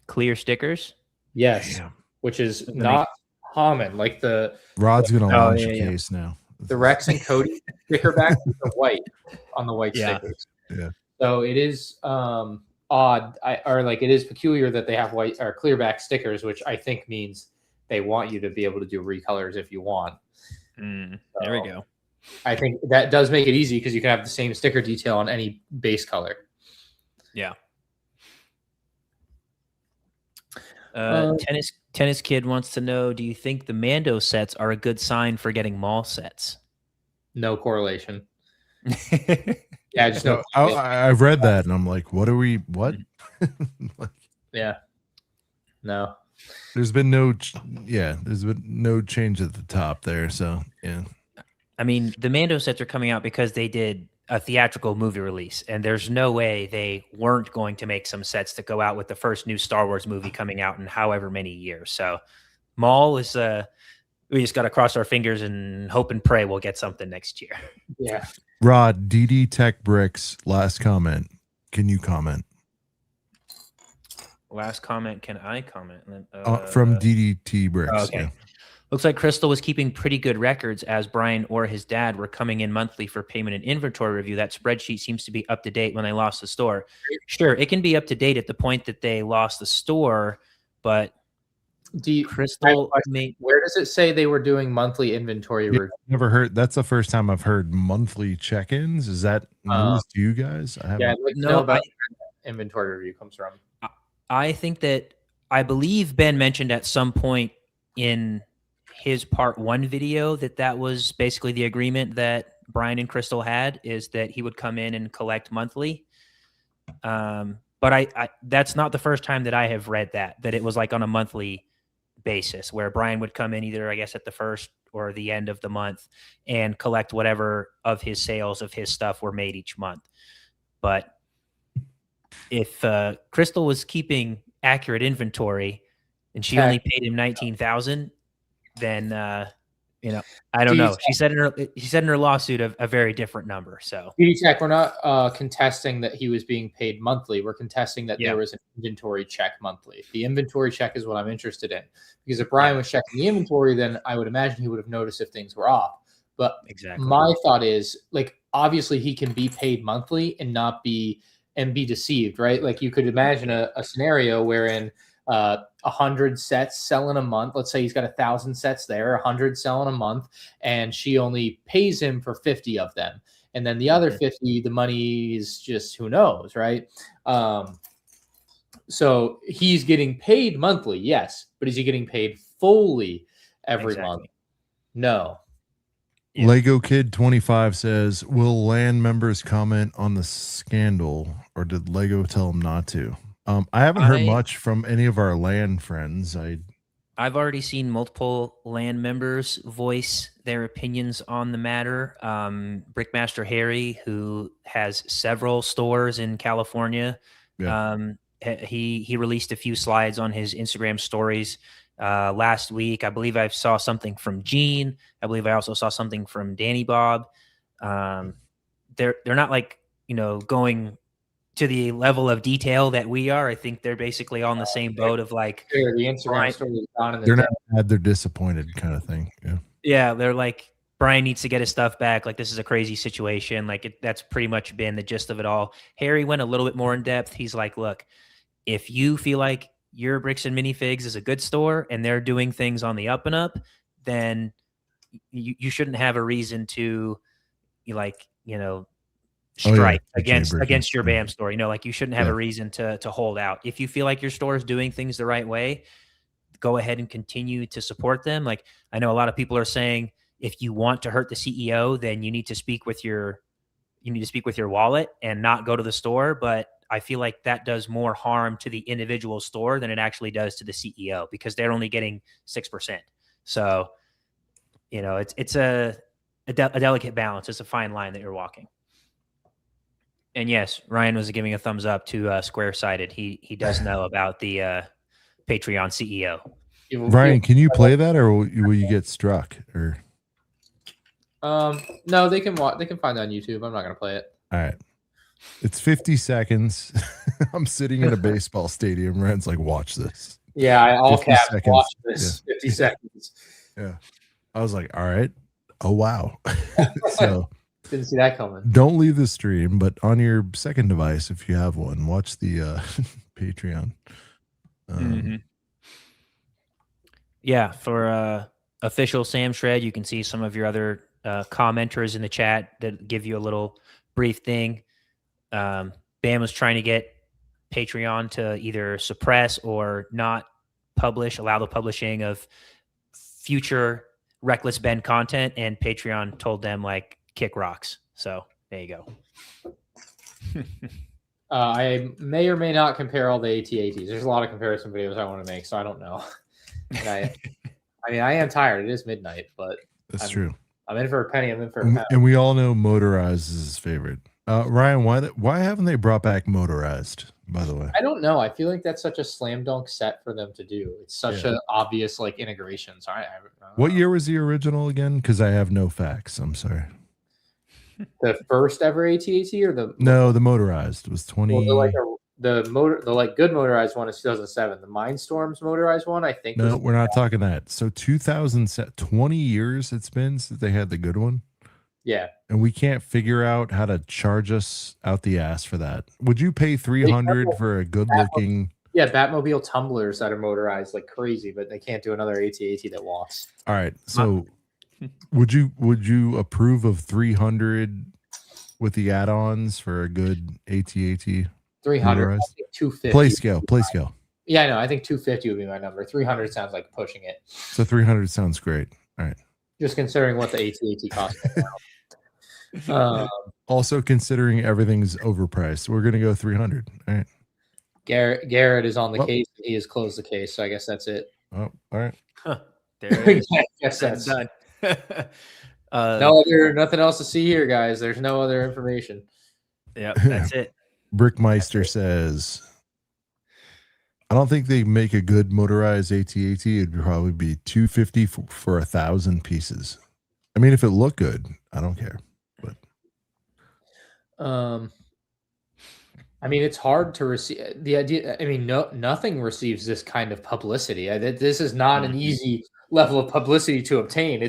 Clear stickers? Yes. Damn. Which is not common. Like the Rod's gonna launch a case now. The Rex and Cody sticker back are white on the white stickers. Yeah. So it is odd, it is peculiar that they have white or clear back stickers, which I think means they want you to be able to do recolors if you want. There we go. I think that does make it easy because you can have the same sticker detail on any base color. Yeah. Tennis Kid wants to know, do you think the Mando sets are a good sign for getting mall sets? No correlation. Yeah, just no. I've read that and I'm like, what? Yeah. No. There's been no change at the top there. So, yeah. I mean, the Mando sets are coming out because they did a theatrical movie release, and there's no way they weren't going to make some sets that go out with the first new Star Wars movie coming out in however many years. So Maul is we just got to cross our fingers and hope and pray we'll get something next year. Yeah. Rod, DD Tech Bricks, last comment. Can you comment? Last comment. Can I comment? From DDT Bricks. Oh, okay. Yeah. Looks like Crystal was keeping pretty good records as Brian or his dad were coming in monthly for payment and inventory review. That spreadsheet seems to be up to date when they lost the store. Sure, it can be up to date at the point that they lost the store, but Crystal where does it say they were doing monthly inventory review? Never heard. That's the first time I've heard monthly check-ins. Is that news to you guys? I'd like to know about inventory review comes from. I think that I believe Ben mentioned at some point in his part 1 video that was basically the agreement that Brian and Crystal had, is that he would come in and collect monthly. But I that's not the first time that I have read that it was like on a monthly basis where Brian would come in either, I guess, at the first or the end of the month and collect whatever of his sales of his stuff were made each month. But if Crystal was keeping accurate inventory and she only paid him $19,000, then I don't know. She said in her lawsuit a very different number. So Tech, we're not contesting that he was being paid monthly. We're contesting that there was an inventory check monthly. The inventory check is what I'm interested in, because if Brian was checking the inventory, then I would imagine he would have noticed if things were off. But my thought is, like, obviously he can be paid monthly and be deceived, right? Like, you could imagine a scenario wherein 100 sets selling a month. Let's say he's got 1,000 sets there, 100 selling a month, and she only pays him for 50 of them. And then the other 50, the money is just who knows, right? So he's getting paid monthly, yes, but is he getting paid fully every month? No. Yeah. Lego Kid 25 says, "Will LAN members comment on the scandal, or did Lego tell them not to?" I haven't heard much from any of our LAN friends. I've already seen multiple LAN members voice their opinions on the matter. Brickmaster Harry, who has several stores in California, he released a few slides on his Instagram stories last week. I believe I saw something from Gene. I believe I also saw something from Danny Bob. They're not like, going to the level of detail that we are. I think they're basically on the same boat of like the Instagram story is gone in the they're not mad, they're disappointed kind of thing. Yeah, they're like, Brian needs to get his stuff back. Like, this is a crazy situation. Like, that's pretty much been the gist of it all. Harry went a little bit more in depth. He's like, look, if you feel like your Bricks and Minifigs is a good store and they're doing things on the up and up, then you shouldn't have a reason to strike against your BAM store. Like, you shouldn't have a reason to hold out. If you feel like your store is doing things the right way, go ahead and continue to support them. Like, I know a lot of people are saying, if you want to hurt the CEO, then you need to speak with your wallet and not go to the store. But I feel like that does more harm to the individual store than it actually does to the CEO, because they're only getting 6%. So, it's a delicate balance. It's a fine line that you're walking. And yes, Ryan was giving a thumbs up to Square-Sided. He does know about the Patreon CEO. Ryan, can you play that, or will you get struck? Or no, they can find it on YouTube. I'm not gonna play it. All right, it's 50 seconds. I'm sitting in a baseball stadium. Ryan's like, "Watch this." Yeah, I all caps. Watch this. Yeah. 50 seconds. Yeah, I was like, "All right, oh wow." So didn't see that coming. Don't leave the stream, but on your second device, if you have one, watch the Patreon. Yeah, for official Sam Shred, you can see some of your other commenters in the chat that give you a little brief thing. Bam was trying to get Patreon to either suppress or not allow the publishing of future Reckless Ben content, and Patreon told them, like, kick rocks. So there you go. I may or may not compare all the AT-ATs. There's a lot of comparison videos I want to make, so I don't know. I am tired. It is midnight, but that's true. I'm in for a penny. I'm in for a pound. And we all know Motorized is his favorite. Ryan, why haven't they brought back Motorized, by the way? I don't know. I feel like that's such a slam dunk set for them to do. It's such an obvious integration. So what year was the original again? Because I have no facts. I'm sorry. The first ever AT-AT or the Motorized was 20. Well, the good motorized one is 2007. The Mindstorms motorized one, I think. No, we're not talking that. So 2020 years it's been since they had the good one. Yeah. And we can't figure out how to charge us out the ass for that. Would you pay $300 for a good looking? Yeah, Batmobile tumblers that are motorized like crazy, but they can't do another AT-AT that walks. All right. So would you approve of $300 with the add-ons for a good AT-AT? 300, 250. Play scale. Yeah, I know. I think 250 would be my number. 300 sounds like pushing it. So 300 sounds great. All right. Just considering what the AT-AT costs. Also considering everything's overpriced, we're gonna go 300. All right. Garrett is on the case. He has closed the case, so I guess that's it. Oh, all right. Huh. There it is. I guess that's done. Nothing else to see here, guys. There's no other information. Yeah, that's it. Brickmeister says, I don't think they make a good motorized AT-AT. It'd probably be $250 for 1,000 pieces. I mean, if it looked good, I don't care. But I mean, it's hard to receive the idea. I mean, nothing receives this kind of publicity. This is not an easy level of publicity to obtain.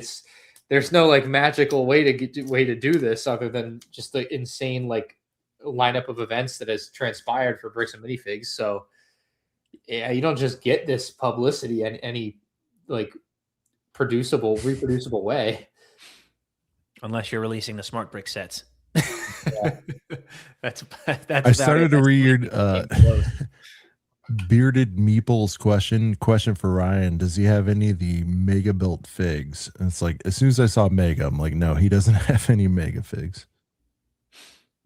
There's no magical way to do this other than just the insane lineup of events that has transpired for Bricks and Minifigs. So Yeah, you don't just get this publicity in any like reproducible way. Unless you're releasing the smart brick sets. Yeah. that's I about started it. to That's read came close. Bearded Meeple's question for Ryan. Does he have any of the mega built figs? And it's like, as soon as I saw mega, I'm like, no, he doesn't have any mega figs.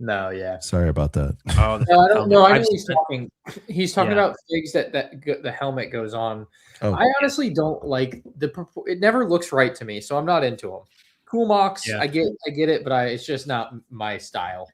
No, yeah. Sorry about that. Oh, No, I don't know. I know I've he's seen- talking. He's talking Yeah. about figs that the helmet goes on. Oh, I honestly don't like it. Never looks right to me, so I'm not into them. Cool mocks, Yeah. I get it, but it's just not my style.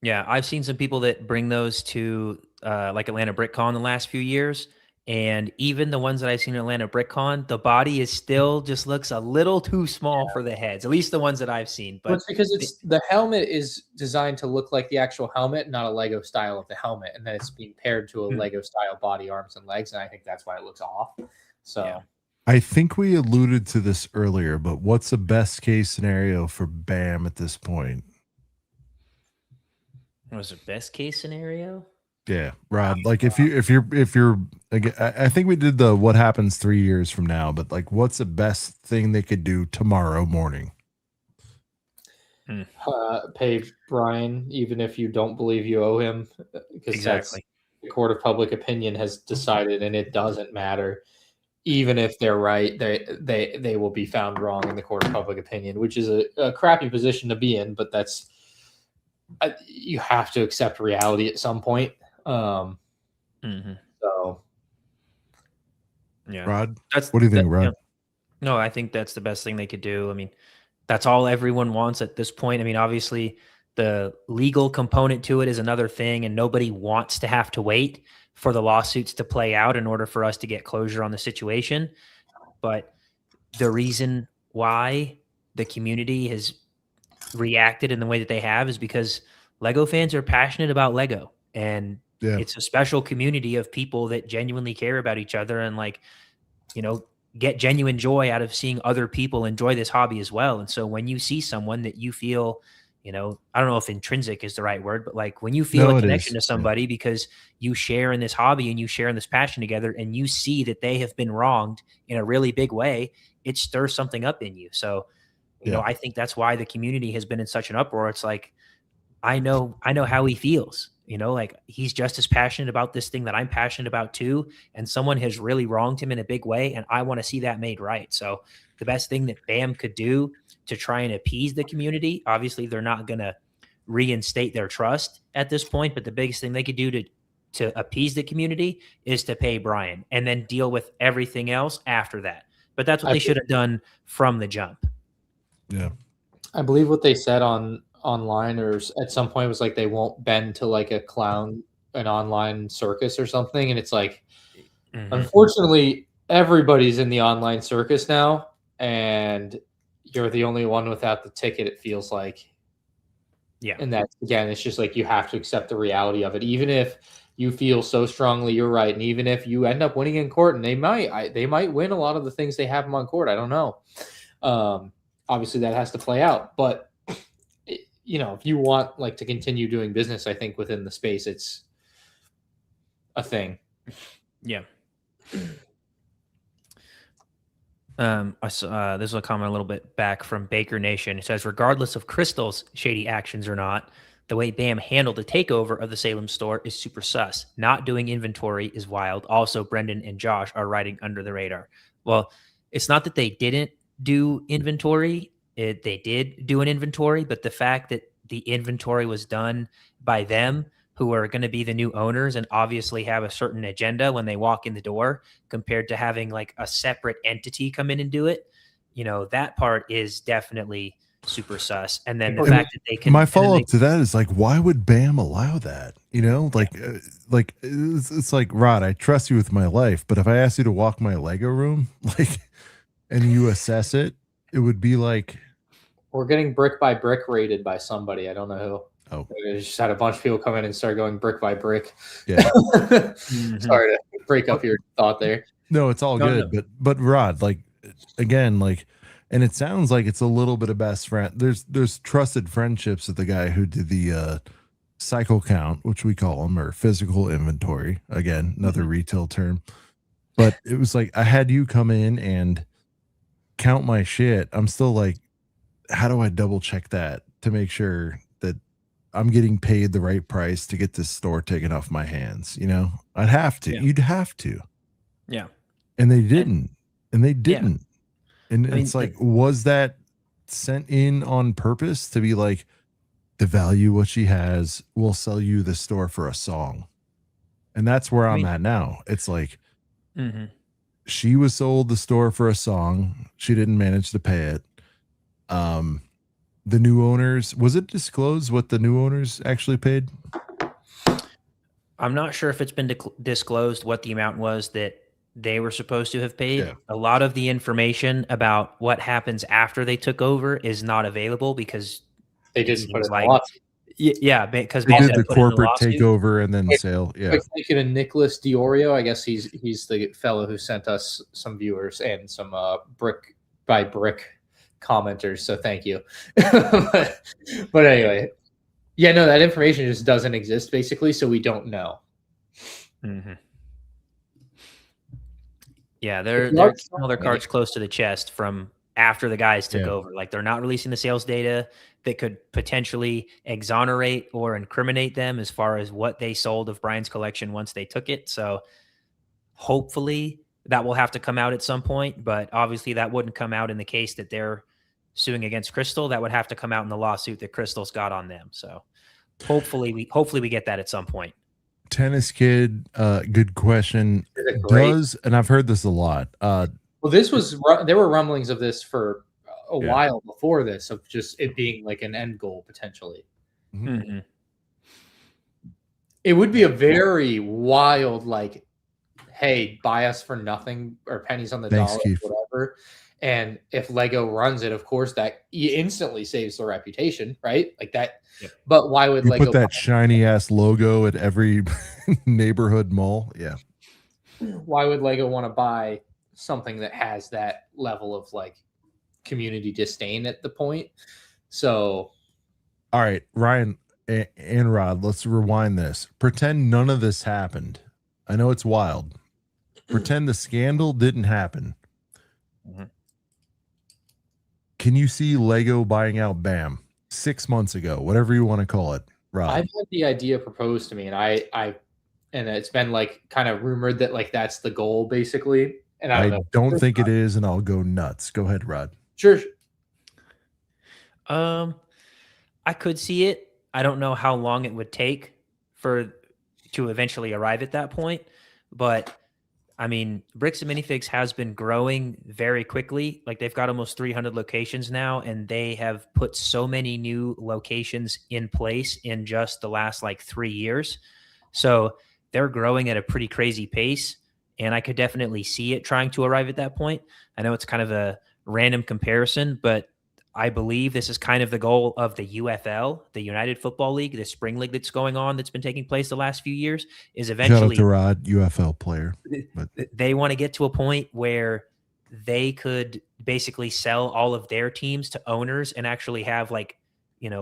Yeah, I've seen some people that bring those to like Atlanta BrickCon the last few years, and even the ones that I've seen at Atlanta BrickCon, the body is still just looks a little too small for the heads. At least the ones that I've seen. But But it's because the helmet is designed to look like the actual helmet, not a Lego style of the helmet, and then it's being paired to a Lego style body, arms, and legs, and I think that's why it looks off. So. Yeah. I think we alluded to this earlier, but what's the best case scenario for BAM at this point? what was the best case scenario? Yeah, Rod. Like if you're again, I think we did the what happens 3 years from now, but like, what's the best thing they could do tomorrow morning? Pay Brian, even if you don't believe you owe him, because Exactly. the court of public opinion has decided, and it doesn't matter. Even if they're right, they will be found wrong in the court of public opinion, which is a crappy position to be in. But that's you have to accept reality at some point. So Yeah, Rod, what do you think, Rod? Yeah. No, I think that's the best thing they could do. I mean, that's all everyone wants at this point. I mean, obviously, the legal component to it is another thing, and nobody wants to have to wait for the lawsuits to play out in order for us to get closure on the situation. But the reason why the community has reacted in the way that they have is because Lego fans are passionate about Lego, and it's a special community of people that genuinely care about each other and get genuine joy out of seeing other people enjoy this hobby as well. And so when you see someone that you feel, I don't know if intrinsic is the right word, but like when you feel a connection to somebody because you share in this hobby and you share in this passion together, and you see that they have been wronged in a really big way, it stirs something up in you. So, I think that's why the community has been in such an uproar. It's like, I know how he feels, like he's just as passionate about this thing that I'm passionate about too. And someone has really wronged him in a big way. And I want to see that made right. So the best thing that BAM could do to try and appease the community, obviously they're not going to reinstate their trust at this point, but the biggest thing they could do to appease the community is to pay Brian and then deal with everything else after that. But that's what they should have done from the jump. Yeah. I believe what they said online or at some point was like they won't bend to like an online circus or something, and it's like unfortunately everybody's in the online circus now, and you're the only one without the ticket, it feels like. And that, again, it's just like you have to accept the reality of it, even if you feel so strongly you're right, and even if you end up winning in court, and they might win a lot of the things they have them on court, I don't know. Obviously that has to play out, but if you want to continue doing business, I think within the space, it's a thing. Yeah. I saw this is a comment a little bit back from Baker Nation. It says, regardless of Crystal's shady actions or not, the way BAM handled the takeover of the Salem store is super sus. Not doing inventory is wild. Also, Brendan and Josh are riding under the radar. Well, it's not that they didn't do inventory. They did do an inventory, but the fact that the inventory was done by them, who are going to be the new owners and obviously have a certain agenda when they walk in the door, compared to having like a separate entity come in and do it, that part is definitely super sus. And then the fact that they can. My follow up to that is like, why would BAM allow that? It's like, Rod, I trust you with my life, but if I asked you to walk my Lego room, and you assess it, it would be like, we're getting brick by brick rated by somebody. I don't know who. Oh, they just had a bunch of people come in and start going brick by brick. Yeah. Sorry to break up your thought there. No, it's all good. No. But Rod, again, and it sounds like it's a little bit of best friend. There's trusted friendships with the guy who did the cycle count, which we call them, or physical inventory. Again, another retail term. But it was like I had you come in and count my shit. I'm still like, how do I double check that to make sure that I'm getting paid the right price to get this store taken off my hands? You know, I'd have to. Yeah. You'd have to. Yeah. And they didn't. And they didn't. And I mean, it's like, was that sent in on purpose to be like, the value what she has, we'll sell you the store for a song? And that's where I'm at now. It's like, she was sold the store for a song. She didn't manage to pay it. The new owners, was it disclosed what the new owners actually paid? I'm not sure if it's been disclosed what the amount was that they were supposed to have paid. Yeah. A lot of the information about what happens after they took over is not available because They didn't put it in like, the lawsuit. Yeah, because they did the put it in corporate lawsuit. takeover and then sale. Yeah. Quick thank you to Nicholas Diorio. I guess he's the fellow who sent us some viewers and some brick by brick commenters. So thank you. but anyway, yeah, no, that information just doesn't exist basically, so we don't know. Yeah, they're keeping all their cards close to the chest from after the guys took over. Like, they're not releasing the sales data that could potentially exonerate or incriminate them as far as what they sold of Brian's collection once they took it. So hopefully that will have to come out at some point, but obviously that wouldn't come out in the case that they're suing against Crystal. That would have to come out in the lawsuit that Crystal's got on them. So hopefully we get that at some point. Tennis Kid, good question. Does, and I've heard this a lot. Well, there were rumblings of this for a while before this, of just it being like an end goal potentially. It would be a very wild, like, hey, buy us for nothing or pennies on the dollar, whatever. And if Lego runs it, of course, that instantly saves the reputation, right? Like that. Yeah. But why would Lego put that shiny ass logo at every neighborhood mall? Yeah. Why would Lego want to buy something that has that level of like community disdain at the point? So, all right, Ryan and Rod, let's rewind this. Pretend none of this happened. I know it's wild. Pretend the scandal didn't happen. Can you see Lego buying out BAM 6 months ago, whatever you want to call it, Rod? I've had the idea proposed to me, and and it's been like kind of rumored that like that's the goal basically. And I don't think it is, and I'll go nuts. Go ahead, Rod. Sure. I could see it. I don't know how long it would take to eventually arrive at that point, but I mean, Bricks Minifiigs has been growing very quickly. Like, they've got almost 300 locations now, and they have put so many new locations in place in just the last like 3 years. So they're growing at a pretty crazy pace, and I could definitely see it trying to arrive at that point. I know it's kind of a random comparison, but I believe this is kind of the goal of the UFL, the United Football League, the spring league that's going on, that's been taking place the last few years, is eventually— Shout out to Rod, UFL player. But they want to get to a point where they could basically sell all of their teams to owners and actually have like,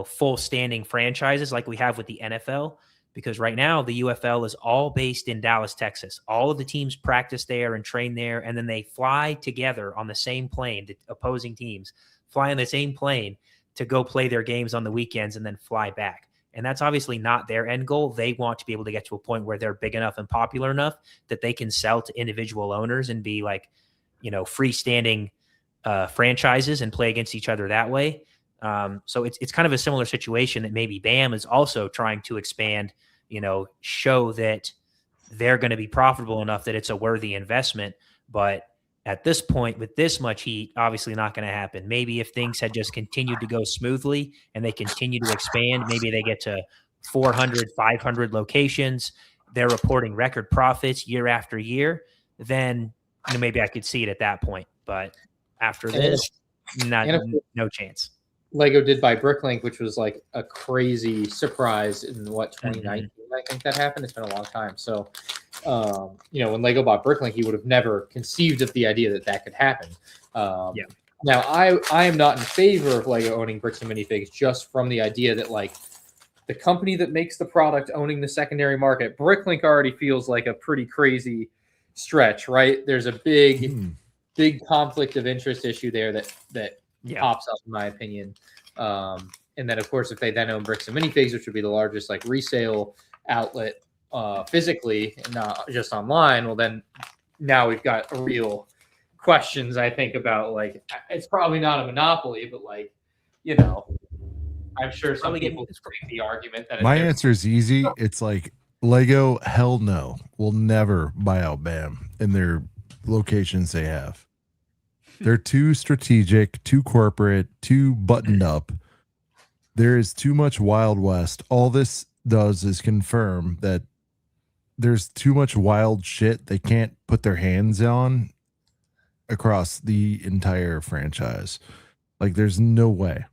full standing franchises like we have with the NFL. Because right now the UFL is all based in Dallas, Texas. All of the teams practice there and train there, and then they fly together on the same plane, the opposing teams fly on the same plane to go play their games on the weekends and then fly back. And that's obviously not their end goal. They want to be able to get to a point where they're big enough and popular enough that they can sell to individual owners and be like, freestanding franchises and play against each other that way. So it's kind of a similar situation that maybe BAM is also trying to expand, show that they're going to be profitable enough that it's a worthy investment. But at this point, with this much heat, obviously not going to happen. Maybe if things had just continued to go smoothly and they continue to expand, maybe they get to 400, 500 locations, they're reporting record profits year after year, then maybe I could see it at that point. But after this, no chance. Lego did buy Bricklink, which was like a crazy surprise in 2019. I think that happened. It's been a long time. So, when Lego bought Bricklink, he would have never conceived of the idea that could happen. Now, I am not in favor of Lego owning Bricks and Minifigs just from the idea that like the company that makes the product owning the secondary market. Bricklink already feels like a pretty crazy stretch, right? There's a big conflict of interest issue there that pops up, in my opinion. And then, of course, if they then own Bricks and Minifiigs, which would be the largest like resale outlet physically, not just online, well, then now we've got real questions, I think, about like, it's probably not a monopoly, but like, you know, I'm sure some people make the argument that my answer is easy. It's like Lego, hell no, will never buy out BAM in their locations they have. They're too strategic, too corporate, too buttoned up. There is too much Wild West. All this does is confirm that there's too much wild shit they can't put their hands on across the entire franchise. Like, there's no way.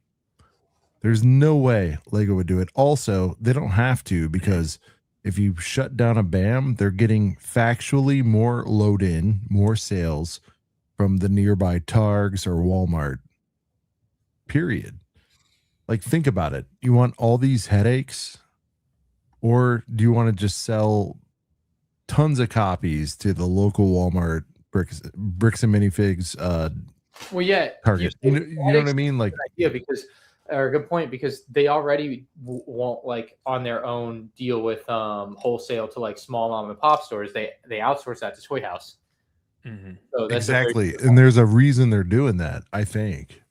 There's no way Lego would do it. Also, they don't have to, because if you shut down a BAM, they're getting factually more load in, more sales from the nearby Targs or Walmart. Period. Like, think about it. You want all these headaches, or do you want to just sell tons of copies to the local Walmart, Bricks and Minifiigs? Well, yeah, Target. You know what I mean? Like, yeah, because or a good point, because they already won't like on their own deal with wholesale to like small mom and pop stores. They outsource that to Toy House. Mm-hmm. So that's exactly, and there's a reason they're doing that, I think.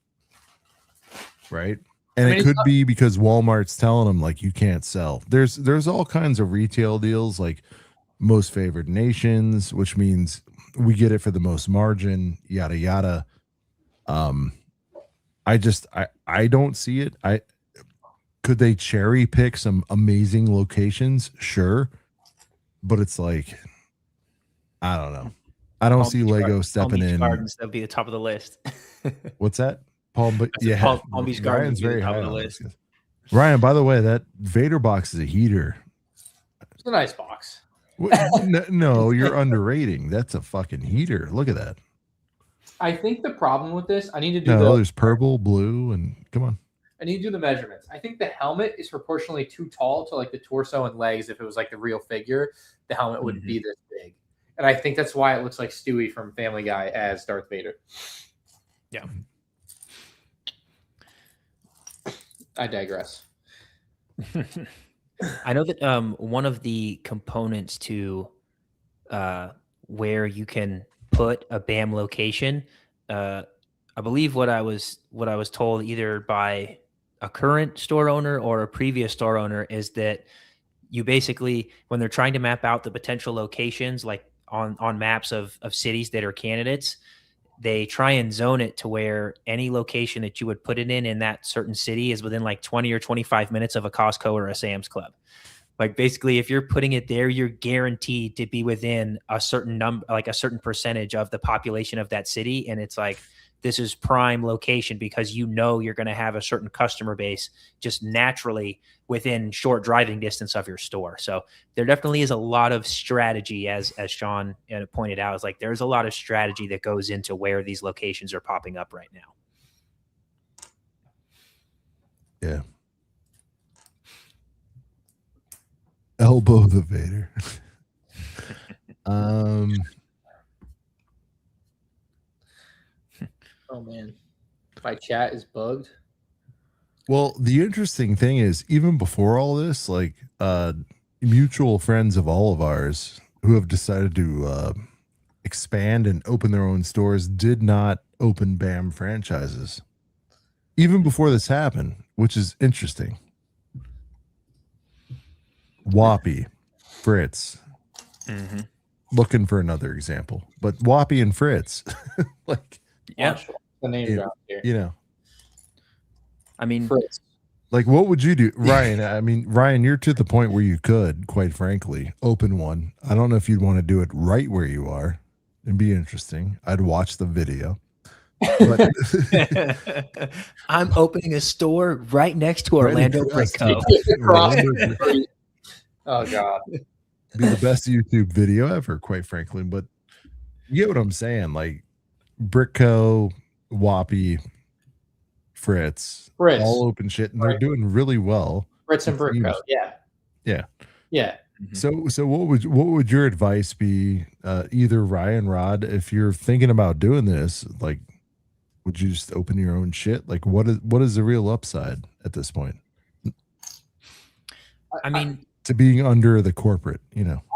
Right. And it could be because Walmart's telling them like, you can't sell. There's all kinds of retail deals, like most favored nations, which means we get it for the most margin, yada yada. I don't see it. Could they cherry pick some amazing locations? Sure. But it's like, I don't know. I don't see Lego stepping in. Gardens, that'd be the top of the list. What's that? Palm Beach Gardens very high on the on list. Ryan, by the way, that Vader box is a heater. It's a nice box. No, you're underrating. That's a fucking heater. Look at that. I think the problem with this, I need to do there's purple, blue, and come on. I need to do the measurements. I think the helmet is proportionally too tall to like the torso and legs. If it was like the real figure, the helmet wouldn't be this big. And I think that's why it looks like Stewie from Family Guy as Darth Vader. Yeah. I digress. I know that one of the components to where you can put a BAM location, I believe what I was told either by a current store owner or a previous store owner is that you basically, when they're trying to map out the potential locations, like on maps of cities that are candidates, they try and zone it to where any location that you would put it in that certain city is within like 20 or 25 minutes of a Costco or a Sam's Club. Like, basically, if you're putting it there, you're guaranteed to be within a certain number, like a certain percentage of the population of that city. And it's like, this is prime location because you know you're going to have a certain customer base just naturally within short driving distance of your store. So there definitely is a lot of strategy, as Sean pointed out, is like there's a lot of strategy that goes into where these locations are popping up right now. Yeah. Elbow the Vader. Oh man, my chat is bugged. Well, the interesting thing is, even before all this, like mutual friends of all of ours who have decided to expand and open their own stores did not open BAM franchises even before this happened, which is interesting. Whoppy, Fritz, looking for another example, but Whoppy and Fritz, like, yeah, the name drop here. You know, I mean, Fritz. Like, what would you do, Ryan? I mean, Ryan, you're to the point where you could, quite frankly, open one. I don't know if you'd want to do it right where you are. It'd be interesting. I'd watch the video. But I'm opening a store right next to Orlando Brick Co. Oh God, be the best YouTube video ever, quite frankly. But you get what I'm saying? Like, Brick Co, Whoppy, Fritz, all open shit, and they're doing really well. Bricks and It Brick seems- Co. Yeah. Yeah. Yeah. So what would your advice be, either Ryan, Rod, if you're thinking about doing this, like, would you just open your own shit? Like, what is the real upside at this point I mean, to being under the corporate?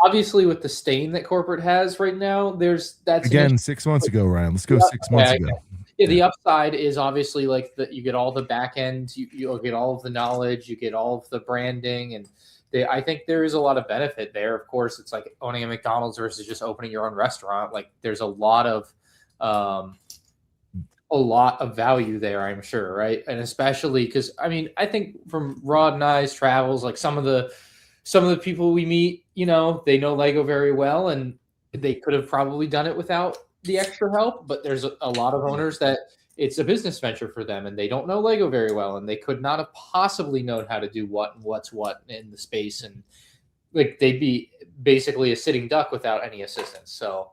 Obviously, with the stain that corporate has right now, that's an Again, issue. 6 months ago, Ryan. Let's go Yeah, 6 months yeah, ago. Yeah, the upside is obviously like you get all the back end, you'll get all of the knowledge, you get all of the branding, and I think there is a lot of benefit there. Of course, it's like owning a McDonald's versus just opening your own restaurant. Like there's a lot of value there, I'm sure, right? And especially because I think from Rod and I's travels, like some of the people we meet, they know Lego very well, and they could have probably done it without the extra help. But there's a lot of owners that it's a business venture for them, and they don't know Lego very well, and they could not have possibly known how to do what and what's what in the space, and like they'd be basically a sitting duck without any assistance. So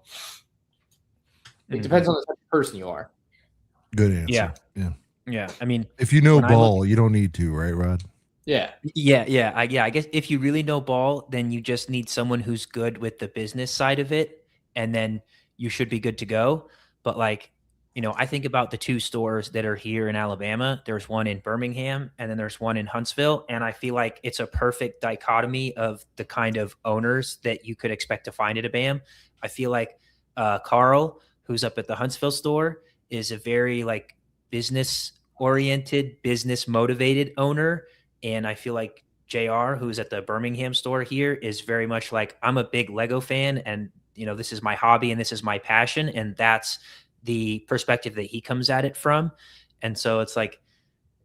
it depends on the type of person you are. Good answer. Yeah. I mean, if you know ball, you don't need to, right, Rod? Yeah. I guess if you really know ball, then you just need someone who's good with the business side of it, and then you should be good to go. But like, I think about the 2 stores that are here in Alabama. There's one in Birmingham, and then there's one in Huntsville. And I feel like it's a perfect dichotomy of the kind of owners that you could expect to find at a BAM. I feel like Carl, who's up at the Huntsville store, is a very like business oriented, business motivated owner. And I feel like JR, who's at the Birmingham store here, is very much like, I'm a big Lego fan, and this is my hobby and this is my passion, and that's the perspective that he comes at it from. And so it's like,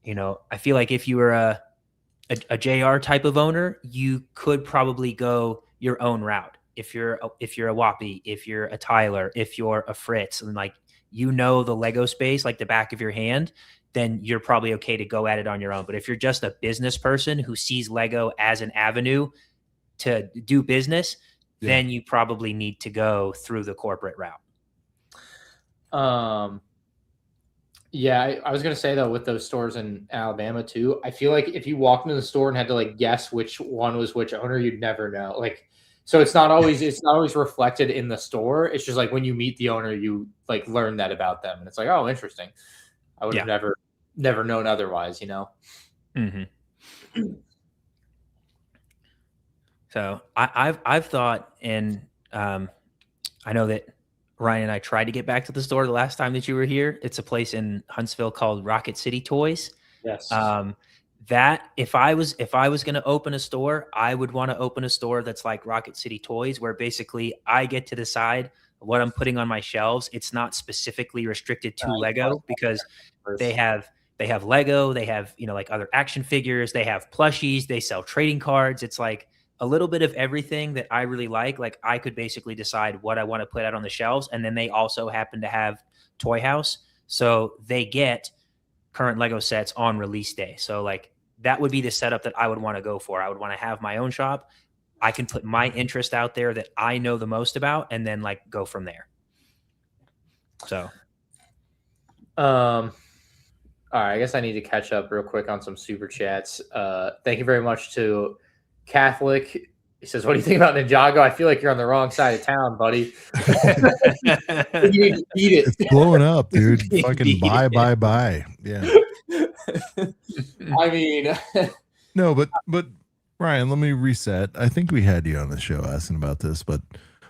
I feel like if you were a JR type of owner, you could probably go your own route. If you're a Whoppy, if you're a Tyler, if you're a Fritz, and like the Lego space like the back of your hand, then you're probably okay to go at it on your own. But if you're just a business person who sees Lego as an avenue to do business, then you probably need to go through the corporate route. Yeah, I was gonna say though, with those stores in Alabama too, I feel like if you walked into the store and had to like guess which one was which owner, you'd never know. Like, so it's not always reflected in the store. It's just like when you meet the owner, you like learn that about them, and it's like, oh, interesting. I would have never known otherwise, Mm-hmm. So I've thought, and I know that Ryan and I tried to get back to the store the last time that you were here. It's a place in Huntsville called Rocket City Toys. Yes. That if I was going to open a store, I would want to open a store that's like Rocket City Toys, where basically I get to decide what I'm putting on my shelves. It's not specifically restricted to Lego, because they have Lego, they have, like other action figures, they have plushies, they sell trading cards. It's like a little bit of everything that I really like. Like I could basically decide what I want to put out on the shelves. And then they also happen to have Toy House. So they get current Lego sets on release day. So like that would be the setup that I would want to go for. I would want to have my own shop. I can put my interest out there that I know the most about, and then like go from there. So, all right, I guess I need to catch up real quick on some super chats. Thank you very much to Catholic. He says, "What do you think about Ninjago? I feel like you're on the wrong side of town, buddy. You need to eat it. It's blowing up, dude. Fucking bye. Yeah. I mean, no, but Ryan, let me reset. I think we had you on the show asking about this, but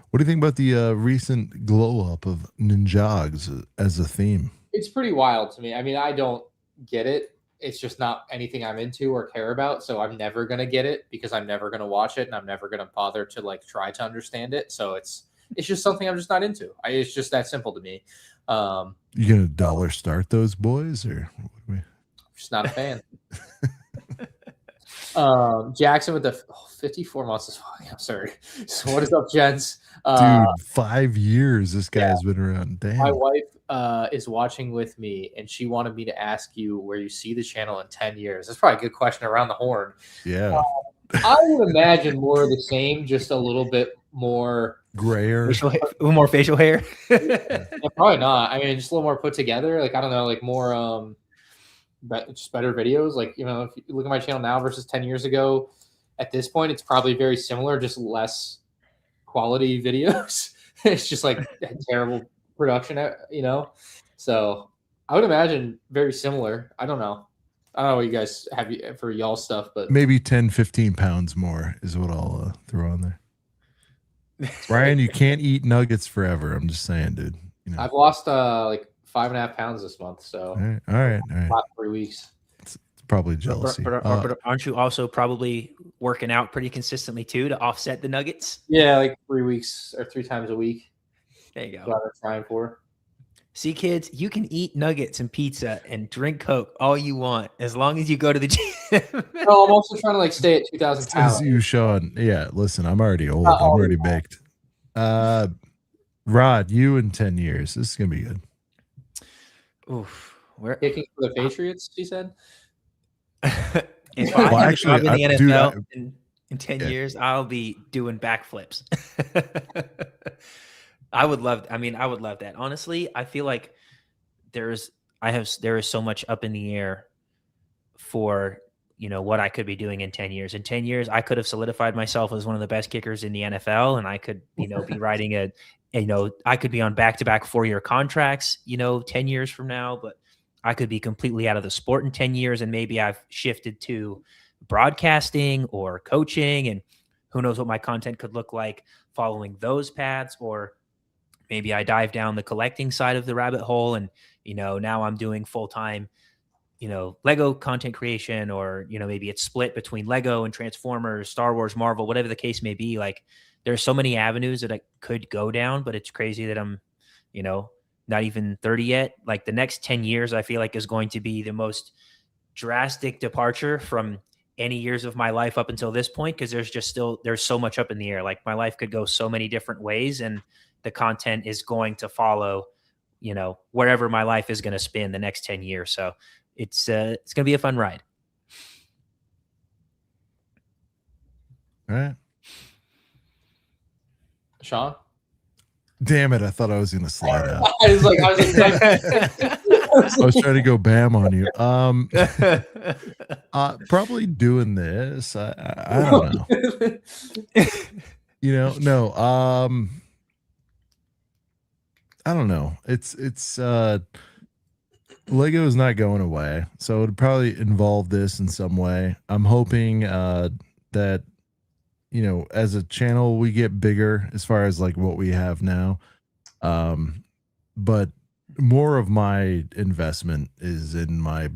what do you think about the recent glow up of Ninjags as a theme? It's pretty wild to me. I mean, I don't get it. It's just not anything I'm into or care about. So I'm never going to get it because I'm never going to watch it, and I'm never going to bother to like try to understand it. So it's just something I'm just not into. It's just that simple to me. You going to dollar start those boys, or I'm just not a fan. Jackson with the 54 months is fucking absurd. So what is up, gents? Dude, 5 years this guy's been around. Damn. My wife is watching with me, and she wanted me to ask you where you see the channel in 10 years. That's probably a good question around the horn. Yeah. I would imagine more of the same, just a little bit more grayer, a little more facial hair. Yeah, probably not. I mean, just a little more put together. Like, I don't know, like more just better videos. Like, you know, if you look at my channel now versus 10 years ago, at this point, it's probably very similar, just less quality videos. It's just like terrible production, you know? So I would imagine very similar. I don't know. I don't know what you guys have for y'all stuff, but Maybe 10, 15 pounds more is what I'll throw on there. Brian, you can't eat nuggets forever. I'm just saying, dude. You know. I've lost like 5.5 pounds this month. So All right. last 3 weeks. It's probably jealousy. But aren't you also probably working out pretty consistently too to offset the nuggets? Yeah, like 3 weeks or 3 times a week. There you go. What I'm trying for. See, kids, you can eat nuggets and pizza and drink Coke all you want as long as you go to the gym. No, I'm also trying to like stay at 2,000 Says calories. you, Sean. Yeah, listen, I'm already old. I'm already baked. Rod, you in 10 years. This is gonna be good. Oof. Where Kicking for the Patriots, he said. if Well, I actually, in the dude, NFL in 10 years, I'll be doing backflips. I would love that. Honestly, I feel like there is so much up in the air for, you know, what I could be doing in 10 years. In 10 years, I could have solidified myself as one of the best kickers in the NFL, and I could, you know, be writing I could be on back-to-back 4-year contracts, you know, 10 years from now, but I could be completely out of the sport in 10 years, and maybe I've shifted to broadcasting or coaching, and who knows what my content could look like following those paths. Or maybe I dive down the collecting side of the rabbit hole, and, you know, now I'm doing full-time, you know, Lego content creation, or, you know, maybe it's split between Lego and Transformers, Star Wars, Marvel, whatever the case may be. Like, there's so many avenues that I could go down, but it's crazy that I'm, you know, not even 30 yet. Like, the next 10 years, I feel like is going to be the most drastic departure from any years of my life up until this point. Cause there's so much up in the air. Like, my life could go so many different ways, and the content is going to follow, you know, wherever my life is going to spin the next 10 years. So it's going to be a fun ride. All right. Sean? Damn it. I thought I was going to slide out. I was like, I was trying to go bam on you. Probably doing this. I don't know. You know, no. I don't know. It's Lego is not going away, so it would probably involve this in some way. I'm hoping that, you know, as a channel we get bigger as far as like what we have now. But more of my investment is in my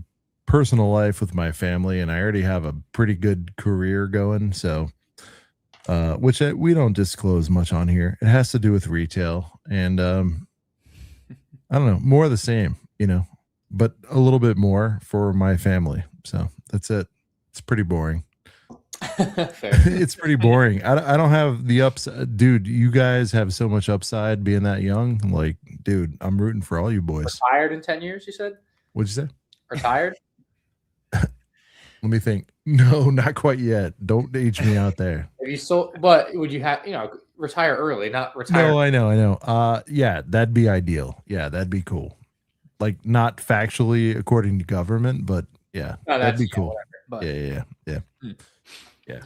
personal life with my family, and I already have a pretty good career going. So, which we don't disclose much on here. It has to do with retail, and I don't know, more of the same, you know, but a little bit more for my family. So that's it. It's pretty boring. It's pretty boring. I don't have the upside. Dude, you guys have so much upside being that young. Like, dude, I'm rooting for all you boys. Retired in 10 years, you said? What'd you say? Retired? Let me think. No, not quite yet. Don't age me out there. If you sold, but would you have, you know, retire early, not retire? No, I know. Yeah, that'd be ideal. Yeah, that'd be cool. Like, not factually according to government, but yeah, No, that'd be cool. Whatever, but. Yeah.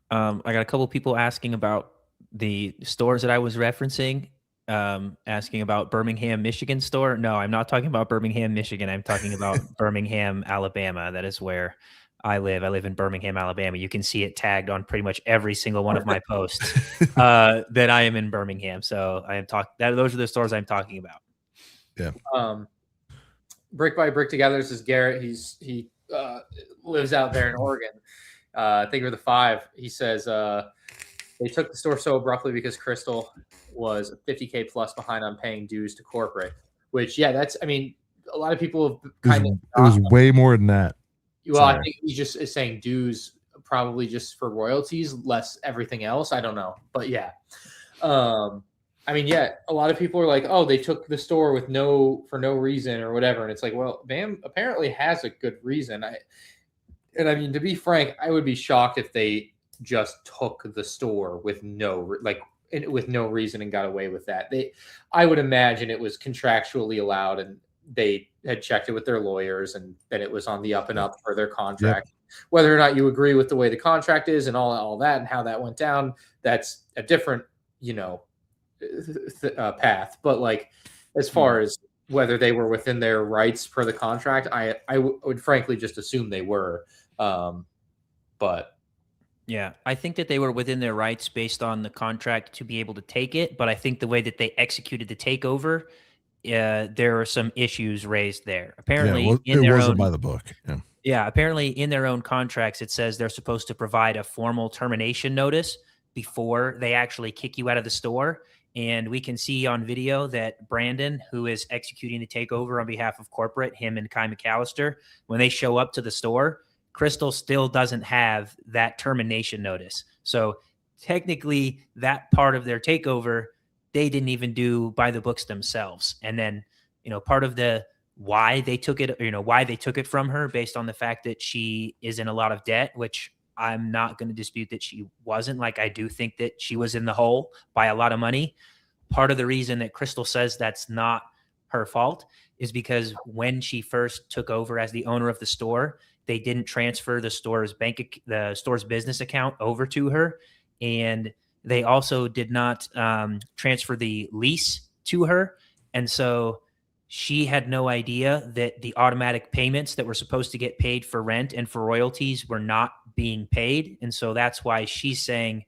I got a couple people asking about the stores that I was referencing, asking about Birmingham, Michigan store. No, I'm not talking about Birmingham, Michigan. I'm talking about Birmingham, Alabama. That is where I live. I live in Birmingham, Alabama. You can see it tagged on pretty much every single one of my posts that I am in Birmingham. So I am those are the stores I'm talking about. Yeah. Brick by Brick Together, this is Garrett. He lives out there in Oregon. I think we're the 5. He says they took the store so abruptly because Crystal was $50K plus behind on paying dues to corporate. Which, yeah, that's. I mean, a lot of people have kind of. It was way more than that. Well, I think he just is saying dues, probably just for royalties, less everything else. I don't know, but yeah. I mean, yeah, a lot of people are like, oh, they took the store for no reason or whatever, and it's like, well, BAM apparently has a good reason. And I mean, to be frank, I would be shocked if they just took the store with no reason and got away with that. I would imagine it was contractually allowed, and they had checked it with their lawyers and that it was on the up and up for their contract. Whether or not you agree with the way the contract is and all that and how that went down, that's a different, path. But like, as far as whether they were within their rights per the contract, I would frankly just assume they were. But yeah, I think that they were within their rights based on the contract to be able to take it. But I think the way that they executed the takeover, there are some issues raised there. Apparently, in it their wasn't own, by the book. yeah, apparently in their own contracts, it says they're supposed to provide a formal termination notice before they actually kick you out of the store. And we can see on video that Brandon, who is executing the takeover on behalf of corporate, him and Kai McAllister, when they show up to the store, Crystal still doesn't have that termination notice. So technically that part of their takeover, they didn't even do by the books themselves. And then, part of the why they took it from her based on the fact that she is in a lot of debt, which I'm not going to dispute that she wasn't. Like, I do think that she was in the hole by a lot of money. Part of the reason that Crystal says that's not her fault is because when she first took over as the owner of the store, they didn't transfer the store's business account over to her. And they also did not transfer the lease to her. And so she had no idea that the automatic payments that were supposed to get paid for rent and for royalties were not being paid. And so that's why she's saying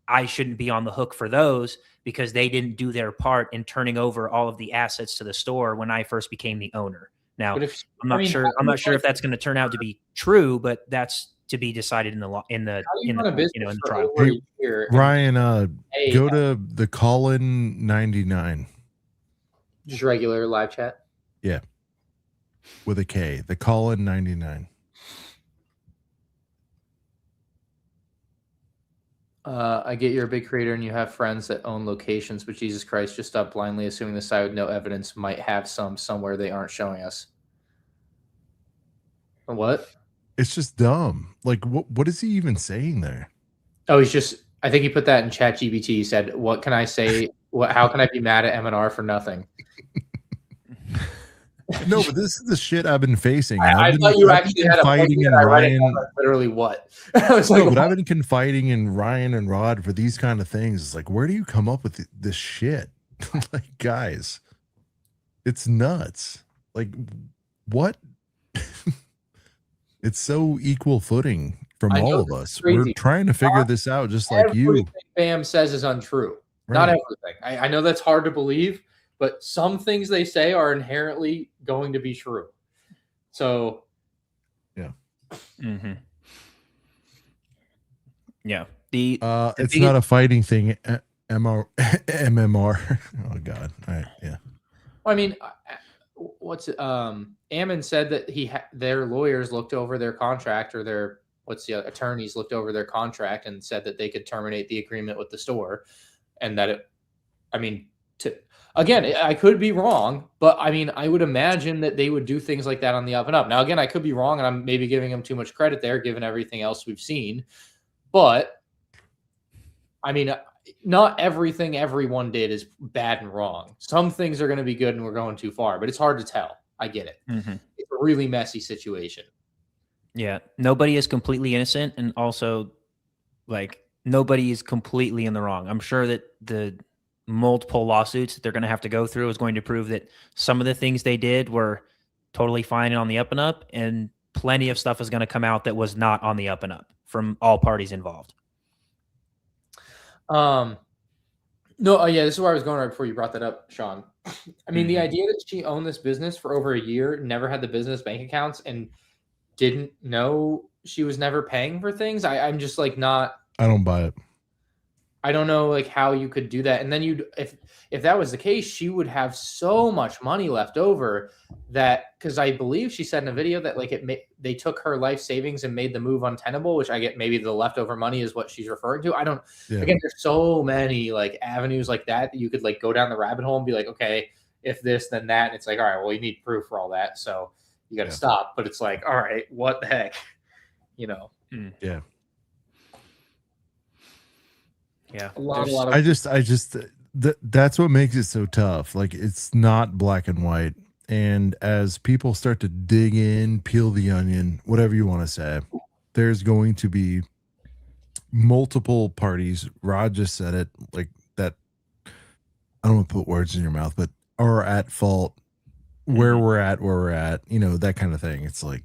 I shouldn't be on the hook for those, because they didn't do their part in turning over all of the assets to the store when I first became the owner. Now, I'm not sure if that's going to turn out to be true, but that's to be decided in the trial. Hey, Ryan, go to the Colin 99. Just regular live chat. Yeah, with a K. The Colin 99. I get you're a big creator and you have friends that own locations, but Jesus Christ, just stop blindly assuming the site with no evidence might have somewhere they aren't showing us. What? It's just dumb. Like, what is he even saying there? Oh, I think he put that in ChatGPT. He said, what can I say? How can I be mad at MandR for nothing? No, but this is the shit I've been facing. I thought you actually had a confiding in Ryan. Literally what? But I've been confiding in Ryan and Rod for these kind of things. It's like, where do you come up with this shit? Like, guys, it's nuts. Like, what? It's so equal footing from all of us. We're trying to figure this out, just like you. Everything Bam says is untrue. Right. Not everything. I know that's hard to believe, but some things they say are inherently going to be true. So, yeah. Mm-hmm. Yeah. It's not a fighting thing. MMR. Oh God. All right. Yeah. I mean, Ammon said that their lawyers looked over their contract, or their attorneys looked over their contract and said that they could terminate the agreement with the store, and that again, I could be wrong, but I mean, I would imagine that they would do things like that on the up and up. Now, again, I could be wrong, and I'm maybe giving them too much credit there, given everything else we've seen. But I mean, not everything everyone did is bad and wrong. Some things are going to be good, and we're going too far. But it's hard to tell. I get it. Mm-hmm. It's a really messy situation. Yeah, nobody is completely innocent, and also, like, nobody is completely in the wrong. I'm sure that the multiple lawsuits that they're going to have to go through is going to prove that some of the things they did were totally fine and on the up and up, and plenty of stuff is going to come out that was not on the up and up from all parties involved. No, yeah, this is where I was going right before you brought that up, Sean. I mean, the idea that she owned this business for over a year, never had the business bank accounts, and didn't know she was never paying for things. I'm just like not. I don't buy it. I don't know like how you could do that. And then if that was the case, she would have so much money left over that, because I believe she said in a video that like they took her life savings and made the move untenable, which I get maybe the leftover money is what she's referring to. Again, there's so many like avenues like that you could like go down the rabbit hole and be like, okay, if this, then that. And it's like, all right, well, you need proof for all that. So you got to stop. But it's like, all right, what the heck? Yeah. Yeah. That's what makes it so tough. Like, it's not black and white. And as people start to dig in, peel the onion, whatever you want to say, there's going to be multiple parties. Rod just said it, like that. I don't want to put words in your mouth, but are at fault where we're at, you know, that kind of thing. It's like,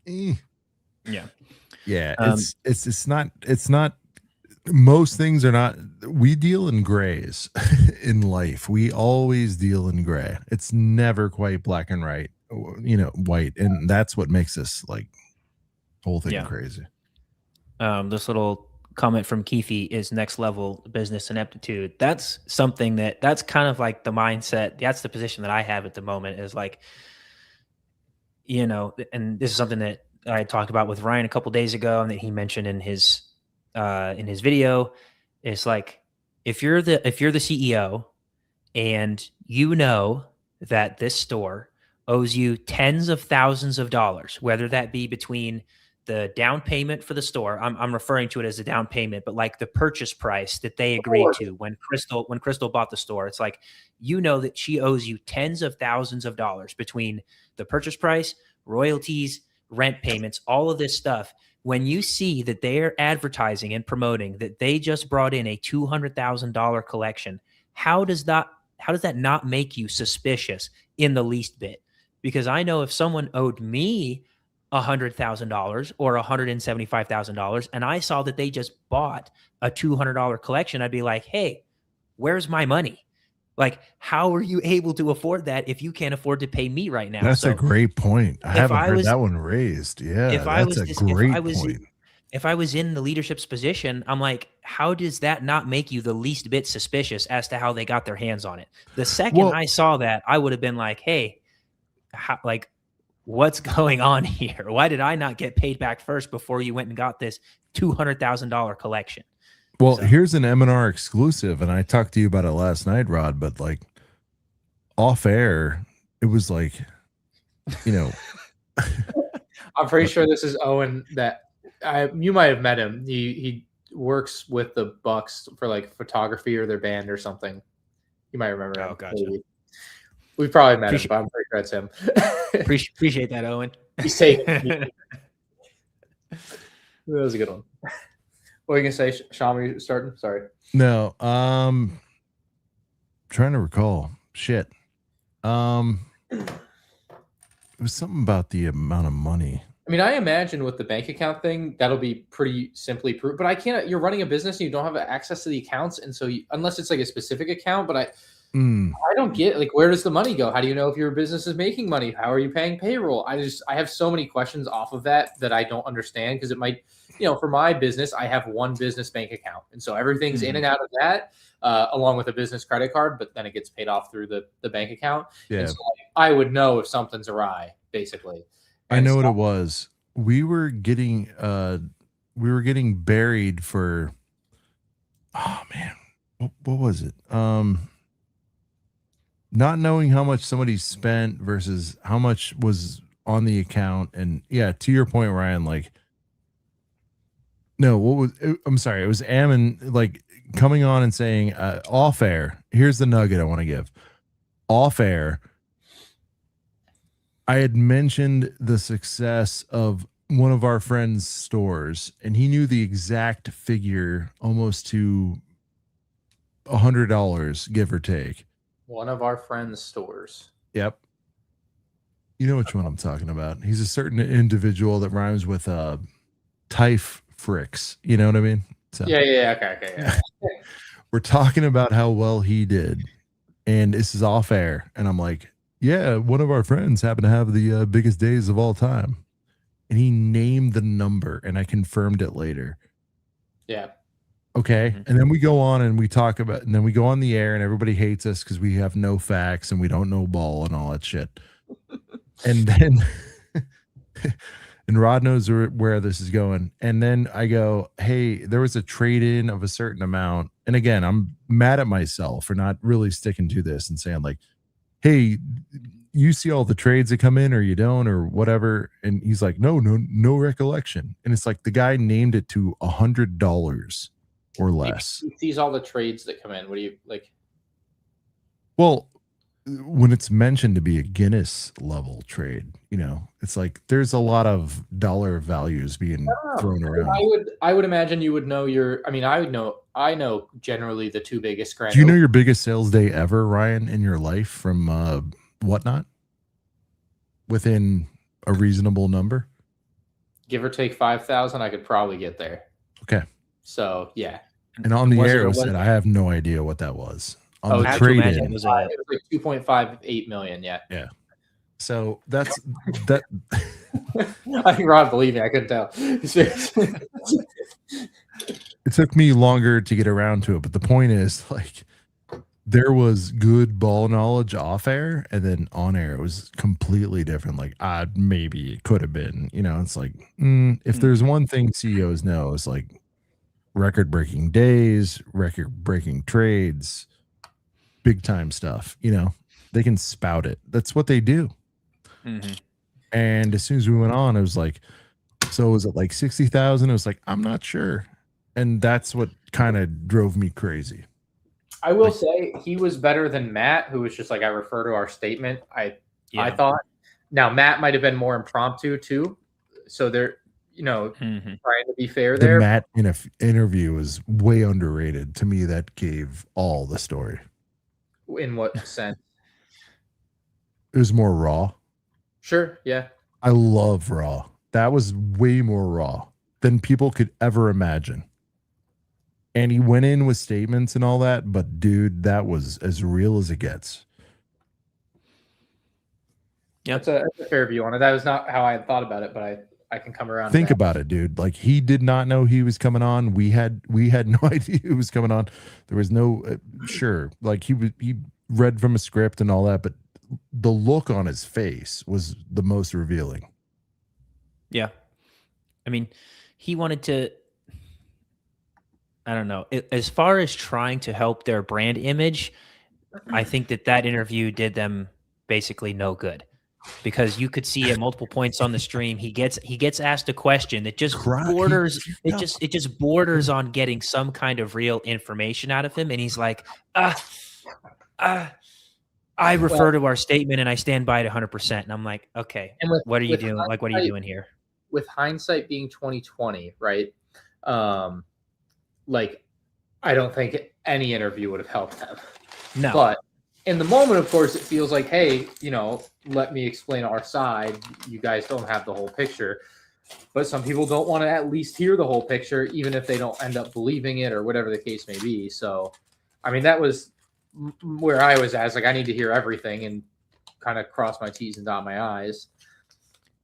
yeah. It's not, most things are not, we deal in grays in life. We always deal in gray. It's never quite black and white, you know, white. And that's what makes this like whole thing crazy. This little comment from Keefe is next level business ineptitude. That's something that's kind of like the mindset. That's the position that I have at the moment, is like, you know, and this is something that I talked about with Ryan a couple days ago, and that he mentioned in his video. Is like, if you're the CEO and you know that this store owes you tens of thousands of dollars, whether that be between the down payment for the store, I'm referring to it as a down payment, but like the purchase price that they agreed to when Crystal bought the store, it's like, you know that she owes you tens of thousands of dollars between the purchase price, royalties, rent payments, all of this stuff. When you see that they're advertising and promoting that they just brought in a $200,000 collection, how does that not make you suspicious in the least bit? Because I know if someone owed me $100,000 or $175,000 and I saw that they just bought a $200 collection, I'd be like, hey, where's my money? Like, how are you able to afford that if you can't afford to pay me right now? That's a great point. I haven't heard that one raised. Yeah, that's a great point. If I was in the leadership's position, I'm like, how does that not make you the least bit suspicious as to how they got their hands on it? The second I saw that, I would have been like, hey, what's going on here? Why did I not get paid back first before you went and got this $200,000 collection? Well, here's an MandR exclusive, and I talked to you about it last night, Rod, but like off air, it was like, you know. I'm pretty sure this is Owen you might have met him. He works with the Bucks for like photography or their band or something. You might remember him. Oh, gotcha. We've probably met him, but I'm pretty sure it's him. Appreciate that, Owen. He's taking. That was a good one. What are you gonna say, Sean? Are you starting? Sorry. No. Trying to recall. Shit. It was something about the amount of money. I mean, I imagine with the bank account thing, that'll be pretty simply proved. But I can't. You're running a business and you don't have access to the accounts, and so unless it's like a specific account, but I don't get, like, where does the money go? How do you know if your business is making money? How are you paying payroll? I have so many questions off of that I don't understand, because it might, you know, for my business, I have one business bank account, and so everything's in and out of that, along with a business credit card, but then it gets paid off through the bank account. Yeah. And so, like, I would know if something's awry, basically. I know what it was. We were getting buried for, oh man, what was it? Not knowing how much somebody spent versus how much was on the account. And yeah, to your point, Ryan, like, no, I'm sorry. It was Ammon, like, coming on and saying, off air, here's the nugget I want to give. Off air, I had mentioned the success of one of our friends' stores, and he knew the exact figure, almost to $100, give or take. One of our friends' stores. Yep. You know which one I'm talking about. He's a certain individual that rhymes with Typh Fricks. You know what I mean? So, yeah. Okay. Yeah. We're talking about how well he did, and this is off air. And I'm like, yeah, one of our friends happened to have the biggest days of all time. And he named the number, and I confirmed it later. Yeah. Okay. And then we go on and we talk about, and then we go on the air and everybody hates us because we have no facts and we don't know ball and all that shit. And then, and Rod knows where this is going. And then I go, hey, there was a trade-in of a certain amount. And again, I'm mad at myself for not really sticking to this and saying, like, hey, you see all the trades that come in, or you don't, or whatever. And he's like, no recollection. And it's like the guy named it to $100 or less. He sees all the trades that come in. What do you like? Well, when it's mentioned to be a Guinness level trade, you know, it's like there's a lot of dollar values being thrown around. I would imagine you would know your. I mean, I know generally the two biggest grand. Do you know your biggest sales day ever, Ryan, in your life from Whatnot? Within a reasonable number, give or take 5,000, I could probably get there. Okay. So yeah. And on the air, said I have no idea what that was. On the trade in, it was like 2.58 million. Yeah. Yeah. So that's that. I think Rob believed me. I couldn't tell. It took me longer to get around to it, but the point is, like, there was good ball knowledge off air, and then on air it was completely different. Like, maybe it could have been, you know. It's like, if there's one thing CEOs know, is like record-breaking days, record-breaking trades, big-time stuff. You know, they can spout it. That's what they do. Mm-hmm. And as soon as we went on, it was like, so was it like 60,000? It was like, I'm not sure. And that's what kind of drove me crazy. I will say he was better than Matt, who was just like, I refer to our statement. I thought. Now, Matt might have been more impromptu too. So they're, you know, trying to be fair there. The Matt interview was way underrated. To me, that gave all the story. In what sense? It was more raw. Sure, yeah. I love raw. That was way more raw than people could ever imagine. And he went in with statements and all that, but dude, that was as real as it gets. Yeah, that's a fair view on it. That was not how I had thought about it, but I can come around. Think about it, dude. Like, he did not know he was coming on. We had no idea he was coming on. There was no sure. Like, he read from a script and all that, but the look on his face was the most revealing. Yeah. I mean, he wanted to, I don't know, as far as trying to help their brand image, I think that interview did them basically no good, because you could see at multiple points on the stream, he gets asked a question that just borders on getting some kind of real information out of him. And he's like, I refer to our statement and I stand by it 100%. And I'm like, okay, what are you doing? Like, what are you doing here? With hindsight being 2020, right? Like, I don't think any interview would have helped them. No. But in the moment, of course, it feels like, hey, you know, let me explain our side. You guys don't have the whole picture. But some people don't want to at least hear the whole picture, even if they don't end up believing it or whatever the case may be. So, I mean, that was where I was at. Like, I need to hear everything and kind of cross my T's and dot my I's.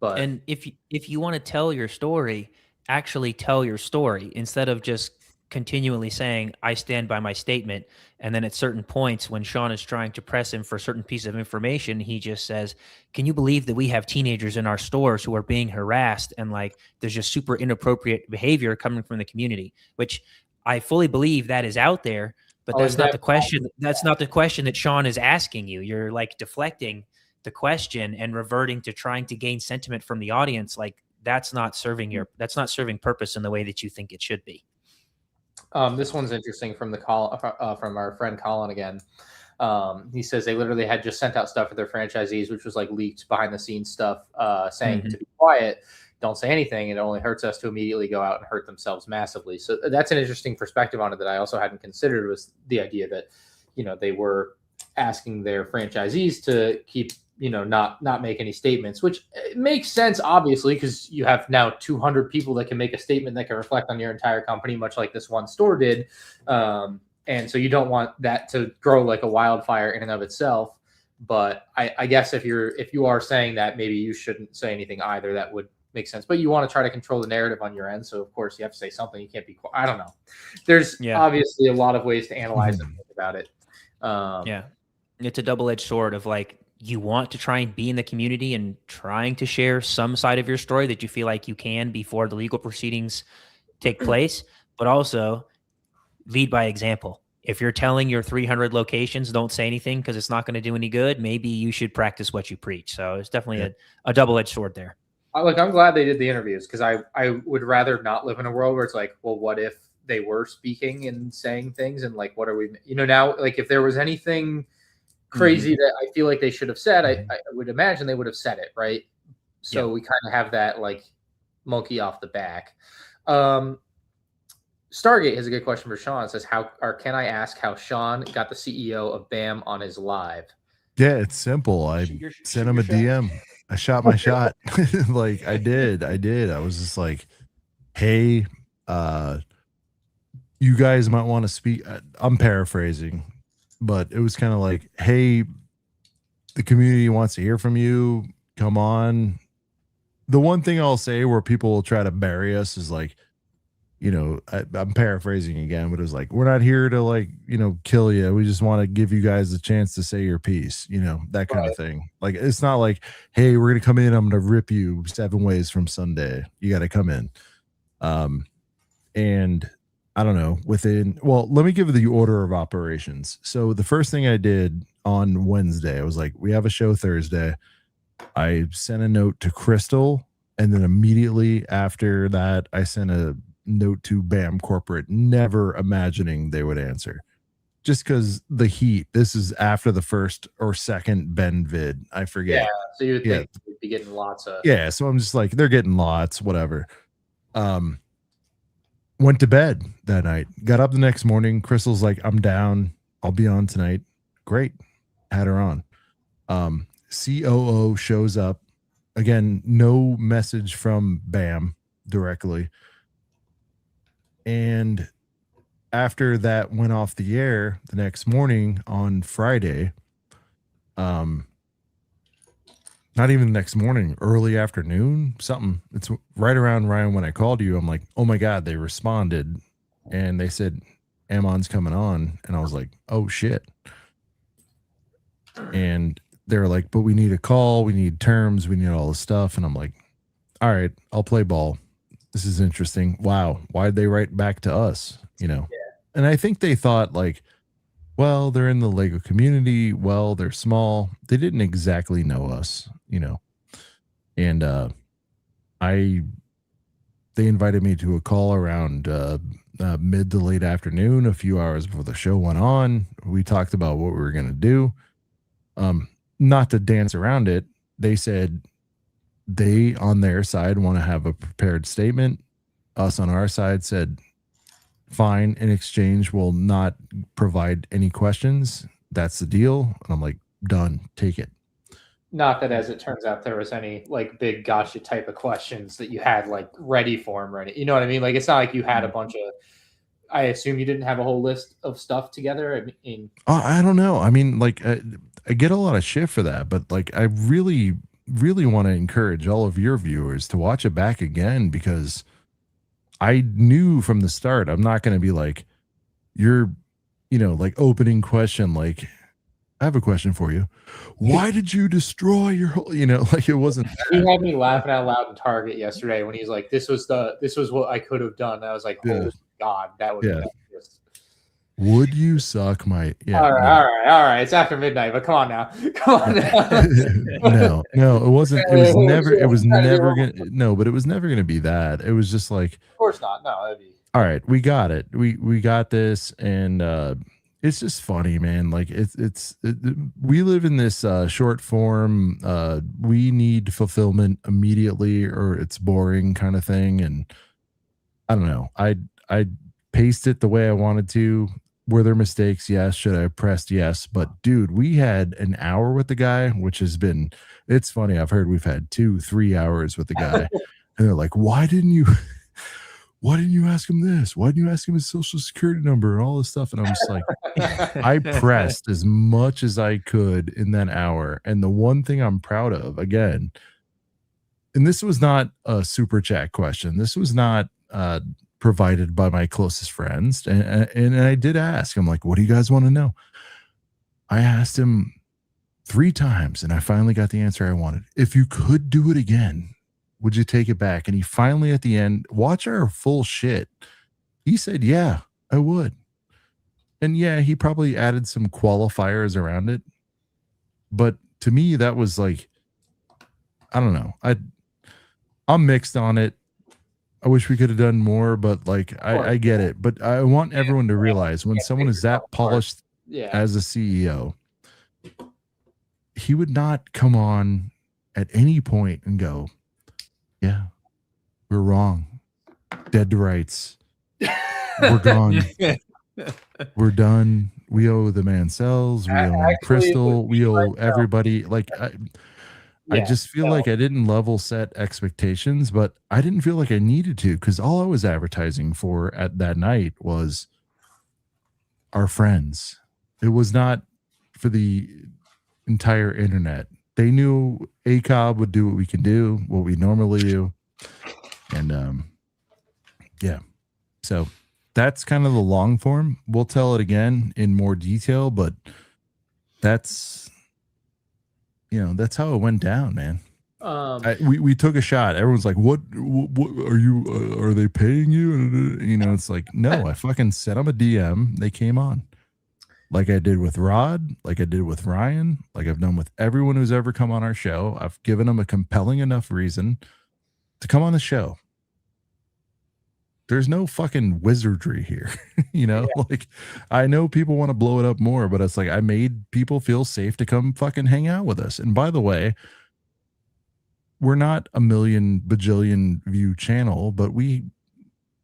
But and if you want to tell your story, actually tell your story, instead of just continually saying, I stand by my statement. And then at certain points when Sean is trying to press him for a certain piece of information, he just says, can you believe that we have teenagers in our stores who are being harassed? And like, there's just super inappropriate behavior coming from the community, which I fully believe that is out there, but that's not the question. That's not the question that Sean is asking you. You're like deflecting the question and reverting to trying to gain sentiment from the audience. Like, that's not serving purpose in the way that you think it should be. This one's interesting from from our friend Colin again. He says they literally had just sent out stuff for their franchisees, which was like leaked behind the scenes stuff, saying to be quiet, don't say anything. It only hurts us to immediately go out and hurt themselves massively. So that's an interesting perspective on it that I also hadn't considered, was the idea that, you know, they were asking their franchisees to keep, you know, not make any statements, which makes sense, obviously, because you have now 200 people that can make a statement that can reflect on your entire company, much like this one store did. And so you don't want that to grow like a wildfire in and of itself. But I guess if you are saying that, maybe you shouldn't say anything either. That would make sense. But you want to try to control the narrative on your end. So, of course, you have to say something. You can't be quiet. I don't know. There's obviously a lot of ways to analyze and think about it. It's a double-edged sword of like, you want to try and be in the community and trying to share some side of your story that you feel like you can before the legal proceedings take place, but also lead by example. If you're telling your 300 locations, don't say anything because it's not going to do any good, maybe you should practice what you preach. So it's definitely a double-edged sword there. Look, I'm glad they did the interviews, because I would rather not live in a world where it's like, well, what if they were speaking and saying things, and like, what are we, you know, now, like, if there was anything crazy that I feel like they should have said. I would imagine they would have said it, right? So we kind of have that like monkey off the back. Stargate has a good question for Sean. It says, can I ask how Sean got the CEO of BAM on his live? Yeah, it's simple. I sent him a DM. I shot my shot. Like I did. I was just like, hey, you guys might want to speak. I'm paraphrasing, but it was kind of like, hey, the community wants to hear from you. Come on. The one thing I'll say where people will try to bury us is like, you know, I'm paraphrasing again, but it was like, we're not here to like, you know, kill you. We just want to give you guys a chance to say your piece, you know, that kind of thing. Like, it's not like, hey, we're going to come in. I'm going to rip you 7 ways from Sunday. You got to come in. And I don't know, well, let me give the order of operations. So the first thing I did on Wednesday, I was like, we have a show Thursday. I sent a note to Crystal. And then immediately after that, I sent a note to BAM corporate, never imagining they would answer, just because the heat. This is after the first or second Ben vid, I forget. Yeah, so you would think you'd be getting lots of so I'm just like, they're getting lots, whatever. Went to bed that night, got up the next morning. Crystal's like, I'm down, I'll be on tonight. Great, had her on. COO shows up again, no message from BAM directly. And after that went off the air the next morning on Friday, not even the next morning, early afternoon, something. It's right around Ryan when I called you. I'm like, oh my God, they responded and they said, Amon's coming on. And I was like, oh shit. And they're like, but we need a call. We need terms. We need all this stuff. And I'm like, all right, I'll play ball. This is interesting. Wow. Why'd they write back to us? You know? Yeah. And I think they thought like, well, they're in the Lego community. Well, they're small. They didn't exactly know us, you know? And, they invited me to a call around, mid to late afternoon, a few hours before the show went on. We talked about what we were going to do. Not to dance around it. They said, they on their side want to have a prepared statement. Us on our side said, fine, in exchange, we'll not provide any questions. That's the deal. And I'm like, done, take it. Not that, as it turns out, there was any like big gotcha type of questions that you had like ready for him, right? You know what I mean? Like, it's not like you had a bunch of, I assume you didn't have a whole list of stuff together. I mean, I don't know. I mean, like, I get a lot of shit for that, but like, I really want to encourage all of your viewers to watch it back again, because I knew from the start, I'm not going to be like, you're, you know, like opening question, like, I have a question for you. Why did you destroy your whole, you know, like it wasn't. He had me laughing out loud in Target yesterday when he's like, this was what I could have done. I was like, oh God, that would have just. Would you suck my? Yeah. All right. It's after midnight, but come on now. No, it wasn't. It was never. It was never gonna. No, but it was never gonna be that. It was just like. Of course not. No. That'd be... All right, we got it. We got this, and it's just funny, man. Like we live in this short form. We need fulfillment immediately, or it's boring kind of thing. And I don't know. I paced it the way I wanted to. Were there mistakes? Yes. Should I have pressed? Yes. But dude, we had an hour with the guy, which has been, it's funny. I've heard we've had 2-3 hours with the guy and they're like, why didn't you ask him this? Why didn't you ask him his social security number and all this stuff? And I'm just like, I pressed as much as I could in that hour. And the one thing I'm proud of, again, and this was not a super chat question. This was not, provided by my closest friends. And I did ask him, like, what do you guys want to know? I asked him 3 times and I finally got the answer I wanted. If you could do it again, would you take it back? And he finally at the end, watch our full shit. He said, yeah, I would. And yeah, he probably added some qualifiers around it. But to me, that was like, I don't know. I'm mixed on it. I wish we could have done more, but like, I get it. But I want everyone to realize when someone is that polished as a CEO, he would not come on at any point and go, yeah, we're wrong. Dead to rights. We're gone. We're done. We owe the Mancells. We owe Crystal. We owe everybody. Like, I just feel like I didn't level set expectations, but I didn't feel like I needed to, because all I was advertising for at that night was our friends. It was not for the entire internet. They knew ACOB would do what we can do, what we normally do. And yeah. So that's kind of the long form. We'll tell it again in more detail, but that's, that's how it went down, man. We took a shot. Everyone's like, what are you, are they paying you? It's like, no, I fucking sent them a DM. They came on. Like I did with Rod, like I did with Ryan, like I've done with everyone who's ever come on our show. I've given them a compelling enough reason to come on the show. There's no fucking wizardry here. Like I know people want to blow it up more, but it's like I made people feel safe to come fucking hang out with us. And by the way, we're not a million bajillion view channel, but we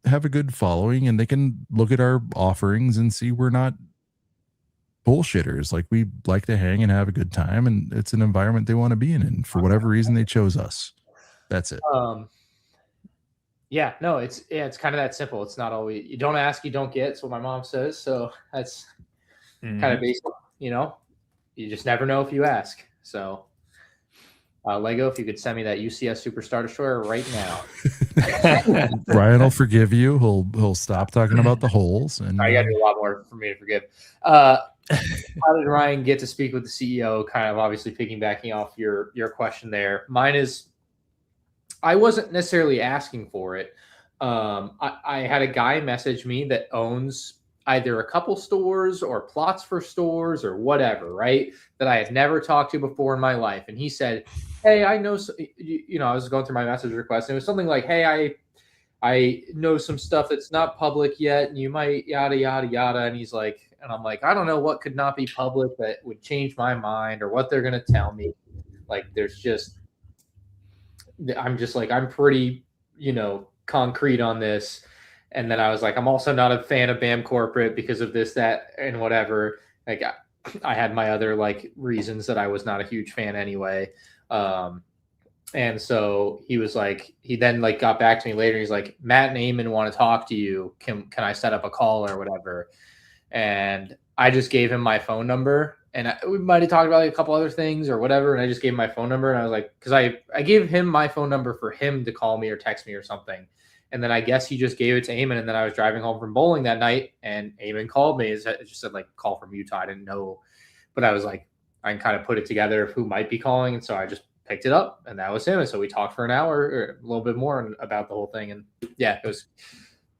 have a good following and they can look at our offerings and see we're not bullshitters. Like we like to hang and have a good time, and it's an environment they want to be in, and for whatever reason they chose us. That's it. Yeah, no, it's kind of that simple. It's not always, you don't ask, you don't get. It's what my mom says. So that's kind of basic, you just never know if you ask. So Lego, if you could send me that UCS Superstar Destroyer right now. Ryan will forgive you. He'll stop talking about the holes. And I got to do a lot more for me to forgive. How did Ryan get to speak with the CEO? Kind of obviously piggybacking off your question there. Mine is, I wasn't necessarily asking for it. I had a guy message me that owns either a couple stores or plots for stores or whatever, right? That I had never talked to before in my life. And he said, hey, I know, I was going through my message request and it was something like, hey, I know some stuff that's not public yet and you might yada, yada, yada. And he's like, and I'm like, I don't know what could not be public that would change my mind or what they're going to tell me. Like, I'm just like, I'm pretty, concrete on this. And then I was like, I'm also not a fan of BAM corporate because of this, that, and whatever. Like I had my other like reasons that I was not a huge fan anyway. And so he was like, he then like got back to me later. He's like, Matt and Eamon want to talk to you. Can I set up a call or whatever? And I just gave him my phone number. And we might have talked about like a couple other things or whatever. And I just gave him my phone number. And I was like, because I gave him my phone number for him to call me or text me or something. And then I guess he just gave it to Eamon. And then I was driving home from bowling that night. And Eamon called me. It just said like call from Utah. I didn't know. But I was like, I can kind of put it together of who might be calling. And so I just picked it up. And that was him. And so we talked for an hour or a little bit more about the whole thing. And yeah, it was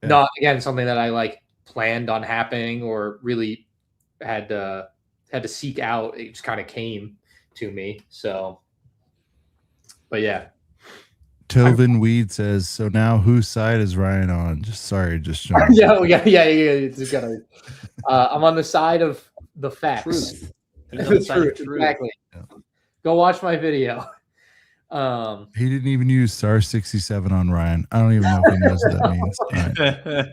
not, again, something that I like planned on happening or really had to seek out. It just kind of came to me. So, but yeah. Tilvin Weed says, so now whose side is Ryan on? Just showing. yeah. It's gotta, I'm on the side of the facts. Truth. The truth. Exactly. Yeah. Go watch my video. He didn't even use star 67 on Ryan. I don't even know if he knows what that means.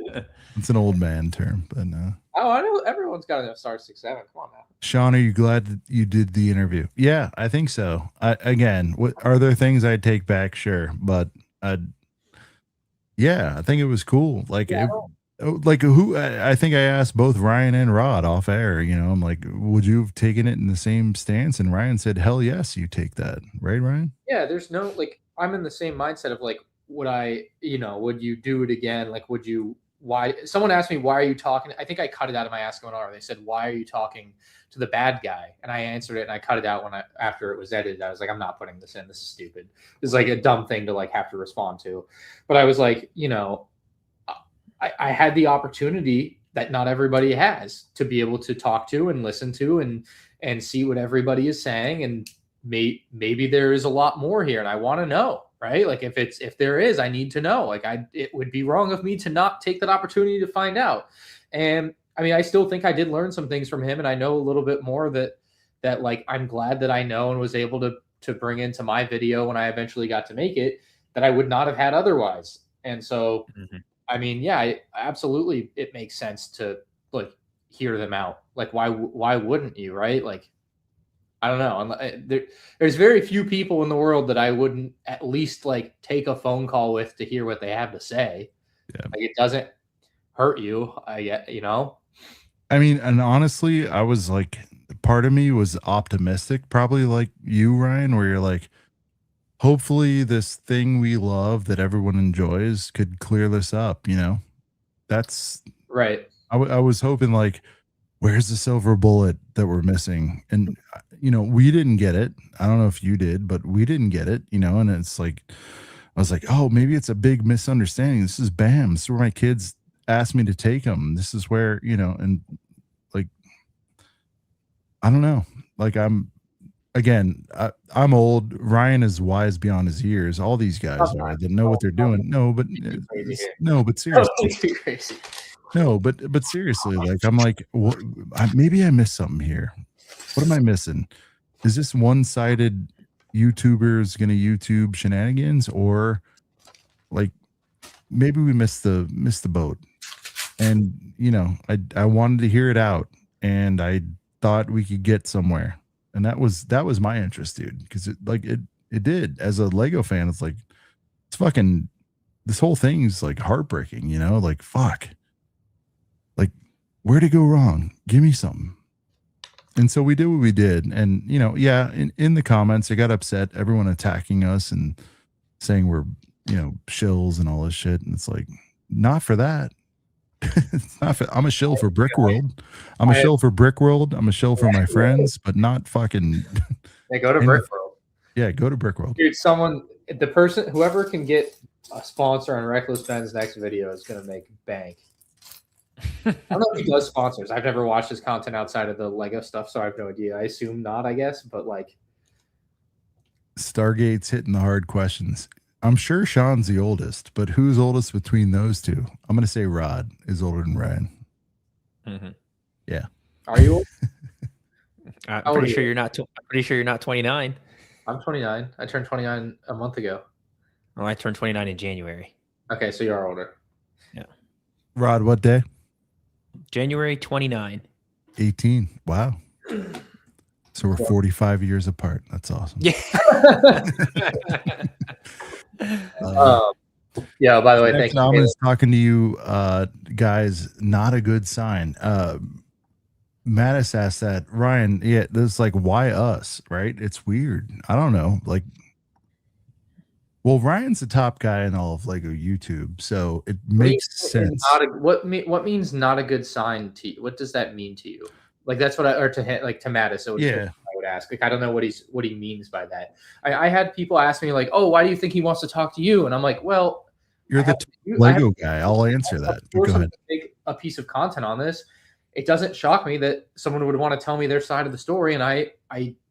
Right. It's an old man term, but no. Oh, I know everyone's got a star 67. Come on now. Sean, are you glad that you did the interview? Yeah, I think so. Again, are there things I'd take back? Sure, but yeah, I think it was cool. Like, I think I asked both Ryan and Rod off air. I'm like, would you have taken it in the same stance? And Ryan said, hell yes, you take that, right, Ryan? Yeah, there's no like, I'm in the same mindset of like, would you do it again? Like, would you? Why? Someone asked me, why are you talking? I think I cut it out of my Ask MandR. They said, why are you talking to the bad guy? And I answered it and I cut it out after it was edited. I was like, I'm not putting this in. This is stupid. It's like a dumb thing to like have to respond to. But I was like, I had the opportunity that not everybody has to be able to talk to and listen to and see what everybody is saying. And maybe there is a lot more here and I want to know. Right? Like if there is, I need to know. Like it would be wrong of me to not take that opportunity to find out. And I mean, I still think I did learn some things from him, and I know a little bit more that that like I'm glad that I know and was able to bring into my video when I eventually got to make it that I would not have had otherwise. And so, I mean, yeah, absolutely, it makes sense to like hear them out. Like, why wouldn't you, right? Like, I don't know. There's very few people in the world that I wouldn't at least like take a phone call with to hear what they have to say. Yeah. Like, it doesn't hurt you, you know. I mean, and honestly, I was like, part of me was optimistic, probably like you, Ryan, where you're like, hopefully this thing we love that everyone enjoys could clear this up, you know? That's right. I was hoping like, where's the silver bullet that we're missing? And you know, we didn't get it. I don't know if you did, but we didn't get it, you know. And it's like, I was like, oh, maybe it's a big misunderstanding. This is BAM. This is where my kids asked me to take them. This is where, you know, and like, I don't know. Like, I'm old. Ryan is wise beyond his years. All these guys are that know what they're doing. No, but seriously, Crazy. no, but seriously, like I'm like, maybe I missed something here. What am I missing? Is this one-sided YouTubers gonna YouTube shenanigans, or like maybe we missed the boat? And you know, I wanted to hear it out, and I thought we could get somewhere, and that was my interest, dude. Because it did. As a Lego fan, it's like it's fucking this whole thing's like heartbreaking, you know, like fuck. Like, where'd it go wrong? Give me something. And so we did what we did. And, you know, yeah, in the comments, I got upset. Everyone attacking us and saying we're, you know, shills and all this shit. And it's like, not for that. It's not for, I'm a shill for Brick World. I'm a shill for Brick World. I'm a shill for my friends, but not fucking. They go to Brick World. Yeah, go to Brick World. Dude, whoever can get a sponsor on Reckless Ben's next video is going to make bank. I don't know if he does sponsors. I've never watched his content outside of the Lego stuff, so I have no idea. I assume not, I guess, but like Stargate's hitting the hard questions. I'm sure Sean's the oldest, but who's oldest between those two? I'm going to say Rod is older than Ryan. Yeah. Are you old? I'm pretty sure you're not. I'm pretty sure you're not 29. I'm 29. I turned 29 a month ago. Oh, I turned 29 in January. Okay, so you are older. Yeah. Rod, what day? January 29. 18. Wow. So we're 45 years apart. That's awesome. Yeah. Yeah, by the way, thank you. I'm talking to you guys, not a good sign. Mattis asked that, Ryan, yeah, this is like, why us, right? It's weird. I don't know. Like, well, Ryan's the top guy in all of Lego YouTube, so it makes sense. What means not a good sign to you? What does that mean to you? Like, that's what to Mattis. So yeah, I would ask. Like, I don't know what he means by that. I had people ask me like, oh, why do you think he wants to talk to you? And I'm like, well, you're the Lego guy. I'll answer that. Go ahead. Make a piece of content on this. It doesn't shock me that someone would want to tell me their side of the story, and I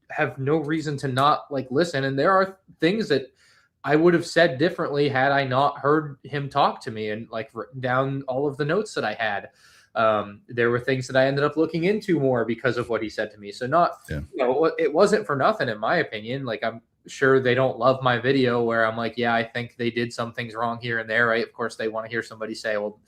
have no reason to not like listen. And there are things that I would have said differently had I not heard him talk to me and like written down all of the notes that I had. There were things that I ended up looking into more because of what he said to me. So you know, it wasn't for nothing, in my opinion. Like, I'm sure they don't love my video where I'm like, yeah, I think they did some things wrong here and there, right? Of course, they want to hear somebody say, well,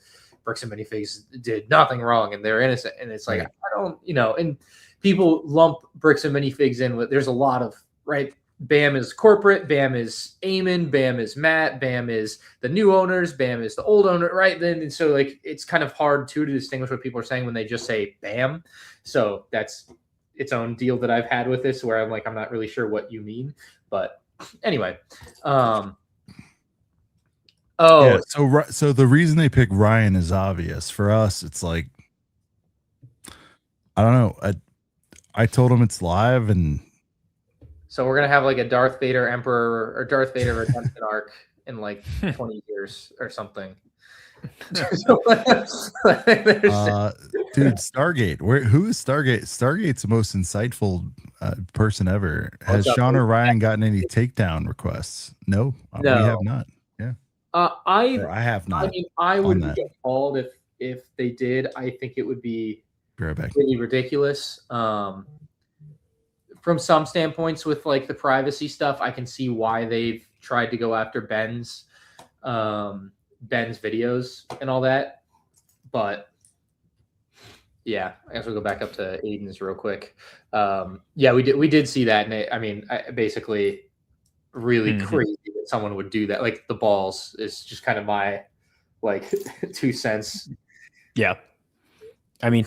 Bricks and Minifiigs did nothing wrong and they're innocent. And it's like, I don't, you know, and people lump Bricks and Minifiigs in with, there's a lot of, right? BAM is corporate, BAM is Eamon, BAM is Matt, BAM is the new owners, BAM is the old owner, right? Then, and so like, it's kind of hard too to distinguish what people are saying when they just say BAM. So that's its own deal that I've had with this, where I'm like, I'm not really sure what you mean, but anyway. Yeah, so the reason they pick Ryan is obvious. For us, it's like, I don't know. I told him it's live, and so we're gonna have like a Darth Vader Emperor or Darth Vader redemption arc in like 20 years or something. Dude, Stargate. Who is Stargate? Stargate's the most insightful person ever. Has Sean or Ryan gotten any takedown requests? No, we have not. Yeah. I have not. I mean, I would be appalled if they did. I think it would be right back. really ridiculous. from some standpoints with like the privacy stuff, I can see why they've tried to go after Ben's videos and all that. But yeah, I guess we'll go back up to Aiden's real quick. Yeah, we did see that, and I mean, basically, really crazy that someone would do that. Like the balls is just kind of my like 2 cents. Yeah, I mean,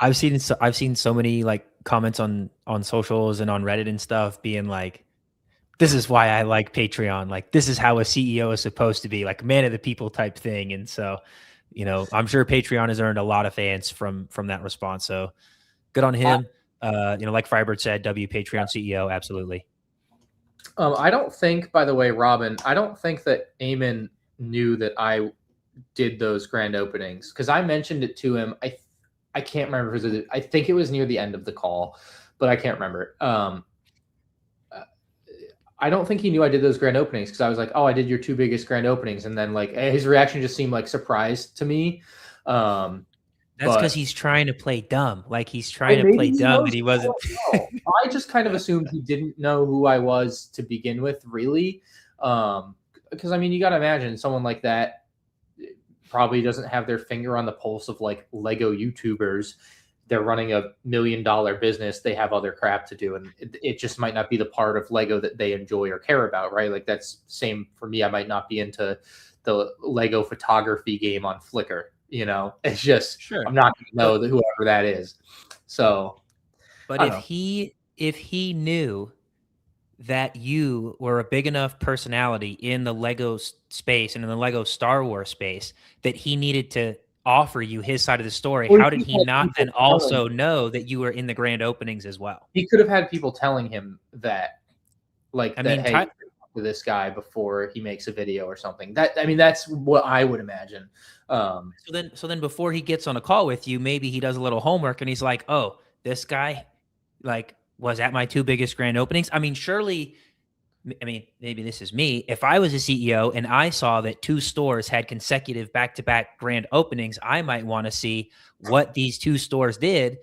I've seen so many like comments on socials and on Reddit and stuff being like, this is why I like Patreon. Like, this is how a CEO is supposed to be, like man of the people type thing. And so, you know, I'm sure Patreon has earned a lot of fans from that response. So good on him. You know, like Freibert said, Patreon CEO, absolutely. I don't think, by the way, Robin, I don't think that Eamon knew that I did those grand openings because I mentioned it to him. I can't remember if it was, I think it was near the end of the call, but I can't remember. I don't think he knew I did those grand openings because I was like, oh, I did your 2 biggest grand openings. And then like his reaction just seemed like surprised to me. That's because he's trying to play dumb. Like he's trying to play dumb and he wasn't. I just kind of assumed he didn't know who I was to begin with, really. Because I mean, you got to imagine someone like that probably doesn't have their finger on the pulse of like Lego YouTubers. They're running $1 million business. They have other crap to do. And it just might not be the part of Lego that they enjoy or care about, right? Like that's same for me. I might not be into the Lego photography game on Flickr. You know, it's just, sure, I'm not going to know that whoever that is. So, but if he knew that you were a big enough personality in the Lego space and in the Lego Star Wars space that he needed to offer you his side of the story, how did he not then also know that you were in the grand openings as well? He could have had people telling him that, like, I mean, hey, talk to this guy before he makes a video or something. That, I mean, that's what I would imagine. So then before he gets on a call with you, maybe he does a little homework and he's like, oh, this guy like was at my 2 biggest grand openings. I mean, surely, I mean, maybe this is me. If I was a CEO and I saw that 2 stores had consecutive back-to-back grand openings, I might want to see what these 2 stores did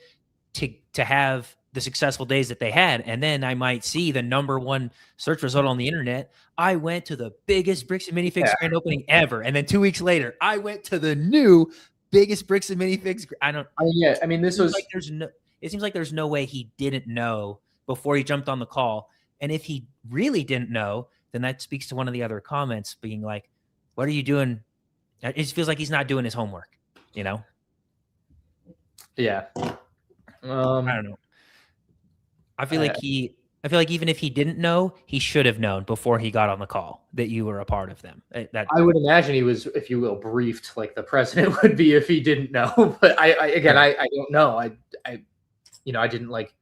to have the successful days that they had. And then I might see the #1 search result on the internet. I went to the biggest Bricks and Minifiigs grand opening ever. And then 2 weeks later, I went to the new biggest Bricks and Minifiigs. I mean, this was like it seems like there's no way he didn't know before he jumped on the call. And if he really didn't know, then that speaks to one of the other comments being like, what are you doing? It just feels like he's not doing his homework, you know? Yeah. I don't know. I feel like even if he didn't know, he should have known before he got on the call that you were a part of them. I would imagine he was, if you will, briefed like the president would be if he didn't know. But I don't know. I didn't like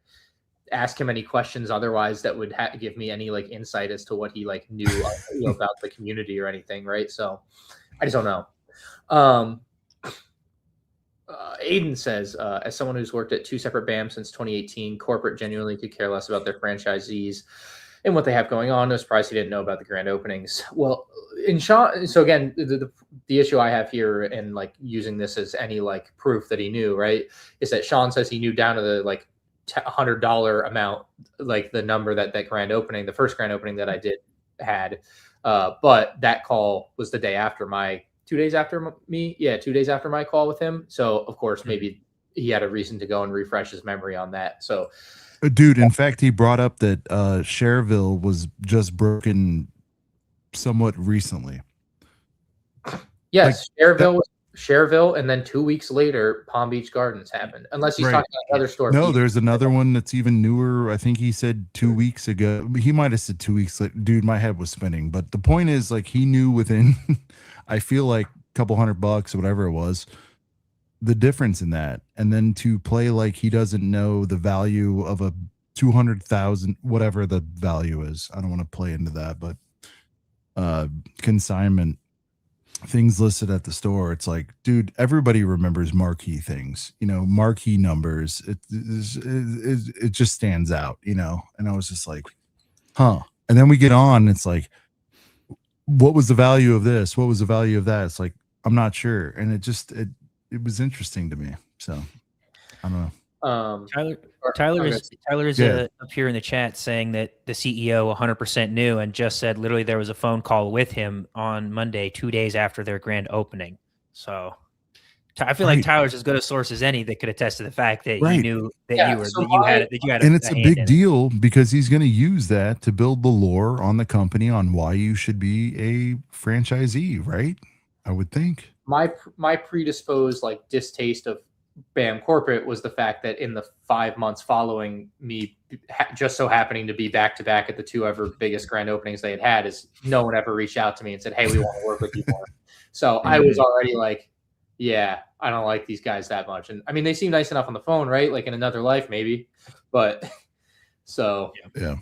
ask him any questions otherwise that would give me any like insight as to what he like knew about the community or anything, right? So I just don't know. Aiden says, as someone who's worked at 2 separate BAMs since 2018, corporate genuinely could care less about their franchisees and what they have going on. No surprise he didn't know about the grand openings. Well, in Sean, so again, the issue I have here and like using this as any like proof that he knew, right, is that Sean says he knew down to the like $100 amount, like the number that grand opening, the first grand opening that I had. But that call was the day after 2 days after me. Yeah, 2 days after my call with him. So of course, maybe he had a reason to go and refresh his memory on that. So, dude, in fact, he brought up that Cherville was just broken somewhat recently. Yes, like, Cherville, and then 2 weeks later, Palm Beach Gardens happened. Unless he's talking about another store. No, there's another one that's even newer. I think he said 2 weeks ago. He might have said 2 weeks later. Dude, my head was spinning. But the point is, like, he knew within, I feel like a couple $100 or whatever it was, the difference in that. And then to play like he doesn't know the value of a 200,000, whatever the value is. I don't want to play into that, but consignment things listed at the store. It's like, dude, everybody remembers marquee things, marquee numbers. It just stands out, And I was just like, huh. And then we get on. It's like, what was the value of this? What was the value of that? It's like, I'm not sure. And it was interesting to me. So I don't know. Tyler, or- Tyler okay. is Tyler is Yeah. up here in the chat saying that the CEO 100% knew and just said literally there was a phone call with him on Monday, 2 days after their grand opening. So I feel like Right. Tyler's as good a source as any that could attest to the fact that you Right. knew that Yeah, you were so that you had And it's a a hand big in it. deal because he's going to use that to build the lore on the company on why you should be a franchisee, right? I would think. my predisposed like distaste of BAM corporate was the fact that in the 5 months following me just so happening to be back to back at the two ever biggest grand openings they had is no one ever reached out to me and said, hey, we want to work with you more. So I was already like, yeah, I don't like these guys that much. And I mean, they seem nice enough on the phone, right? Like in another life, maybe. But so Yeah.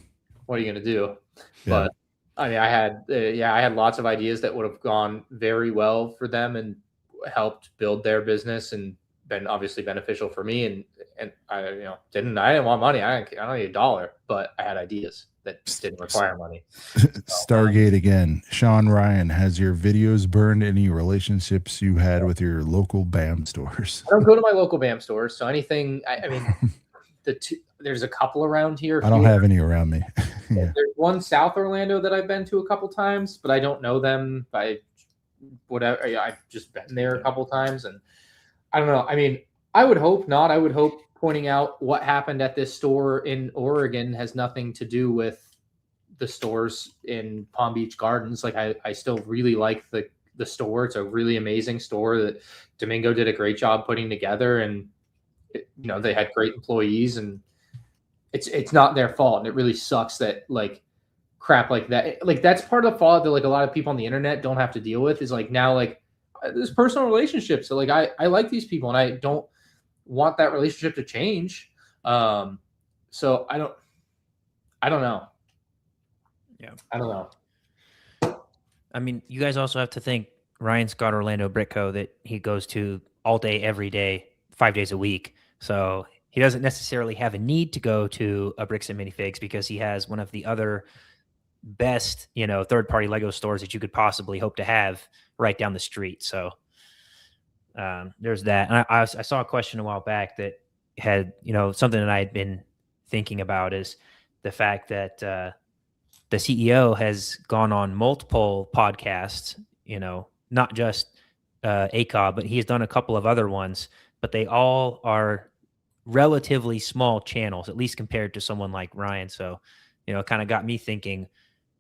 what are you going to do? Yeah. But I mean, I had lots of ideas that would have gone very well for them and helped build their business and been obviously beneficial for me. And I, I didn't want money. I don't need $1, but I had ideas that didn't require money. Stargate again. Sean Ryan, has your videos burned any relationships you had with your local BAM stores? I don't go to my local BAM stores, so anything. I mean, there's a couple around here. I don't have any around me. Yeah. There's one South Orlando that I've been to a couple times, but I don't know them by whatever. I've just been there a couple times, and I don't know. I mean, I would hope not. I would hope pointing out what happened at this store in Oregon has nothing to do with the stores in Palm Beach Gardens. Like I still really like the store. It's a really amazing store that Domingo did a great job putting together, and they had great employees, and it's not their fault. And it really sucks that like crap like that, like that's part of the fault that like a lot of people on the internet don't have to deal with is like now like there's personal relationships. So like I like these people and I don't want that relationship to change. So I don't know. Yeah. I don't know. I mean, you guys also have to think Ryan's got Orlando Brick Co. that he goes to all day, every day, 5 days a week. So he doesn't necessarily have a need to go to a Bricks and Minifigs because he has one of the other best, third-party Lego stores that you could possibly hope to have right down the street. So there's that. And I saw a question a while back that had, something that I had been thinking about is the fact that the CEO has gone on multiple podcasts, not just ACOB, but he has done a couple of other ones, but they all are relatively small channels, at least compared to someone like Ryan. So, it kind of got me thinking,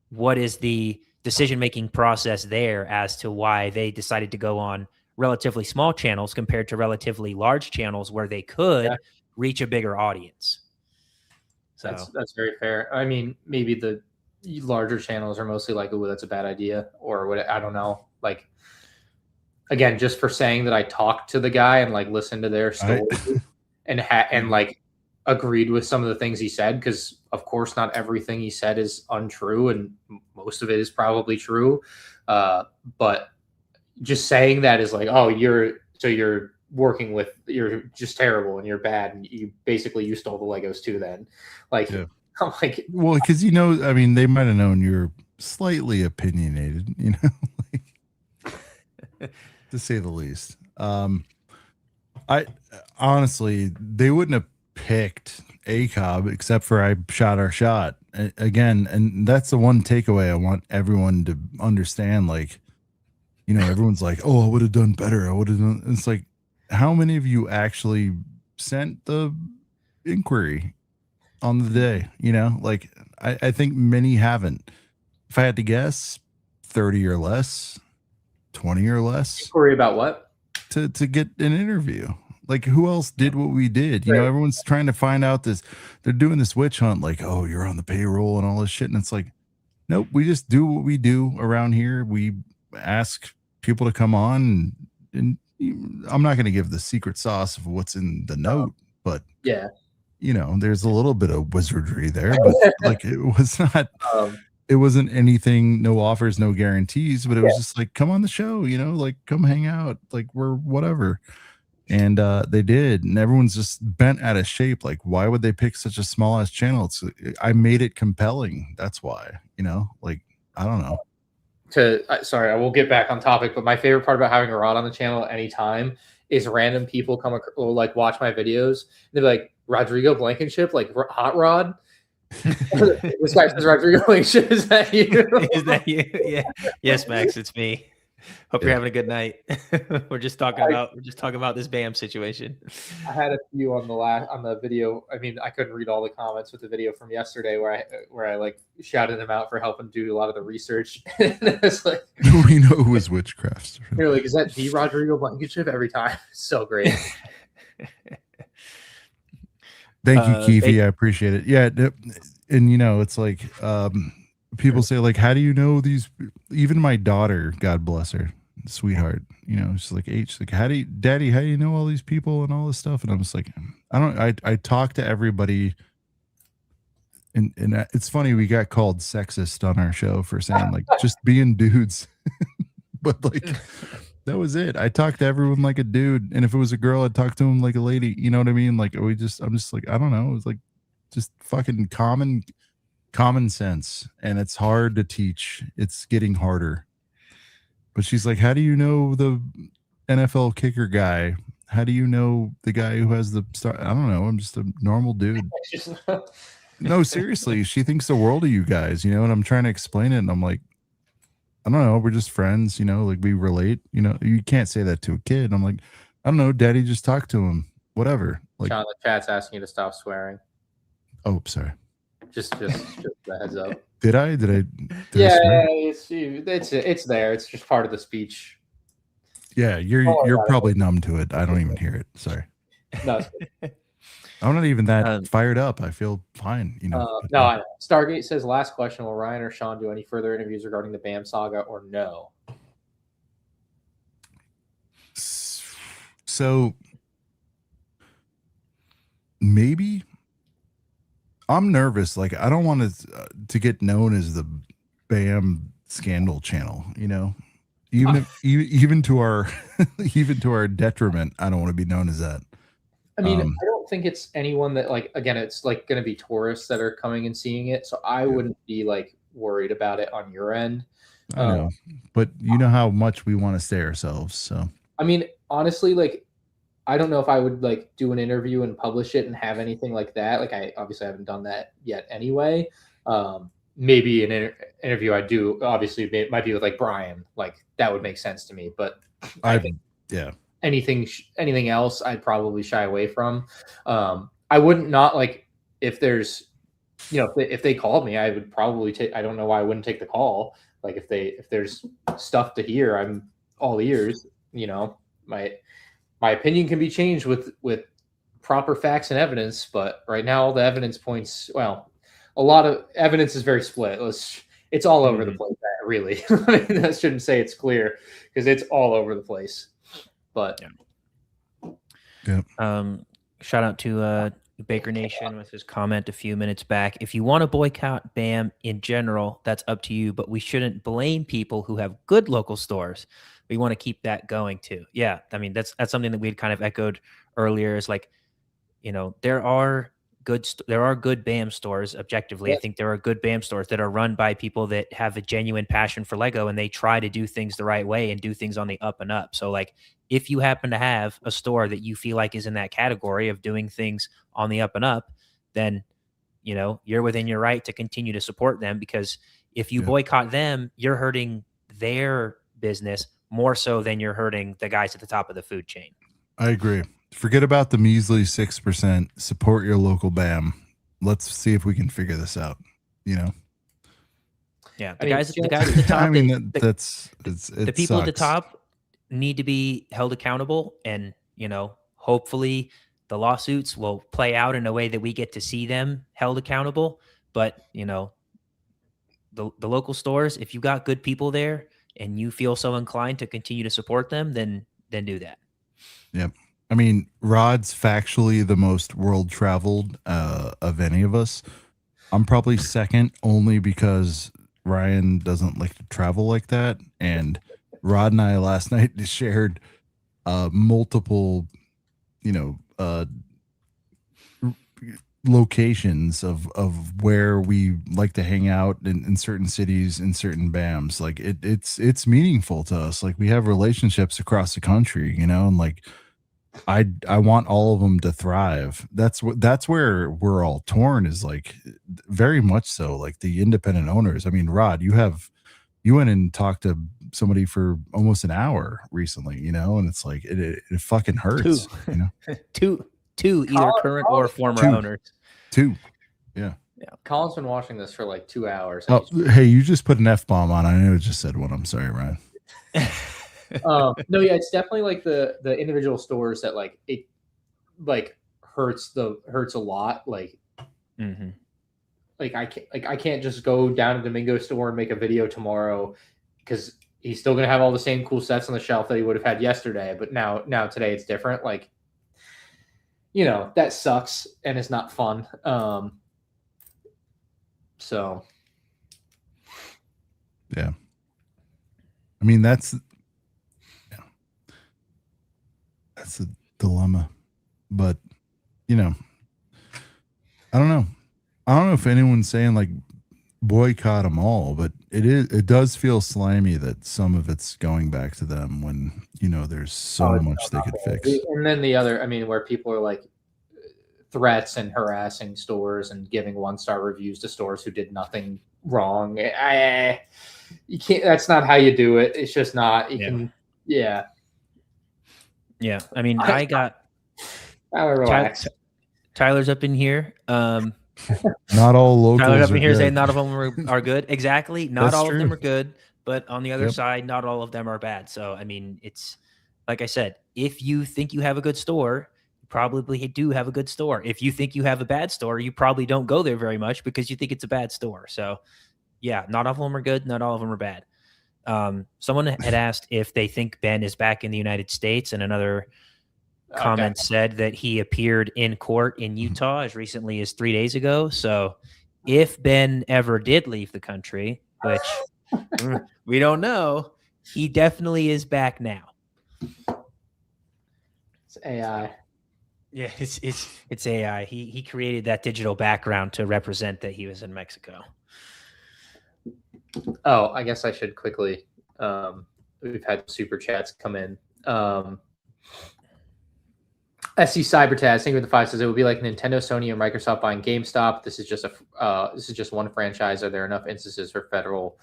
what is the decision-making process there as to why they decided to go on relatively small channels compared to relatively large channels where they could reach a bigger audience? So that's very fair. I mean, maybe the larger channels are mostly like, oh, that's a bad idea, or what? I don't know. Like, again, just for saying that I talked to the guy and like listened to their story and like agreed with some of the things he said, because of course not everything he said is untrue and most of it is probably true. But just saying that is like, oh, you're working with, you're just terrible and you're bad and you stole the Legos too then. Like, Yeah. I'm like, well, because I mean, they might have known you're slightly opinionated, to say the least. I honestly, they wouldn't have picked ACOB except for I shot our shot again, and that's the one takeaway I want everyone to understand. Like, everyone's like, "Oh, I would have done better. I would have done." It's like, how many of you actually sent the inquiry on the day? Like I think many haven't. If I had to guess, 30 or less, 20 or less. Inquiry about what? To get an interview. Like, who else did what we did? Everyone's trying to find out this. They're doing this witch hunt, like, oh, you're on the payroll and all this shit. And it's like, nope, we just do what we do around here. We ask people to come on, and I'm not going to give the secret sauce of what's in the note, but yeah, there's a little bit of wizardry there, but like it was not. It wasn't anything, no offers, no guarantees, but it was just like, come on the show, like come hang out, like we're whatever. And they did, and everyone's just bent out of shape. Like, why would they pick such a small ass channel? I made it compelling. That's why, like, I don't know. Sorry, I will get back on topic, but my favorite part about having a Rod on the channel at any time is random people will like watch my videos. And they're like, Rodrigo Blankenship, like Hot Rod. This guy says Rodrigo Blankenship. Is that you? Is that you? Yeah. Yes, Max, it's me. Hope you're having a good night. We're just talking about this BAM situation. I had a few on the video. I mean, I couldn't read all the comments with the video from yesterday where I like shouted him out for helping do a lot of the research. And it's like, we know it was witchcraft. You're like, is that the Rodrigo Blankenship every time? So great. Thank you, Keefe. I appreciate it. Yeah, and you know, it's like people say, like, how do you know these? Even my daughter, God bless her, sweetheart, you know, she's like, she's like, Daddy, how do you know all these people and all this stuff? And I'm just like, I talk to everybody. And it's funny, we got called sexist on our show for saying like just being dudes, but like that was it. I talked to everyone like a dude, and if it was a girl, I'd talk to him like a lady. You know what I mean? Like I'm just like, I don't know. It was like just fucking common sense, and it's hard to teach. It's getting harder. But she's like, how do you know the NFL kicker guy? How do you know the guy who has the star? I don't know. I'm just a normal dude. No, seriously, she thinks the world of you guys, you know, and I'm trying to explain it, and I'm like, I don't know, we're just friends, you know, like we relate, you know, you can't say that to a kid. I'm like, I don't know, Daddy, just talk to him, whatever. Like, John, the chat's asking you to stop swearing. Oh, sorry. Just a heads up. Did I? Yeah, it's there. It's just part of the speech. Yeah, you're probably numb to it. I don't even hear it. Sorry. No. I'm not even that fired up. I feel fine, you know. No, I know. Stargate says, last question, will Ryan or Sean do any further interviews regarding the BAM saga or no? So maybe. I'm nervous. Like, I don't want to get known as the BAM scandal channel, you know. Even to our detriment, I don't want to be known as that. I mean, I don't think it's anyone that, like, again, it's like going to be tourists that are coming and seeing it. So I wouldn't be like worried about it on your end. I know, but you know how much we want to stay ourselves. So, I mean, honestly, like, I don't know if I would like do an interview and publish it and have anything like that. Like, I obviously haven't done that yet anyway. Maybe an interview I do, obviously, it might be with like Brian. Like, that would make sense to me. But I think, yeah. Anything else I'd probably shy away from. I wouldn't not like if there's, you know, if they called me, I would probably take, I don't know why I wouldn't take the call. Like if there's stuff to hear, I'm all ears, you know. My opinion can be changed with proper facts and evidence, but right now all the evidence points, well, a lot of evidence is very split. It's all over the place, really. I mean, I shouldn't say it's clear because it's all over the place. But yeah. Shout out to Baker Nation with his comment a few minutes back. If you want to boycott BAM in general, that's up to you, but we shouldn't blame people who have good local stores. We want to keep that going too. Yeah, I mean that's something that we had kind of echoed earlier. Is like, you know, there are good BAM stores objectively. Yeah. I think there are good BAM stores that are run by people that have a genuine passion for Lego and they try to do things the right way and do things on the up and up. So like, if you happen to have a store that you feel like is in that category of doing things on the up and up, then, you know, you're within your right to continue to support them, because if you boycott them, you're hurting their business more so than you're hurting the guys at the top of the food chain. I agree. Forget about the measly 6%. Support your local BAM. Let's see if we can figure this out. You know. Yeah, the guys at the top. I mean, that's the people at the top need to be held accountable, and you know, hopefully, the lawsuits will play out in a way that we get to see them held accountable. But you know, the local stores, if you got good people there and you feel so inclined to continue to support them, then do that. Yep. I mean, Rod's factually the most world traveled of any of us. I'm probably second only because Ryan doesn't like to travel like that. And Rod and I last night shared multiple, you know, locations of where we like to hang out in certain cities, in certain BAMs. Like it's meaningful to us. Like we have relationships across the country, you know, and like I want all of them to thrive. That's where we're all torn, is like very much so, like the independent owners. I mean, Rod, you went and talked to somebody for almost an hour recently, you know, and it's like it fucking hurts, you know. two either current or former owners. Two. Yeah. Colin's been watching this for like 2 hours. Oh, hey, you just put an F-bomb on. I know it just said one. I'm sorry, Ryan. No, yeah, it's definitely like the individual stores that like it like hurts a lot. Like, like I can't just go down to the Domingo store and make a video tomorrow because he's still gonna have all the same cool sets on the shelf that he would have had yesterday. But now today it's different. Like, you know, that sucks and it's not fun. So yeah, I mean that's a dilemma, but you know, I don't know if anyone's saying like boycott them all, but it does feel slimy that some of it's going back to them when, you know, there's so much they could fix. And then the other, I mean, where people are like threats and harassing stores and giving 1-star reviews to stores who did nothing wrong. You can't, that's not how you do it. It's just not, you can, yeah. Yeah. I mean, I got Tyler's up in here. Not all locals. Tyler's up in here saying not all of them are good. Exactly. Not all of them are good, but on the other side, not all of them are bad. So, I mean, it's like I said, if you think you have a good store, you probably do have a good store. If you think you have a bad store, you probably don't go there very much because you think it's a bad store. So, yeah, not all of them are good. Not all of them are bad. Someone had asked if they think Ben is back in the United States, and another comment said that he appeared in court in Utah as recently as 3 days ago. So if Ben ever did leave the country, which we don't know, he definitely is back now. It's AI. Yeah, it's AI. He created that digital background to represent that he was in Mexico. Oh, I guess I should quickly. We've had super chats come in. SC Cybertaz, thank you for the 5, says it would be like Nintendo, Sony, or Microsoft buying GameStop. This is just one franchise. Are there enough instances for federal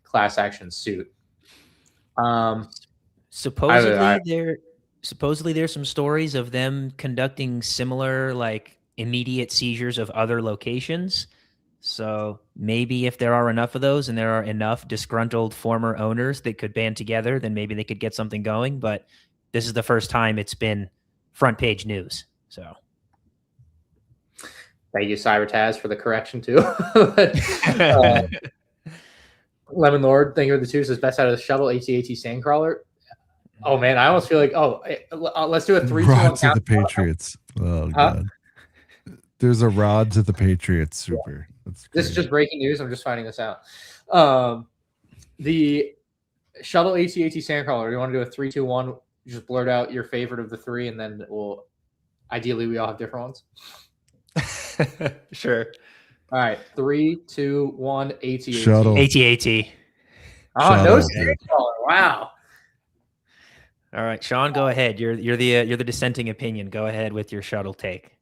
class action suit? Supposedly there's some stories of them conducting similar like immediate seizures of other locations. So maybe if there are enough of those and there are enough disgruntled former owners that could band together, then maybe they could get something going. But this is the first time it's been front page news. So thank you, Cybertaz, for the correction too. Lemon Lord, thank you for the 2, says best out of the shovel, AT-AT Sandcrawler. Oh man, I almost feel like let's do a 3-2-1 Rod to the Patriots. Oh god. There's a Rod to the Patriots super. This is just breaking news. I'm just finding this out. The shuttle AT-AT Sandcrawler. You want to do a 3-2-1? You just blurt out your favorite of the 3, and then ideally we all have different ones. Sure. All right, 3, 2, 1. AT-AT. Shuttle. AT-AT. Oh, no Sandcrawler. Wow. All right, Sean, go ahead. You're the dissenting opinion. Go ahead with your shuttle take.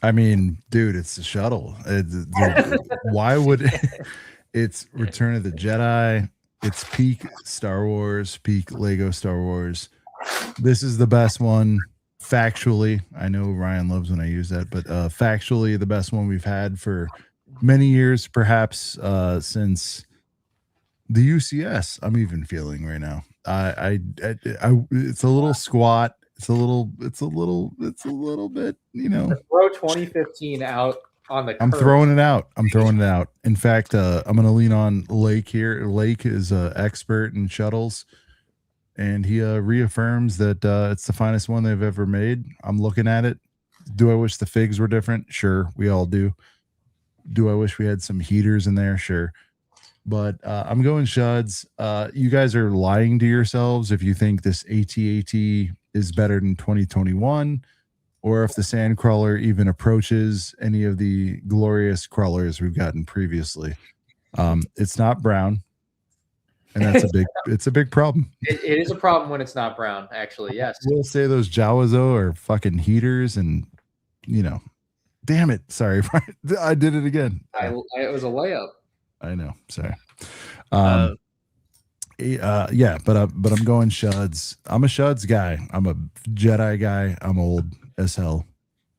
I mean, dude, it's the shuttle. Why would it's Return of the Jedi? It's peak Star Wars, peak Lego Star Wars. This is the best one factually. I know Ryan loves when I use that, but factually the best one we've had for many years, perhaps since the UCS. I'm even feeling right now. It's a little squat. It's a little bit, you know. Throw 2015 out on the curve. I'm throwing it out. In fact, I'm going to lean on Lake here. Lake is an expert in shuttles, and he reaffirms that it's the finest one they've ever made. I'm looking at it. Do I wish the figs were different? Sure, we all do. Do I wish we had some heaters in there? Sure. But I'm going Shuds. You guys are lying to yourselves if you think this AT-AT is better than 2021, or if the sand crawler even approaches any of the glorious crawlers we've gotten previously. It's not brown. and it's a big problem. It is a problem when it's not brown, actually. Yes. We'll say those Jawas though are fucking heaters, and damn it, sorry, I did it again. It was a layup. I know, sorry. Yeah, but I'm going Shuds. I'm a Shuds guy. I'm a Jedi guy. I'm old as hell,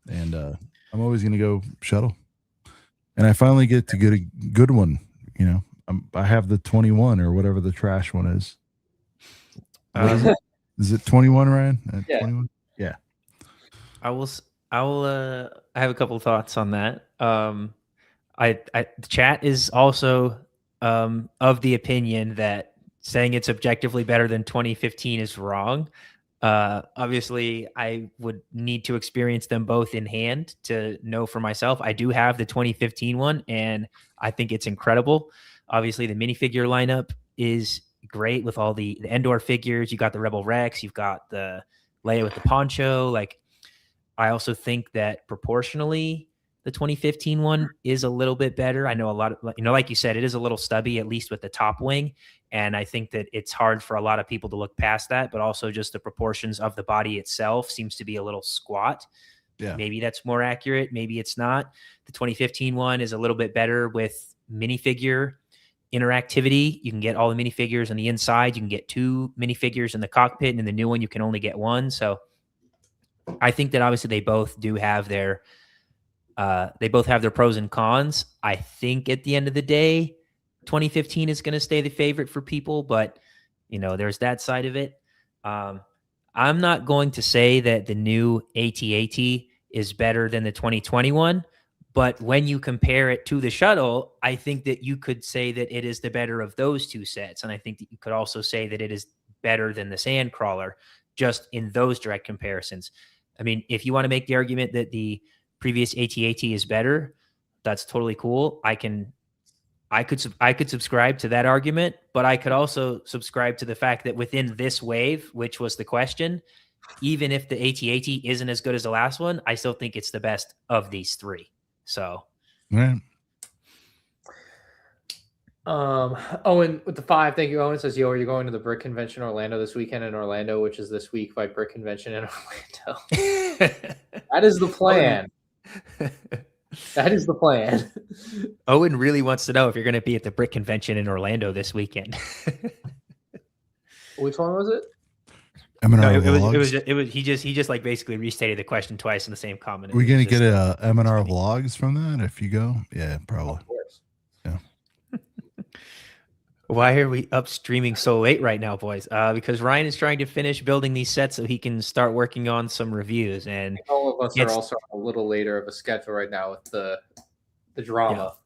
and I'm always gonna go shuttle. And I finally get to get a good one. I have the 21 or whatever the trash one is. What is it? Is it 21, Ryan? Yeah. 21? Yeah. I have a couple of thoughts on that. The chat is also of the opinion that saying it's objectively better than 2015 is wrong. Obviously, I would need to experience them both in hand to know for myself. I do have the 2015 one, and I think it's incredible. Obviously, the minifigure lineup is great with all the Endor figures. You got the Rebel Rex, you've got the Leia with the poncho. Like, I also think that proportionally, the 2015 one is a little bit better. I know a lot of, like you said, it is a little stubby, at least with the top wing. And I think that it's hard for a lot of people to look past that, but also just the proportions of the body itself seems to be a little squat. Yeah. Maybe that's more accurate. Maybe it's not. The 2015 one is a little bit better with minifigure interactivity. You can get all the minifigures on the inside. You can get 2 minifigures in the cockpit, and in the new one, you can only get 1. So I think that obviously they both do have their pros and cons. I think at the end of the day, 2015 is going to stay the favorite for people, but there's that side of it. I'm not going to say that the new AT-AT is better than the 2021, but when you compare it to the shuttle, I think that you could say that it is the better of those 2 sets. And I think that you could also say that it is better than the Sandcrawler, just in those direct comparisons. I mean, if you want to make the argument that the previous AT-AT is better, that's totally cool. I could subscribe to that argument, but I could also subscribe to the fact that within this wave, which was the question, even if the AT-AT isn't as good as the last one, I still think it's the best of these 3. So, right. Owen with the 5. Thank you, Owen. Says, yo, are you going to the Brick Convention Orlando this weekend in Orlando, which is this week by Brick Convention in Orlando? That is the plan. That is the plan. Owen really wants to know if you're going to be at the Brick Convention in Orlando this weekend. Which one was it? It was he just like basically restated the question twice in the same comment. We're gonna get a MandR vlogs from that if you go. Yeah, probably. Of course. Yeah. Why are we up streaming so late right now, boys? Because Ryan is trying to finish building these sets so he can start working on some reviews. And all of us are also a little later of a schedule right now with the drama.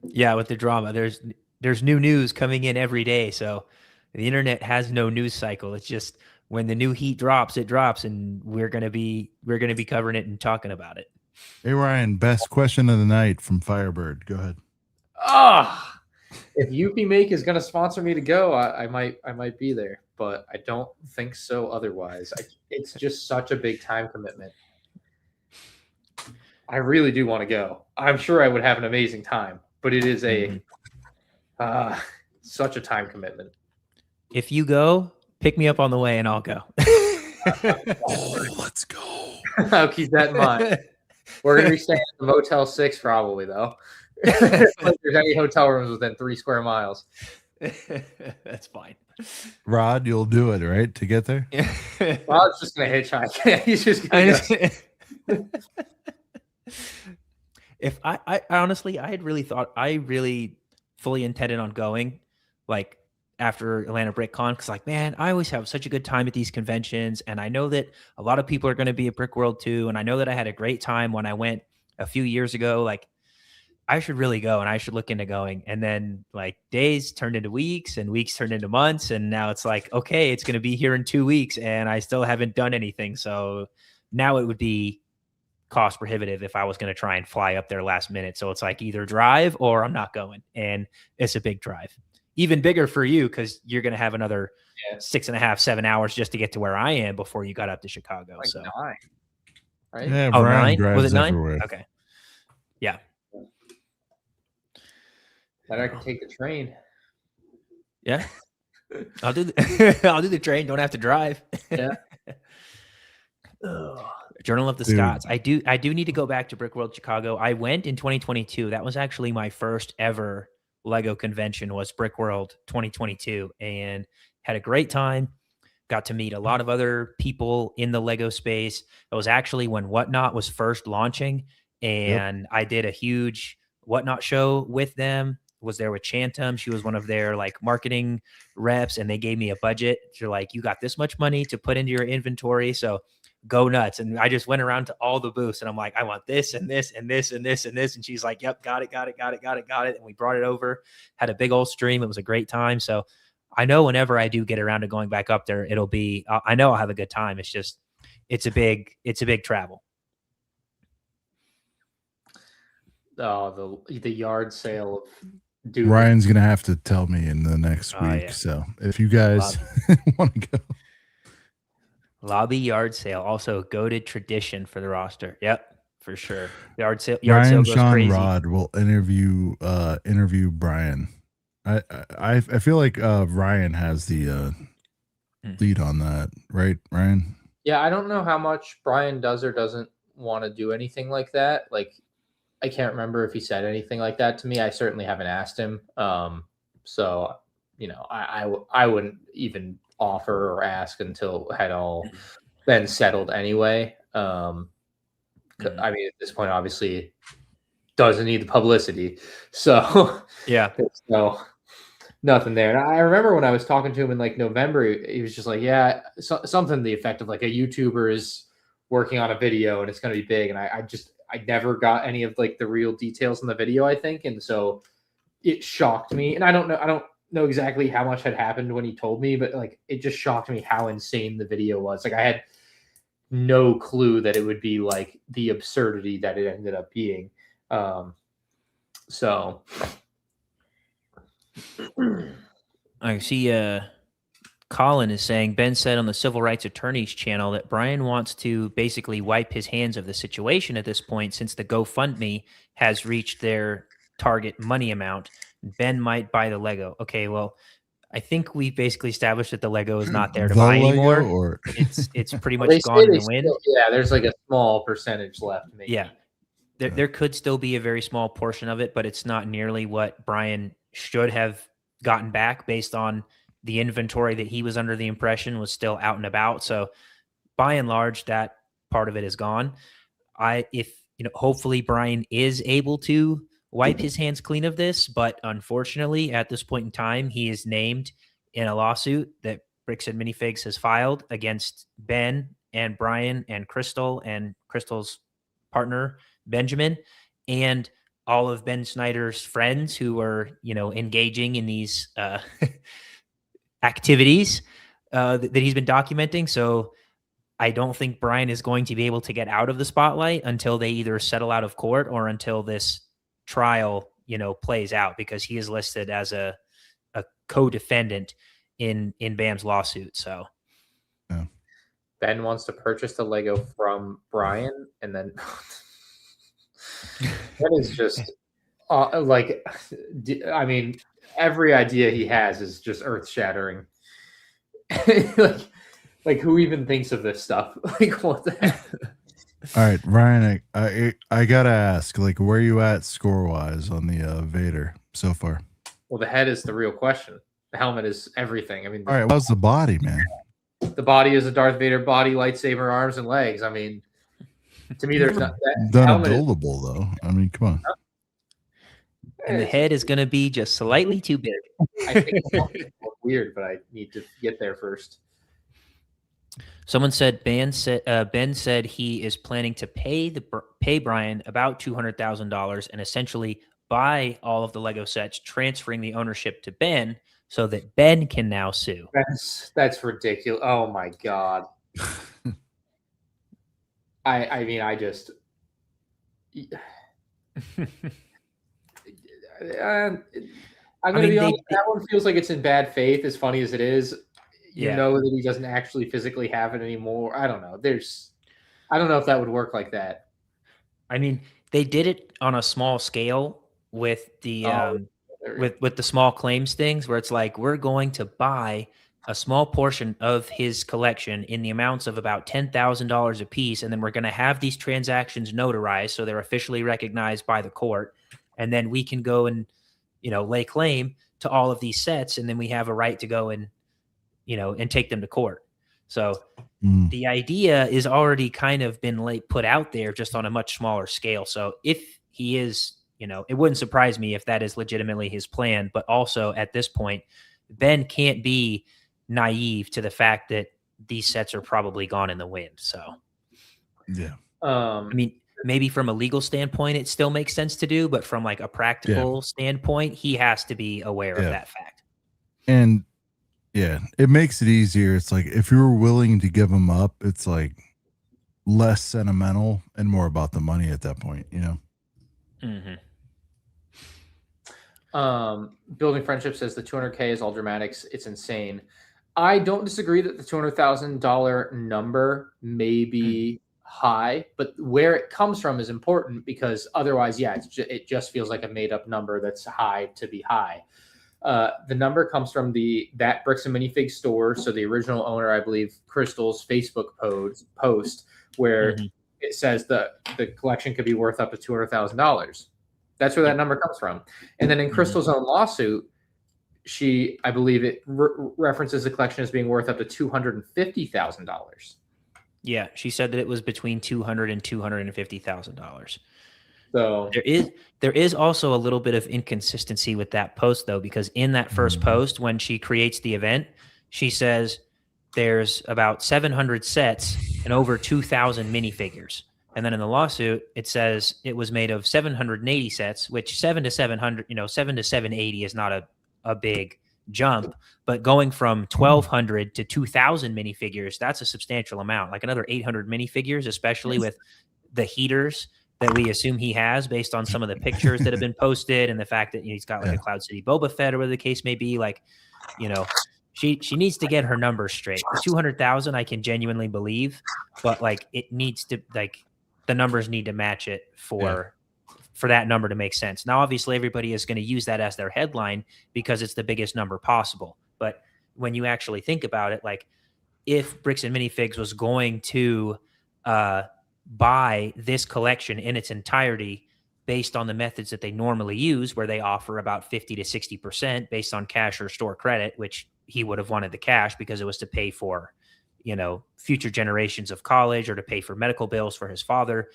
Yeah, with the drama. There's new news coming in every day. So the internet has no news cycle. It's just when the new heat drops, it drops, and we're gonna be covering it and talking about it. Hey Ryan, best question of the night from Firebird. Go ahead. If UP Make is gonna sponsor me to go, I might be there, but I don't think so otherwise. It's just such a big time commitment. I really do want to go. I'm sure I would have an amazing time, but it is such a time commitment. If you go, pick me up on the way and I'll go. Let's go. I'll keep that in mind. We're going to be staying at the Motel 6 probably, though. Like there's any hotel rooms within 3 square miles. That's fine. Rod, you'll do it, right, to get there? Rod's just going to hitchhike. He's just going to If I honestly, I really fully intended on going, like, after Atlanta BrickCon, because like, man, I always have such a good time at these conventions, and I know that a lot of people are going to be at Brick World too, and I know that I had a great time when I went a few years ago. Like, I should really go, and I should look into going. And then like days turned into weeks, and weeks turned into months, and now it's like, okay, it's going to be here in 2 weeks, and I still haven't done anything. So now it would be cost prohibitive if I was going to try and fly up there last minute. So it's like either drive or I'm not going, and it's a big drive. Even bigger for you because you're going to have another 6.5, 7 hours just to get to where I am before you got up to Chicago. like so 9, right? Yeah, oh, Brian 9? Was it 9? everywhere. Okay. Yeah. Then I can take the train. Yeah. I'll do the I'll do the train. Don't have to drive. Yeah. Journal of the Dude. Scots. I do need to go back to Brick World Chicago. I went in 2022. That was actually my first ever Lego convention, was Brick World 2022, and had a great time. Got to meet a lot of other people in the Lego space. It was actually when Whatnot was first launching, and I did a huge Whatnot show with them. Was there with Chantum. She was one of their like marketing reps, and they gave me a budget. They're like, you got this much money to put into your inventory, so go nuts. And I just went around to all the booths, and I'm like, I want this and this and this and this and this. And she's like, yep, got it. And we brought it over, had a big old stream. It was a great time. So I know whenever I do get around to going back up there, it'll be, I know I'll have a good time. It's just, it's a big travel. Oh, the yard sale of dude. Ryan's gonna have to tell me in the next week. Yeah. So if you guys want to go, Lobby yard sale, also goated tradition for the roster. Yep, for sure. Yard sale Ryan goes Sean crazy. Rod will interview Brian. I feel like Ryan has the lead on that, right, Ryan? Yeah, I don't know how much Brian does or doesn't want to do anything like that. Like, I can't remember if he said anything like that to me. I certainly haven't asked him. So, you know, I wouldn't even offer or ask until it had all been settled anyway. I mean, at this point, obviously, doesn't need the publicity. So, yeah. So, nothing there. And I remember when I was talking to him in like November, he was just like, yeah, something to the effect of like a YouTuber is working on a video and it's going to be big. And I never got any of like the real details in the video, I think. And so it shocked me. And I don't know exactly how much had happened when he told me, but like, it just shocked me how insane the video was. Like, I had no clue that it would be like the absurdity that it ended up being. So I see Colin is saying, Ben said on the Civil Rights Attorney's channel that Brian wants to basically wipe his hands of the situation at this point, since the GoFundMe has reached their target money amount. Ben might buy the Lego. Okay, well, I think we basically established that the Lego is not there to buy anymore. Or it's pretty much gone in the wind. Yeah, there's like a small percentage left. Maybe. Yeah. There could still be a very small portion of it, but it's not nearly what Brian should have gotten back based on the inventory that he was under the impression was still out and about. So by and large, that part of it is gone. Hopefully Brian is able to wipe his hands clean of this, but unfortunately at this point in time, he is named in a lawsuit that Bricks and Minifiigs has filed against Ben and Brian and Crystal and Crystal's partner, Benjamin, and all of Ben Snyder's friends who are, engaging in these activities that he's been documenting. So I don't think Brian is going to be able to get out of the spotlight until they either settle out of court or until this trial, plays out, because he is listed as a co-defendant in Bam's lawsuit. So yeah. Ben wants to purchase the Lego from Brian, and then that is just like, I mean, every idea he has is just earth-shattering. like who even thinks of this stuff? Like, what the heck? All right, Ryan, I gotta ask, like, where are you at score-wise on the Vader so far? Well, the head is the real question. The helmet is everything. I mean, all right, how's the body, man? The body is a Darth Vader body, lightsaber, arms, and legs. I mean, to me, there's not that. Done a buildable, though. I mean, come on. And the head is going to be just slightly too big. I think it's weird, but I need to get there first. Someone said Ben said he is planning to pay Brian about $200,000 and essentially buy all of the Lego sets, transferring the ownership to Ben so that Ben can now sue. That's ridiculous. Oh my God. I mean, I just I'm going to be honest, that one feels like it's in bad faith, as funny as it is. You know that he doesn't actually physically have it anymore. I don't know. I don't know if that would work like that. I mean, they did it on a small scale with the with the small claims things, where it's like we're going to buy a small portion of his collection in the amounts of about $10,000 a piece, and then we're going to have these transactions notarized so they're officially recognized by the court, and then we can go and lay claim to all of these sets, and then we have a right to go and and take them to court. So the idea is already kind of been put out there, just on a much smaller scale. So if he is, it wouldn't surprise me if that is legitimately his plan. But also at this point, Ben can't be naive to the fact that these sets are probably gone in the wind. So, yeah. I mean, maybe from a legal standpoint, it still makes sense to do, but from like a practical standpoint, he has to be aware of that fact. And yeah, it makes it easier. It's like if you were willing to give them up, it's like less sentimental and more about the money at that point, Building Friendship says the 200K is all dramatics. It's insane. I don't disagree that the $200,000 number may be high, but where it comes from is important, because otherwise, it just feels like a made up number that's high to be high. The number comes from that Bricks and Minifiigs store. So the original owner, I believe, Crystal's Facebook post where it says the collection could be worth up to $200,000. That's where that number comes from. And then in Crystal's own lawsuit, I believe it references the collection as being worth up to $250,000. Yeah, she said that it was between $200,000 and $250,000. So there is also a little bit of inconsistency with that post, though, because in that first post, when she creates the event, she says there's about 700 sets and over 2,000 minifigures. And then in the lawsuit, it says it was made of 780 sets, which 7 to 700, 7 to 780 is not a big jump, but going from 1,200 to 2,000 minifigures, that's a substantial amount, like another 800 minifigures, especially with the heaters that we assume he has based on some of the pictures that have been posted and the fact that he's got like a Cloud City Boba Fett or whatever the case may be. Like, she needs to get her numbers straight. The 200,000 I can genuinely believe, but like it needs to, like, the numbers need to match it for that number to make sense. Now, obviously, everybody is going to use that as their headline because it's the biggest number possible. But when you actually think about it, like if Bricks and Minifiigs was going to buy this collection in its entirety based on the methods that they normally use, where they offer about 50 to 60% based on cash or store credit, which he would have wanted the cash because it was to pay for, future generations of college or to pay for medical bills for his father.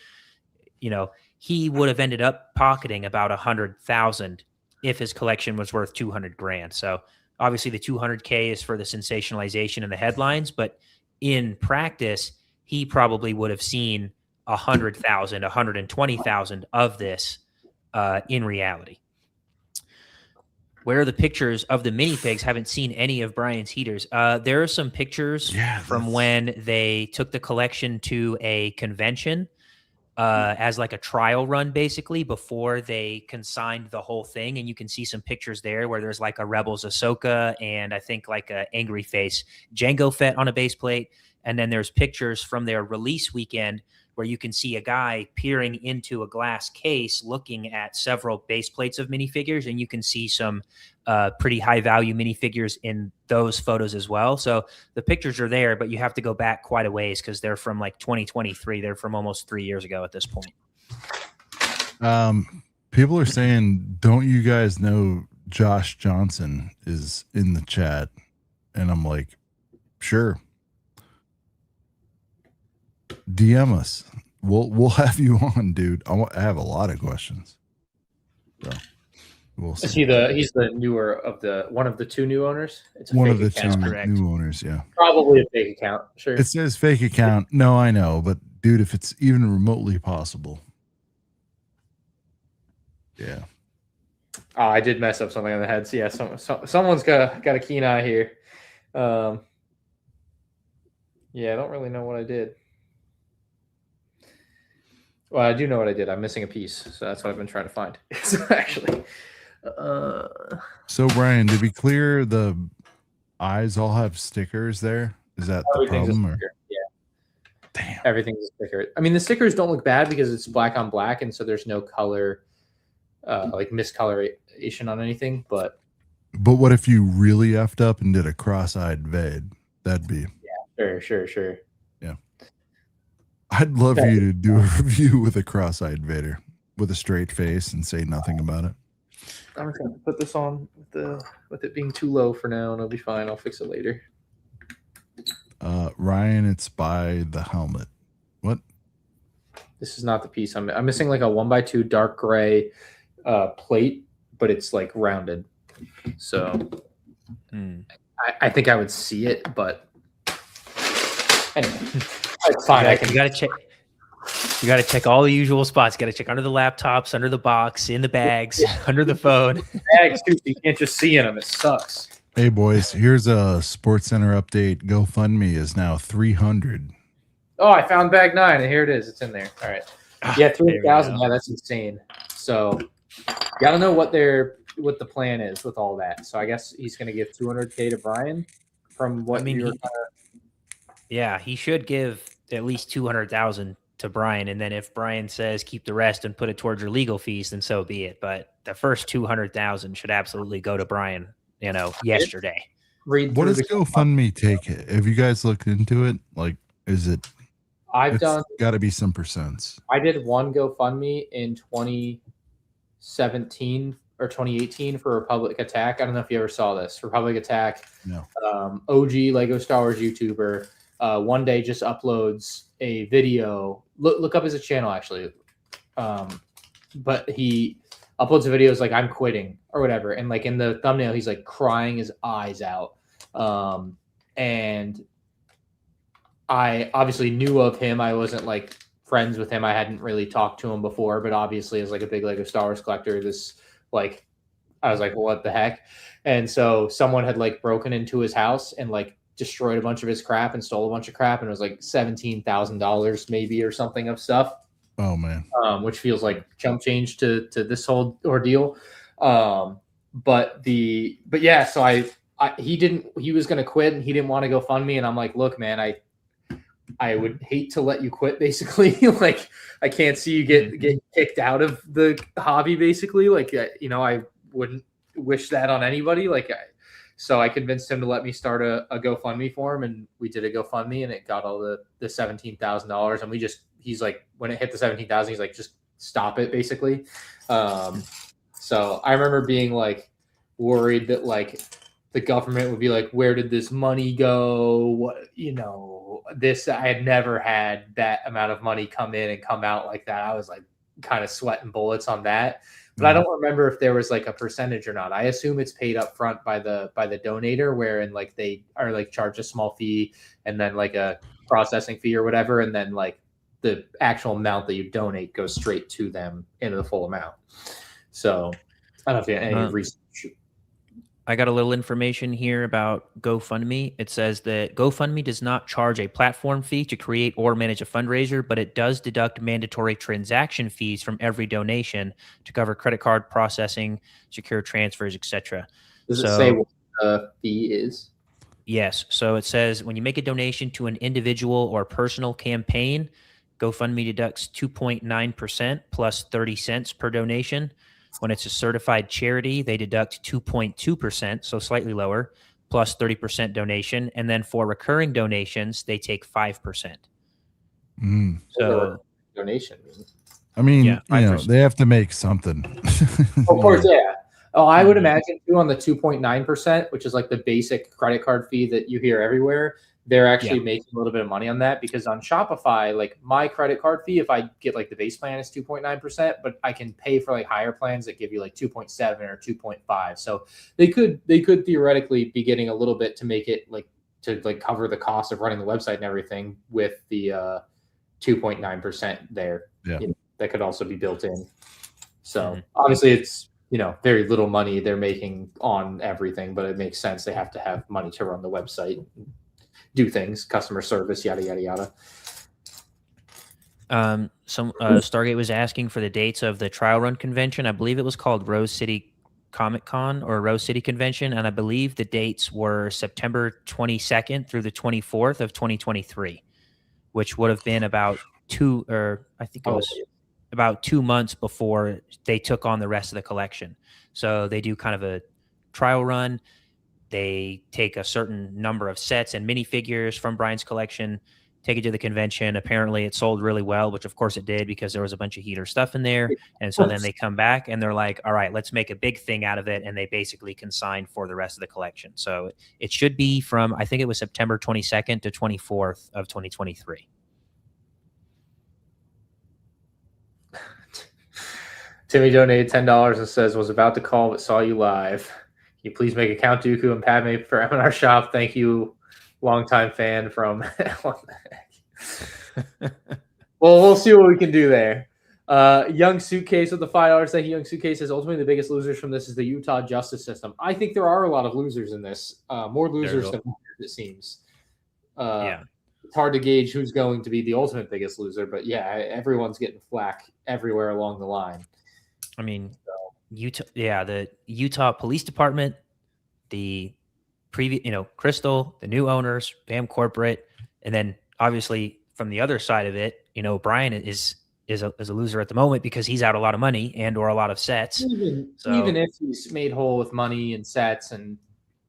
He would have ended up pocketing about 100,000 if his collection was worth 200 grand. So obviously the 200K is for the sensationalization and the headlines, but in practice, he probably would have seen 100,000, 120,000 of this in reality. Where are the pictures of the minifigs? Haven't seen any of Brian's heaters. There are some pictures from when they took the collection to a convention as like a trial run, basically, before they consigned the whole thing. And you can see some pictures there where there's like a Rebels Ahsoka and I think like a Angry Face Jango Fett on a base plate. And then there's pictures from their release weekend where you can see a guy peering into a glass case looking at several base plates of minifigures, and you can see some pretty high value minifigures in those photos as well. So the pictures are there, but you have to go back quite a ways because they're from like 2023. They're from almost 3 years ago at this point. People are saying, don't you guys know Josh Johnson is in the chat? And I'm like, sure. DM us. We'll have you on, dude. I have a lot of questions. So we'll see. He's the newer of one of the two new owners? It's one of the account. two new owners, yeah. Probably a fake account. Sure. It says fake account. No, I know, but dude, if it's even remotely possible. Yeah. Oh, I did mess up something on the head. So yeah, someone's got a keen eye here. Yeah, I don't really know what I did. Well, I do know what I did. I'm missing a piece, so that's what I've been trying to find. So actually, so Brian, to be clear, the eyes all have stickers there. Is that the problem? Or? Yeah. Damn. Everything's a sticker. I mean, the stickers don't look bad because it's black on black, and so there's no color like miscoloration on anything, but what if you really effed up and did a cross-eyed Vade? That'd be sure. yeah. I'd love you to do a review with a cross-eyed Vader with a straight face and say nothing about it. I'm just gonna put this on with it being too low for now, and it'll be fine. I'll fix it later. Ryan, it's by the helmet. What? This is not the piece. I'm missing like a 1x2 dark gray plate, but it's like rounded. So I think I would see it, but anyway, it's fine. You got to check. You got to check all the usual spots. You got to check under the laptops, under the box, in the bags, under the phone. Bags too. You can't just see in them. It sucks. Hey boys, here's a Sports Center update. GoFundMe is now 300. Oh, I found bag 9, and here it is. It's in there. All right. Yeah, 300,000. Yeah, that's insane. So, gotta know what the plan is with all that. So I guess he's gonna give 200K to Brian. From what yeah, he should give at least 200,000 to Brian, and then if Brian says keep the rest and put it towards your legal fees, then so be it. But the first 200,000 should absolutely go to Brian. Yesterday. What does GoFundMe take? Have you guys looked into it? Like, is it? I've done. Got to be some percents. I did one GoFundMe in 2017 or 2018 for Republic Attack. I don't know if you ever saw this. Republic Attack. No. OG Lego Star Wars YouTuber. One day just uploads a video. Look up his channel actually. But he uploads a videos like I'm quitting or whatever, and like in the thumbnail he's like crying his eyes out. And I obviously knew of him. I wasn't like friends with him. I hadn't really talked to him before, but obviously as like a big Lego Star Wars collector, this like I was like, what the heck? And so someone had like broken into his house and like destroyed a bunch of his crap and stole a bunch of crap, and it was like $17,000 maybe or something of stuff. Oh man. Which feels like chump change to this whole ordeal. But yeah, so he was going to quit and he didn't want to go fund me. And I'm like, look, man, I would hate to let you quit basically. Like I can't see you get kicked out of the hobby basically. Like, I wouldn't wish that on anybody. So I convinced him to let me start a GoFundMe for him, and we did a GoFundMe, and it got all the $17,000. And he's like, when it hit the 17,000, he's like, just stop it basically. So I remember being like worried that like the government would be like, where did this money go? What, I had never had that amount of money come in and come out like that. I was like kind of sweating bullets on that. But I don't remember if there was like a percentage or not. I assume it's paid up front by the donator, wherein like they are like charged a small fee and then like a processing fee or whatever, and then like the actual amount that you donate goes straight to them into the full amount. So I don't know if you have any research. I got a little information here about GoFundMe. It says that GoFundMe does not charge a platform fee to create or manage a fundraiser, but it does deduct mandatory transaction fees from every donation to cover credit card processing, secure transfers, etc. Does it say what the fee is? Yes. So it says when you make a donation to an individual or personal campaign, GoFundMe deducts 2.9% plus 30 cents per donation. When it's a certified charity, they deduct 2.2%, so slightly lower, plus 30% donation. And then for recurring donations, they take 5%. So donation. I mean, they have to make something. Of course, yeah. Oh, I would imagine too on the 2.9%, which is like the basic credit card fee that you hear everywhere. They're actually making a little bit of money on that, because on Shopify, like my credit card fee, if I get like the base plan is 2.9%, but I can pay for like higher plans that give you like 2.7 or 2.5. So they could theoretically be getting a little bit to make it like to like cover the cost of running the website and everything with the 2.9% there. Yeah. That could also be built in. So obviously it's, very little money they're making on everything, but it makes sense. They have to have money to run the website, do things, customer service, yada, yada, yada. Stargate was asking for the dates of the trial run convention. I believe it was called Rose City Comic Con or Rose City Convention. And I believe the dates were September 22nd through the 24th of 2023, which would have been about about 2 months before they took on the rest of the collection. So they do kind of a trial run. They take a certain number of sets and minifigures from Brian's collection, take it to the convention. Apparently it sold really well, which of course it did because there was a bunch of heater stuff in there. And so then they come back and they're like, all right, let's make a big thing out of it. And they basically consign for the rest of the collection. So it should be from, I think it was September 22nd to 24th of 2023. Timmy donated $10 and says, was about to call but saw you live. Can you please make a Count Dooku and Padme for MandR shop? Thank you, longtime fan from Well, we'll see what we can do there. Young Suitcase with the $5. Thank you, Young Suitcase. Says, ultimately the biggest losers from this is the Utah justice system. I think there are a lot of losers in this. More losers than winners, it seems. Yeah. It's hard to gauge who's going to be the ultimate biggest loser, but yeah, everyone's getting flack everywhere along the line. I mean, the Utah Police Department, the previous, Crystal, the new owners, BAM Corporate, and then obviously from the other side of it, Brian is a loser at the moment because he's out a lot of money and or a lot of sets. Even if he's made whole with money and sets, and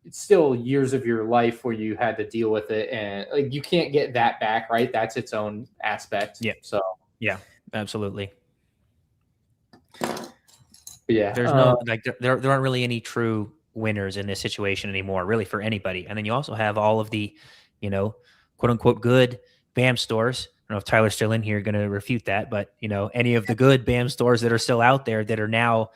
it's still years of your life where you had to deal with it, and like you can't get that back, right? That's its own aspect. Yeah. So yeah, absolutely. Yeah, there's there aren't really any true winners in this situation anymore, really, for anybody. And then you also have all of the, quote unquote good BAM stores. I don't know if Tyler's still in here going to refute that, but any of the good BAM stores that are still out there that are now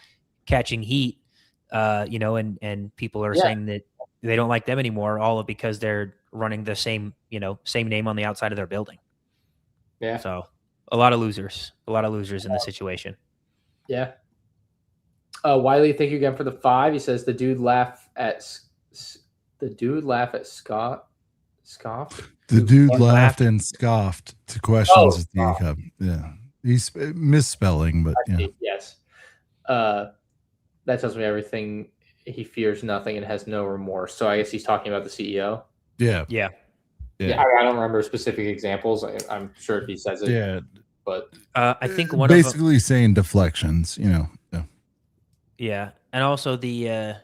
catching heat, and people are saying that they don't like them anymore, all because they're running the same name on the outside of their building. Yeah. So a lot of losers in this situation. Yeah. Wiley, thank you again for the 5. He says the dude laugh at Scott. The dude laughed and scoffed to questions at the cup. Yeah, he's misspelling, but yeah. Yes. That tells me everything. He fears nothing and has no remorse. So I guess he's talking about the CEO. Yeah. I don't remember specific examples. I'm sure if he says it. Yeah, but I think one basically of them, saying deflections. Yeah, and also the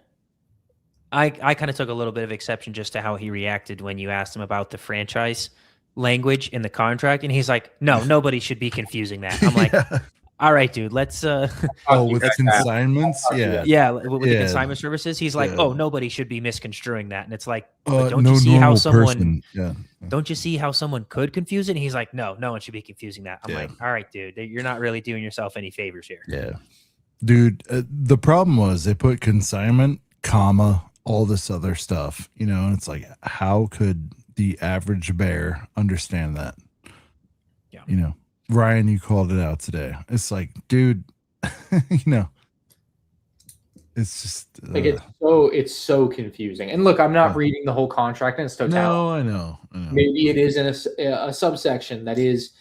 I kind of took a little bit of exception just to how he reacted when you asked him about the franchise language in the contract, and he's like, "No, nobody should be confusing that." I'm like, "All right, dude, let's." With consignments, with the consignment services, he's like, "Oh, nobody should be misconstruing that," and it's like, don't no you see how someone? Person. Don't you see how someone could confuse it? And he's like, "No, no one should be confusing that." I'm like, "All right, dude, you're not really doing yourself any favors here." Yeah. Dude, the problem was they put consignment, comma, all this other stuff, and it's like, how could the average bear understand that? Yeah. Ryan, you called it out today. It's like, dude, it's just like it's so confusing. And look, I'm not reading the whole contract in its totality. No, I know. Maybe it is in a subsection that is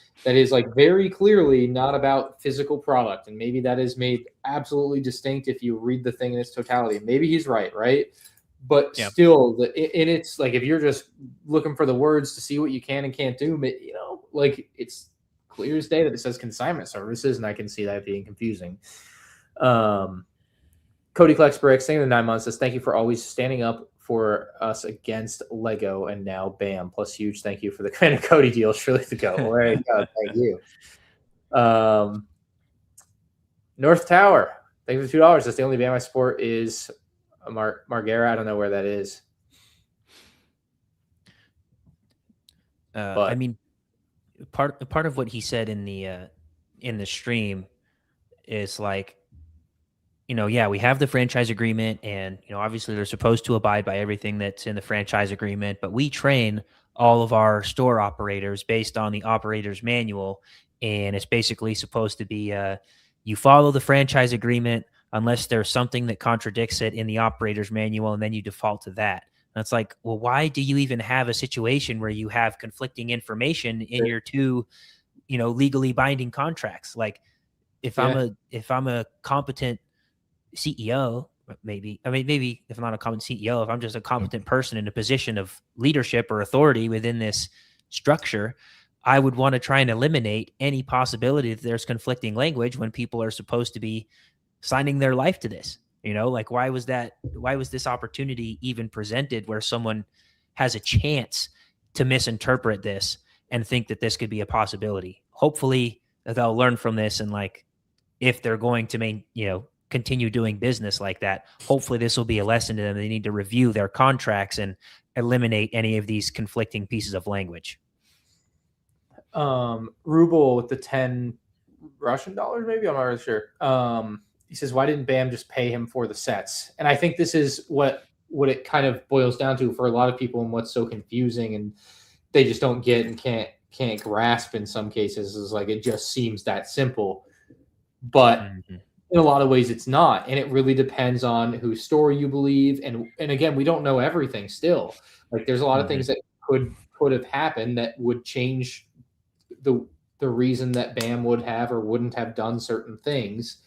like very clearly not about physical product, and maybe that is made absolutely distinct if you read the thing in its totality. Maybe he's right? But still, and it's like if you're just looking for the words to see what you can and can't do, like it's clear as day that it says consignment services, and I can see that being confusing. Cody collects bricks. Thank you for the 9 months. Says thank you for always standing up for us against Lego, and now BAM. Plus, huge thank you for the kind of Cody deal. Surely to go. There you go. Thank you. North Tower. Thank you for $2. That's the only BAM I support is Margera. I don't know where that is. I mean, part of what he said in the stream is like, we have the franchise agreement, and obviously they're supposed to abide by everything that's in the franchise agreement, but we train all of our store operators based on the operator's manual, and it's basically supposed to be you follow the franchise agreement unless there's something that contradicts it in the operator's manual, and then you default to that. And it's like, well, why do you even have a situation where you have conflicting information in your two, legally binding contracts? Like, if I'm a competent CEO, maybe if I'm not a competent CEO, if I'm just a competent person in a position of leadership or authority within this structure, I would want to try and eliminate any possibility that there's conflicting language when people are supposed to be signing their life to this. Like why was this opportunity even presented where someone has a chance to misinterpret this and think that this could be a possibility? Hopefully they'll learn from this, and like if they're going to continue doing business like that, hopefully this will be a lesson to them. They need to review their contracts and eliminate any of these conflicting pieces of language. Ruble with the 10 Russian dollars, maybe, I'm not really sure. He says, why didn't Bam just pay him for the sets? And I think this is what it kind of boils down to for a lot of people, and what's so confusing and they just don't get and can't grasp in some cases, is like, it just seems that simple. But in a lot of ways it's not. And it really depends on whose story you believe. And again, we don't know everything still. Like there's a lot of things that could have happened that would change the reason that Bam would have or wouldn't have done certain things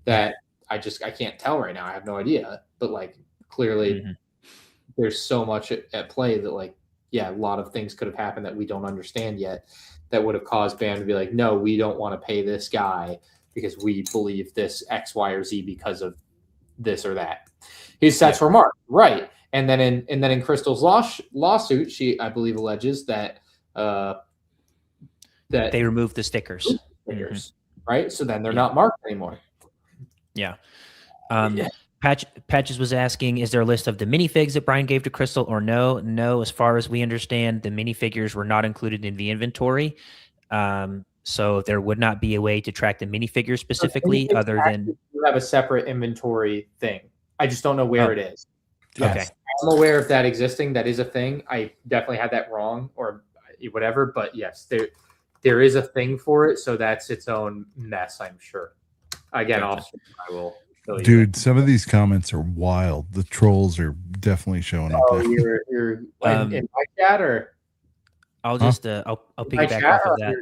that I can't tell right now. I have no idea. But like clearly there's so much at play that like, yeah, a lot of things could have happened that we don't understand yet that would have caused Bam to be like, no, we don't want to pay this guy because we believe this X, Y, or Z because of this or that. His sets were marked, right? And then in Crystal's lawsuit, she, I believe, alleges that that they removed the stickers, right? So then they're not marked anymore. Yeah. Patches was asking, is there a list of the minifigs that Brian gave to Crystal or no? No, as far as we understand, the minifigures were not included in the inventory. So there would not be a way to track the minifigures specifically other than... You have a separate inventory thing. I just don't know where it is. Yes. Okay. I'm aware of that existing. That is a thing. I definitely had that wrong or whatever. But yes, there is a thing for it. So that's its own mess, I'm sure. Again, I will... Dude, some of these comments are wild. The trolls are definitely showing up. Oh, you're in my chat, or I'll just I'll piggyback off of that.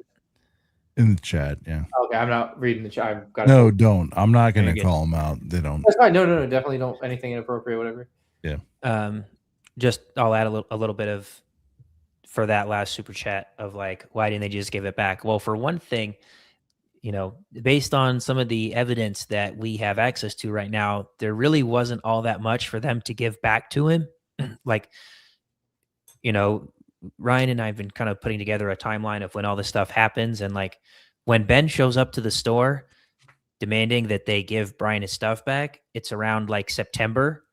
In the chat, yeah. Okay, I'm not reading the chat. I've got don't. I'm not going to call them out. They don't. That's fine. No, definitely don't. Anything inappropriate, whatever. Yeah. Just I'll add a little bit of for that last super chat of like, why didn't they just give it back? Well, for one thing, based on some of the evidence that we have access to right now, there really wasn't all that much for them to give back to him. Like, Ryan and I have been kind of putting together a timeline of when all this stuff happens. And like when Ben shows up to the store demanding that they give Brian his stuff back, it's around like September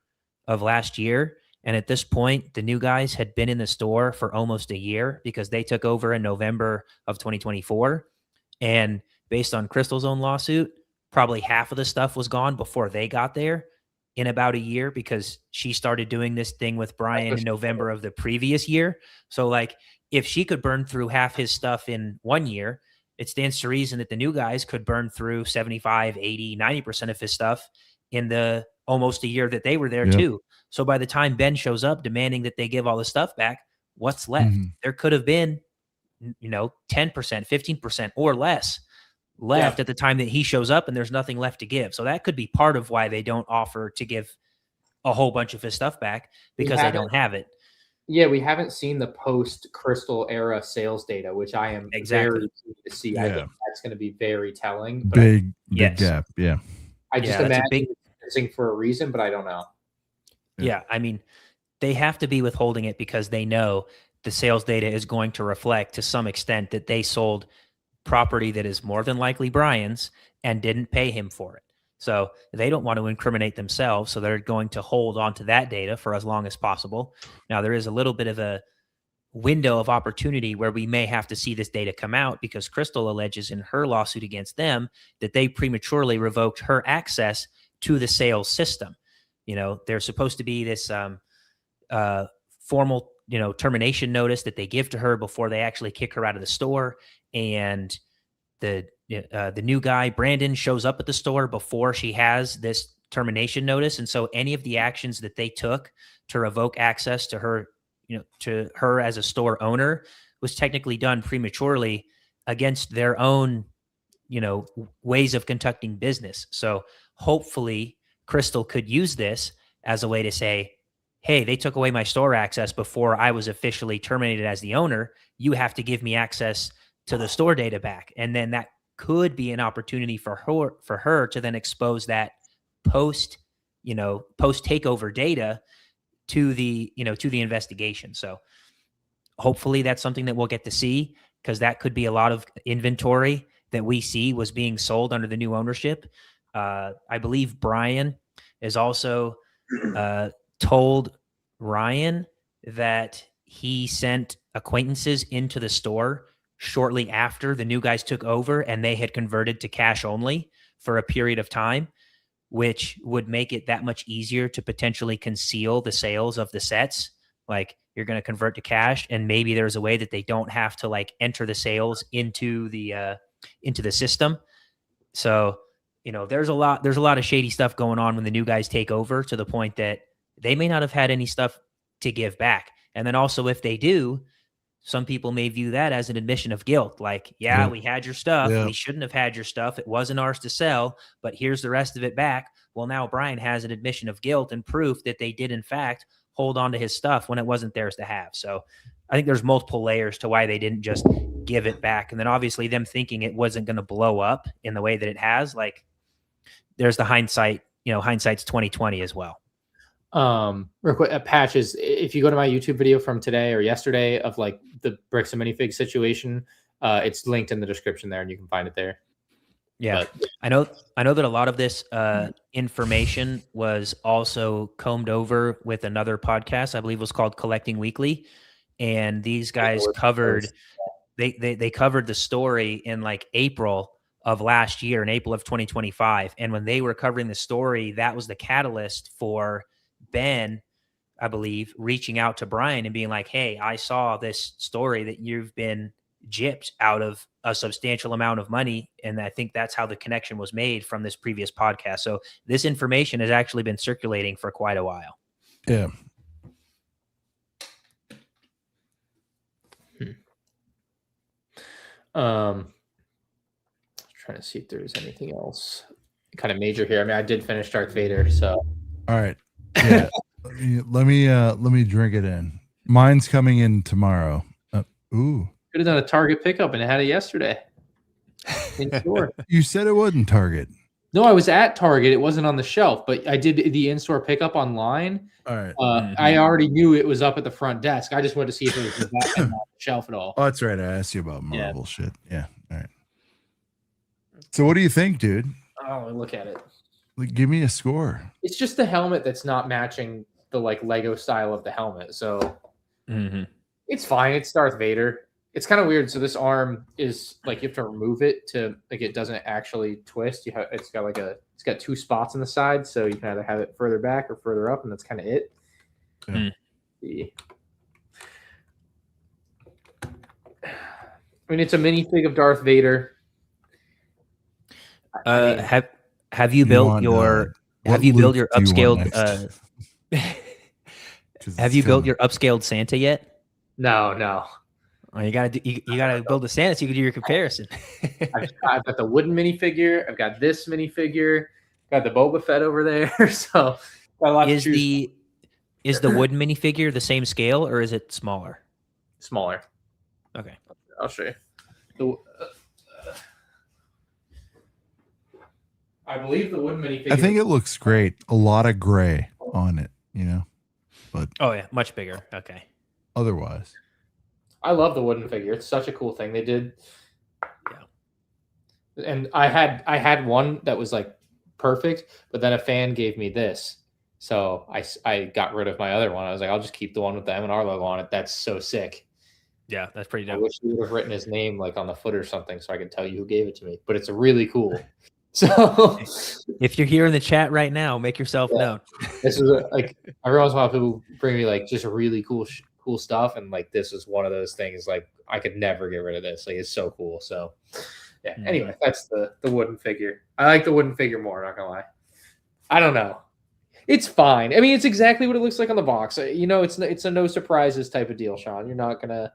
of last year. And at this point, the new guys had been in the store for almost a year because they took over in November of 2024. And based on Crystal's own lawsuit, probably half of the stuff was gone before they got there in about a year because she started doing this thing with Brian in November of the previous year. So like if she could burn through half his stuff in 1 year, it stands to reason that the new guys could burn through 75, 80, 90% of his stuff in the almost a year that they were there too. So by the time Ben shows up demanding that they give all the stuff back, what's left? There could have been, 10%, 15% or less left at the time that he shows up, and there's nothing left to give. So that could be part of why they don't offer to give a whole bunch of his stuff back, because they don't have it. Yeah, we haven't seen the post Crystal era sales data, which I am very keen to see. I think that's going to be very telling. Big gap. Yeah. I just imagine it's missing for a reason, but I don't know. Yeah, I mean, they have to be withholding it because they know the sales data is going to reflect to some extent that they sold property that is more than likely Brian's and didn't pay him for it. So they don't want to incriminate themselves. So they're going to hold on to that data for as long as possible. Now, there is a little bit of a window of opportunity where we may have to see this data come out because Crystal alleges in her lawsuit against them that they prematurely revoked her access to the sales system. There's supposed to be this formal, termination notice that they give to her before they actually kick her out of the store. And the new guy, Brandon, shows up at the store before she has this termination notice. And so any of the actions that they took to revoke access to her, to her as a store owner was technically done prematurely against their own, ways of conducting business. So hopefully Crystal could use this as a way to say, hey, they took away my store access before I was officially terminated as the owner. You have to give me access to the store data back, and then that could be an opportunity for her to then expose that post takeover data to the investigation. So hopefully that's something that we'll get to see, because that could be a lot of inventory that we see was being sold under the new ownership. I believe Brian is also told Ryan that he sent acquaintances into the store shortly after the new guys took over, and they had converted to cash only for a period of time, which would make it that much easier to potentially conceal the sales of the sets. Like, you're going to convert to cash, and maybe there's a way that they don't have to like enter the sales into the system. So, there's a lot of shady stuff going on when the new guys take over, to the point that they may not have had any stuff to give back. And then also, if they do, some people may view that as an admission of guilt. Like, yeah, we had your stuff. Yeah. We shouldn't have had your stuff. It wasn't ours to sell, but here's the rest of it back. Well, now Brian has an admission of guilt and proof that they did, in fact, hold on to his stuff when it wasn't theirs to have. So I think there's multiple layers to why they didn't just give it back. And then obviously them thinking it wasn't going to blow up in the way that it has. Like, there's the hindsight, hindsight's 2020 as well. Real quick, Patches, if you go to my YouTube video from today or yesterday of like the Bricks and Minifigs situation, it's linked in the description there, and you can find it there. Yeah, but I know that a lot of this information was also combed over with another podcast, I believe was called Collecting Weekly, and these guys covered they covered the story in like April of last year, in April of 2025, and when they were covering the story, that was the catalyst for Ben, I believe, reaching out to Brian and being like, "Hey, I saw this story that you've been gypped out of a substantial amount of money." And I think that's how the connection was made from this previous podcast. So this information has actually been circulating for quite a while. Yeah. Trying to see if there's anything else kind of major here. I mean, I did finish Darth Vader, so. All right. Yeah. let me drink it in. Mine's coming in tomorrow. Ooh. Could have done a Target pickup and had it yesterday. In store. You said it wasn't Target. No, I was at Target. It wasn't on the shelf, but I did the in-store pickup online. All right. I already knew it was up at the front desk. I just wanted to see if it was on the shelf at all. Oh, that's right. I asked you about Marvel shit. Yeah. All right. So what do you think, dude? Oh, look at it. Like, give me a score. It's just the helmet that's not matching the like Lego style of the helmet. So it's fine. It's Darth Vader. It's kind of weird. So this arm is like, you have to remove it to like, it doesn't actually twist. It's got two spots on the side. So you can either have it further back or further up, and that's kind of it. Yeah. I mean, it's a minifig of Darth Vader. Have you built your upscaled have you built your upscaled Santa yet? No. Oh, you gotta build a Santa so you can do your comparison. I've got the wooden minifigure. I've got this minifigure. Got the Boba Fett over there. So got a lot to choose. Is the wooden minifigure the same scale, or is it smaller? Smaller. Okay, I'll show you. I believe the wooden minifigure. I think it looks great. A lot of gray on it, but oh yeah, much bigger. Okay. Otherwise, I love the wooden figure. It's such a cool thing they did. Yeah. And I had one that was like perfect, but then a fan gave me this. So I got rid of my other one. I was like, I'll just keep the one with the M&R logo on it. That's so sick. Yeah, that's pretty dope. I wish you would have written his name like on the foot or something so I could tell you who gave it to me. But it's really cool. So if you're here in the chat right now, make yourself known. This is like every once in a while people bring me like just really cool stuff, and like this is one of those things. Like I could never get rid of this. Like it's so cool. So yeah. Anyway, that's the wooden figure. I like the wooden figure more. Not gonna lie. I don't know. It's fine. I mean, it's exactly what it looks like on the box. It's a no surprises type of deal, Sean. You're not gonna.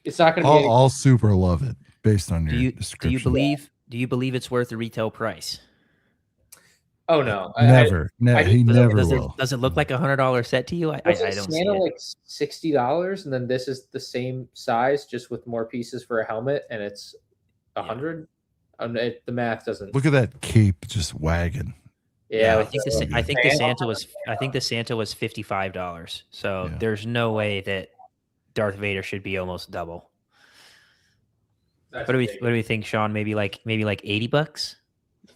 It's not gonna. I'll super love it based on your description. Do you believe it's worth the retail price? Oh no, Never. He never Does will. it look like $100 set to you? I don't see Santa it. like $60, and then this is the same size, just with more pieces for a helmet, and it's 100. The math doesn't. Look at that cape just wagging. Yeah, I think the Santa was $55. So Yeah. there's no way that Darth Vader should be almost double. What do we think, Sean? Maybe like $80?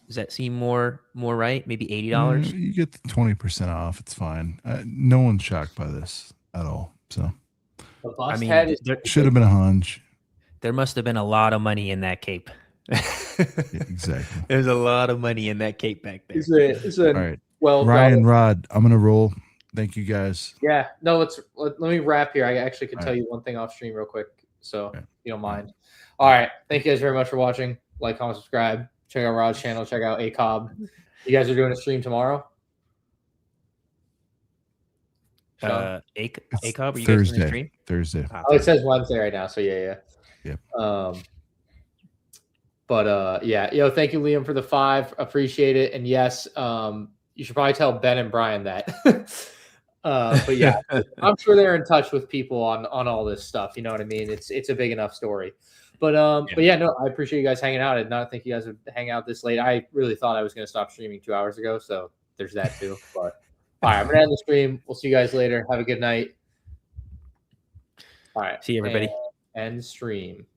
Does that seem more right? Maybe $80? You get the 20% off. It's fine. No one's shocked by this at all. So The bust I mean, head is should have been a hunch. there must have been a lot of money in that cape. Yeah, exactly. There's a lot of money in that cape back there. It's All right. well, Ryan, Rod, I'm gonna roll. Thank you guys. Yeah, no, let me wrap here. I actually can All tell right. you one thing off stream real quick, so Okay. if you don't mind. All right, thank you guys very much for watching. Like, comment, subscribe. Check out Rod's channel. Check out ACOB. You guys are doing a stream tomorrow? Sean? ACOB, are you guys Thursday. doing the stream? Thursday. Oh, it says Wednesday right now, so yeah. Yep. Yeah, thank you, Liam, for the 5. Appreciate it. And yes, you should probably tell Ben and Brian that. But yeah, I'm sure they're in touch with people on all this stuff. You know what I mean? It's a big enough story. But yeah, no, I appreciate you guys hanging out. I did not think you guys would hang out this late. I really thought I was going to stop streaming 2 hours ago, so there's that too. But all right, I'm gonna end the stream. We'll see you guys later. Have a good night. All right, See you, everybody. End stream.